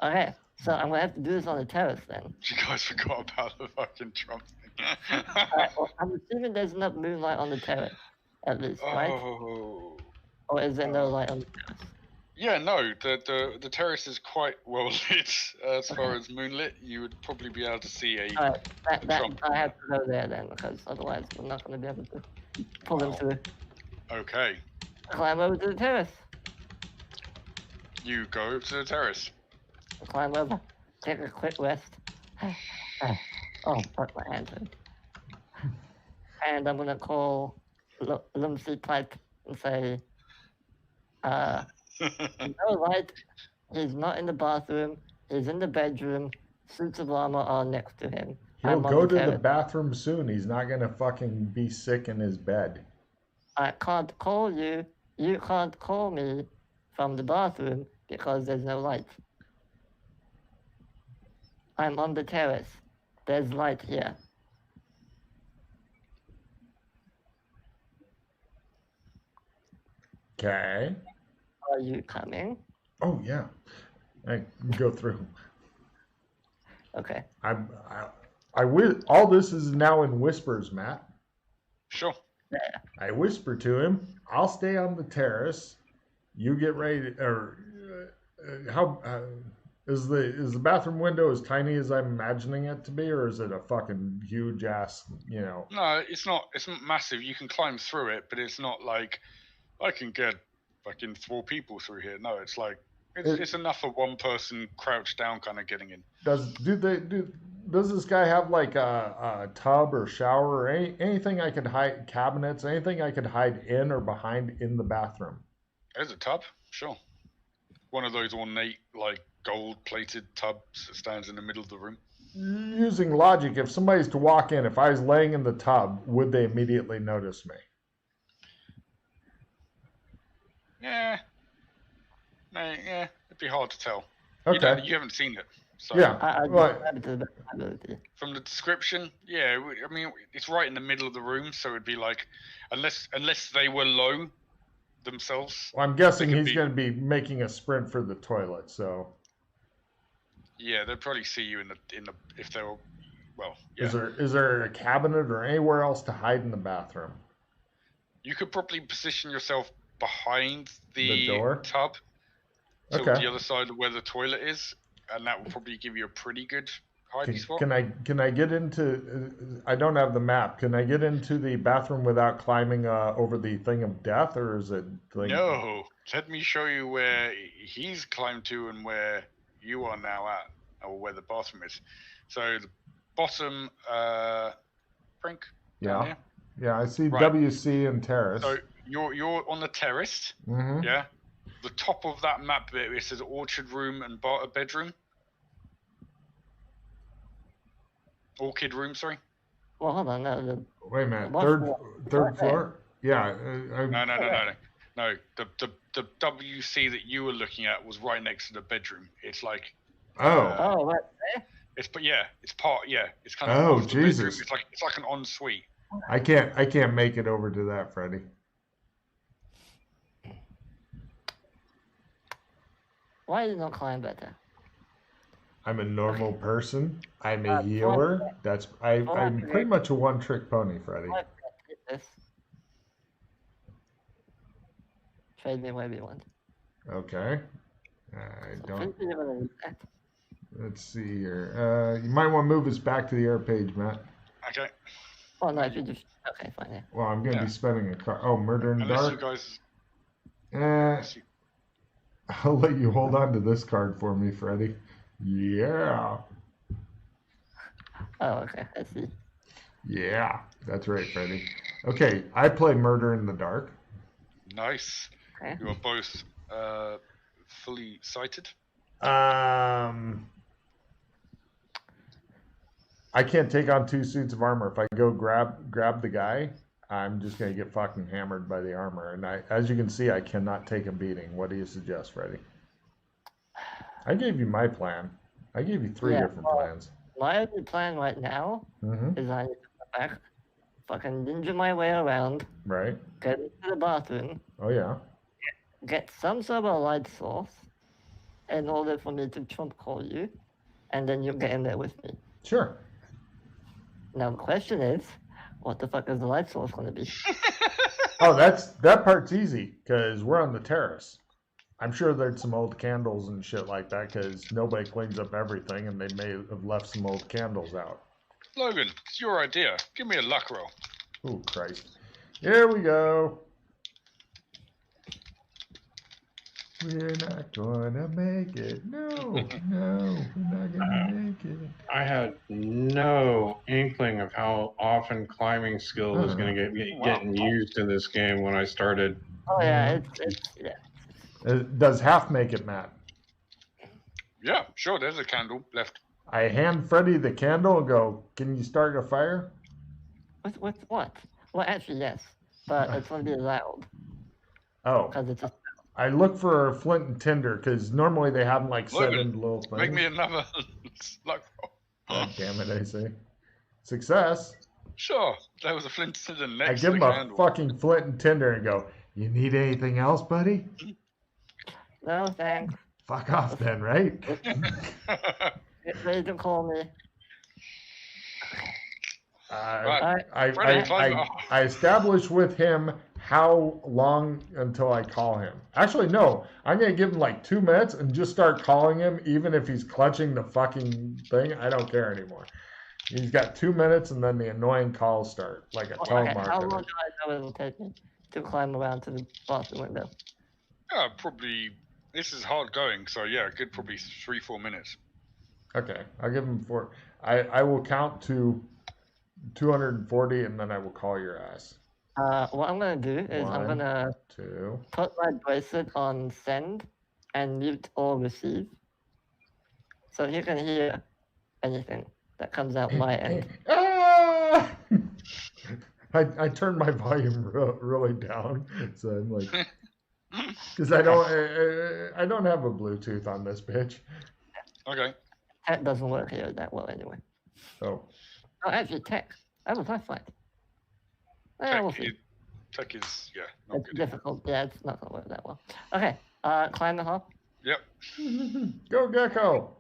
Okay, so I'm gonna have to do this on the terrace then. You guys forgot about the fucking Trump thing. Alright, well, I'm assuming there's enough moonlight on the terrace, at least, right? Oh. Or is there no light on the terrace? Yeah, no, the terrace is quite well lit. As far as moonlit, you would probably be able to see a Alright, Trump. I have to go there then, because otherwise we're not gonna be able to pull them through. Okay. Climb over to the terrace. You go to the terrace. Climb over. Take a quick rest. Oh, fuck, my hands hurt. And I'm gonna call Lumsy Pipe and say, no light. He's not in the bathroom. He's in the bedroom. Suits of armor are next to him. He'll go to the bathroom soon. He's not going to fucking be sick in his bed. I can't call you. You can't call me from the bathroom because there's no light. I'm on the terrace. There's light here. Okay. Are you coming? Oh, yeah. I can go through. Okay. All this is now in whispers, Matt. Sure. I whisper to him, "I'll stay on the terrace. You get ready." How is the bathroom window as tiny as I'm imagining it to be, or is it a fucking huge ass? No, it's not. It's not massive. You can climb through it, but it's not like I can get fucking 4 people through here. No, it's like it's enough for one person crouched down, kind of getting in. Does this guy have like a tub or shower or anything I could hide, cabinets, anything I could hide in or behind in the bathroom? There's a tub, sure. One of those ornate, like gold-plated tubs that stands in the middle of the room. Using logic, if somebody's to walk in, if I was laying in the tub, would they immediately notice me? Yeah, it'd be hard to tell. Okay. You haven't seen it. So Yeah. from the description, yeah, I mean, it's right in the middle of the room, so it'd be like, unless they were low themselves. Well, I'm guessing he's going to be making a sprint for the toilet, so. Yeah, they'd probably see you in the if they were, well. Yeah. Is there a cabinet or anywhere else to hide in the bathroom? You could probably position yourself behind the door? tub, to Okay. the other side of where the toilet is, and that will probably give you a pretty good hiding spot. Can I get into? I don't have the map. Can I get into the bathroom without climbing over the thing of death, or is it? No. Let me show you where he's climbed to and where you are now at, or where the bathroom is. So the bottom, Frank. Down here. Yeah. I see Right. WC and terrace. So you're on the terrace. Mm-hmm. Yeah. The top of that map bit, it says orchard room and bedroom. Orchid room, sorry. Well, hold on. No, Wait a minute. What Third floor? Yeah. No. The WC that you were looking at was right next to the bedroom. It's like. Oh, right there? It's part. Yeah. It's kind Oh, of. The Jesus. bedroom. It's like an ensuite. I can't make it over to that, Freddy. Why did you not climb better? I'm a normal person. I'm a healer. I'm pretty much a one-trick pony, Freddy. This. Trade me whatever you want. Okay. I don't. So, Let's see here. You might want to move us back to the air page, Matt. Okay. Oh no, if you just okay, fine. Yeah. Well, I'm going to be spending a car. Oh, murder in the Unless dark. you guys. I'll let you hold on to this card for me, Freddy. Yeah. Oh, okay. I see. Yeah, that's right, Freddy. Okay, I play Murder in the Dark. Nice. Okay. You are both fully sighted. I can't take on 2 suits of armor. If I go grab the guy, I'm just gonna get fucking hammered by the armor. And as you can see, I cannot take a beating. What do you suggest, Freddy? I gave you my plan. I gave you 3 different plans. My only plan right now is I need to come back, fucking ninja my way around, Right. get into the bathroom, Oh yeah. get some sort of light source in order for me to trump call you, and then you get in there with me. Sure. Now the question is, what the fuck is the light source going to be? Oh, that part's easy because we're on the terrace. I'm sure there's some old candles and shit like that because nobody cleans up everything and they may have left some old candles out. Logan, it's your idea. Give me a luck roll. Oh, Christ. Here we go. We're not going to make it. No, we're not going to make it. I had no inkling of how often climbing skill was going to get getting used in this game when I started. Oh yeah, yeah. Does half make it, Matt? Yeah, sure. There's a candle left. I hand Freddy the candle and go, can you start a fire? With what? Well, actually, yes, but it's going to be loud Oh, because it's a. I look for flint and tinder because normally they have them like set Logan, into little things. Make me another luck roll. God damn it, I say. Success. Sure. There was a flint to the I next give to him the a candle. fucking flint and tinder and go, you need anything else, No thanks. Fuck off then, right? Get ready to call me. Right. I establish with him how long until I call him. Actually, no. I'm going to give him like 2 minutes and just start calling him, even if he's clutching the fucking thing. I don't care anymore. He's got 2 minutes, and then the annoying calls start, like a Okay, how long telemarketer. do I know it'll take me to climb around to the bathroom window? Yeah, probably. This is hard going, so yeah, good. Probably 3-4 minutes. Okay, I'll give him 4. I will count to 240, and then I will call your ass. What I'm gonna do is I'm 1, gonna 2. put my bracelet on send and mute or receive, so you can hear anything that comes out my end. Ah! I turned my volume really down, so I'm like, because I don't have a Bluetooth on this bitch. Okay. Tech doesn't work here that well anyway. Oh, Oh, actually, tech. I have a flashlight. Yeah, we'll see. Tech is not It's good. difficult. Yeah, it's not gonna work that well. Okay. Climb the hop. Yep. go Gecko!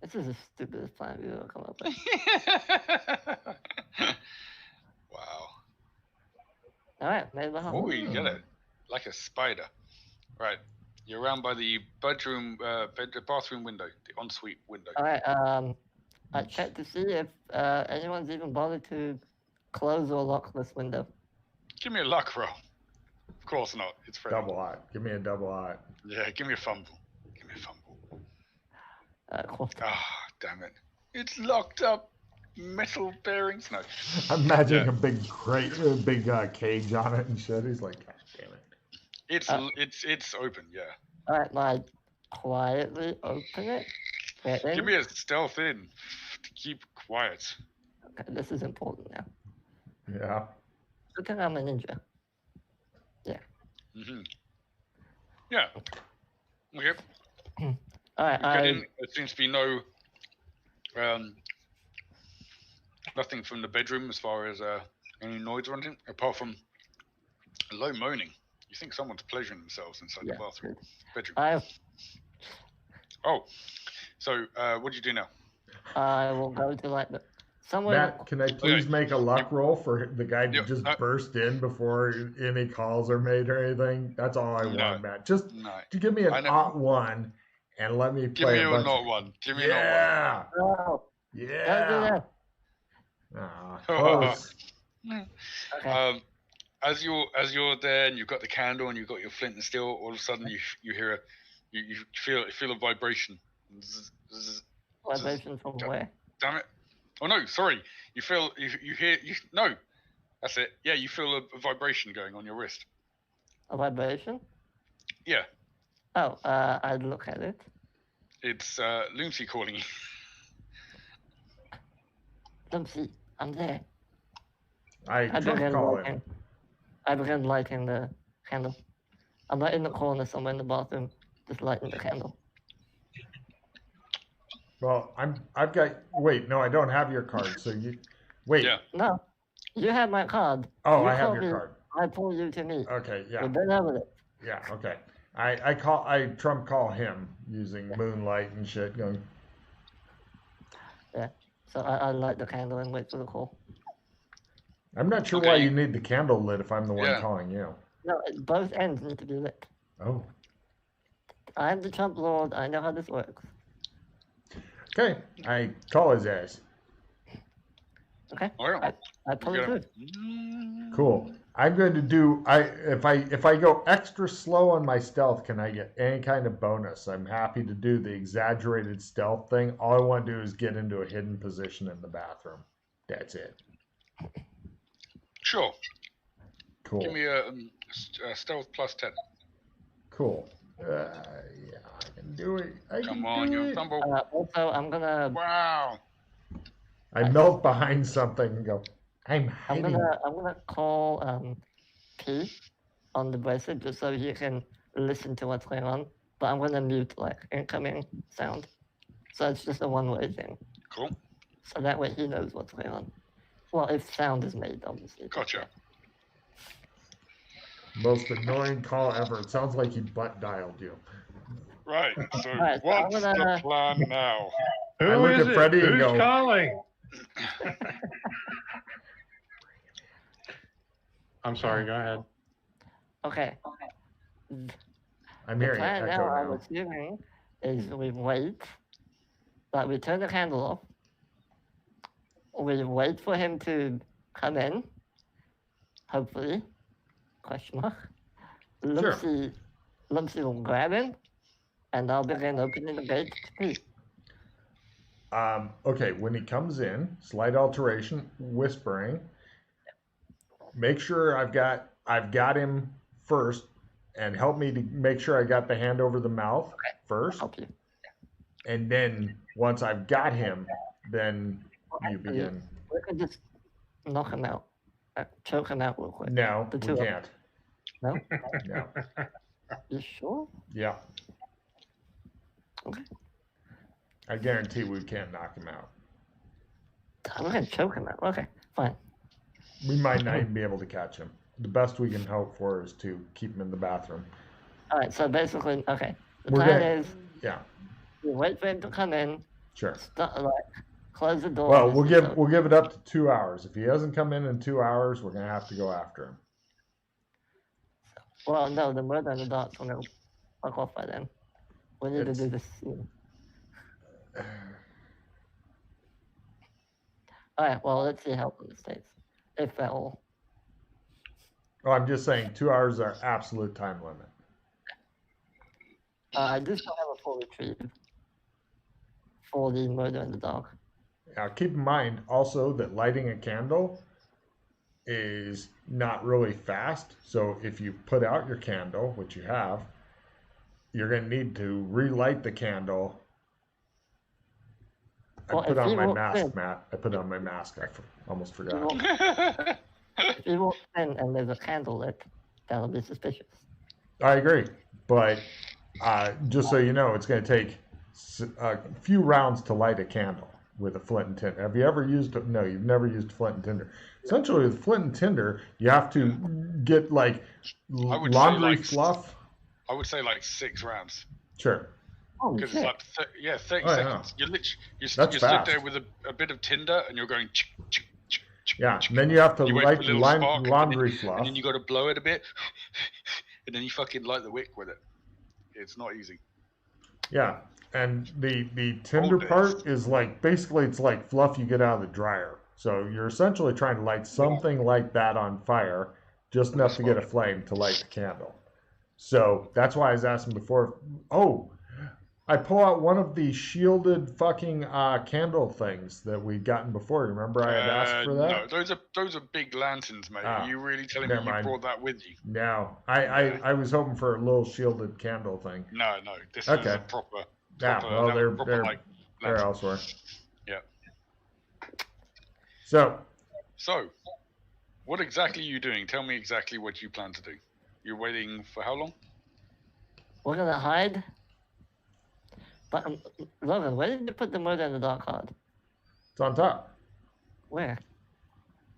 This is the stupidest plan we've ever come up with. Wow. All right, made the hop. Oh, you get it. Like a spider. Right. You're around by the bathroom window, the ensuite window. All right. I checked to see if anyone's even bothered to close or lock this window. Give me a luck roll. Of course not. It's Freddy. Double hot. Give me a double hot. Yeah, give me a fumble. Give me a fumble. Cool. Ah, damn it. It's locked up. Metal bearings. No. I'm imagining a big crate, a big cage on it and shit. He's like, God damn it. It's open. Yeah. All right, I quietly open it. Get in. Give me a stealth in to keep quiet. Okay, this is important now. Yeah. Look at I'm a ninja. Mm-hmm. Yeah. Okay. All right, You get in. There seems to be no nothing from the bedroom as far as any noise or anything, apart from a low moaning. You think someone's pleasuring themselves inside the bathroom bedroom. Oh, so what do you do now? I will go to like somewhere. Matt, can I please make a luck roll for the guy to just burst in before any calls are made or anything? That's all I want, Matt. Just to give me an odd one and let me play. Give me a not one. Give me a not one. Oh, yeah. Don't do that. Close. Okay. As you're there and you've got the candle and you've got your flint and steel, all of a sudden you hear you feel a vibration. Vibration from where? Damn it! Oh no, sorry. You hear no. That's it. Yeah, you feel a vibration going on your wrist. A vibration? Yeah. Oh, I look at it. It's Lucy calling you. Lucy, I'm there. I can't call him. I began lighting the candle. I'm right in the corner somewhere in the bathroom, just lighting the candle. Well, I've got. Wait, no, I don't have your card. So you, wait. Yeah. No, you have my card. Oh, you I have your card. I pull you to me. Okay, yeah. We're done with it. Yeah, okay. I trump call him using moonlight and shit going. Yeah. So I light the candle and wait for the call. I'm not sure why you need the candle lit if I'm the one calling you. No, both ends need to be lit. Oh. I'm the Trump Lord. I know how this works. Okay, I call his ass. Okay. Right. I pull it through. Cool. I'm going to do. If I go extra slow on my stealth, can I get any kind of bonus? I'm happy to do the exaggerated stealth thing. All I want to do is get into a hidden position in the bathroom. That's it. Sure. Cool. Give me a stealth plus 10. Cool. Yeah, I can do it. Come on, you tumble. Also, I'm gonna. Wow. I melt behind something and go. I'm gonna call P on the bracelet just so he can listen to what's going on. But I'm gonna mute like incoming sound, so it's just a one-way thing. Cool. So that way he knows what's going on. Well, if sound is made, obviously. Gotcha. Most annoying call ever. It sounds like he butt dialed you. Right. So Right, what's the plan now? I Who look is at it? Freddy and Who's go, calling? I'm sorry. Go ahead. Okay. I'm The hearing it plan now, echo I'm now. assuming, is we wait. Like we turn the candle off. We wait for him to come in. Hopefully. Question mark. Lumpsy will grab him, and I'll begin opening the gate to pee. Okay, when he comes in, slight alteration, whispering. Make sure I've got him first, and help me to make sure I got the hand over the mouth first, Help you. and then once I've got him, then you Actually, begin. we could just knock him out. Choke him out real quick. No, The we two of can't. No? No. You sure? Yeah. Okay. I guarantee we can't knock him out. We're gonna choke him out. Okay, fine. We might not even be able to catch him. The best we can hope for is to keep him in the bathroom. Alright, so basically, okay. The We're plan gonna- is Yeah, we wait for him to come in, sure. close the door. Well, we'll give it up to 2 hours. If he doesn't come in 2 hours, we're gonna have to go after him. Well, no, the murder and the dark's gonna fuck off by then. We need It's- to do this soon. Alright, well, let's see how long this takes. If at all. Oh, I'm just saying 2 hours is our absolute time limit. I do still have a full retrieve for the murder in the dark. Now, keep in mind also that lighting a candle is not really fast. So if you put out your candle, which you have, you're going to need to relight the candle. I Well, put if on he my walks mask, in- Matt. I put on my mask. I almost forgot. walks- If he walks in and there's a candle lit, that'll be suspicious. I agree. But just so you know, it's going to take a few rounds to light a candle with a flint and tinder. Have you ever used No, you've never used flint and tinder. Essentially, with flint and tinder, you have to get like would say, laundry like, fluff. I would say like 6 rounds. Sure. Oh, Because it's shit. like 30 Oh, yeah. seconds. You literally you That's stood fast. there with a bit of tinder and you're going chick, chick, chick, chick, Yeah. chick. And then you have to You wait light for a little spark, laundry and fluff. then you got to blow it a bit, and then you fucking light the wick with it. It's not easy. Yeah. And the tinder days. part is like basically it's like fluff you get out of the dryer. So you're essentially trying to light something like that on fire, just enough to get a flame to light the candle. So that's why I was asking before. Oh, I pull out one of the shielded fucking candle things that we'd gotten before. Remember I had asked for that? No, those are big lanterns, mate. Ah, Are you really telling me never you mind. brought that with you? No, I was hoping for a little shielded candle thing. No. This is Okay. a proper. Yeah, well, they're like lantern. elsewhere. Yeah. So, what exactly are you doing? Tell me exactly what you plan to do. You're waiting for how long? We're gonna hide. But, Logan, where did you put the murder in the dark card? it's on top. Where?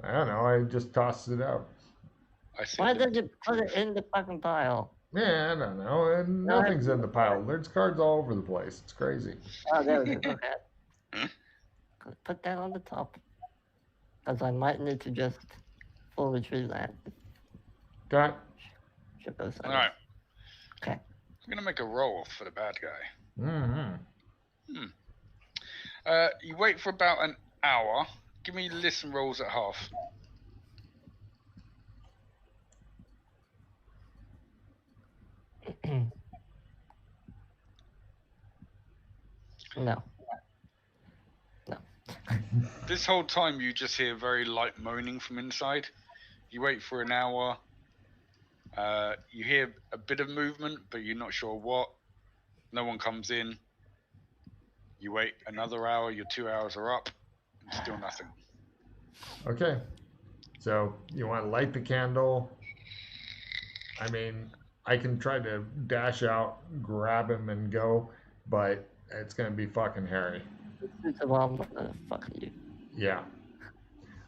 I don't know. I just tossed it out. I see. Why did you put it in the fucking pile? Yeah, I don't know. And nothing's in the pile. There's cards all over the place. It's crazy. Oh, there we go. Okay. Put that on the top. Because I might need to just full retrieve that. Okay. Should go All right. Okay. I'm gonna make a roll for the bad guy. Mm-hmm. You wait for about an hour. Give me listen rolls at half. No. This whole time you just hear very light moaning from inside. You wait for an hour. You hear a bit of movement, but you're not sure what. No one comes in. You wait another hour. Your 2 hours are up. And still nothing. Okay. So you want to light the candle. I mean, I can try to dash out, grab him, and go, but it's going to be fucking hairy. Fuck you. Yeah.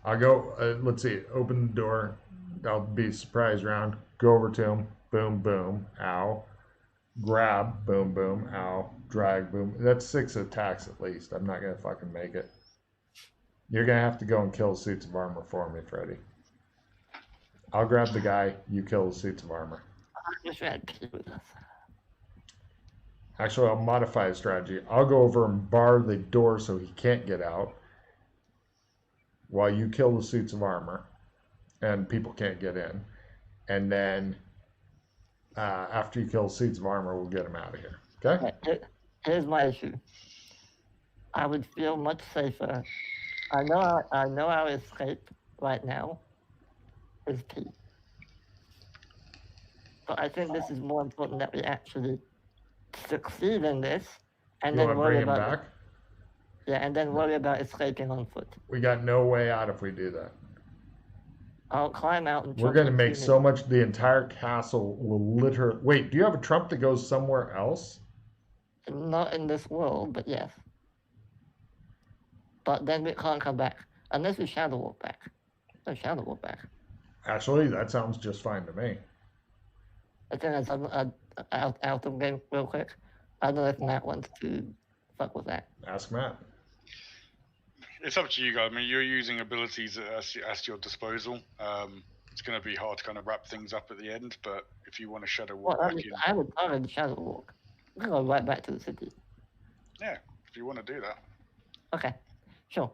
I'll go, let's see, open the door. I'll be surprise round. Go over to him. Boom, boom. Ow. Grab. Boom, boom. Ow. drag boom. That's 6 attacks at least. I'm not gonna fucking make it. You're gonna have to go and kill suits of armor for me, Freddy. I'll grab the guy. You kill the suits of armor. I wish we had P with us. Actually, I'll modify his strategy. I'll go over and bar the door so he can't get out while you kill the suits of armor and people can't get in. And then after you kill suits of armor, we'll get him out of here. Okay? Here's my issue. I would feel much safer. I know our escape right now is P. But I think this is more important that we actually succeed in this, and You then want to worry bring him about back? and then worry about escaping on foot. We got no way out if we do that. I'll climb out and. We're going to make so much. The entire castle will literally. Wait, do you have a trump that goes somewhere else? Not in this world, but yes. But then we can't come back unless we shadow walk back. No shadow walk back. Actually, that sounds just fine to me. I think that's out of game real quick. I don't know if Matt wants to fuck with that. Ask Matt. It's up to you guys. I mean, you're using abilities at your disposal. It's going to be hard to kind of wrap things up at the end, but if you want to shadow walk back in, I would already shadow walk. We can go right back to the city. yeah, if you want to do that. Okay, sure.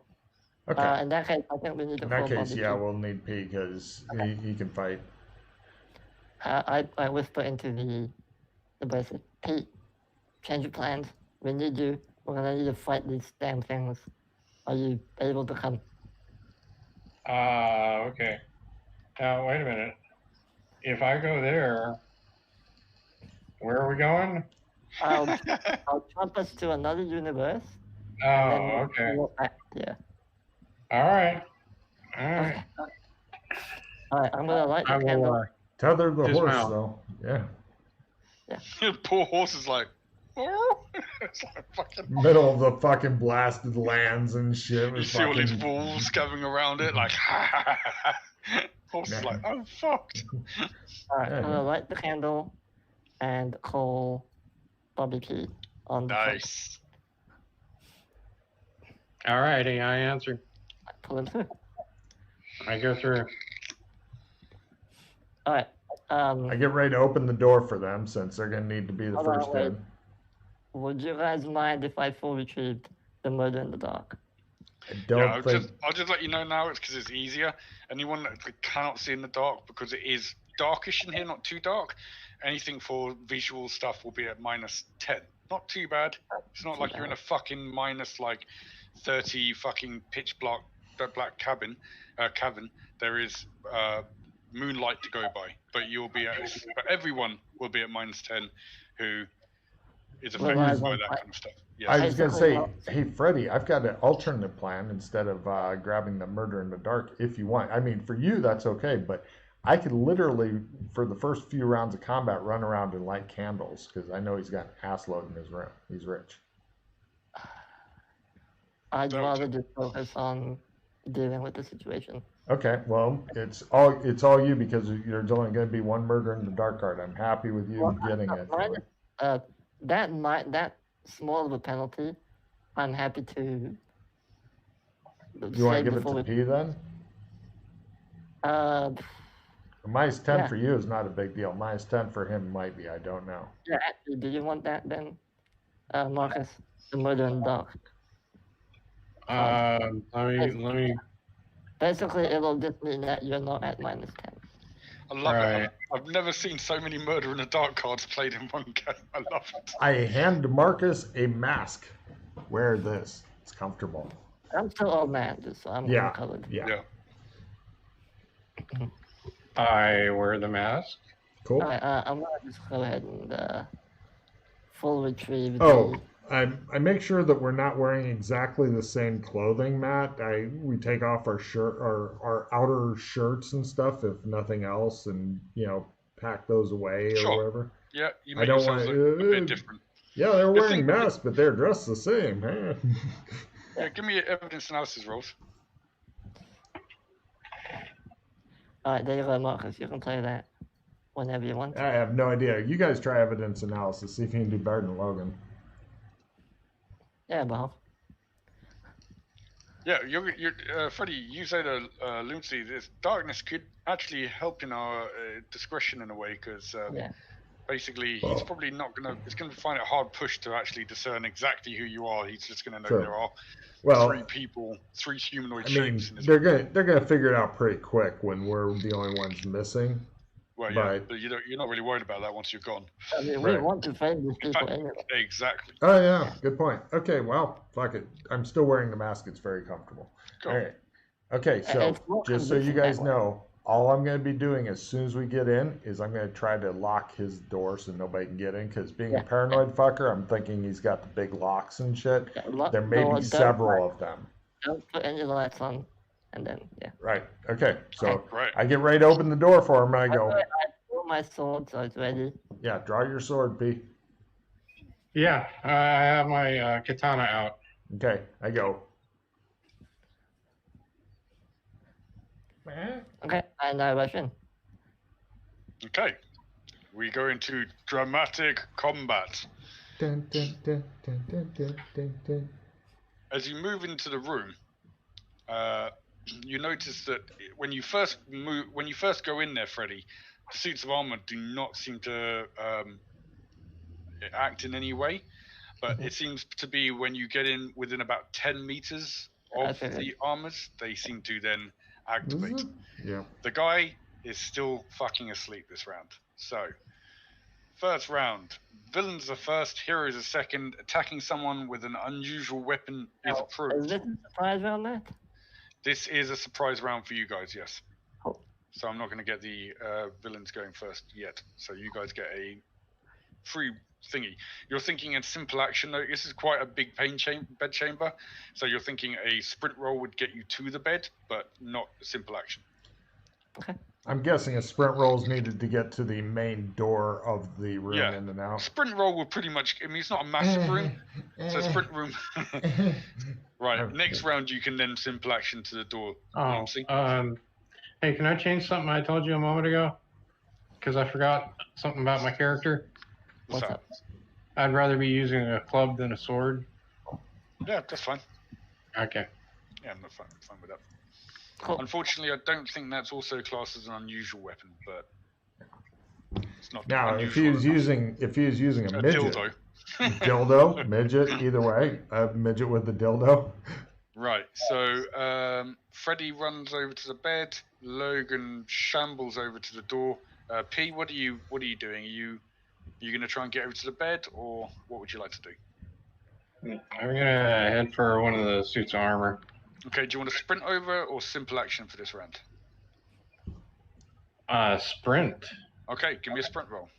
Okay. In that case, I think we need to. In that case, yeah, we'll need P because he can fight. I whisper into the bracelet. Pete, change your plans. We need you. We're gonna need to fight these damn things. Are you able to come? Okay. Now, wait a minute. If I go there, where are we going? I'll jump us to another universe. Oh, okay. Yeah. All right. All right, I'm gonna light the candle. Tether the horse, Dismount. though. Yeah. The poor horse is like, oh. It's like fucking. Middle of the fucking blasted lands and shit. You see all these wolves coming around it, like, horse is like, I'm fucked. All right, I'm gonna light the candle and call Bobby P on the phone. Nice. All righty, I answer. Pull him through. I go through. All right. I get ready to open the door for them since they're going to need to be the Hold on, first wait. in. Would you guys mind if I full retrieved the murder in the dark? I don't Yeah, think. I'll just let you know now. It's because it's easier. Anyone that cannot see in the dark, because it is darkish in here, not too dark. Anything for visual stuff will be at -10. Not too bad. It's not like you're in a fucking minus like 30 fucking pitch black cavern. There is moonlight to go by, but but everyone will be at -10 who is affected by that kind of stuff. Yes. I was going to say, hey, Freddy, I've got an alternate plan instead of grabbing the murder in the dark if you want. I mean, for you, that's okay, but I could literally, for the first few rounds of combat, run around and light candles because I know he's got an ass load in his room. He's rich. I'd rather just focus on dealing with the situation. Okay, well, it's all you because there's only going to be one murder in the dark card. I'm happy with you getting it. That small of a penalty, I'm happy to. You want to give it to P then? -10 for you is not a big deal. -10 for him might be. I don't know. Yeah, actually, do you want that then, Marcus? The murder in the dark. Let me. Basically, it'll just mean that you're not at -10. I love it. I've never seen so many Murder in the Dark cards played in one game. I love it. I hand Marcus a mask. Wear this. It's comfortable. I'm still old man, just so I'm covered. Yeah. I wear the mask. Cool. I'm gonna just go ahead and full retrieve. I make sure that we're not wearing exactly the same clothing, Matt. We take off our our outer shirts and stuff, if nothing else, and pack those away or whatever. Yeah, you make yourselves look a bit different. Yeah, they're wearing masks, but they're dressed the same. Huh? Yeah, give me your evidence analysis rolls. All right, there you go, Marcus. You can play that whenever you want. I have no idea. You guys try evidence analysis. See if you can do better than Logan. Yeah, well. Yeah, Freddie. You said, Lucy, this darkness could actually help in our discretion in a way, because Yeah. basically he's probably not gonna. It's gonna find it hard push to actually discern exactly who you are. He's just gonna know Sure. there are Well, three humanoid I shapes mean, in this. they're gonna figure it out pretty quick when we're the only ones missing. Well, yeah, but but you're not really worried about that once you're gone. I mean, we Right. want to find these In people fact, anyway. exactly. oh yeah, good point. Okay, well, fuck it. I'm still wearing the mask. It's very comfortable. Cool. All right. Okay, so It's more just so you convincing guys that way. know, all I'm going to be doing as soon as we get in is I'm going to try to lock his door so nobody can get in. Because being Yeah. a paranoid fucker, I'm thinking he's got the big locks and shit. Yeah, lock There the may door, be don't several light- of them. Don't put any lights on, and then yeah. Right. Okay. So Right. I get ready to open the door for him, and I By the go, way, I pull my sword, so it's ready. "Yeah, draw your sword, P." Yeah, I have my katana out. Okay. I go. Okay, and I rush in. Okay. We go into dramatic combat. Dun, dun, dun, dun, dun, dun, dun, dun. As you move into the room, you notice that when you first go in there, Freddy, the suits of armor do not seem to act in any way, but it seems to be when you get in within about 10 meters of Okay. the armors, they seem to then activate. Yeah. The guy is still fucking asleep this round. So, first round, villains are first, heroes are second. Attacking someone with an unusual weapon is Is approved. this a surprise round that? This is a surprise round for you guys, yes. Cool. So I'm not going to get the villains going first yet. So you guys get a free thingy. You're thinking in simple action. Though, this is quite a big bed chamber. So you're thinking a sprint roll would get you to the bed, but not a simple action. Okay. I'm guessing a sprint roll is needed to get to the main door of the room Yeah. in and out. Sprint roll will pretty much. I mean, it's not a massive room, so sprint room. Right. Next round, you can then simple action to the door. Oh, Nancy. hey, can I change something I told you a moment ago? Because I forgot something about my character. What's What's that? up? I'd rather be using a club than a sword. Yeah, that's fine. Okay. Yeah, I'm not fine with that. Cool. Unfortunately, I don't think that's also classed as an unusual weapon, but it's not. Now, if he unusual was using a a midget, dildo. dildo, midget, either way, a midget with the dildo. Right. So Freddy runs over to the bed. Logan shambles over to the door. P, what are you doing? Are you going to try and get over to the bed, or what would you like to do? I'm gonna head for one of the suits of armor. Okay. Do you want to sprint over or simple action for this round? Sprint. Okay. Give me a sprint roll.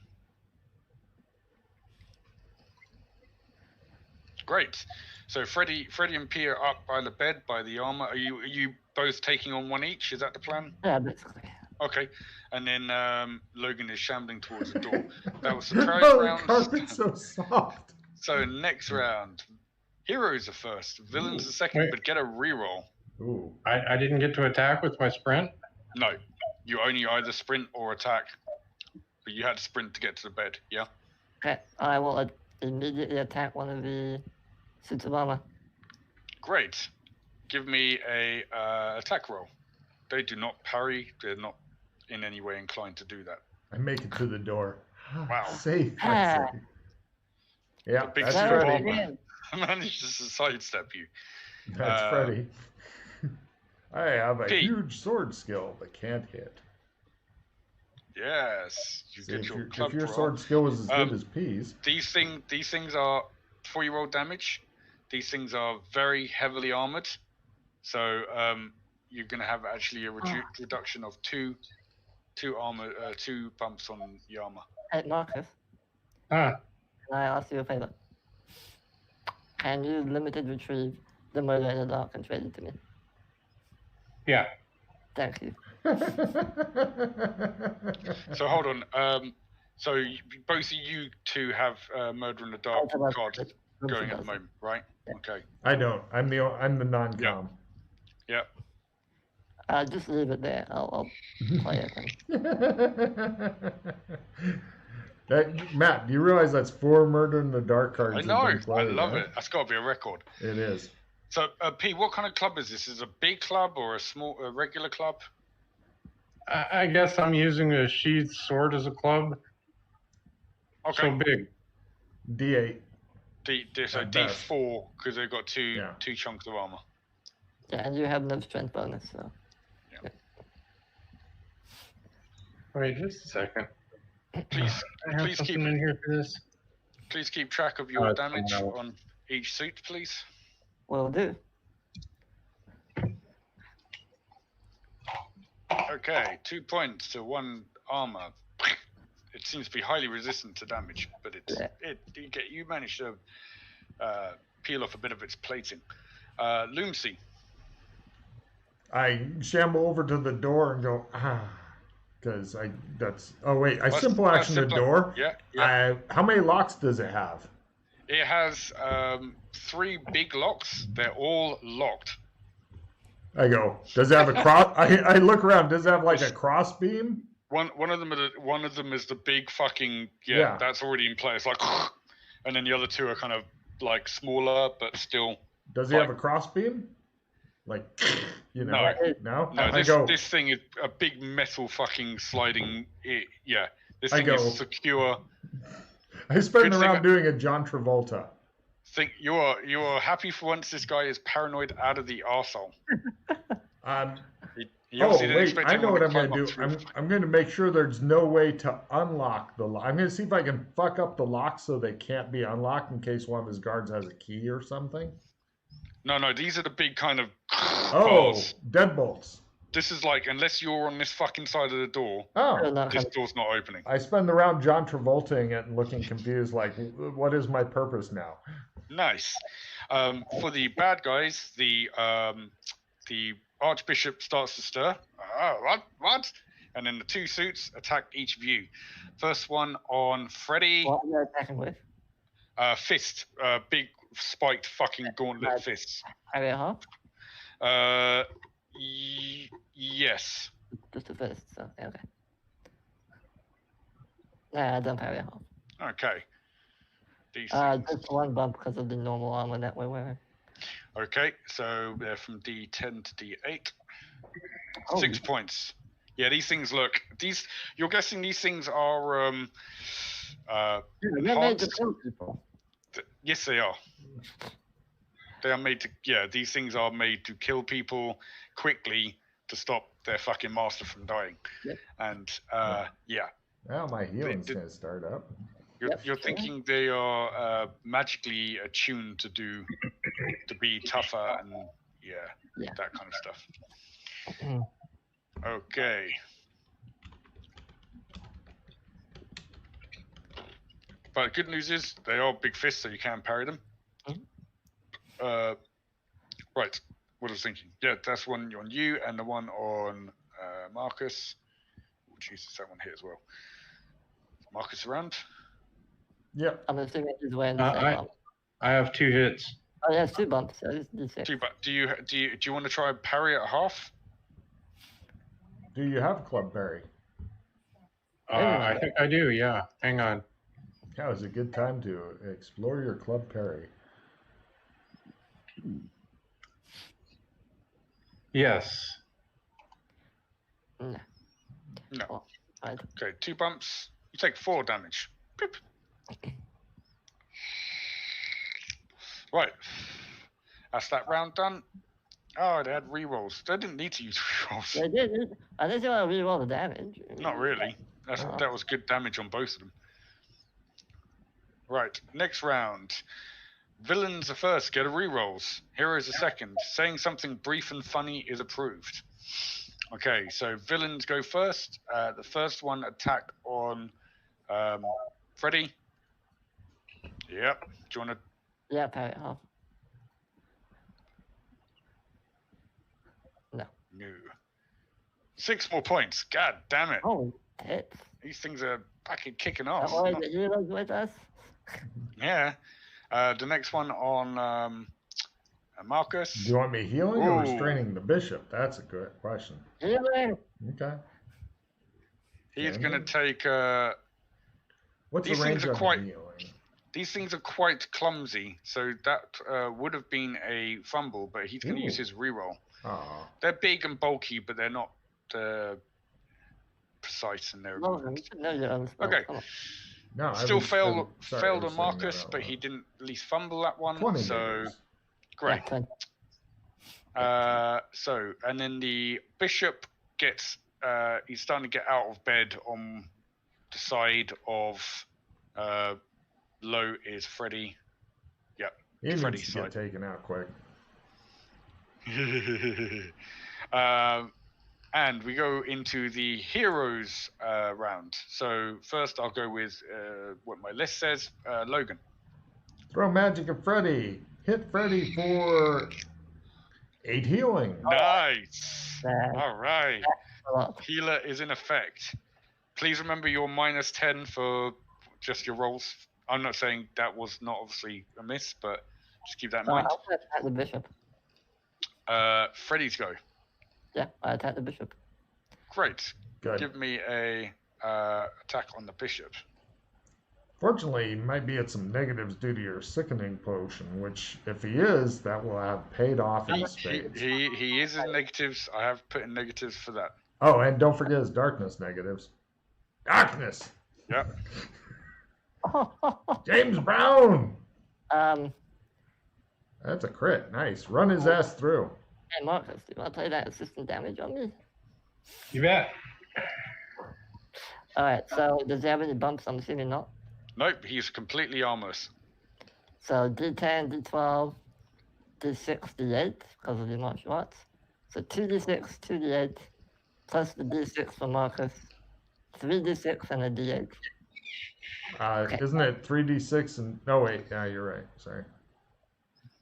Great. So Freddy and P are up by the bed, by the armor. Are you both taking on one each? Is that the plan? Yeah, basically. Okay. And then Logan is shambling towards the door. That was surprise Oh, the round. carpet's so soft. So next round, heroes are first, villains are second, Wait. but get a reroll. Ooh. I didn't get to attack with my sprint. No, you only either sprint or attack, but you had to sprint to get to the bed. Yeah. Okay, I will immediately attack one of the suits of armor. Great. Give me a attack roll. They do not parry. They're not in any way inclined to do that. I make it to the door. Wow. Safe. Ah. I say. Yeah, The big that's suit of Freddy. armor manages to sidestep you. That's Freddy. I have a Pete. huge sword skill but can't hit. Yes. You See, get if your your, club if your roll. sword skill was as good Um, as P's, These things are, before you roll damage, these things are very heavily armored. So you're going to have actually a reduction of two bumps on the armor. Hey, Marcus, Ah, can I ask you a favor? Can you limited retrieve the murder in the dark and trade it to me? yeah. Thank you. So hold on. So both of you two have Murder in the Dark cards going at the moment, right? Okay. I don't. I'm the non-com. Yeah. Just leave it there. I'll play it then. Matt, do you realize that's 4 Murder in the Dark cards? I know. Have been played, I love huh? it. That's got to be a record. It is. So, P, what kind of club is this? Is it a big club or a regular club? I guess I'm using a sheathed sword as a club. Okay. So big. D8. So At best. D4 because they've got two Yeah. chunks of armor. Yeah, and you have no strength bonus, so. Wait, just a second. Please, I have please something keep in here for this. please keep track of your it's damage somewhere else. on each suit, please. Will do. Okay, 2 points to 1 armor. It seems to be highly resistant to damage, but you managed to peel off a bit of its plating. Loomsy. I shamble over to the door and go, because oh wait, I simple action the door. Yeah. How many locks does it have? It has 3 big locks. They're all locked. I go, does it have a cross? I look around, does it have like a cross beam? One of them is the big fucking that's already in place, like, and then the other 2 are kind of like smaller but still. Does he have a cross beam? Like, you know, no. This thing is a big metal fucking sliding. This thing is secure. I spend around doing a John Travolta. Think you are happy for once. This guy is paranoid out of the arsehole. I know what I'm going to do. I'm going to make sure there's no way to unlock the lock. I'm going to see if I can fuck up the lock so they can't be unlocked in case one of his guards has a key or something. No, these are the big kind of balls. Deadbolts. This is like, unless you're on this fucking side of the door, this door's not opening. I spend the round John Travoltaing it and looking confused, like, what is my purpose now? Nice. For the bad guys, the Archbishop starts to stir. What? And then the 2 suits attack each of you. First one on Freddy. What are you attacking with? Fist. Big spiked fucking gauntlet fists. Parry a half? Yes. Just a fist, so okay. Nah, I don't parry a half. Okay. Just 1 bump because of the normal armor that we're wearing. Okay, so they're from D10 to D8. Oh. 6 points. Yeah, these things look. You're guessing these things are. They're made to kill people. Yes, they are. They are made to. Yeah, these things are made to kill people quickly to stop their fucking master from dying. Yep. And yeah. Well, my healing's going to start up. You're thinking they are magically attuned to be tougher and that kind of stuff. Okay. But the good news is they are big fists, so you can parry them. Right. What I was thinking. Yeah, that's one on you and the one on Marcus. Oh, Jesus, that one here as well. Marcus around. Yep. I'm assuming he's wearing the same bump. I have 2 hits. Oh, that's 2 bumps. So this is 6. Do you want to try and parry at half? Do you have club parry? I think I do. Yeah. Hang on. Now is a good time to explore your club parry. Yes. No. No. Well, Okay, 2 bumps. You take 4 damage. Boop. Right. That's that round done. Oh, they had rerolls. They didn't need to use rerolls. They did. I didn't want to reroll the damage. Not really. That was good damage on both of them. Right, next round. Villains are first, get a rerolls. Heroes are second. Saying something brief and funny is approved. Okay, so villains go first. The first one attack on Freddy. Yep. Do you want to? Yeah, parry it half. No. 6 more points. God damn it. Oh, hits. These things are fucking kicking That off. was the heroes with us. Yeah. The next one on Marcus. Do you want me healing or restraining the bishop? That's a good question. Healing. Okay. He's going to take What's These the range things are on quite- the healing? These things are quite clumsy, so that would have been a fumble, but he's going to use Ooh. his reroll. Oh, They're big and bulky, but they're not precise in their Logan, movement. you should know your own spells. Okay. Come on. no, Still failed sorry, I failed was on saying that Marcus, out but loud. he didn't at least fumble that one. 20 So meters. great. Yeah, 20. So and then the bishop gets he's starting to get out of bed on the side of low is Freddy. Yep. He needs Freddy's to get side. taken out quick. And we go into the heroes round. So first I'll go with what my list says. Logan. Throw magic at Freddy. Hit Freddy for 8 healing. Nice. Bad. All right. A lot. Healer is in effect. Please remember your -10 for just your rolls. I'm not saying that was not obviously a miss, but just keep that in mind. I'll attack the bishop. Freddy's go. Yeah, I attack the bishop. Great. Good. Give me a attack on the bishop. Fortunately, he might be at some negatives due to your sickening potion, which, if he is, that will have paid off in spades. He is in negatives. I have put in negatives for that. Oh, and don't forget his darkness negatives. Darkness! Yep. James Brown! um, That's a crit. Nice. Run his ass through. hey Marcus, do you want to play that assistant damage on me? You bet. Alright, so does he have any bumps? I'm assuming not. Nope. He's completely armless. So D10, D12, D6, D8 because of the martial arts. So 2D6, 2D8, plus the D6 for Marcus, 3D6 and a D8. Okay. Isn't it 3d6 and... No, wait. Yeah, you're right. Sorry.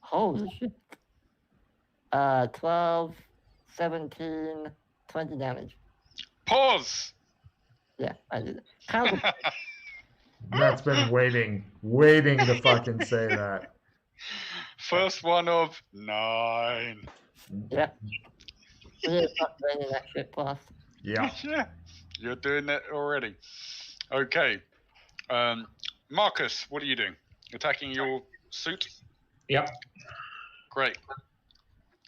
Holy shit. 12, 17, 20 damage. Pause. Yeah, I did it. Kind of, Matt's been waiting to fucking say that. First one of 9. yeah. We're not raining that shit fast. Yeah. Yeah, you're doing that already. Okay. Marcus, what are you doing? Attacking your suit? Yep. Great.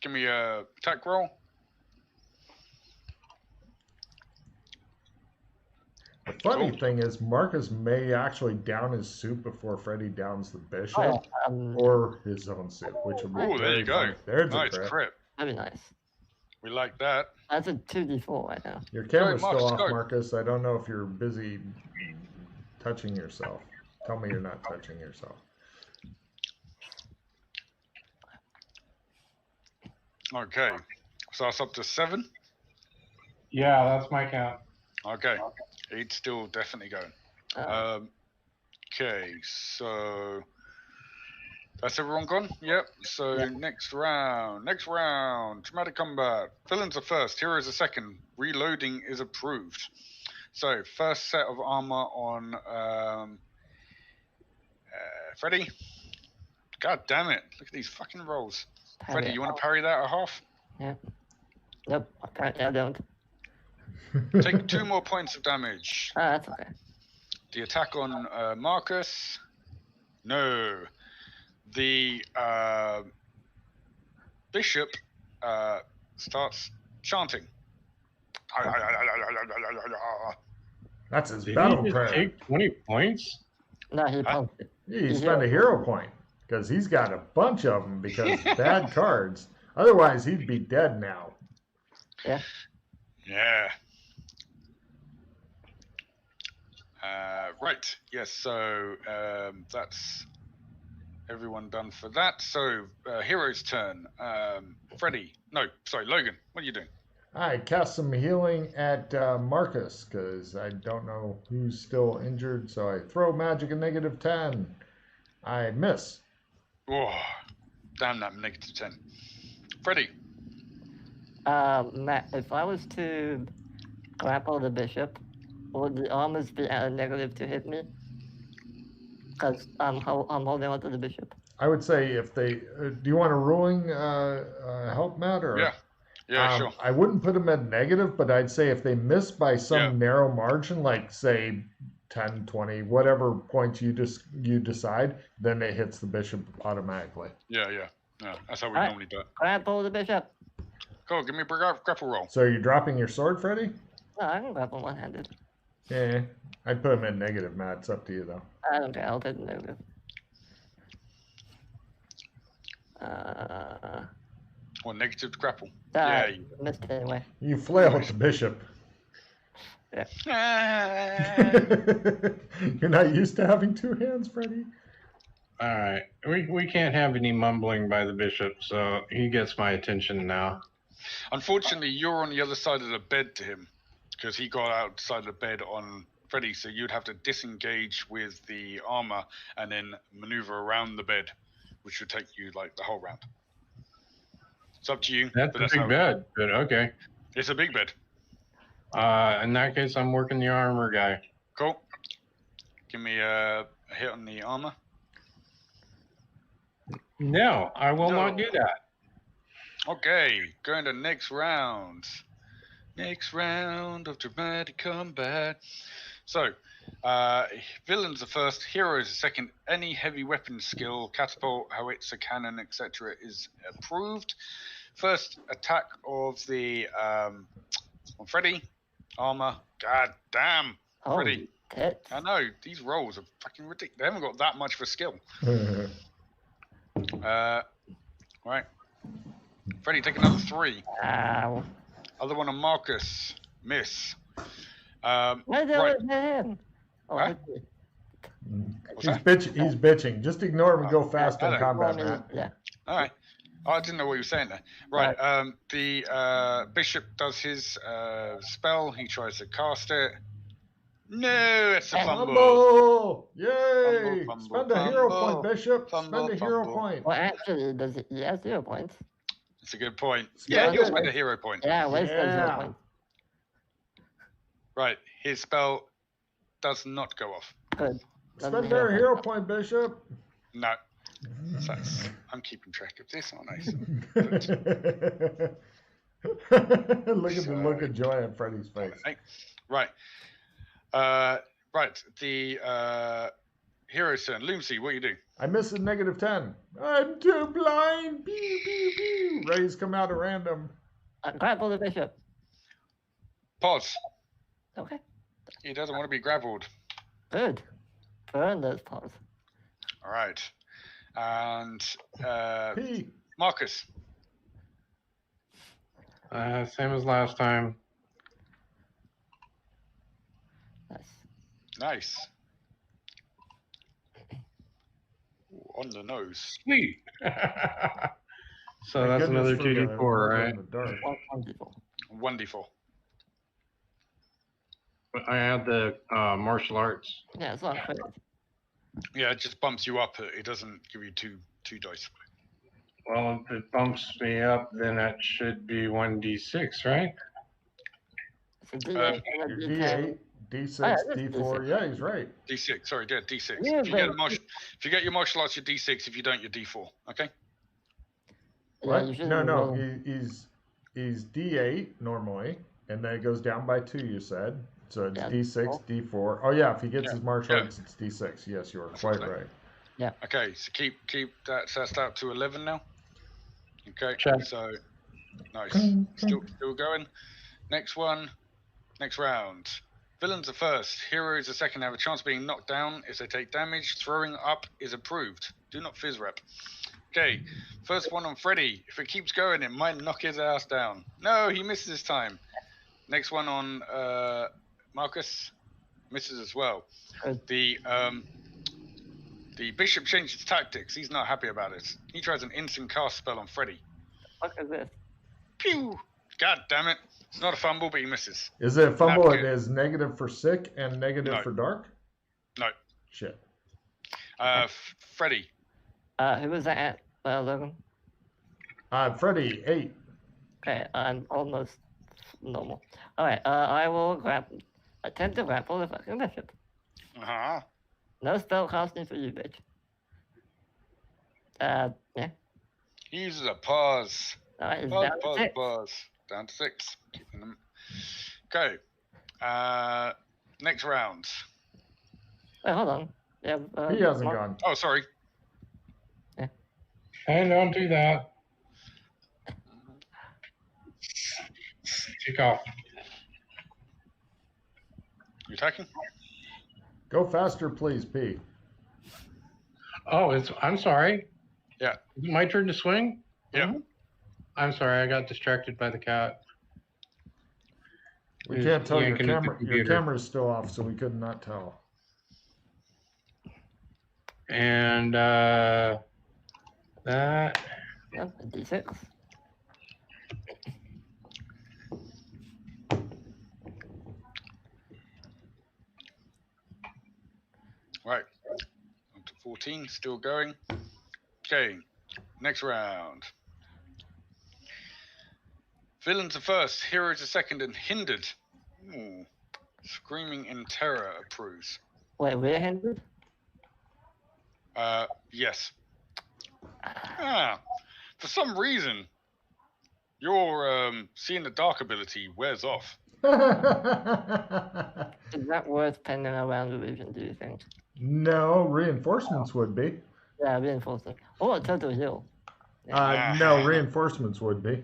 Give me a attack roll. The funny thing is, Marcus may actually down his suit before Freddy downs the bishop, Oh, or his own suit, which would be Oh, there very you go. funny. There's Nice a crit. crit. that'd be nice. We like that. That's a 2D4 right now. Your camera's Marcus, still off, go. Marcus. I don't know if you're busy touching yourself. Tell me you're not touching yourself. Okay. So that's up to 7. Yeah, that's my count. Okay. He's still definitely going. Okay, so that's everyone gone? Yep. So Yeah. next round. Dramatic combat. Villains are first, heroes are second. Reloading is approved. So first set of armor on Freddy. God damn it! Look at these fucking rolls. Freddy, you want to parry that a half? Yeah. Nope, apparently I don't. Take 2 more points of damage. Oh, that's okay. The attack on Marcus. No. The bishop starts chanting. That's his Did battle he just prayer. take 20 points? No, he pumped it. He spent a hero point because he's got a bunch of them because bad cards. Otherwise, he'd be dead now. Yeah. Yeah. Right. Yes. So that's everyone done for that. So hero's turn. Freddy. No, sorry, Logan. What are you doing? I cast some healing at Marcus because I don't know who's still injured. So I throw magic at -10. I miss. Oh, damn that -10. Freddy. Matt, if I was to grapple the bishop, would the armors be at a negative to hit me? Because I'm holding on to the bishop. I would say if they do you want a ruling help, Matt? Or Yeah. Yeah, sure. I wouldn't put them at negative, but I'd say if they miss by some Yeah. narrow margin, like say 10, 20, whatever points you decide, then it hits the bishop automatically. Yeah. That's how we Alright. normally do it. Grapple the bishop. Cool. Give me a grapple roll. So are you dropping your sword, Freddy? No, I can grapple one-handed. Yeah, I'd put him in negative, Matt. It's up to you, though. I don't care. I'll take the negative. Or negative grapple. I missed it anyway. You flail at the bishop. You're not used to having two hands, Freddy? All right. We can't have any mumbling by the bishop, so he gets my attention now. Unfortunately, you're on the other side of the bed to him, because he got outside the bed on Freddy, so you'd have to disengage with the armor and then maneuver around the bed, which would take you like the whole round. It's up to you. That's a big bed, but okay. It's a big bed. In that case, I'm working the armor guy. Cool. Give me a hit on the armor. No, I will not do that. Okay, going to next round. Next round of dramatic combat. So, villains are first, heroes are second. Any heavy weapon skill, catapult, howitzer, cannon, etc. is approved. First attack of the on Freddy. Armor. God damn. Freddy. Tits. I know, these rolls are fucking ridiculous. They haven't got that much for skill. Right. Freddy, take another 3. Ow. Other one on Marcus. Miss. Why did I Right. hit him? Oh, Huh? He's bitching. Just ignore him and go fast in I combat, Well, I mean, Matt. yeah. All right. Oh, I didn't know what you were saying there. Right. The bishop does his spell. He tries to cast it. No, it's a fumble. Fumble! Yay! Fumble, Spend a hero fumble. point, Bishop. Fumble, Spend a hero fumble. point. Well, actually, does it? He has 0 points. It's a good point. Spend Yeah, he'll it. spend a hero point. Yeah, Wes does 0 Yeah. points. Right. His spell does not go off. Good. Doesn't Spend hero a hero point. point, Bishop. No. I'm keeping track of this, aren't I? So, Look at the look of joy on Freddy's face. Right. Right. The hero's turn. Lucy, what do you do? I missed a negative 10. I'm too blind. Pew, pew, pew. Rays come out at random. Grapple the bishop. Pause. Okay. He doesn't want to be grappled. Good. Burn those paws. All right. And P. Marcus. Same as last time. Nice. Nice. Ooh, on the nose. Sweet. So My that's goodness, another for the 2d4, right? in the dark. 1d4. But I had the martial arts. Yeah, it's not crazy. Yeah, it just bumps you up. It doesn't give you two dice. Well, if it bumps me up, then that should be 1d6, right? It's a D8 and a Your D10. D8, D6, Oh, yeah, it is D4. D6. Yeah, he's right. D6. Sorry, yeah, D6. Yeah, if you get but- if you get your martial arts, your D6. If you don't, your D4. Okay. Yeah, What? you shouldn't No, be no. rolling. He's D8 normally, and then it goes down by 2. You said so. It's Yeah, D6, D4. Oh yeah, if he gets Yeah, his martial yeah. arts, it's D6. Yes, you are That's quite what I'm right. Okay. So keep that set out to 11 now. Okay. Check. So nice. Still going. Next one. Next round. Villains are first. Heroes are second. Have a chance of being knocked down if they take damage. Throwing up is approved. Do not fizz rep. Okay. First one on Freddy. If it keeps going, it might knock his ass down. No, he misses this time. Next one on Marcus. Misses as well. Good. The bishop changed his tactics. He's not happy about it. He tries an instant cast spell on Freddy. What is this? Pew! God damn it. It's not a fumble, but he misses. Is it a fumble? Not It good. is negative for sick and negative No. for dark. No. Shit. Freddy. Who was that at, Logan? Freddy 8. Okay, I'm almost normal. Alright, I will attempt to grapple the fucking bishop. Uh-huh. No spell casting for you, bitch. Yeah. He uses a pause. Alright, it's Pause, down to pause, 6. pause. Down to 6. Keeping them. Okay. Next round. Wait, hold on. Yeah, He hasn't gone. Oh, sorry. Hey, don't do that. Take off. You attacking? Go faster, please, P. Oh, I'm sorry. Yeah. Is it my turn to swing? Yeah. I'm sorry, I got distracted by the cat. We He's can't tell your yanking at the camera. Your computer. camera's still off, so we could not tell. And that. Yep, a D6. Right. On to 14, still going. Okay. Next round. Villains are first, heroes are second, and hindered. Ooh. Screaming in terror approves. Wait, we're hindered? Yes. For some reason, your seeing the dark ability wears off. Is that worth pending around illusion, do you think? No, reinforcements would be. Yeah, reinforcement. Oh, a total heal. No, reinforcements would be.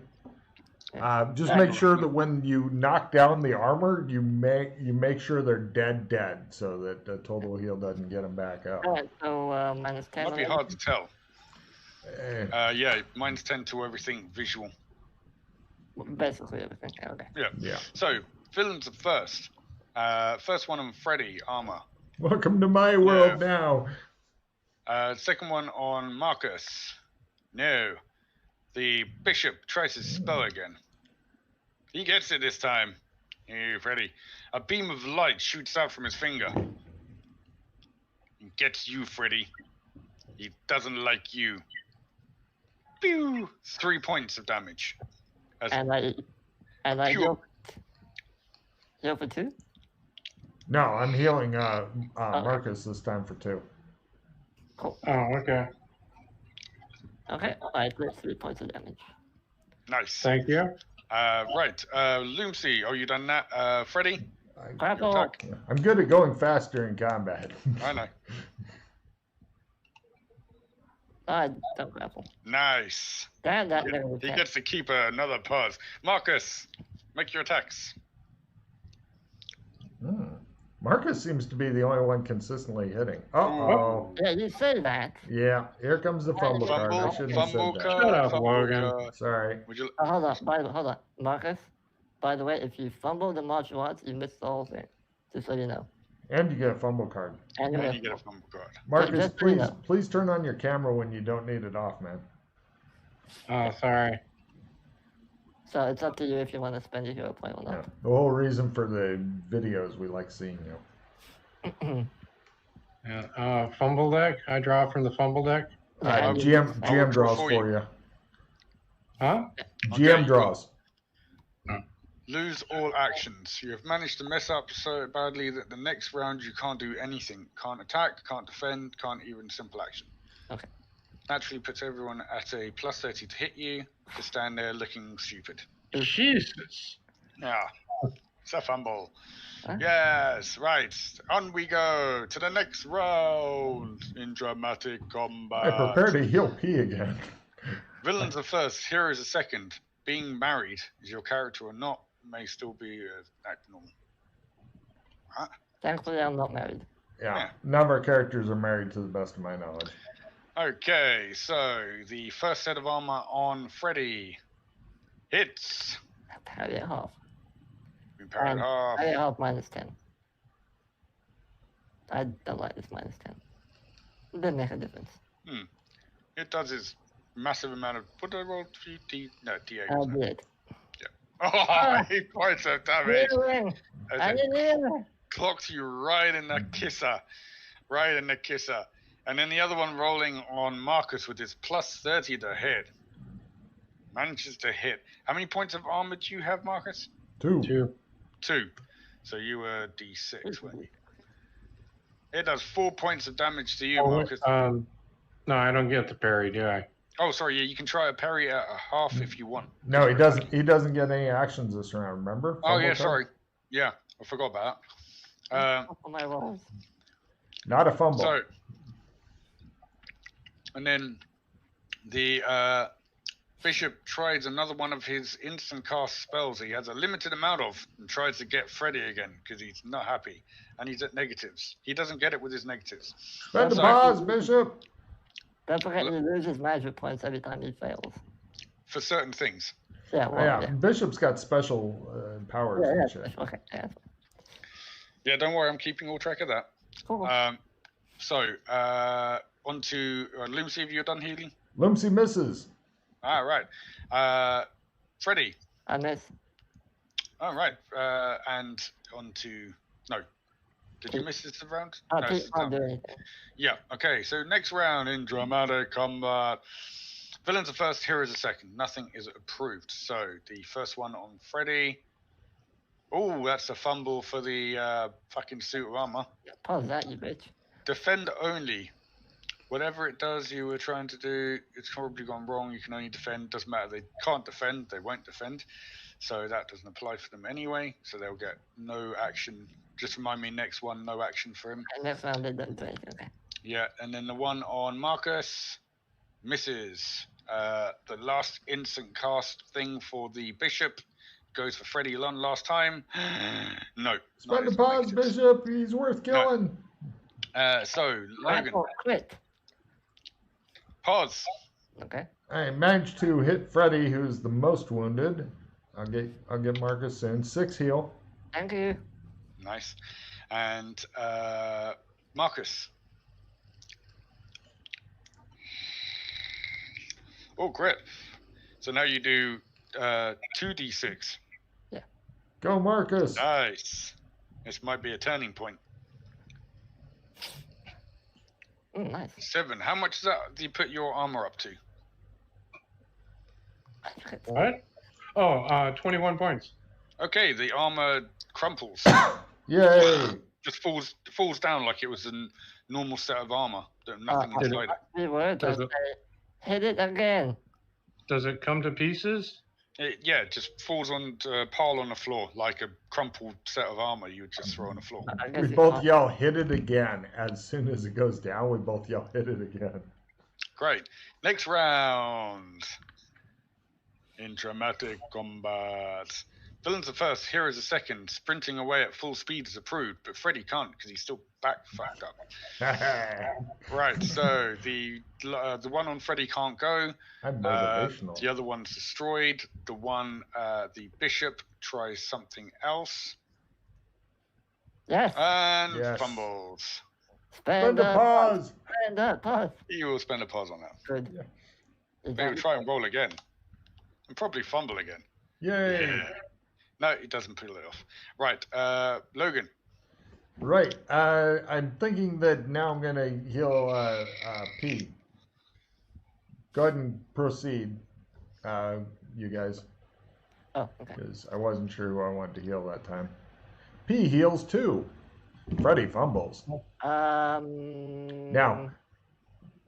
Just make sure that when you knock down the armor, you make sure they're dead, so that the total heal doesn't get them back up. Alright, so minus 10. Might be hard to tell. Eh, Yeah, minus 10 to everything visual. Basically everything. Okay. yeah. So, villains are first. First one on Freddy, armor. Welcome to my world now. Second one on Marcus. No. The bishop tries his spell again. He gets it this time. Hey, Freddy. A beam of light shoots out from his finger. He gets you, Freddy. He doesn't like you. Pew! 3 points of damage. And I pure- heal for 2? No, I'm healing Marcus this time for 2. Cool. Oh, okay. Okay, alright, that's 3 points of damage. Nice. Thank you. Right. Loomsy, are you done that? Freddy? Grapple. attack. I'm good at going fast during combat. I know. Don't grapple. Nice. Damn, that He negative 10. gets to keep another pause. Marcus, make your attacks. Marcus seems to be the only one consistently hitting. Uh-oh. Yeah, you say that. Yeah, here comes the fumble card. I shouldn't have said Fumble that. card. Shut up, fumble Logan. card. Sorry. Would you? Hold on, Marcus. By the way, if you fumble the martial arts, you miss the whole thing. Just so you know. And you get a fumble card. And you And miss you get a both. fumble card. Marcus, just so you please, know. please turn on your camera when you don't need it off, man. Oh, sorry. So it's up to you if you want to spend your hero point or Yeah. not. The whole reason for the videos, we like seeing you. Yeah. Fumble deck. I draw from the fumble deck. Yeah, and you GM miss- GM draws for for you. Huh? GM you draws. Lose all actions. You have managed to mess up so badly that the next round you can't do anything. Can't attack, can't defend, can't even simple action. Okay. Naturally puts everyone at a plus 30 to hit you. To stand there looking stupid. Jesus. Yeah. It's a fumble. Huh? Yes, right. On we go to the next round in dramatic combat. I prepare to heal P again. Villains are first, heroes are second. Being married, is your character or not, may still be act normal. Huh? Thankfully, I'm not married. Yeah. None of our characters are married to the best of my knowledge. Okay, so the first set of armor on Freddy hits. Parry it half. We parry it off. Parry it half minus 10. I don't like this minus 10. It doesn't make a difference. It does its massive amount of. What did I roll? D8. I wasn't it? did. Oh, 8 points of damage. Healing! As I it did healing! clocked you right in the kisser. Right in the kisser. And then the other one rolling on Marcus with his plus 30 to hit. Manages to hit. How many points of armor do you have, Marcus? 2. 2. So you were D6, weren't you? It does 4 points of damage to you, Marcus. No, I don't get the parry, do I? Oh, sorry. Yeah, you can try a parry at a half if you want. No, he doesn't. He doesn't get any actions this round. Remember? Oh, yeah, Fumble card? sorry. Yeah, I forgot about that. For my rolls. Not a fumble. So, and then the bishop tries another one of his instant cast spells he has a limited amount of and tries to get Freddy again because he's not happy and he's at negatives. He doesn't get it with his negatives. Spend a pause, Bishop. Don't forget he loses magic points every time he fails. For certain things. Yeah, well, yeah. Bishop's got special powers and shit. Okay, yeah. Yeah, don't worry, I'm keeping all track of that. Cool. So, on to Lucy, have you done healing? Lucy misses. All right. Freddy. I miss. All right. And on to... No. Did you miss this round? Oh, No, Pete can't do anything. Yeah, okay. So next round in dramatic combat. Villains are first, heroes are second. Nothing is approved. So the first one on Freddy. Oh, that's a fumble for the fucking suit of armor. Pause that, you bitch. Defend only. Whatever it does you were trying to do, it's probably gone wrong. You can only defend. Doesn't matter. They can't defend. They won't defend. So that doesn't apply for them anyway. So they'll get no action. Just remind me, next one, no action for him. And next round, they don't do anything. Okay. Yeah, and then the one on Marcus misses. The last instant cast thing for the bishop goes for Freddy Lund last time. No. Spend a pause, Bishop. He's worth killing. So, Logan. Quit. Pause. Okay. I managed to hit Freddy, who's the most wounded. I'll get Marcus soon. 6 heal. Thank you. Nice. And Marcus. Oh, great. So now you do 2d6. Yeah. Go, Marcus. Nice. This might be a turning point. Nice. 7. How much do you put your armor up to? What? Oh, 21 points. Okay, the armor crumples. Yay. Just falls down like it was a normal set of armor. Nothing inside it. Hit it again. Does it come to pieces? It just falls on a pile on the floor like a crumpled set of armor you would just throw on the floor. We both yell, hit it again. As soon as it goes down, we both yell, hit it again. Great. Next round. In dramatic combat. Villains are first, heroes are second. Sprinting away at full speed is approved, but Freddy can't because he's still back fucked up. Right, so the one on Freddy can't go. I'm motivational. The other one's destroyed. The one, the bishop tries something else. Yes. And Yes. fumbles. Spend a pause. Spend a pause. You will spend a pause on that. Good. Yeah. Maybe try and roll again. And probably fumble again. Yay. Yeah. No, it doesn't pull it off. Right, Logan. Right. I'm thinking that now I'm going to heal P. Go ahead and proceed, you guys. Oh, okay. Because I wasn't sure who I wanted to heal that time. P heals too. Freddy fumbles. Now,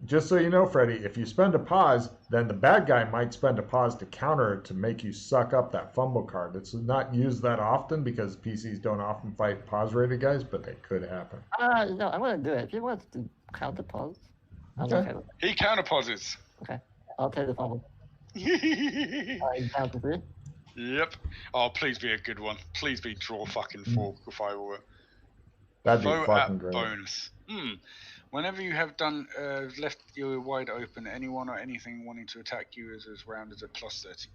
just so you know, Freddy, if you spend a pause, then the bad guy might spend a pause to counter it to make you suck up that fumble card. It's not used that often because PCs don't often fight pause-rated guys, but they could happen. No, I'm going to do it. If he wants to counter pause, I'm okay with it. He counterposes. Okay. I'll take the fumble. Down to 3. Yep. Oh, please be a good one. Please be draw fucking 4 if I were. That'd be Foe fucking at great. bonus. Whenever you have done left you wide open, anyone or anything wanting to attack you as this round is at +30.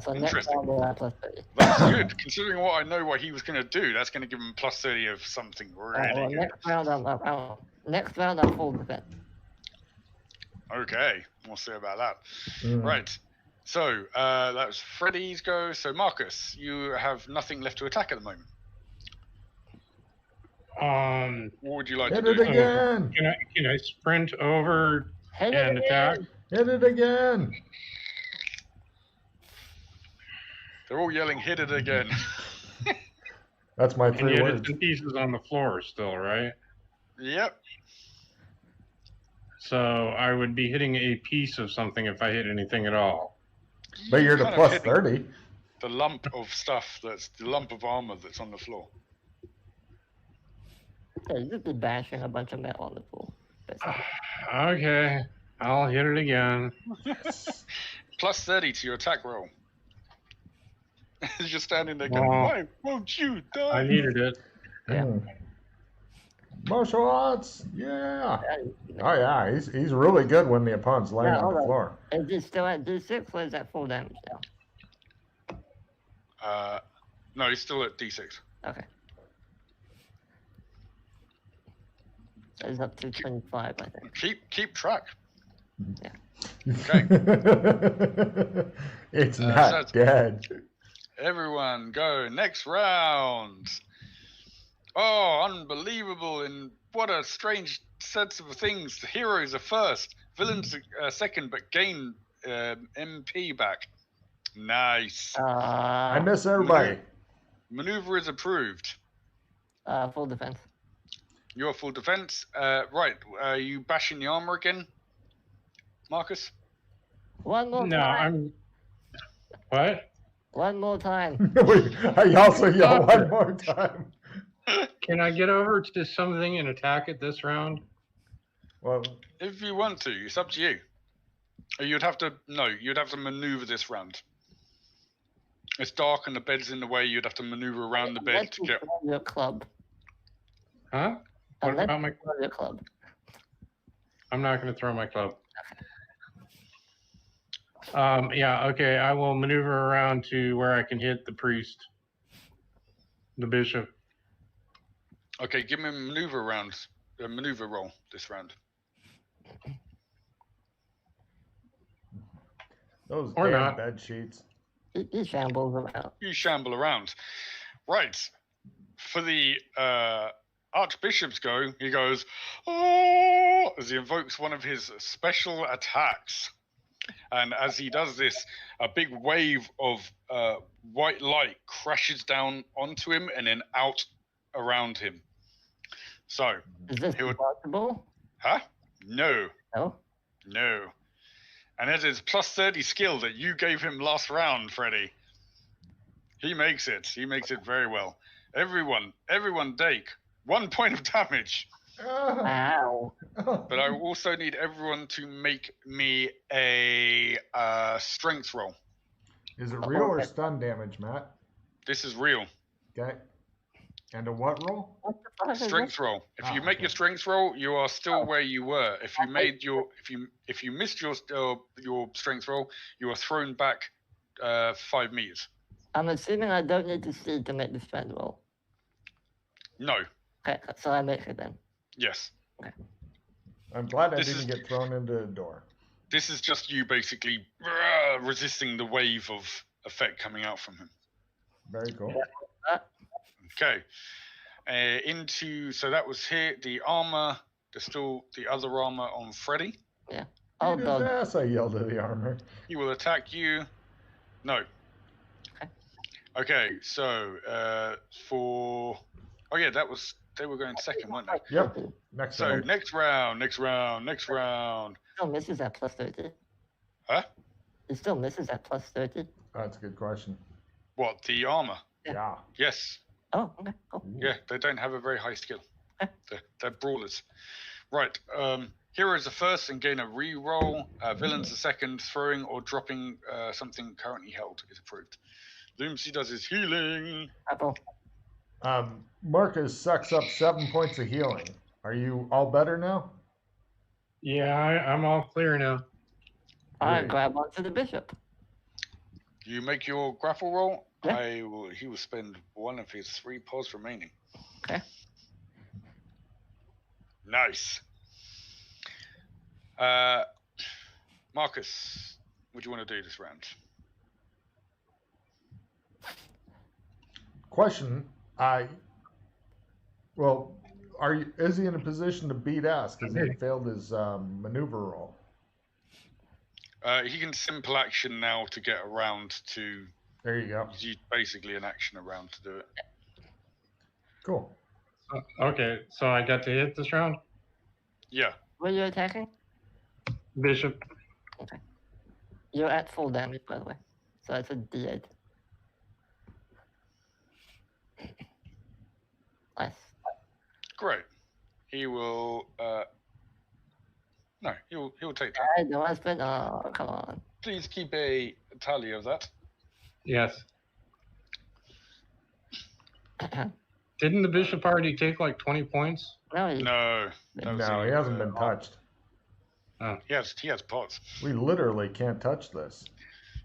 So next Interesting. round we'll have +30. That's good. Considering what I know what he was going to do, that's going to give him +30 of something really Well, good. next round I'm full defense. Okay, we'll see about that. Mm. Right. So that was Freddy's go. So Marcus, you have nothing left to attack at the moment. What would you like Hit to it do? again. Can I sprint over Hit it and attack? again. Hit it again. They're all yelling, "Hit it again!" That's my And 3 yet words. it's in pieces on the floor still, right? Yep. So I would be hitting a piece of something if I hit anything at all. But you're to kind of hitting +30. the lump of stuff the lump of armor that's on the floor. Yeah, you just be bashing a bunch of metal on the pool. basically. Okay, I'll hit it again. Plus 30 to your attack roll. You're standing there going, Well, why won't you die? I needed it. Yeah. Martial arts, yeah. Yeah, Oh yeah, he's really good when the opponent's laying Yeah, on the hold on. floor. Is it still at D6 or is that full damage now? No, he's still at D6. Okay. So it's up to 25, I think. Keep track. Yeah. Okay. It's so not dead. Everyone go next round. Oh, unbelievable! And what a strange sense of things. The heroes are first, villains are second, but gain MP back. Nice. I miss everybody. Maneuver is approved. Full defense. You're full defense. Right, are you bashing the armor again, Marcus? One more No, time. What? One more time. I also yell one more time. Can I get over to something and attack it this round? Well, If you want to, it's up to you. You'd have to maneuver this round. It's dark and the bed's in the way. You'd have to maneuver around the bed Unless to you get. throw your club. Huh? What Unless about you throw your club. I'm not going to throw my club. Yeah, okay. I will maneuver around to where I can hit the priest, the bishop. Okay, give me a maneuver roll this round. those Or damn not. bed sheets. He shambles around. You shamble around. Right. For the Archbishop's go, he goes, oh, as he invokes one of his special attacks. And as he does this, a big wave of white light crashes down onto him and then out around him. So, Is this he would- possible? huh? No. No. No. And it is plus 30 skill that you gave him last round, Freddy. He makes it. He makes it very well. Everyone take 1 point of damage. Ow. But I also need everyone to make me a strength roll. Is it real or stun damage, Matt? This is real. Okay. And a what roll? What the fuck is Strength roll. If you make your strength roll, you are still where you were. If you made your if you missed your strength roll, you are thrown back 5 meters. I'm assuming I don't need to see to make the strength roll. No. Okay, so I make it then. Yes. I'm glad I This didn't get thrown into the door. This is just you basically resisting the wave of effect coming out from him. Very cool. Okay. So that was here. The armor. There's still the other armor on Freddy. Oh, Beat his dog. ass, I yelled at the armor. He will attack you. No. Okay. Okay. So oh yeah, they were going second, weren't they? Yep. Next So round. next round. Still misses at plus 30. Huh? It still misses at plus 30. Oh, that's a good question. What, the armor? Yeah. Yes. Oh, okay, cool. Yeah, they don't have a very high skill. Okay. They're brawlers. Right. Heroes are first and gain a re-roll. Villains are second. Throwing or dropping something currently held is approved. Loomsy does his healing. Apple. Marcus sucks up 7 points of healing. Are you all better now? Yeah, I'm all clear now. I Great. grab onto the bishop. You make your grapple roll. Yeah. He will spend one of his 3 pos remaining. Okay. Nice. Marcus, what do you want to do this round? Question. Is he in a position to beat us because he failed his maneuver roll? He can simple action now to get around to. There you go. He's basically an action around to do it. Cool. Okay, so I got to hit this round? Yeah. Were you attacking? Bishop. Okay. You're at full damage, by the way. So it's a D8. Nice. Great. He will. No, he'll take that. I don't want to spend. Oh, come on. Please keep a tally of that. Yes. Didn't the bishop already take like 20 points? No, No, No, he hasn't been touched. He has pots. We literally can't touch this.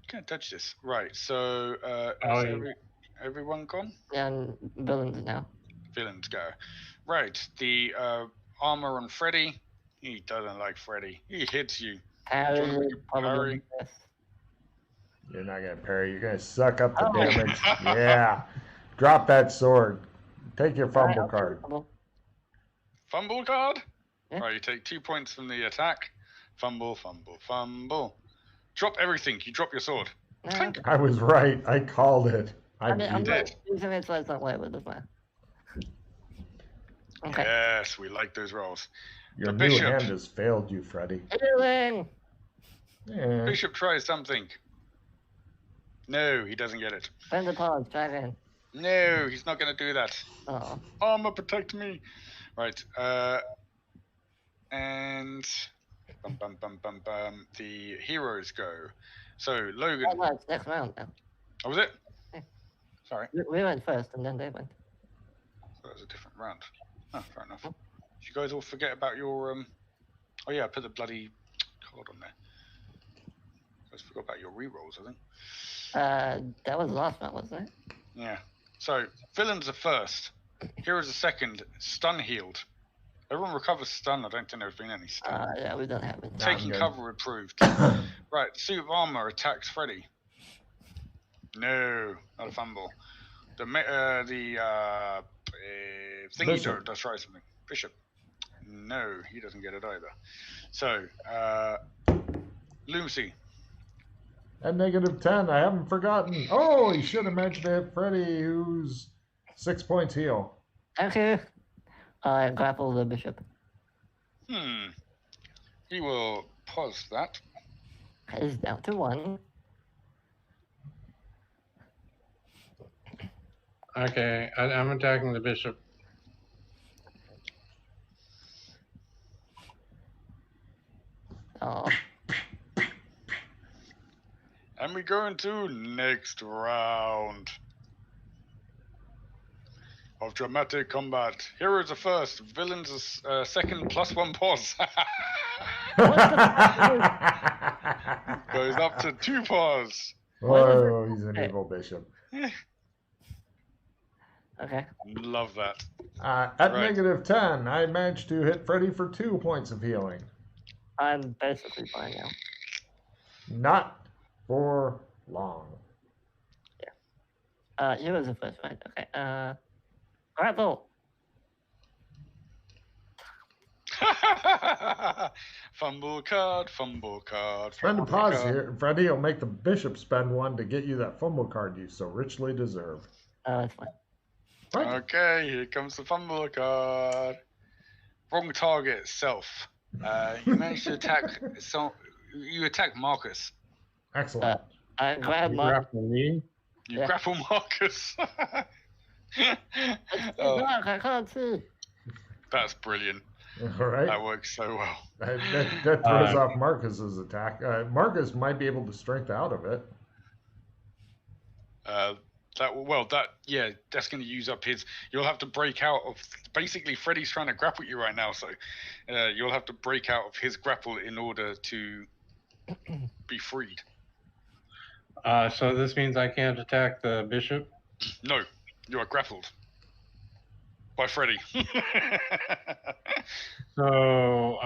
Can't touch this. Right. So, everyone gone? Yeah, and villains now. Villains go. Right. The armor on Freddy. He doesn't like Freddy. He hits you. Harry, Harry. You're not gonna parry. You're gonna suck up the Oh. damage. Yeah. Drop that sword. Take your fumble card. Fumble card? Yeah. Right, you take 2 points from the attack. Fumble, fumble, fumble. Drop everything. You drop your sword. No, I was right. I called it. I mean, I'm beat not it. using it so it's not labeled as well. Okay. Yes, we like those rolls. Your the new bishop. hand has failed you, Freddy. Healing! Yeah. Bishop tries something. No, he doesn't get it. Spend the pause, try again. No, he's not going to do that. Oh. Armor, protect me. Right. And bum, bum, bum, bum, bum. The heroes go. So Logan. Oh, no, it's next round now. Oh, was it? Yeah. Sorry. We went first and then they went. So that was a different round. Oh, fair enough. Did you guys all forget about your Oh yeah, I put the bloody card on there. You guys forgot about your rerolls, I think. That was the last round, wasn't it? Yeah. So villains are first. Heroes are second. Stun healed. Everyone recovers stun. I don't think there's been any stun. Yeah, we don't have it. Taking good. cover approved. Right, suit of armor attacks Freddy. No, not a fumble. The thingy Bishop. does try something. Bishop. No, he doesn't get it either. So, Lucy. At -10, I haven't forgotten. Oh, he should have mentioned it. Freddy, who's 6 points heal. Thank you. I grapple the bishop. He will pause that. It's down to 1. Okay, I'm attacking the bishop. Oh. And we go into next round of dramatic combat. Heroes are first, villains are second, +1 pause. Goes up to 2 pause. Oh, he's an evil bishop. Okay. Love that. At Right. -10, I managed to hit Freddy for 2 points of healing. I'm basically fine now. Not for long. You was the first, right? Okay. Grapple. Fumble card, fumble card. Spend a fumble pause card. here. Freddy will make the bishop spend 1 to get you that fumble card you so richly deserve. That's fine. What? Okay, here comes the fumble card. Wrong target, self. You managed to attack. So you attack Marcus. Excellent. I grab You my. grapple me? You Yeah. grapple Marcus. It's Oh, dark, I can't see. that's brilliant. All right. That works so well. That throws off Marcus's attack. Marcus might be able to strength out of it. That's going to use up his. You'll have to break out of. Basically, Freddy's trying to grapple you right now, so you'll have to break out of his grapple in order to be freed. So this means I can't attack the bishop? No, you are grappled by Freddy. So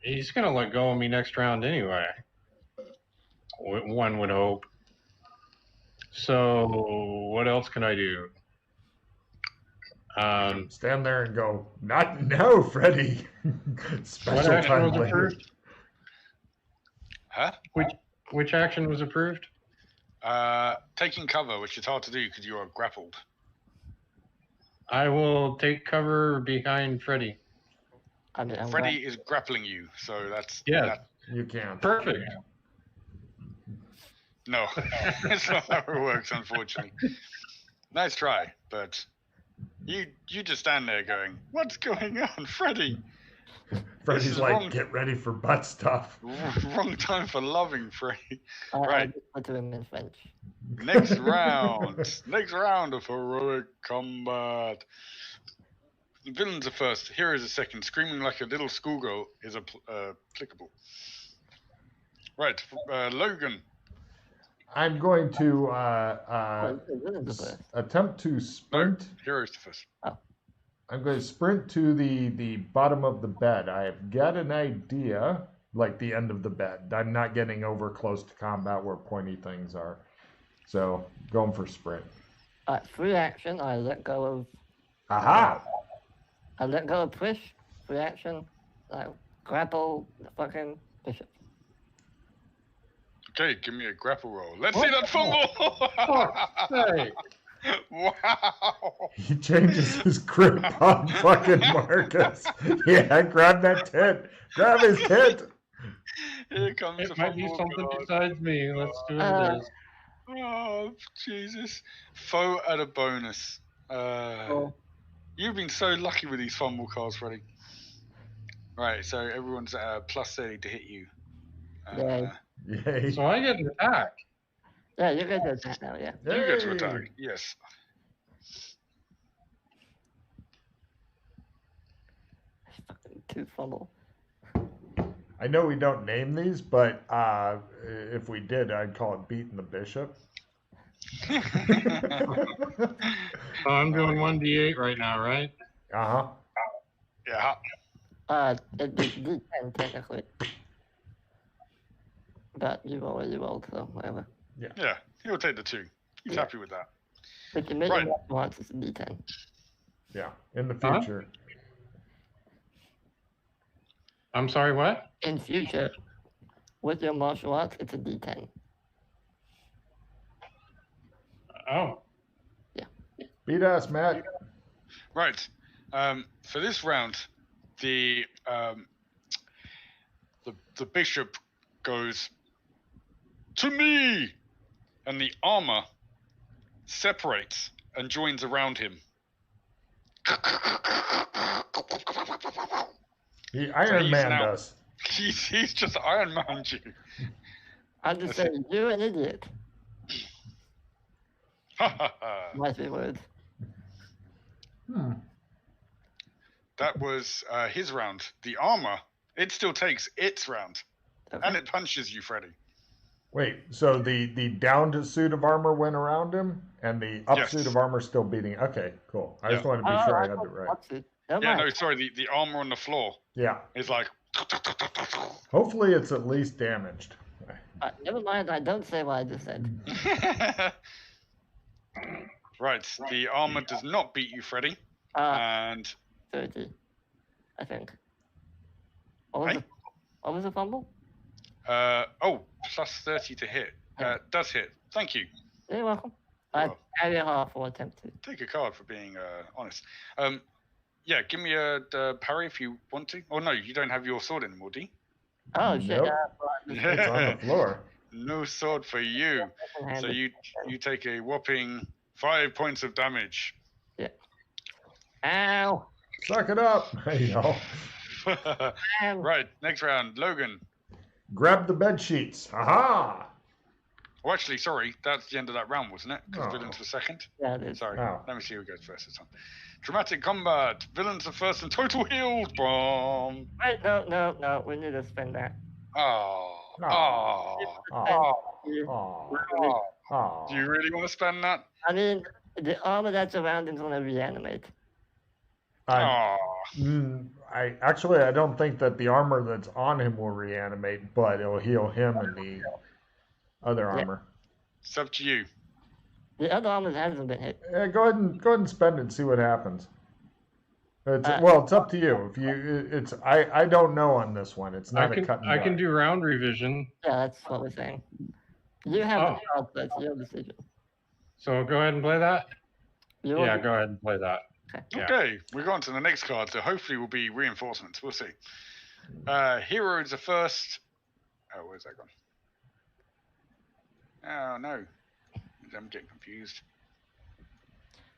he's going to let go of me next round anyway. One would hope. So what else can I do? Stand there and go, not now, Freddy. What Special action time was later. approved? Huh? Which action was approved? Taking cover, which is hard to do because you are grappled. I will take cover behind Freddy. I'm Freddy is grappling you, so that's Yeah. You can't. Perfect. No, it's not how it works, unfortunately. Nice try, but You just stand there going, "What's going on, Freddy?" Freddy's is like, wrong. get ready for butt stuff. Wrong time for loving, Freddy. I Right. just put to him in French. Next round. Next round of heroic combat. Villains are first. Heroes are second. Screaming like a little schoolgirl is applicable. Right, Logan. I'm going to Villains are first. attempt to No, sprint. heroes are first. I'm going to sprint to the bottom of the bed. I have got an idea, like the end of the bed. I'm not getting over close to combat where pointy things are. So, going for sprint. Free action, I let go of... Aha! I let go of push. Free action, I grapple the fucking bishop. Okay, give me a grapple roll. Let's see that fumble! Hey, Wow! He changes his grip on fucking Marcus. Yeah, grab that tit. Grab his tit. Here comes it the might be fumble something card. besides me. Let's do this. Oh, Jesus. Foe at a bonus. You've been so lucky with these fumble cards, Freddy. Right, so everyone's at plus 30 to hit you. Yay. Yay. So I get an attack. Yeah, you get to attack now, yeah. You get to Yay. attack, yes. Fucking 2 fumble. I know we don't name these, but if we did, I'd call it beating the bishop. So I'm doing 1d8 right now, right? Uh-huh. Yeah. It'd be D10 technically. But you've already rolled, so whatever. Yeah, he'll take the 2. He's happy with that. If you make Right. it once, it's a D10. Yeah, in the Huh? future. I'm sorry, what? In future, with your martial arts, it's a D10. Oh, Beat us, Matt. Right. For this round, the bishop goes to me, and the armor separates and joins around him. He Iron he's Man now- us. He's just Iron Man you. I'm just saying, you're an idiot. That My 3 words. was his round. The armor, it still takes its round, Okay. and it punches you, Freddy. Wait, so the downed suit of armor went around him, and the up Yes. suit of armor still beating. Okay, cool. I just Yeah. wanted to be sure I had it right. Never Yeah, mind. no, sorry. The armor on the floor Yeah. is like. Hopefully, it's at least damaged. Never mind, I don't say what I just said. Right, the armor does not beat you, Freddy, and 30, I think. What was the fumble? plus 30 to hit. Does hit. Thank you. You're welcome. You're I welcome. carry a half or attempt to. Take a card for being honest. Yeah, give me a parry if you want to. Oh no, you don't have your sword anymore, do you? Oh shit! Nope. It's on the floor. No sword for you. So you take a whopping 5 points of damage. Ow! Suck it up. You know. Ow. Right, next round, Logan. Grab the bed sheets. Aha! Oh, actually, sorry, that's the end of that round, wasn't it? Because Oh. villains were second. Yeah, it is. Sorry, Oh. let me see who goes first this time. Dramatic combat. Villains are first and total healed. Bomb. Wait, no. We need to spend that. Oh. No. Oh. Oh. Oh. Do you really want to spend that? I mean, the armor that's around is gonna reanimate. I Oh. I don't think that the armor that's on him will reanimate, but it'll heal him and the other armor. It's up to you. The other armor hasn't been hit. Yeah, go ahead and spend it and see what happens. It's up to you. If you, I don't know on this one. It's not a cut and I can dry. do round revision. Yeah, that's what we're saying. You have Oh. the card, but it's your decision. So go ahead and play that. Your Yeah, go ahead and play that. Yeah. Okay, we're going to the next card, so hopefully will be reinforcements. We'll see. Heroes are first. Oh, where's that gone? Oh no, I'm getting confused.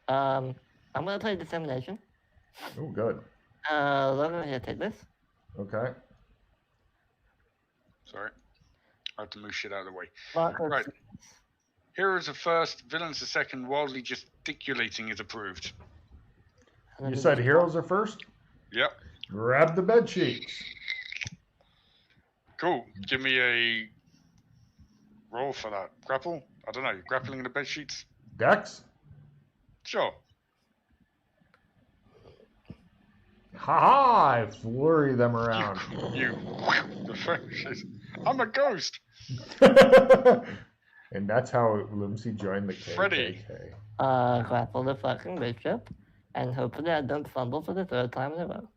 I I'm gonna play dissemination. Oh, good. Logan, here, take this. Okay. Sorry. I have to move shit out of the way. Marcus. Right. Heroes are first, villains are second, wildly gesticulating is approved. You said heroes are first? Yep. Grab the bed sheets. Cool. Give me a roll for that. Grapple? I don't know. Grappling the bed sheets? Dex? Sure. Ha-ha! I flurry them around. I'm a ghost. And that's how Lumsy joined the KKK. Freddy. Grapple the fucking bishop, and hopefully I don't fumble for the third time in a row.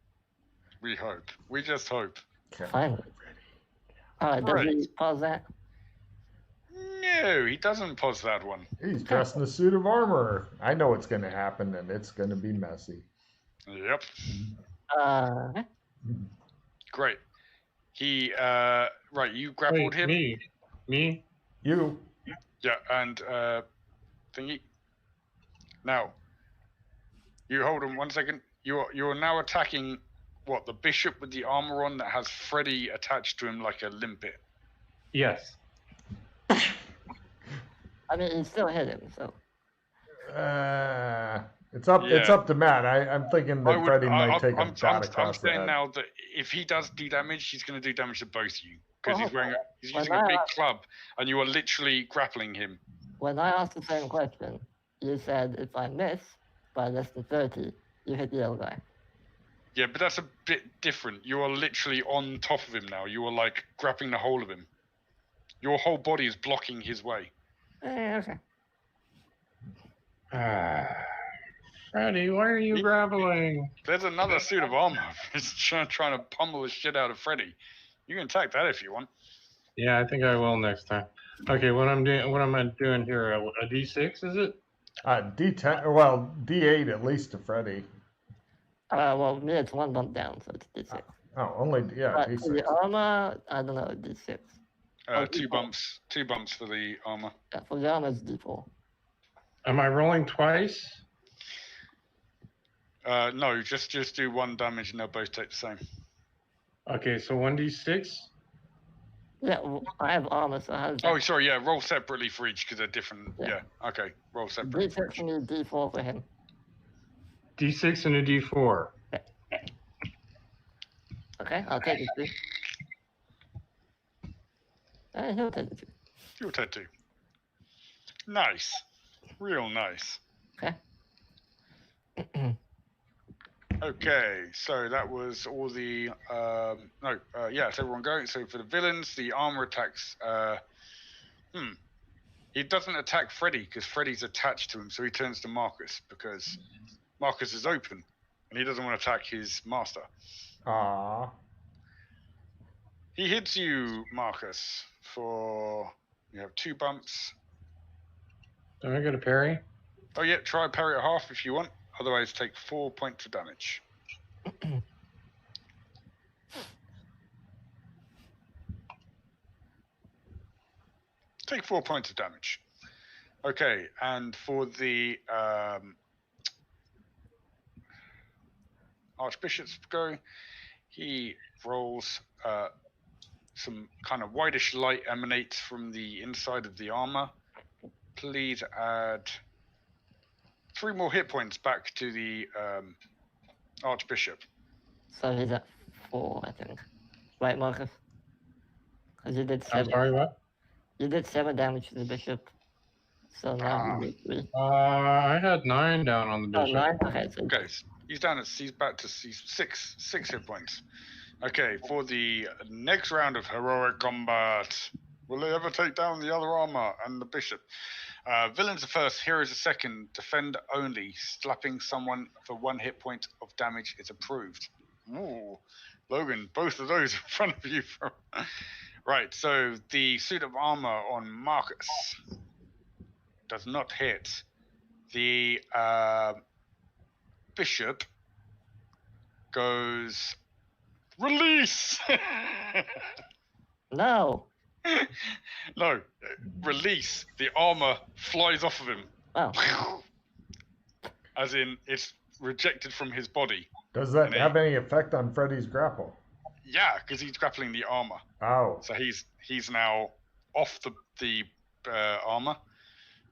We hope. We just hope. Finally. Alright, does he pause that? No, he doesn't pause that one. He's dressed in a suit of armor. I know what's going to happen, and it's going to be messy. Yep. Great. He, right, you grappled him? Me? You. Yeah, and, thingy. Now, you hold on 1 second. You're now attacking, what, the bishop with the armor on that has Freddy attached to him like a limpet? Yes. I mean, he still hit him, so. It's up to Matt. I'm thinking that Freddy might take a bat across the head. I'm saying now that if he does do damage, he's going to do damage to both of you. Because he's using a big club, and you are literally grappling him. When I asked the same question, you said if I miss by less than 30, you hit the other guy. Yeah, but that's a bit different. You are literally on top of him now. You are like grappling the whole of him. Your whole body is blocking his way. Okay. Freddy, why are you grappling? There's another suit of armor. It's trying to pummel the shit out of Freddy. You can attack that if you want. Yeah, I think I will next time. Okay, what am I doing here? A D6, is it? D10. Well, D8 at least to Freddy. Well, me it's one bump down, so it's D6. Only But D6. for the armor, I don't know, D6. Two bumps for the armor. Yeah, for the armor it's D4. Am I rolling twice? No, just do one damage and they'll both take the same. Okay, so 1d6? Yeah, well, I have armor, so how does that... Oh, sorry, yeah, roll separately for each because they're different. Yeah, okay, roll separately. D6 and D4 for him. D6 and a D4. Okay, I'll take it too. He'll take it too. You'll take two. Nice. Real nice. Okay. Okay, so that was all the it's everyone going. So for the villains, the armor attacks. He doesn't attack Freddy because Freddy's attached to him, so he turns to Marcus because Marcus is open and he doesn't want to attack his master. He hits you, Marcus, for you have 2 bumps. Do I get a parry? Oh yeah, try parry at half if you want. Otherwise, take 4 points of damage. Take 4 points of damage. Okay, and for the Archbishop's go, he rolls some kind of whitish light emanates from the inside of the armor. Please add 3 more hit points back to the Archbishop. So he's at 4, I think. Right, Marcus? Because you did 7. I'm sorry, what? You did 7 damage to the bishop. So now you did 3. I had 9 down on the bishop. 9? Okay, so Okay, he's back to 6 hit points. Okay, for the next round of heroic combat, will they ever take down the other armor and the bishop? Villains are first, heroes are second, defend only. Slapping someone for 1 hit point of damage is approved. Ooh, Logan, both of those in front of you. Right, so the suit of armor on Marcus does not hit. The bishop goes, release! No! No, release. The armor flies off of him. Oh. as in it's rejected from his body. Does that have any effect on Freddy's grapple? Yeah, because he's grappling the armor. Oh. So he's now off the armor.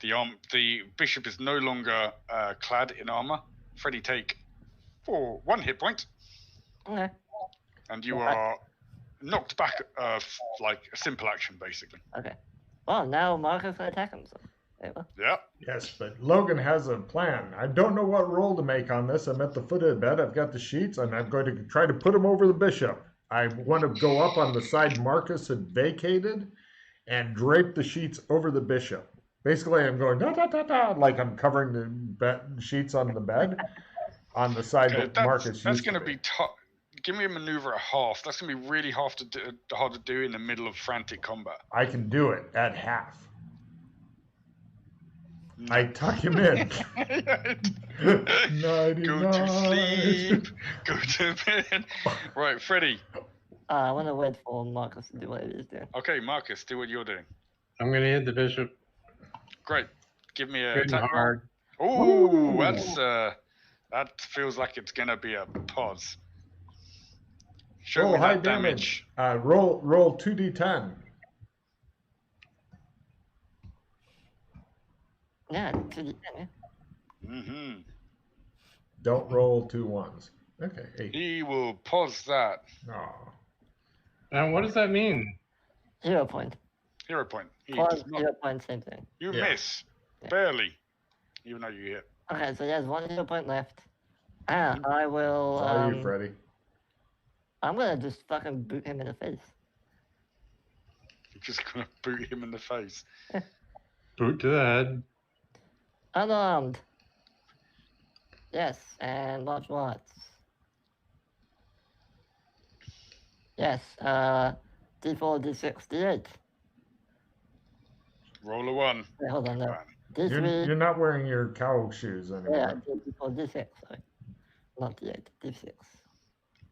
The bishop is no longer clad in armor. Freddy, take 1 hit point. Okay. And you are knocked back, like a simple action, basically. Okay. Well, now Marcus can attack him. So. Yeah. Yes, but Logan has a plan. I don't know what roll to make on this. I'm at the foot of the bed. I've got the sheets, and I'm going to try to put him over the bishop. I want to go up on the side Marcus had vacated and drape the sheets over the bishop. Basically, I'm going da da da da, like I'm covering the sheets on the bed on the side that Marcus. That's going to be tough. Give me a maneuver at half. That's going to be really hard to do in the middle of frantic combat. I can do it at half. I tuck him in. 99. Go to sleep. Go to bed. Right, Freddy. I want to wait for Marcus to do what he's doing. Okay, Marcus, do what you're doing. I'm gonna hit the bishop. Great. Give me a Good and attack hard. Oh, that feels like it's gonna be a pause. Show me high that damage. Roll 2d10. Yeah, 2d10, yeah. Mm-hmm. Don't roll 2 1s. Okay, 8. He will pause that. Oh. Now, what does that mean? 0 point. Hero point. Pause, 0 point, same thing. You Yeah. miss. Barely. Even though you hit. Okay, so there's 1 0 point left. And I will. It's all you, Freddy. I'm gonna just fucking boot him in the face. You're just gonna boot him in the face. Boot to the head. Unarmed. Yes, and watch what? Yes, D4, D6, D8. Roll a 1. Wait, hold on, no. One. D3. You're not wearing your cow shoes anymore. Yeah, D4, D6, sorry. Not D8, D6.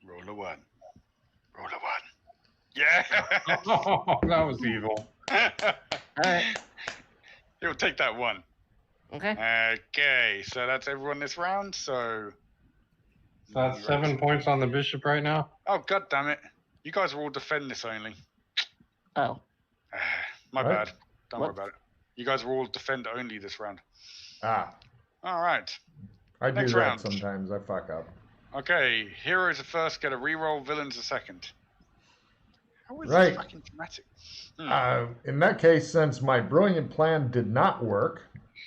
Roll a 1. Roll a 1. Yeah. Oh, that was evil. Alright. He'll take that 1. Okay. Okay, so that's everyone this round. So That's 7 points on the bishop right now. Oh, god damn it! You guys are all defend this only. Oh. My What? bad. Don't worry about it. You guys are all defend only this round. Ah, All right. I do Next that round. sometimes. I fuck up. Okay, heroes are first, get a reroll, villains are second. How is Right. this fucking dramatic? In that case, since my brilliant plan did not work,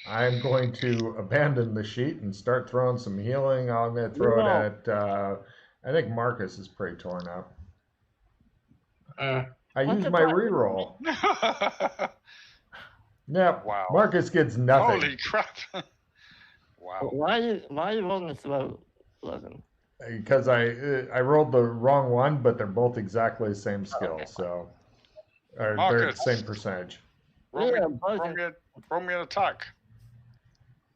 I'm going to abandon the sheet and start throwing some healing. I'm going to throw it at. I think Marcus is pretty torn up. I What used the my fuck? reroll. Hmm. Yep. Wow. Marcus gets nothing Holy crap. Wow. Why are you rolling slow, Logan? because I rolled the wrong one, but they're both exactly the same skill, Okay. so or they're Marcus. the same percentage. Roll me, Yeah, both roll me an attack.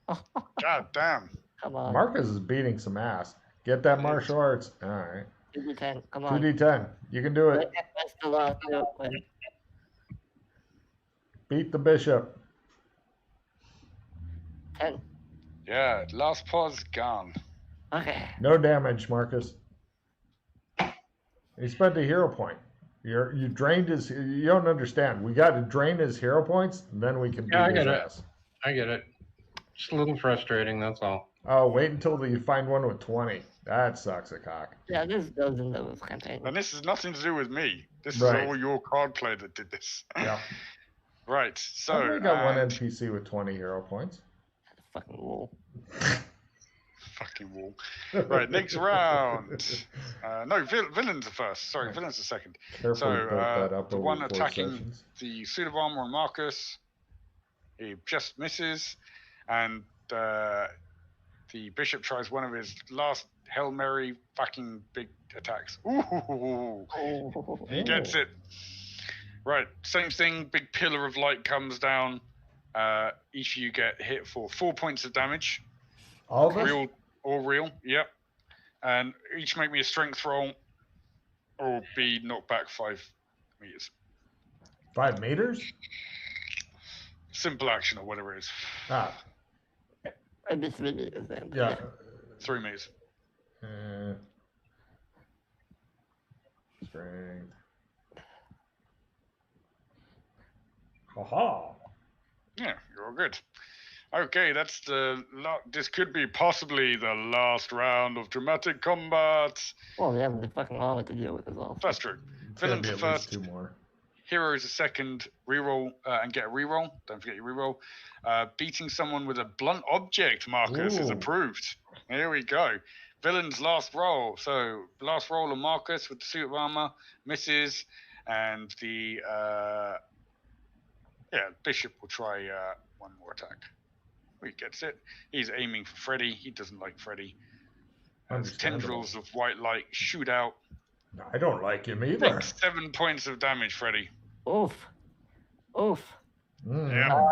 God damn. Come on. Marcus is beating some ass. Get that martial arts. All right. 2d10, come on. 2d10. You can do it. That's the last deal. Beat the bishop. 10. Yeah, last pause gone. Okay. No damage, Marcus. He spent a hero point. You drained his. You don't understand. We got to drain his hero points, then we can beat Yeah, I his get it. ass. I get it. Just a little frustrating, that's all. Oh, wait until you find one with 20. That sucks a cock. Yeah, this goes in the campaign. And this has nothing to do with me. This Right. is all your card play that did this. Yeah. Right, so. I only got one and- NPC with 20 hero points. Fucking wall. Fucking wall. Right, next round. No, villains are first. Sorry, villains are second. Carefully So, built that up the over one 4 attacking sessions. the suit of armor on Marcus, he just misses, and the bishop tries one of his last Hail Mary fucking big attacks. Ooh, he gets it. Right, same thing, big pillar of light comes down. Each of you get hit for 4 points of damage. All of us? Real or real, yep. And each make me a strength roll or be knocked back 5 meters. 5 meters? Simple action or whatever it is. Ah, It'd be 3 meters then. Yeah. 3 meters. Strength. Haha. Yeah, you're all good. Okay, that's this could be possibly the last round of dramatic combat. Well, we have the fucking armor to deal with as well. That's true. It's gonna Villain's be the at least first. 2 more. Hero is a second. Reroll and get a reroll. Don't forget your reroll. Beating someone with a blunt object, Marcus, is Ooh. approved. Here we go. Villain's last roll. So last roll of Marcus with the suit of armor misses, and the bishop will try one more attack. He gets it. He's aiming for Freddy. He doesn't like Freddy. As Understandable. tendrils of white light shoot out. I don't like him either. Take 7 points of damage, Freddy. Oof. Oof. Yeah.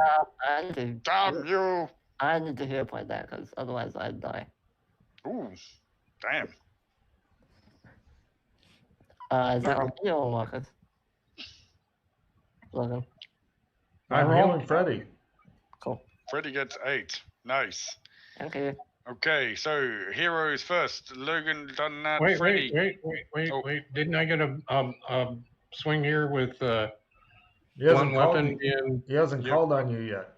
I need to. Damn you! I need to heal point that because otherwise I'd die. Ooh, damn. Is that on me or Marcus? Logan. I'm healing Freddy. Cool. Freddy gets 8. Nice. Thank you. Okay, so heroes first. Logan done that. Wait, Freddy. wait. Didn't I get a swing here with He hasn't one called weapon you. in? He hasn't Yep. called on you yet.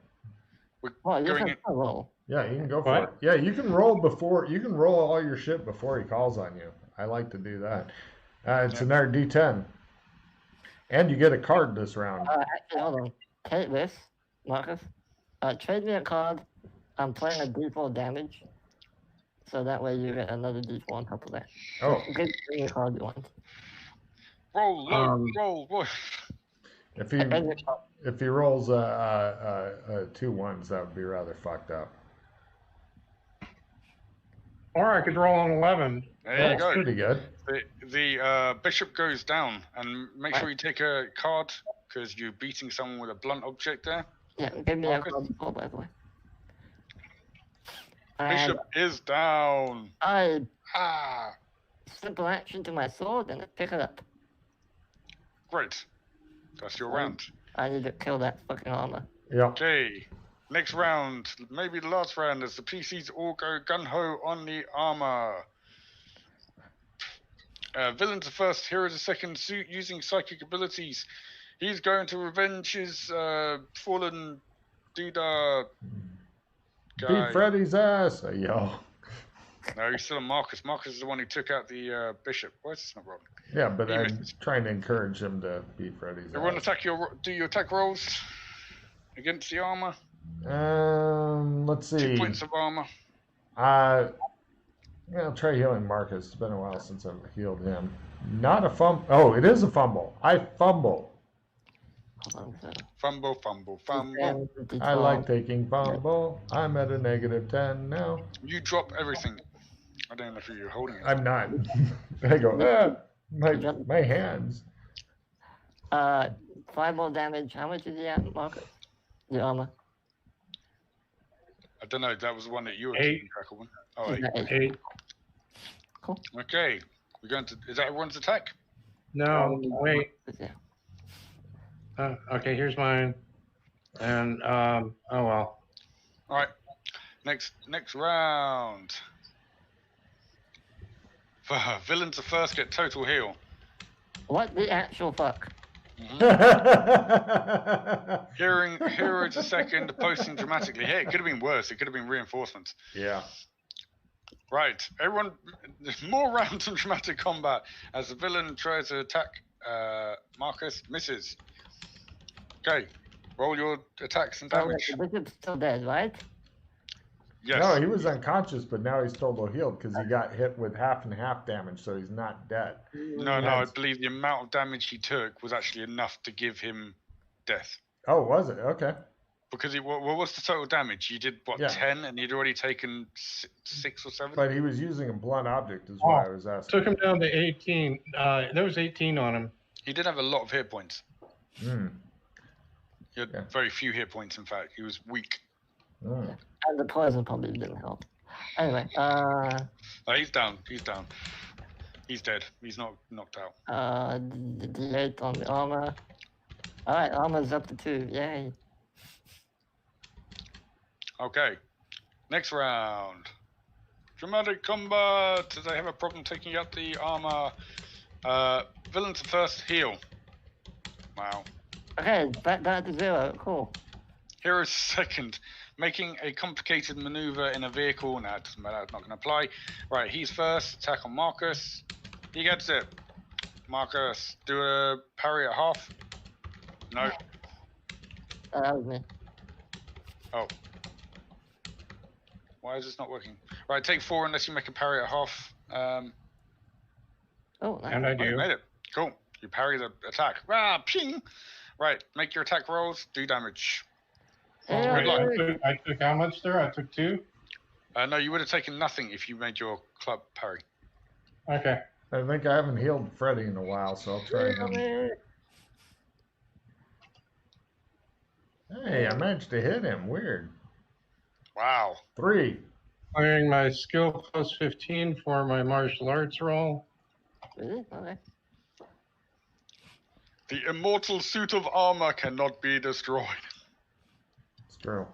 We're Well, you going can in. roll. Yeah, you can go for What? it. Yeah, you can roll before. You can roll all your shit before he calls on you. I like to do that. It's Yeah. another D10, and you get a card this round. Actually, hold on. Take this, Marcus. Trade me a card. I'm playing a D4 damage. So that way you get another D4 on top of that. Oh, Give me a card you want. Roll, roll. if he rolls 2 1s, that would be rather fucked up. Or I could roll an 11. There you That's go. pretty good. The bishop goes down, and make sure you take a card because you're beating someone with a blunt object there. Yeah, give me Marcus? a card before, by the way. Bishop is down. I Ah, simple action to my sword and pick it up. great. That's your Oh. round. I need to kill that fucking armor. Yeah. Okay, next round, maybe the last round, as the PCs all go gun-ho on the armor. Villain's the first, hero's the second, suit using psychic abilities. He's going to revenge his fallen doodah guy. Beat Freddy's ass. I yell. No, he's still a Marcus. Marcus is the one who took out the bishop. Why is this not rolling? Yeah, but He I'm misses. trying to encourage him to beat Freddy's Everyone ass. do your attack rolls against the armor. Let's 2 see. points of armor. Yeah, I'll try healing Marcus. It's been a while since I've healed him. Not a fumble. Oh, it is a fumble. I fumble. Hold on, so. Fumble, fumble, fumble. And the I D12. like taking fumble. I'm at a -10 now. You drop everything. I don't know if you're holding it. I'm not. I go, my hands. 5 more damage. How much is he at, Marcus? The armor. I don't know. That was the one that you were 8. keeping track of. Oh, Is 8. that 8. Cool. Okay. We're going to. Is that everyone's attack? No, wait. Yeah. Okay, here's mine. And oh well. All right. Next round. Villains are first. Get total heal. What the actual fuck? Heroes a second. Posting dramatically. Hey, it could have been worse. It could have been reinforcements. Yeah. Right, everyone, more rounds of dramatic combat as the villain tries to attack Marcus, misses. Okay, roll your attacks and damage. The bishop's still dead, right? Yes. No, he was unconscious, but now he's total healed because he got hit with half and half damage, so he's not dead. No, I believe the amount of damage he took was actually enough to give him death. Oh, was it? Okay. Because what was the total damage? You did, what, Yeah. 10, and he'd already taken 6 or 7? But he was using a blunt object, is why I was asking. Took him down to 18. There was 18 on him. He did have a lot of hit points. Mm. He had Yeah. very few hit points, in fact. He was weak. Mm. And the poison probably didn't help. Anyway, He's down. He's down. He's dead. He's not knocked out. the D8 on the armor. Alright, armor's up to 2. Yay. Okay. Next round. Dramatic combat. Does they have a problem taking out the armor? Villains first heal. Wow. Okay, back down to 0. Cool. Heroes second. Making a complicated maneuver in a vehicle. Nah, it doesn't matter. It's not going to apply. Right, he's first. Attack on Marcus. He gets it. Marcus, do a parry at half. No. That was me. Oh. Why is this not working? Right, take 4 unless you make a parry at half. Oh, nice. And I Oh, you do. made it. Cool. You parry the attack. Ah, ping! Right, make your attack rolls. Do damage. Yeah, Good luck. I took how much there? I took 2? No, you would have taken nothing if you made your club parry. Okay. I think I haven't healed Freddy in a while, so I'll try him. Hey, I managed to hit him. Weird. Wow. 3. Clearing my skill plus 15 for my martial arts roll. Really? Okay. The immortal suit of armor cannot be destroyed. It's true.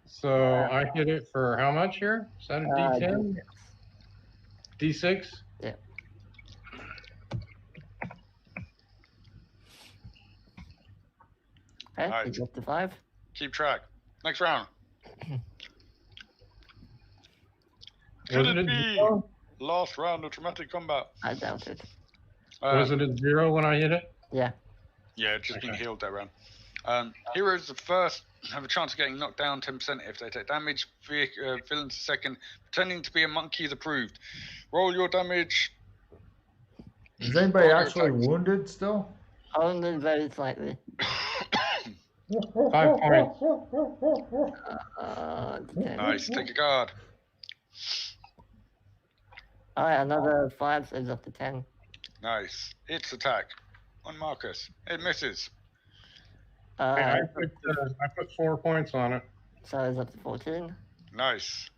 So I hit it for how much here? Is that a D10? D6? Yeah. Okay, Alright. it's up to 5. Keep track. Next round. Was Could it it a be 0? last round of dramatic combat? I doubt it. Was it a 0 when I hit it? Yeah. Yeah, just being Okay. healed that round. Heroes the first have a chance of getting knocked down 10% if they take damage. Villains the second. Pretending to be a monkey is approved. Roll your damage. Is anybody Roll your actually attacks. wounded still? Only very slightly. 5 points. Okay. Nice. Take a guard. Alright, another 5 saves up to 10. Nice. Its attack on Marcus. It misses. I put 4 points on it. So it's up to 14. Nice.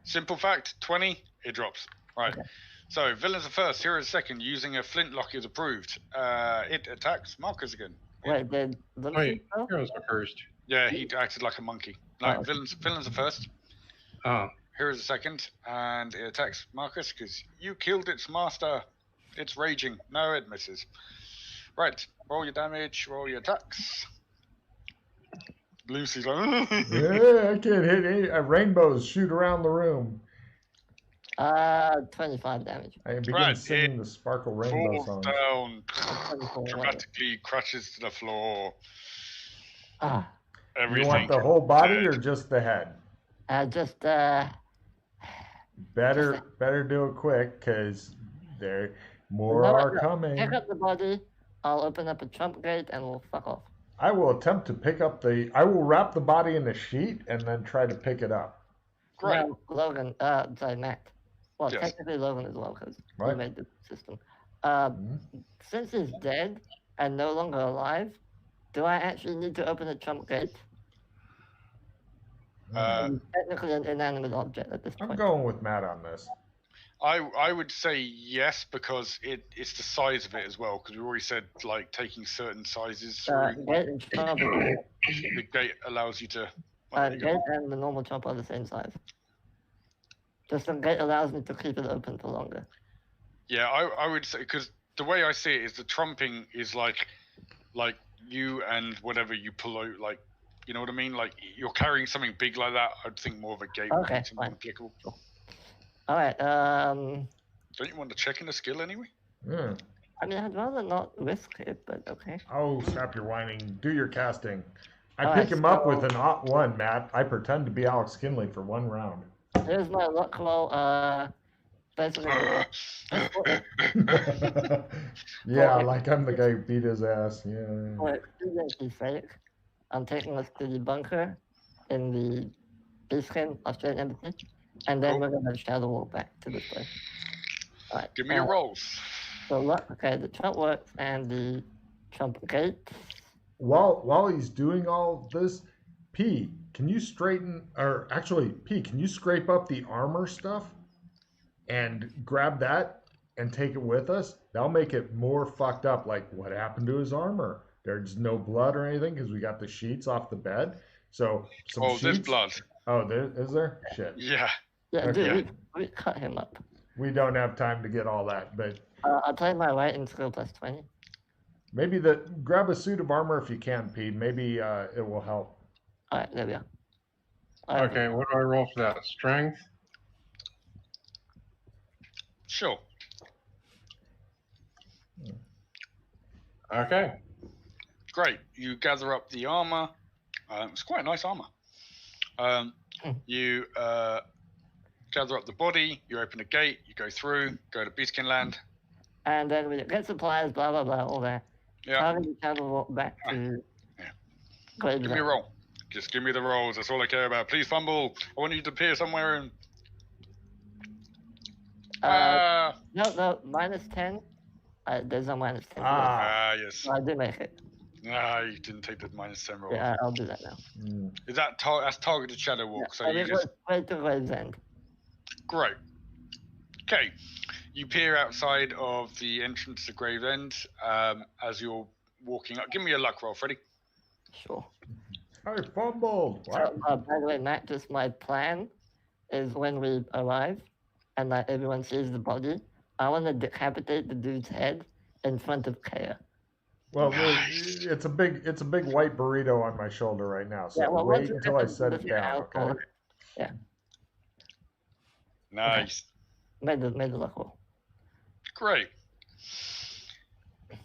Simple fact, 20, it drops. Right. Okay. So, villains are first, heroes second, using a flintlock is approved. It attacks Marcus again. Wait, did the Wait, heroes are first. Yeah, he acted like a monkey. No, Oh. villains are first, Oh, heroes are second, and it attacks Marcus because you killed its master. It's raging. No, it misses. Right, roll your damage, roll your attacks. Lucy's like, Yeah, I can't hit any. Rainbows shoot around the room. 25 damage. I begin Right, singing the Sparkle Rainbow falls song. down, 24 dramatically crashes to the floor. Ah, Everything. You want the whole body dead. or just the head? just, Better do it quick, because there more No, are no. coming. pick up the body. I'll open up a trump gate and we'll fuck off. I will attempt to pick up I will wrap the body in a sheet and then try to pick it up. Great. Well, Logan, sorry, Matt. Well, Yes. technically Logan as well, because he Right. made the system. Mhm. Since he's dead and no longer alive, do I actually need to open a trump gate? He's technically an inanimate object at this I'm point. going with Matt on this. I would say yes because it's the size of it as well because we already said like taking certain sizes through Gate and trump, the gate allows you to. Well, there you go. gate and the normal trump are the same size. Just the gate allows me to keep it open for longer. Yeah, I would say because the way I see it is the trumping is like you and whatever you pull out, like you know what I mean. Like you're carrying something big like that. I'd think more of a gate would Okay, be something fine. applicable. All right. Don't you want to check in the skill anyway? Yeah. I mean, I'd rather not risk it, but okay. Oh, stop your whining. Do your casting. I All pick right, him up so- with an +1, Matt. I pretend to be Alex Kinley for 1 round. Here's my luck roll. Basically, Yeah, like I'm the guy who beat his ass. Yeah. for expediency's sake, I'm taking us to the bunker in the Biscayne Australian Embassy, and then Cool. we're gonna shadow walk back to this place. All right. Give me your rolls. So luck. Okay, the trump works and the trump gate. While he's doing all this, P, can you can you scrape up the armor stuff and grab that and take it with us? That'll make it more fucked up. Like, what happened to his armor? There's no blood or anything because we got the sheets off the bed. So some Oh, there's sheets. blood. Oh, there is there? Shit. Yeah. Yeah, Okay. dude, we cut him up. We don't have time to get all that, but I'll play my writing skill plus 20. maybe grab a suit of armor if you can, Pete. Maybe it will help. All right, there we go. Okay, what do I roll for that? Strength? Sure. Okay. Great. You gather up the armor. It's quite a nice armor. You gather up the body. You open a gate. You go through. Go to Beastkin Land. And then we get supplies, blah, blah, blah, all that. Yeah. How do we travel back to Great Give me a Cthulhu? roll. Just give me the rolls. That's all I care about. Please fumble. I want you to appear somewhere in. No, minus 10. There's no minus 10. Yes. So I did make it. You didn't take the minus 10 roll. Yeah, I'll do that now. Is that that's targeted shadow walk? So you just Wait to Grave's End. great. Okay, you peer outside of the entrance to Gravesend as you're walking up. Give me a luck roll, Freddy. Sure. I fumbled. Wow. So, by the way, Matt, just my plan is when we arrive and like everyone sees the body, I want to decapitate the dude's head in front of Kaya. Well, it's a big white burrito on my shoulder right now. So Yeah, well, wait once you until get I the- set once it you're down. out, Okay. Yeah, Nice. made the luck roll. Great.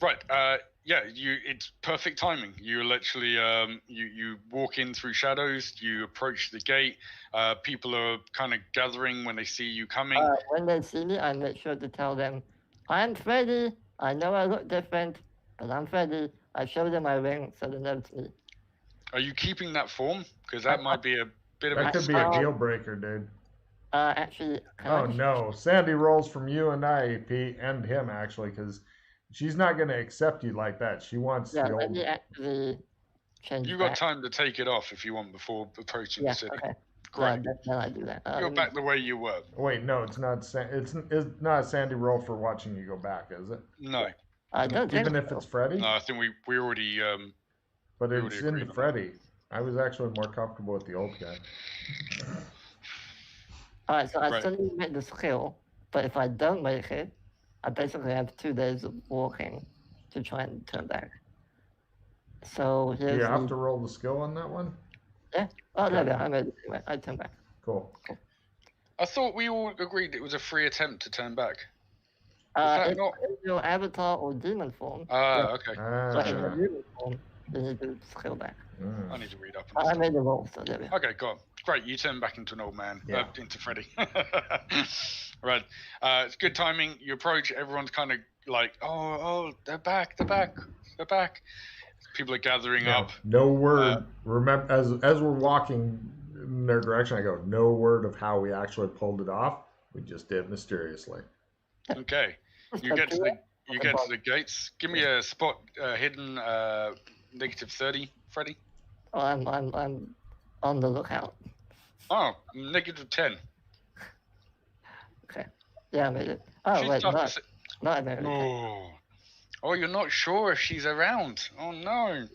Right. It's perfect timing. You literally you walk in through shadows. You approach the gate. People are kind of gathering when they see you coming. When they see me, I make sure to tell them, I'm Freddy. I know I look different, but I'm Freddy. I show them my ring so they know it's me. Are you keeping that form? Because that might be a bit of That a could be a deal breaker, dude. Actually, Oh no, Sandy rolls from you and I, Pete, and him actually, because she's not going to accept you like that. She wants Yeah, the let old. me actually change. You got back. time to take it off if you want before approaching Yeah, the city. okay. Great. Yeah, then I do that. You're back the way you were. Wait, no, it's not. It's not a Sandy roll for watching you go back, is it? No. I don't think Even if so. it's Freddy. No, I think we already. But we it's already agreed into on Freddy. I was actually more comfortable with the old guy. Alright, so I Right. still need to make the skill, but if I don't make it, I basically have 2 days of walking to try and turn back. So Do here's you have the... to roll the skill on that one? Oh, there we are. I made it anyway. I turn back. Cool. I thought we all agreed it was a free attempt to turn back. that If not- in your avatar or demon form, Okay. but in your Ah, demon form, you need to skill back. I need to read up on I this. made the roll, so there we are. Okay, go on. Great, you turn back into an old man. Yeah. Into Freddy. Right. It's good timing. You approach, everyone's kind of like, oh, they're back. People are gathering Now, up. no word. Remember, as we're walking in their direction, I go, no word of how we actually pulled it off. We just did mysteriously. Okay. You get to the gates. Give me a spot hidden negative 30, Freddy. Oh, I'm on the lookout. Oh, negative 10. Okay. Yeah, I made it. Oh, She's wait, tough to not, see. not I made it. Okay. Oh, you're not sure if she's around. Oh no.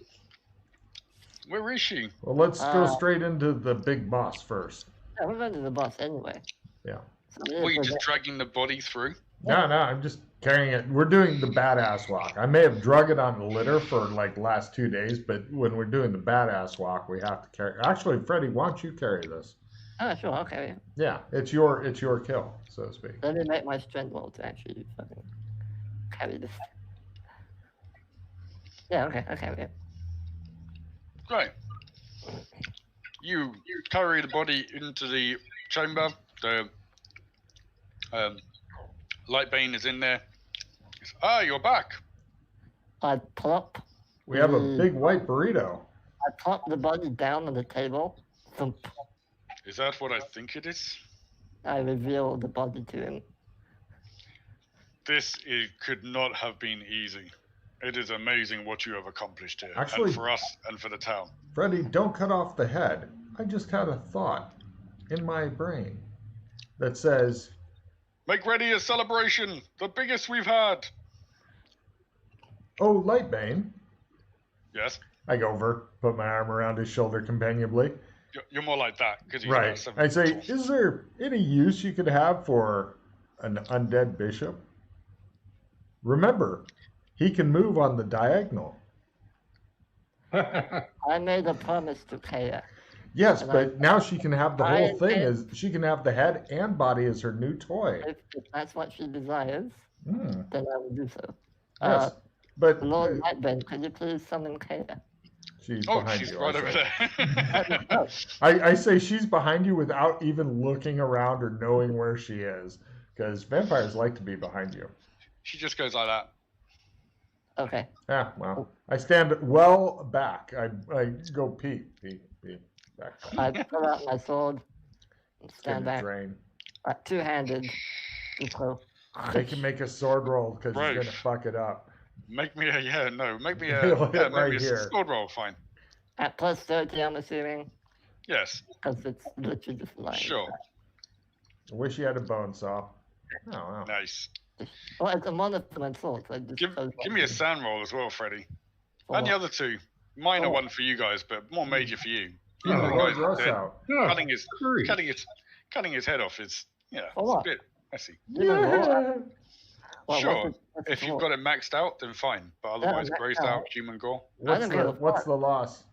Where is she? Well, let's go straight into the big boss first. Yeah, we're going to the boss anyway. Yeah. So yeah, Were you so just dragging the body through? No, I'm just carrying it. We're doing the badass walk. I may have drug it on the litter for like the last 2 days, but when we're doing the badass walk, we have to carry. Actually, Freddie, why don't you carry this? sure, okay. Yeah, it's your kill, so to speak. Let me make my strength roll to actually fucking carry this. Yeah, okay, okay. Great. You carry the body into the chamber. The Lightbane is in there. You're back. I plop. We have a big white burrito. I plop the body down on the table. Thump. Is that what I think it is? I reveal the body to him. Could not have been easy. It is amazing what you have accomplished here, Actually- and for us and for the town. Freddie, don't cut off the head. I just had a thought in my brain that says, Make ready a celebration, the biggest we've had. "Oh, Lightbane, Yes. I go over, put my arm around his shoulder companionably. You're more like that because he's Right. about 7 I say, feet tall. is there any use you could have for an undead bishop? Remember, he can move on the diagonal. I made a promise to Kaya. Yes, And but now she can have the I whole thing intend- as she can have the head and body as her new toy. If that's what she desires, Hmm. then I will do so. Yes, but Lord Nightbane, could you please summon Kaya? she's Oh, behind she's you. right I over say. there. Oh, I say she's behind you without even looking around or knowing where she is, because vampires like to be behind you. She just goes like that. okay. Yeah, well, I stand well back. I go peek, back. I pull out my sword and It's gonna stand back, drain. two-handed. Just go. They can make a sword roll because he's Right. gonna fuck it up. Make me a He'll hit make right me a here. sword roll. Fine. At plus 30, I'm assuming, Yes. because it's literally just lying. Sure. I wish he had a bone saw. Oh, wow. Nice. Well, it's a monofilament sword, so I just Give me a sand roll as well, Freddie. For And the what? other two. Minor Oh. one for you guys, but more major for you. Oh, The Lord guy's Russ dead. out. Yeah, Cutting his head off is For it's what? a bit messy. Yeah. Well, Sure. what's the If you've sword? got it maxed out, then fine. But otherwise, maxed graced out. out human gore. What's don't give a what's fuck. the loss?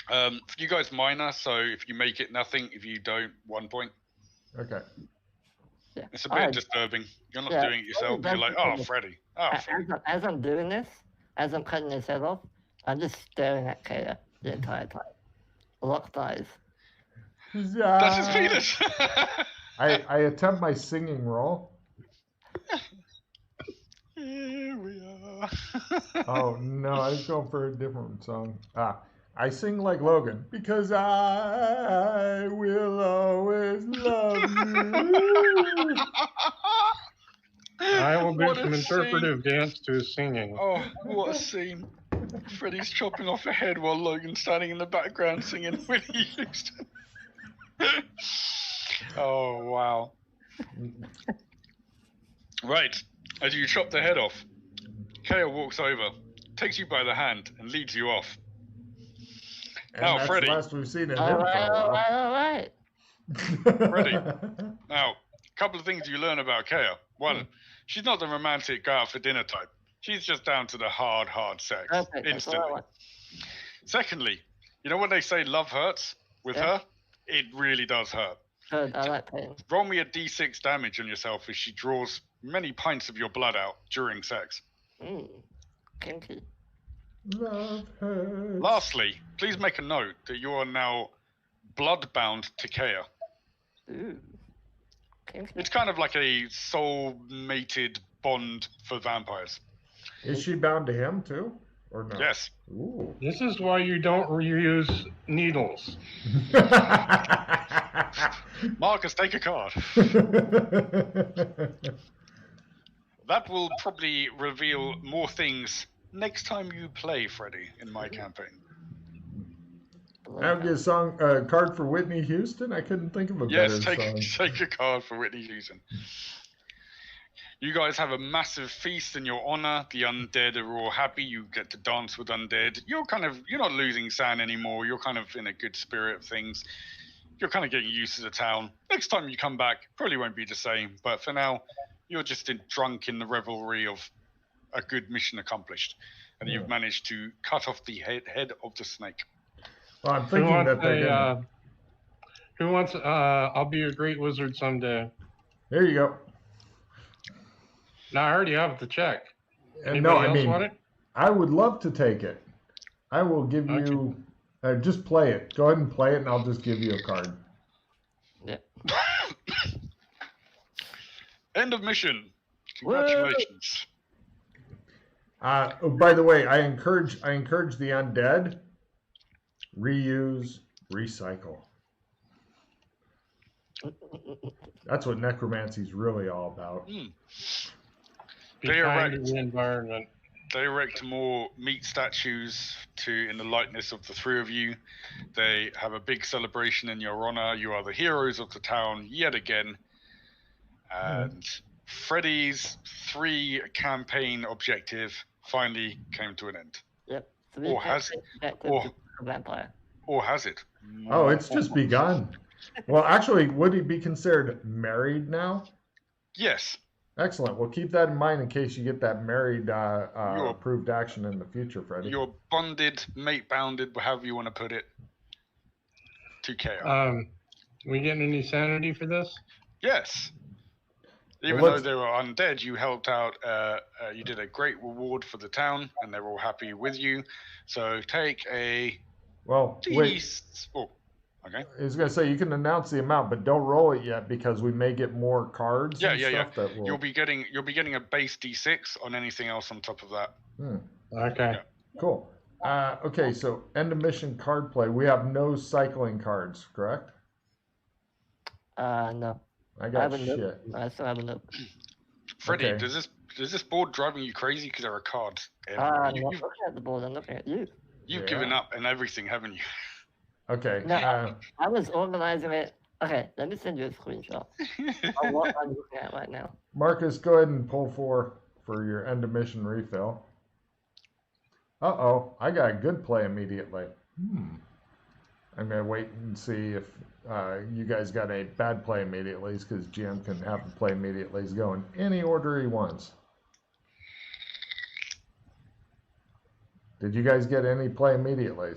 For you guys, minor. So if you make it, nothing. If you don't, 1 point. Okay. Yeah. It's a bit disturbing. You're not doing it yourself. But you're like, oh, Freddy. Oh, Freddy. As I'm doing this, as I'm cutting his head off, I'm just staring at Kaya the entire time. Locked eyes. That's his penis. I attempt my singing roll. Here we are. Oh no, I was going for a different song. I sing like Logan because I will always love you. I will do What a some scene. interpretive dance to his singing. Oh, what a scene. Freddy's chopping off a head while Logan's standing in the background singing Whitney Houston. Oh, wow. Right, as you chop the head off, Kale walks over, takes you by the hand, and leads you off. And Now, that's Freddy. the last we've seen of him All for right, a all while. right, all right. Freddy. Now, a couple of things you learn about Kea. One, she's not the romantic go out for dinner type. She's just down to the hard sex. Perfect. That's what I Instantly. want. Secondly, you know when they say love hurts with Yeah. her? It really does hurt. Good. I like pain. Roll me a d6 damage on yourself as she draws many pints of your blood out during sex. Kinky. Love hurts. Lastly, please make a note that you are now blood-bound to Kea. Ooh. Kinky. It's kind of like a soul-mated bond for vampires. Is she bound to him too, or no? Yes. Ooh. This is why you don't reuse needles. Marcus, take a card. That will probably reveal more things next time you play Freddy in my campaign. Have you a song, card for Whitney Houston? I couldn't think of a Yes, better song. take a card for Whitney Houston. You guys have a massive feast in your honor. The undead are all happy. You get to dance with undead. You're not losing sand anymore. You're kind of in a good spirit of things. You're kind of getting used to the town. Next time you come back, probably won't be the same. But for now, you're just drunk in the revelry of a good mission accomplished. And you've managed to cut off the head of the snake. Well, I'm thinking that they're gonna... Who wants? I'll be a great wizard someday. There you go. No, I already have the check. And Anybody no, I else mean, want it? I would love to take it. I will give Okay. you. Just play it. Go ahead and play it, and I'll just give you a card. Yeah. End of mission. Congratulations. Oh, by the way, I encourage the undead. Reuse, recycle. That's what necromancy is really all about. Be They kind to erect- the environment. They erect more meat statues in the likeness of the three of you. They have a big celebration in your honor. You are the heroes of the town yet again. And Freddy's 3 campaign objective finally came to an end. Yep. 3 Or has campaigns that could or- be a vampire. Or has it? Oh, it's just begun. Well, actually, would he be considered married now? Yes. Excellent. Well, keep that in mind in case you get that married You're- approved action in the future, Freddie. You're bonded, mate bounded, however you want to put it, to chaos. We getting any sanity for this? Yes. Even Well, though they were undead, you helped out. You did a great reward for the town, and they're all happy with you. So take a Well, wait. Oh, okay. I was gonna say you can announce the amount, but don't roll it yet because we may get more cards Yeah, and yeah, stuff that will. You'll be getting a base D6 on anything else on top of that. Okay. Yeah. Cool. Okay, so end of mission card play. We have no cycling cards, correct? No. I I got haven't shit. looked. I still haven't looked. Freddie, Okay. does this board driving you crazy? Because there are cards. I'm everywhere. not You've looking at the board. I'm looking at you. you've given Yeah. up and everything, haven't you? Okay. No. I was organizing it. Okay, let me send you a screenshot of what I'm looking at right now. Marcus, go ahead and pull for your end of mission refill. Uh-oh, I got a good play immediately. I'm gonna wait and see if you guys got a bad play immediately, because GM can have the play immediately go in any order he wants. Did you guys get any play immediately?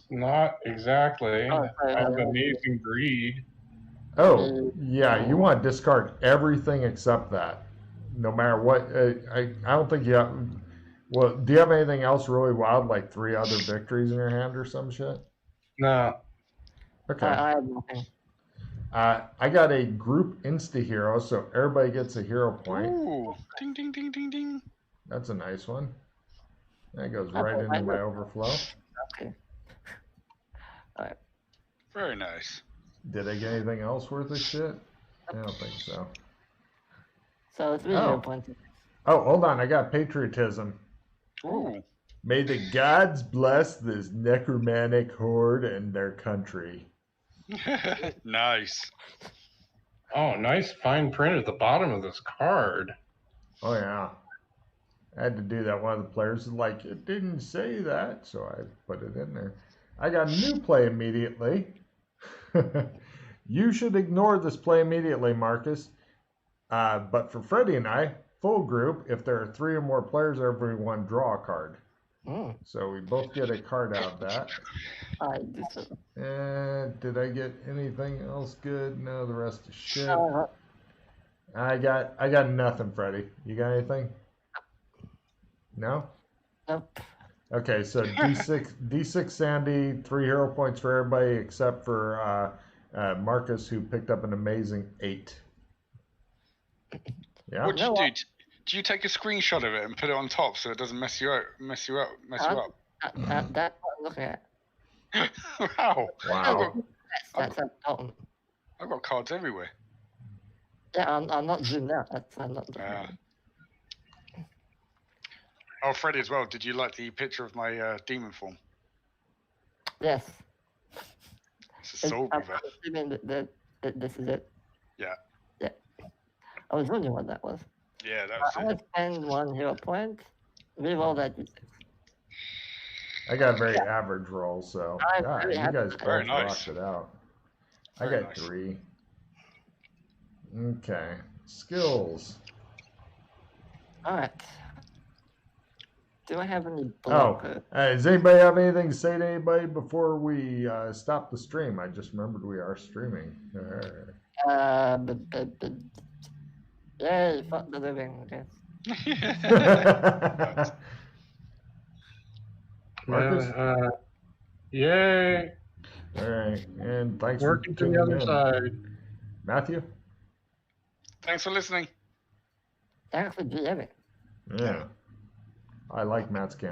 Not exactly. Oh, I have amazing greed. Oh, yeah, you want to discard everything except that. No matter what. I don't think you have. Well, do you have anything else really wild, like 3 other victories in your hand or some shit? No. Okay. I have nothing. I got a group insta hero, so everybody gets a hero point. Ooh, ding, ding, ding, ding, ding. That's a nice one. That goes I right put into mine my with- overflow. Okay. Very nice. Did I get anything else worth of shit? I don't think so. So 3 Oh. hero points. Oh, hold on. I got patriotism. Ooh. May the gods bless this necromantic horde and their country. Nice. Oh, nice fine print at the bottom of this card. Oh, yeah. I had to do that. One of the players was like, it didn't say that, so I put it in there. I got a new play immediately. You should ignore this play immediately, Marcus. But for Freddie and I, full group, if there are 3 or more players, everyone draw a card. So we both get a card out of that. I do so. And did I get anything else good? No, the rest is shit. Uh, I got nothing, Freddie. You got anything? No? Nope. Okay, so D6 Sandy, 3 hero points for everybody except for Marcus, who picked up an amazing 8. Yeah. What'd You know you do? what? Do you take a screenshot of it and put it on top so it doesn't mess you up? That's what I'm looking at. Wow. Wow. That's Dalton. I've got cards everywhere. Yeah, I'm not zoomed out. I'm not. Ah. Oh, Freddie as well. Did you like the picture of my demon form? Yes. It's a soul I'm griever. assuming that this is it. Yeah. Yeah. I was wondering what that was. Yeah, that I'm was gonna spend 1 hero point. Reroll that d6. I got a very average roll, so I'm yeah, very you happy guys with both that. Very nice. rocked it out. I Very got nice. 3. Okay. Skills. Alright. Do I have any Oh, blocker? does anybody have anything to say to anybody before we stop the stream? I just remembered we are streaming. Yay, fuck the living. Okay. Marcus? Yay. All right, and thanks Working for to the tuning other in. side. Matthew? Thanks for listening. Thanks for DMing. Yeah. I like Matt's camera.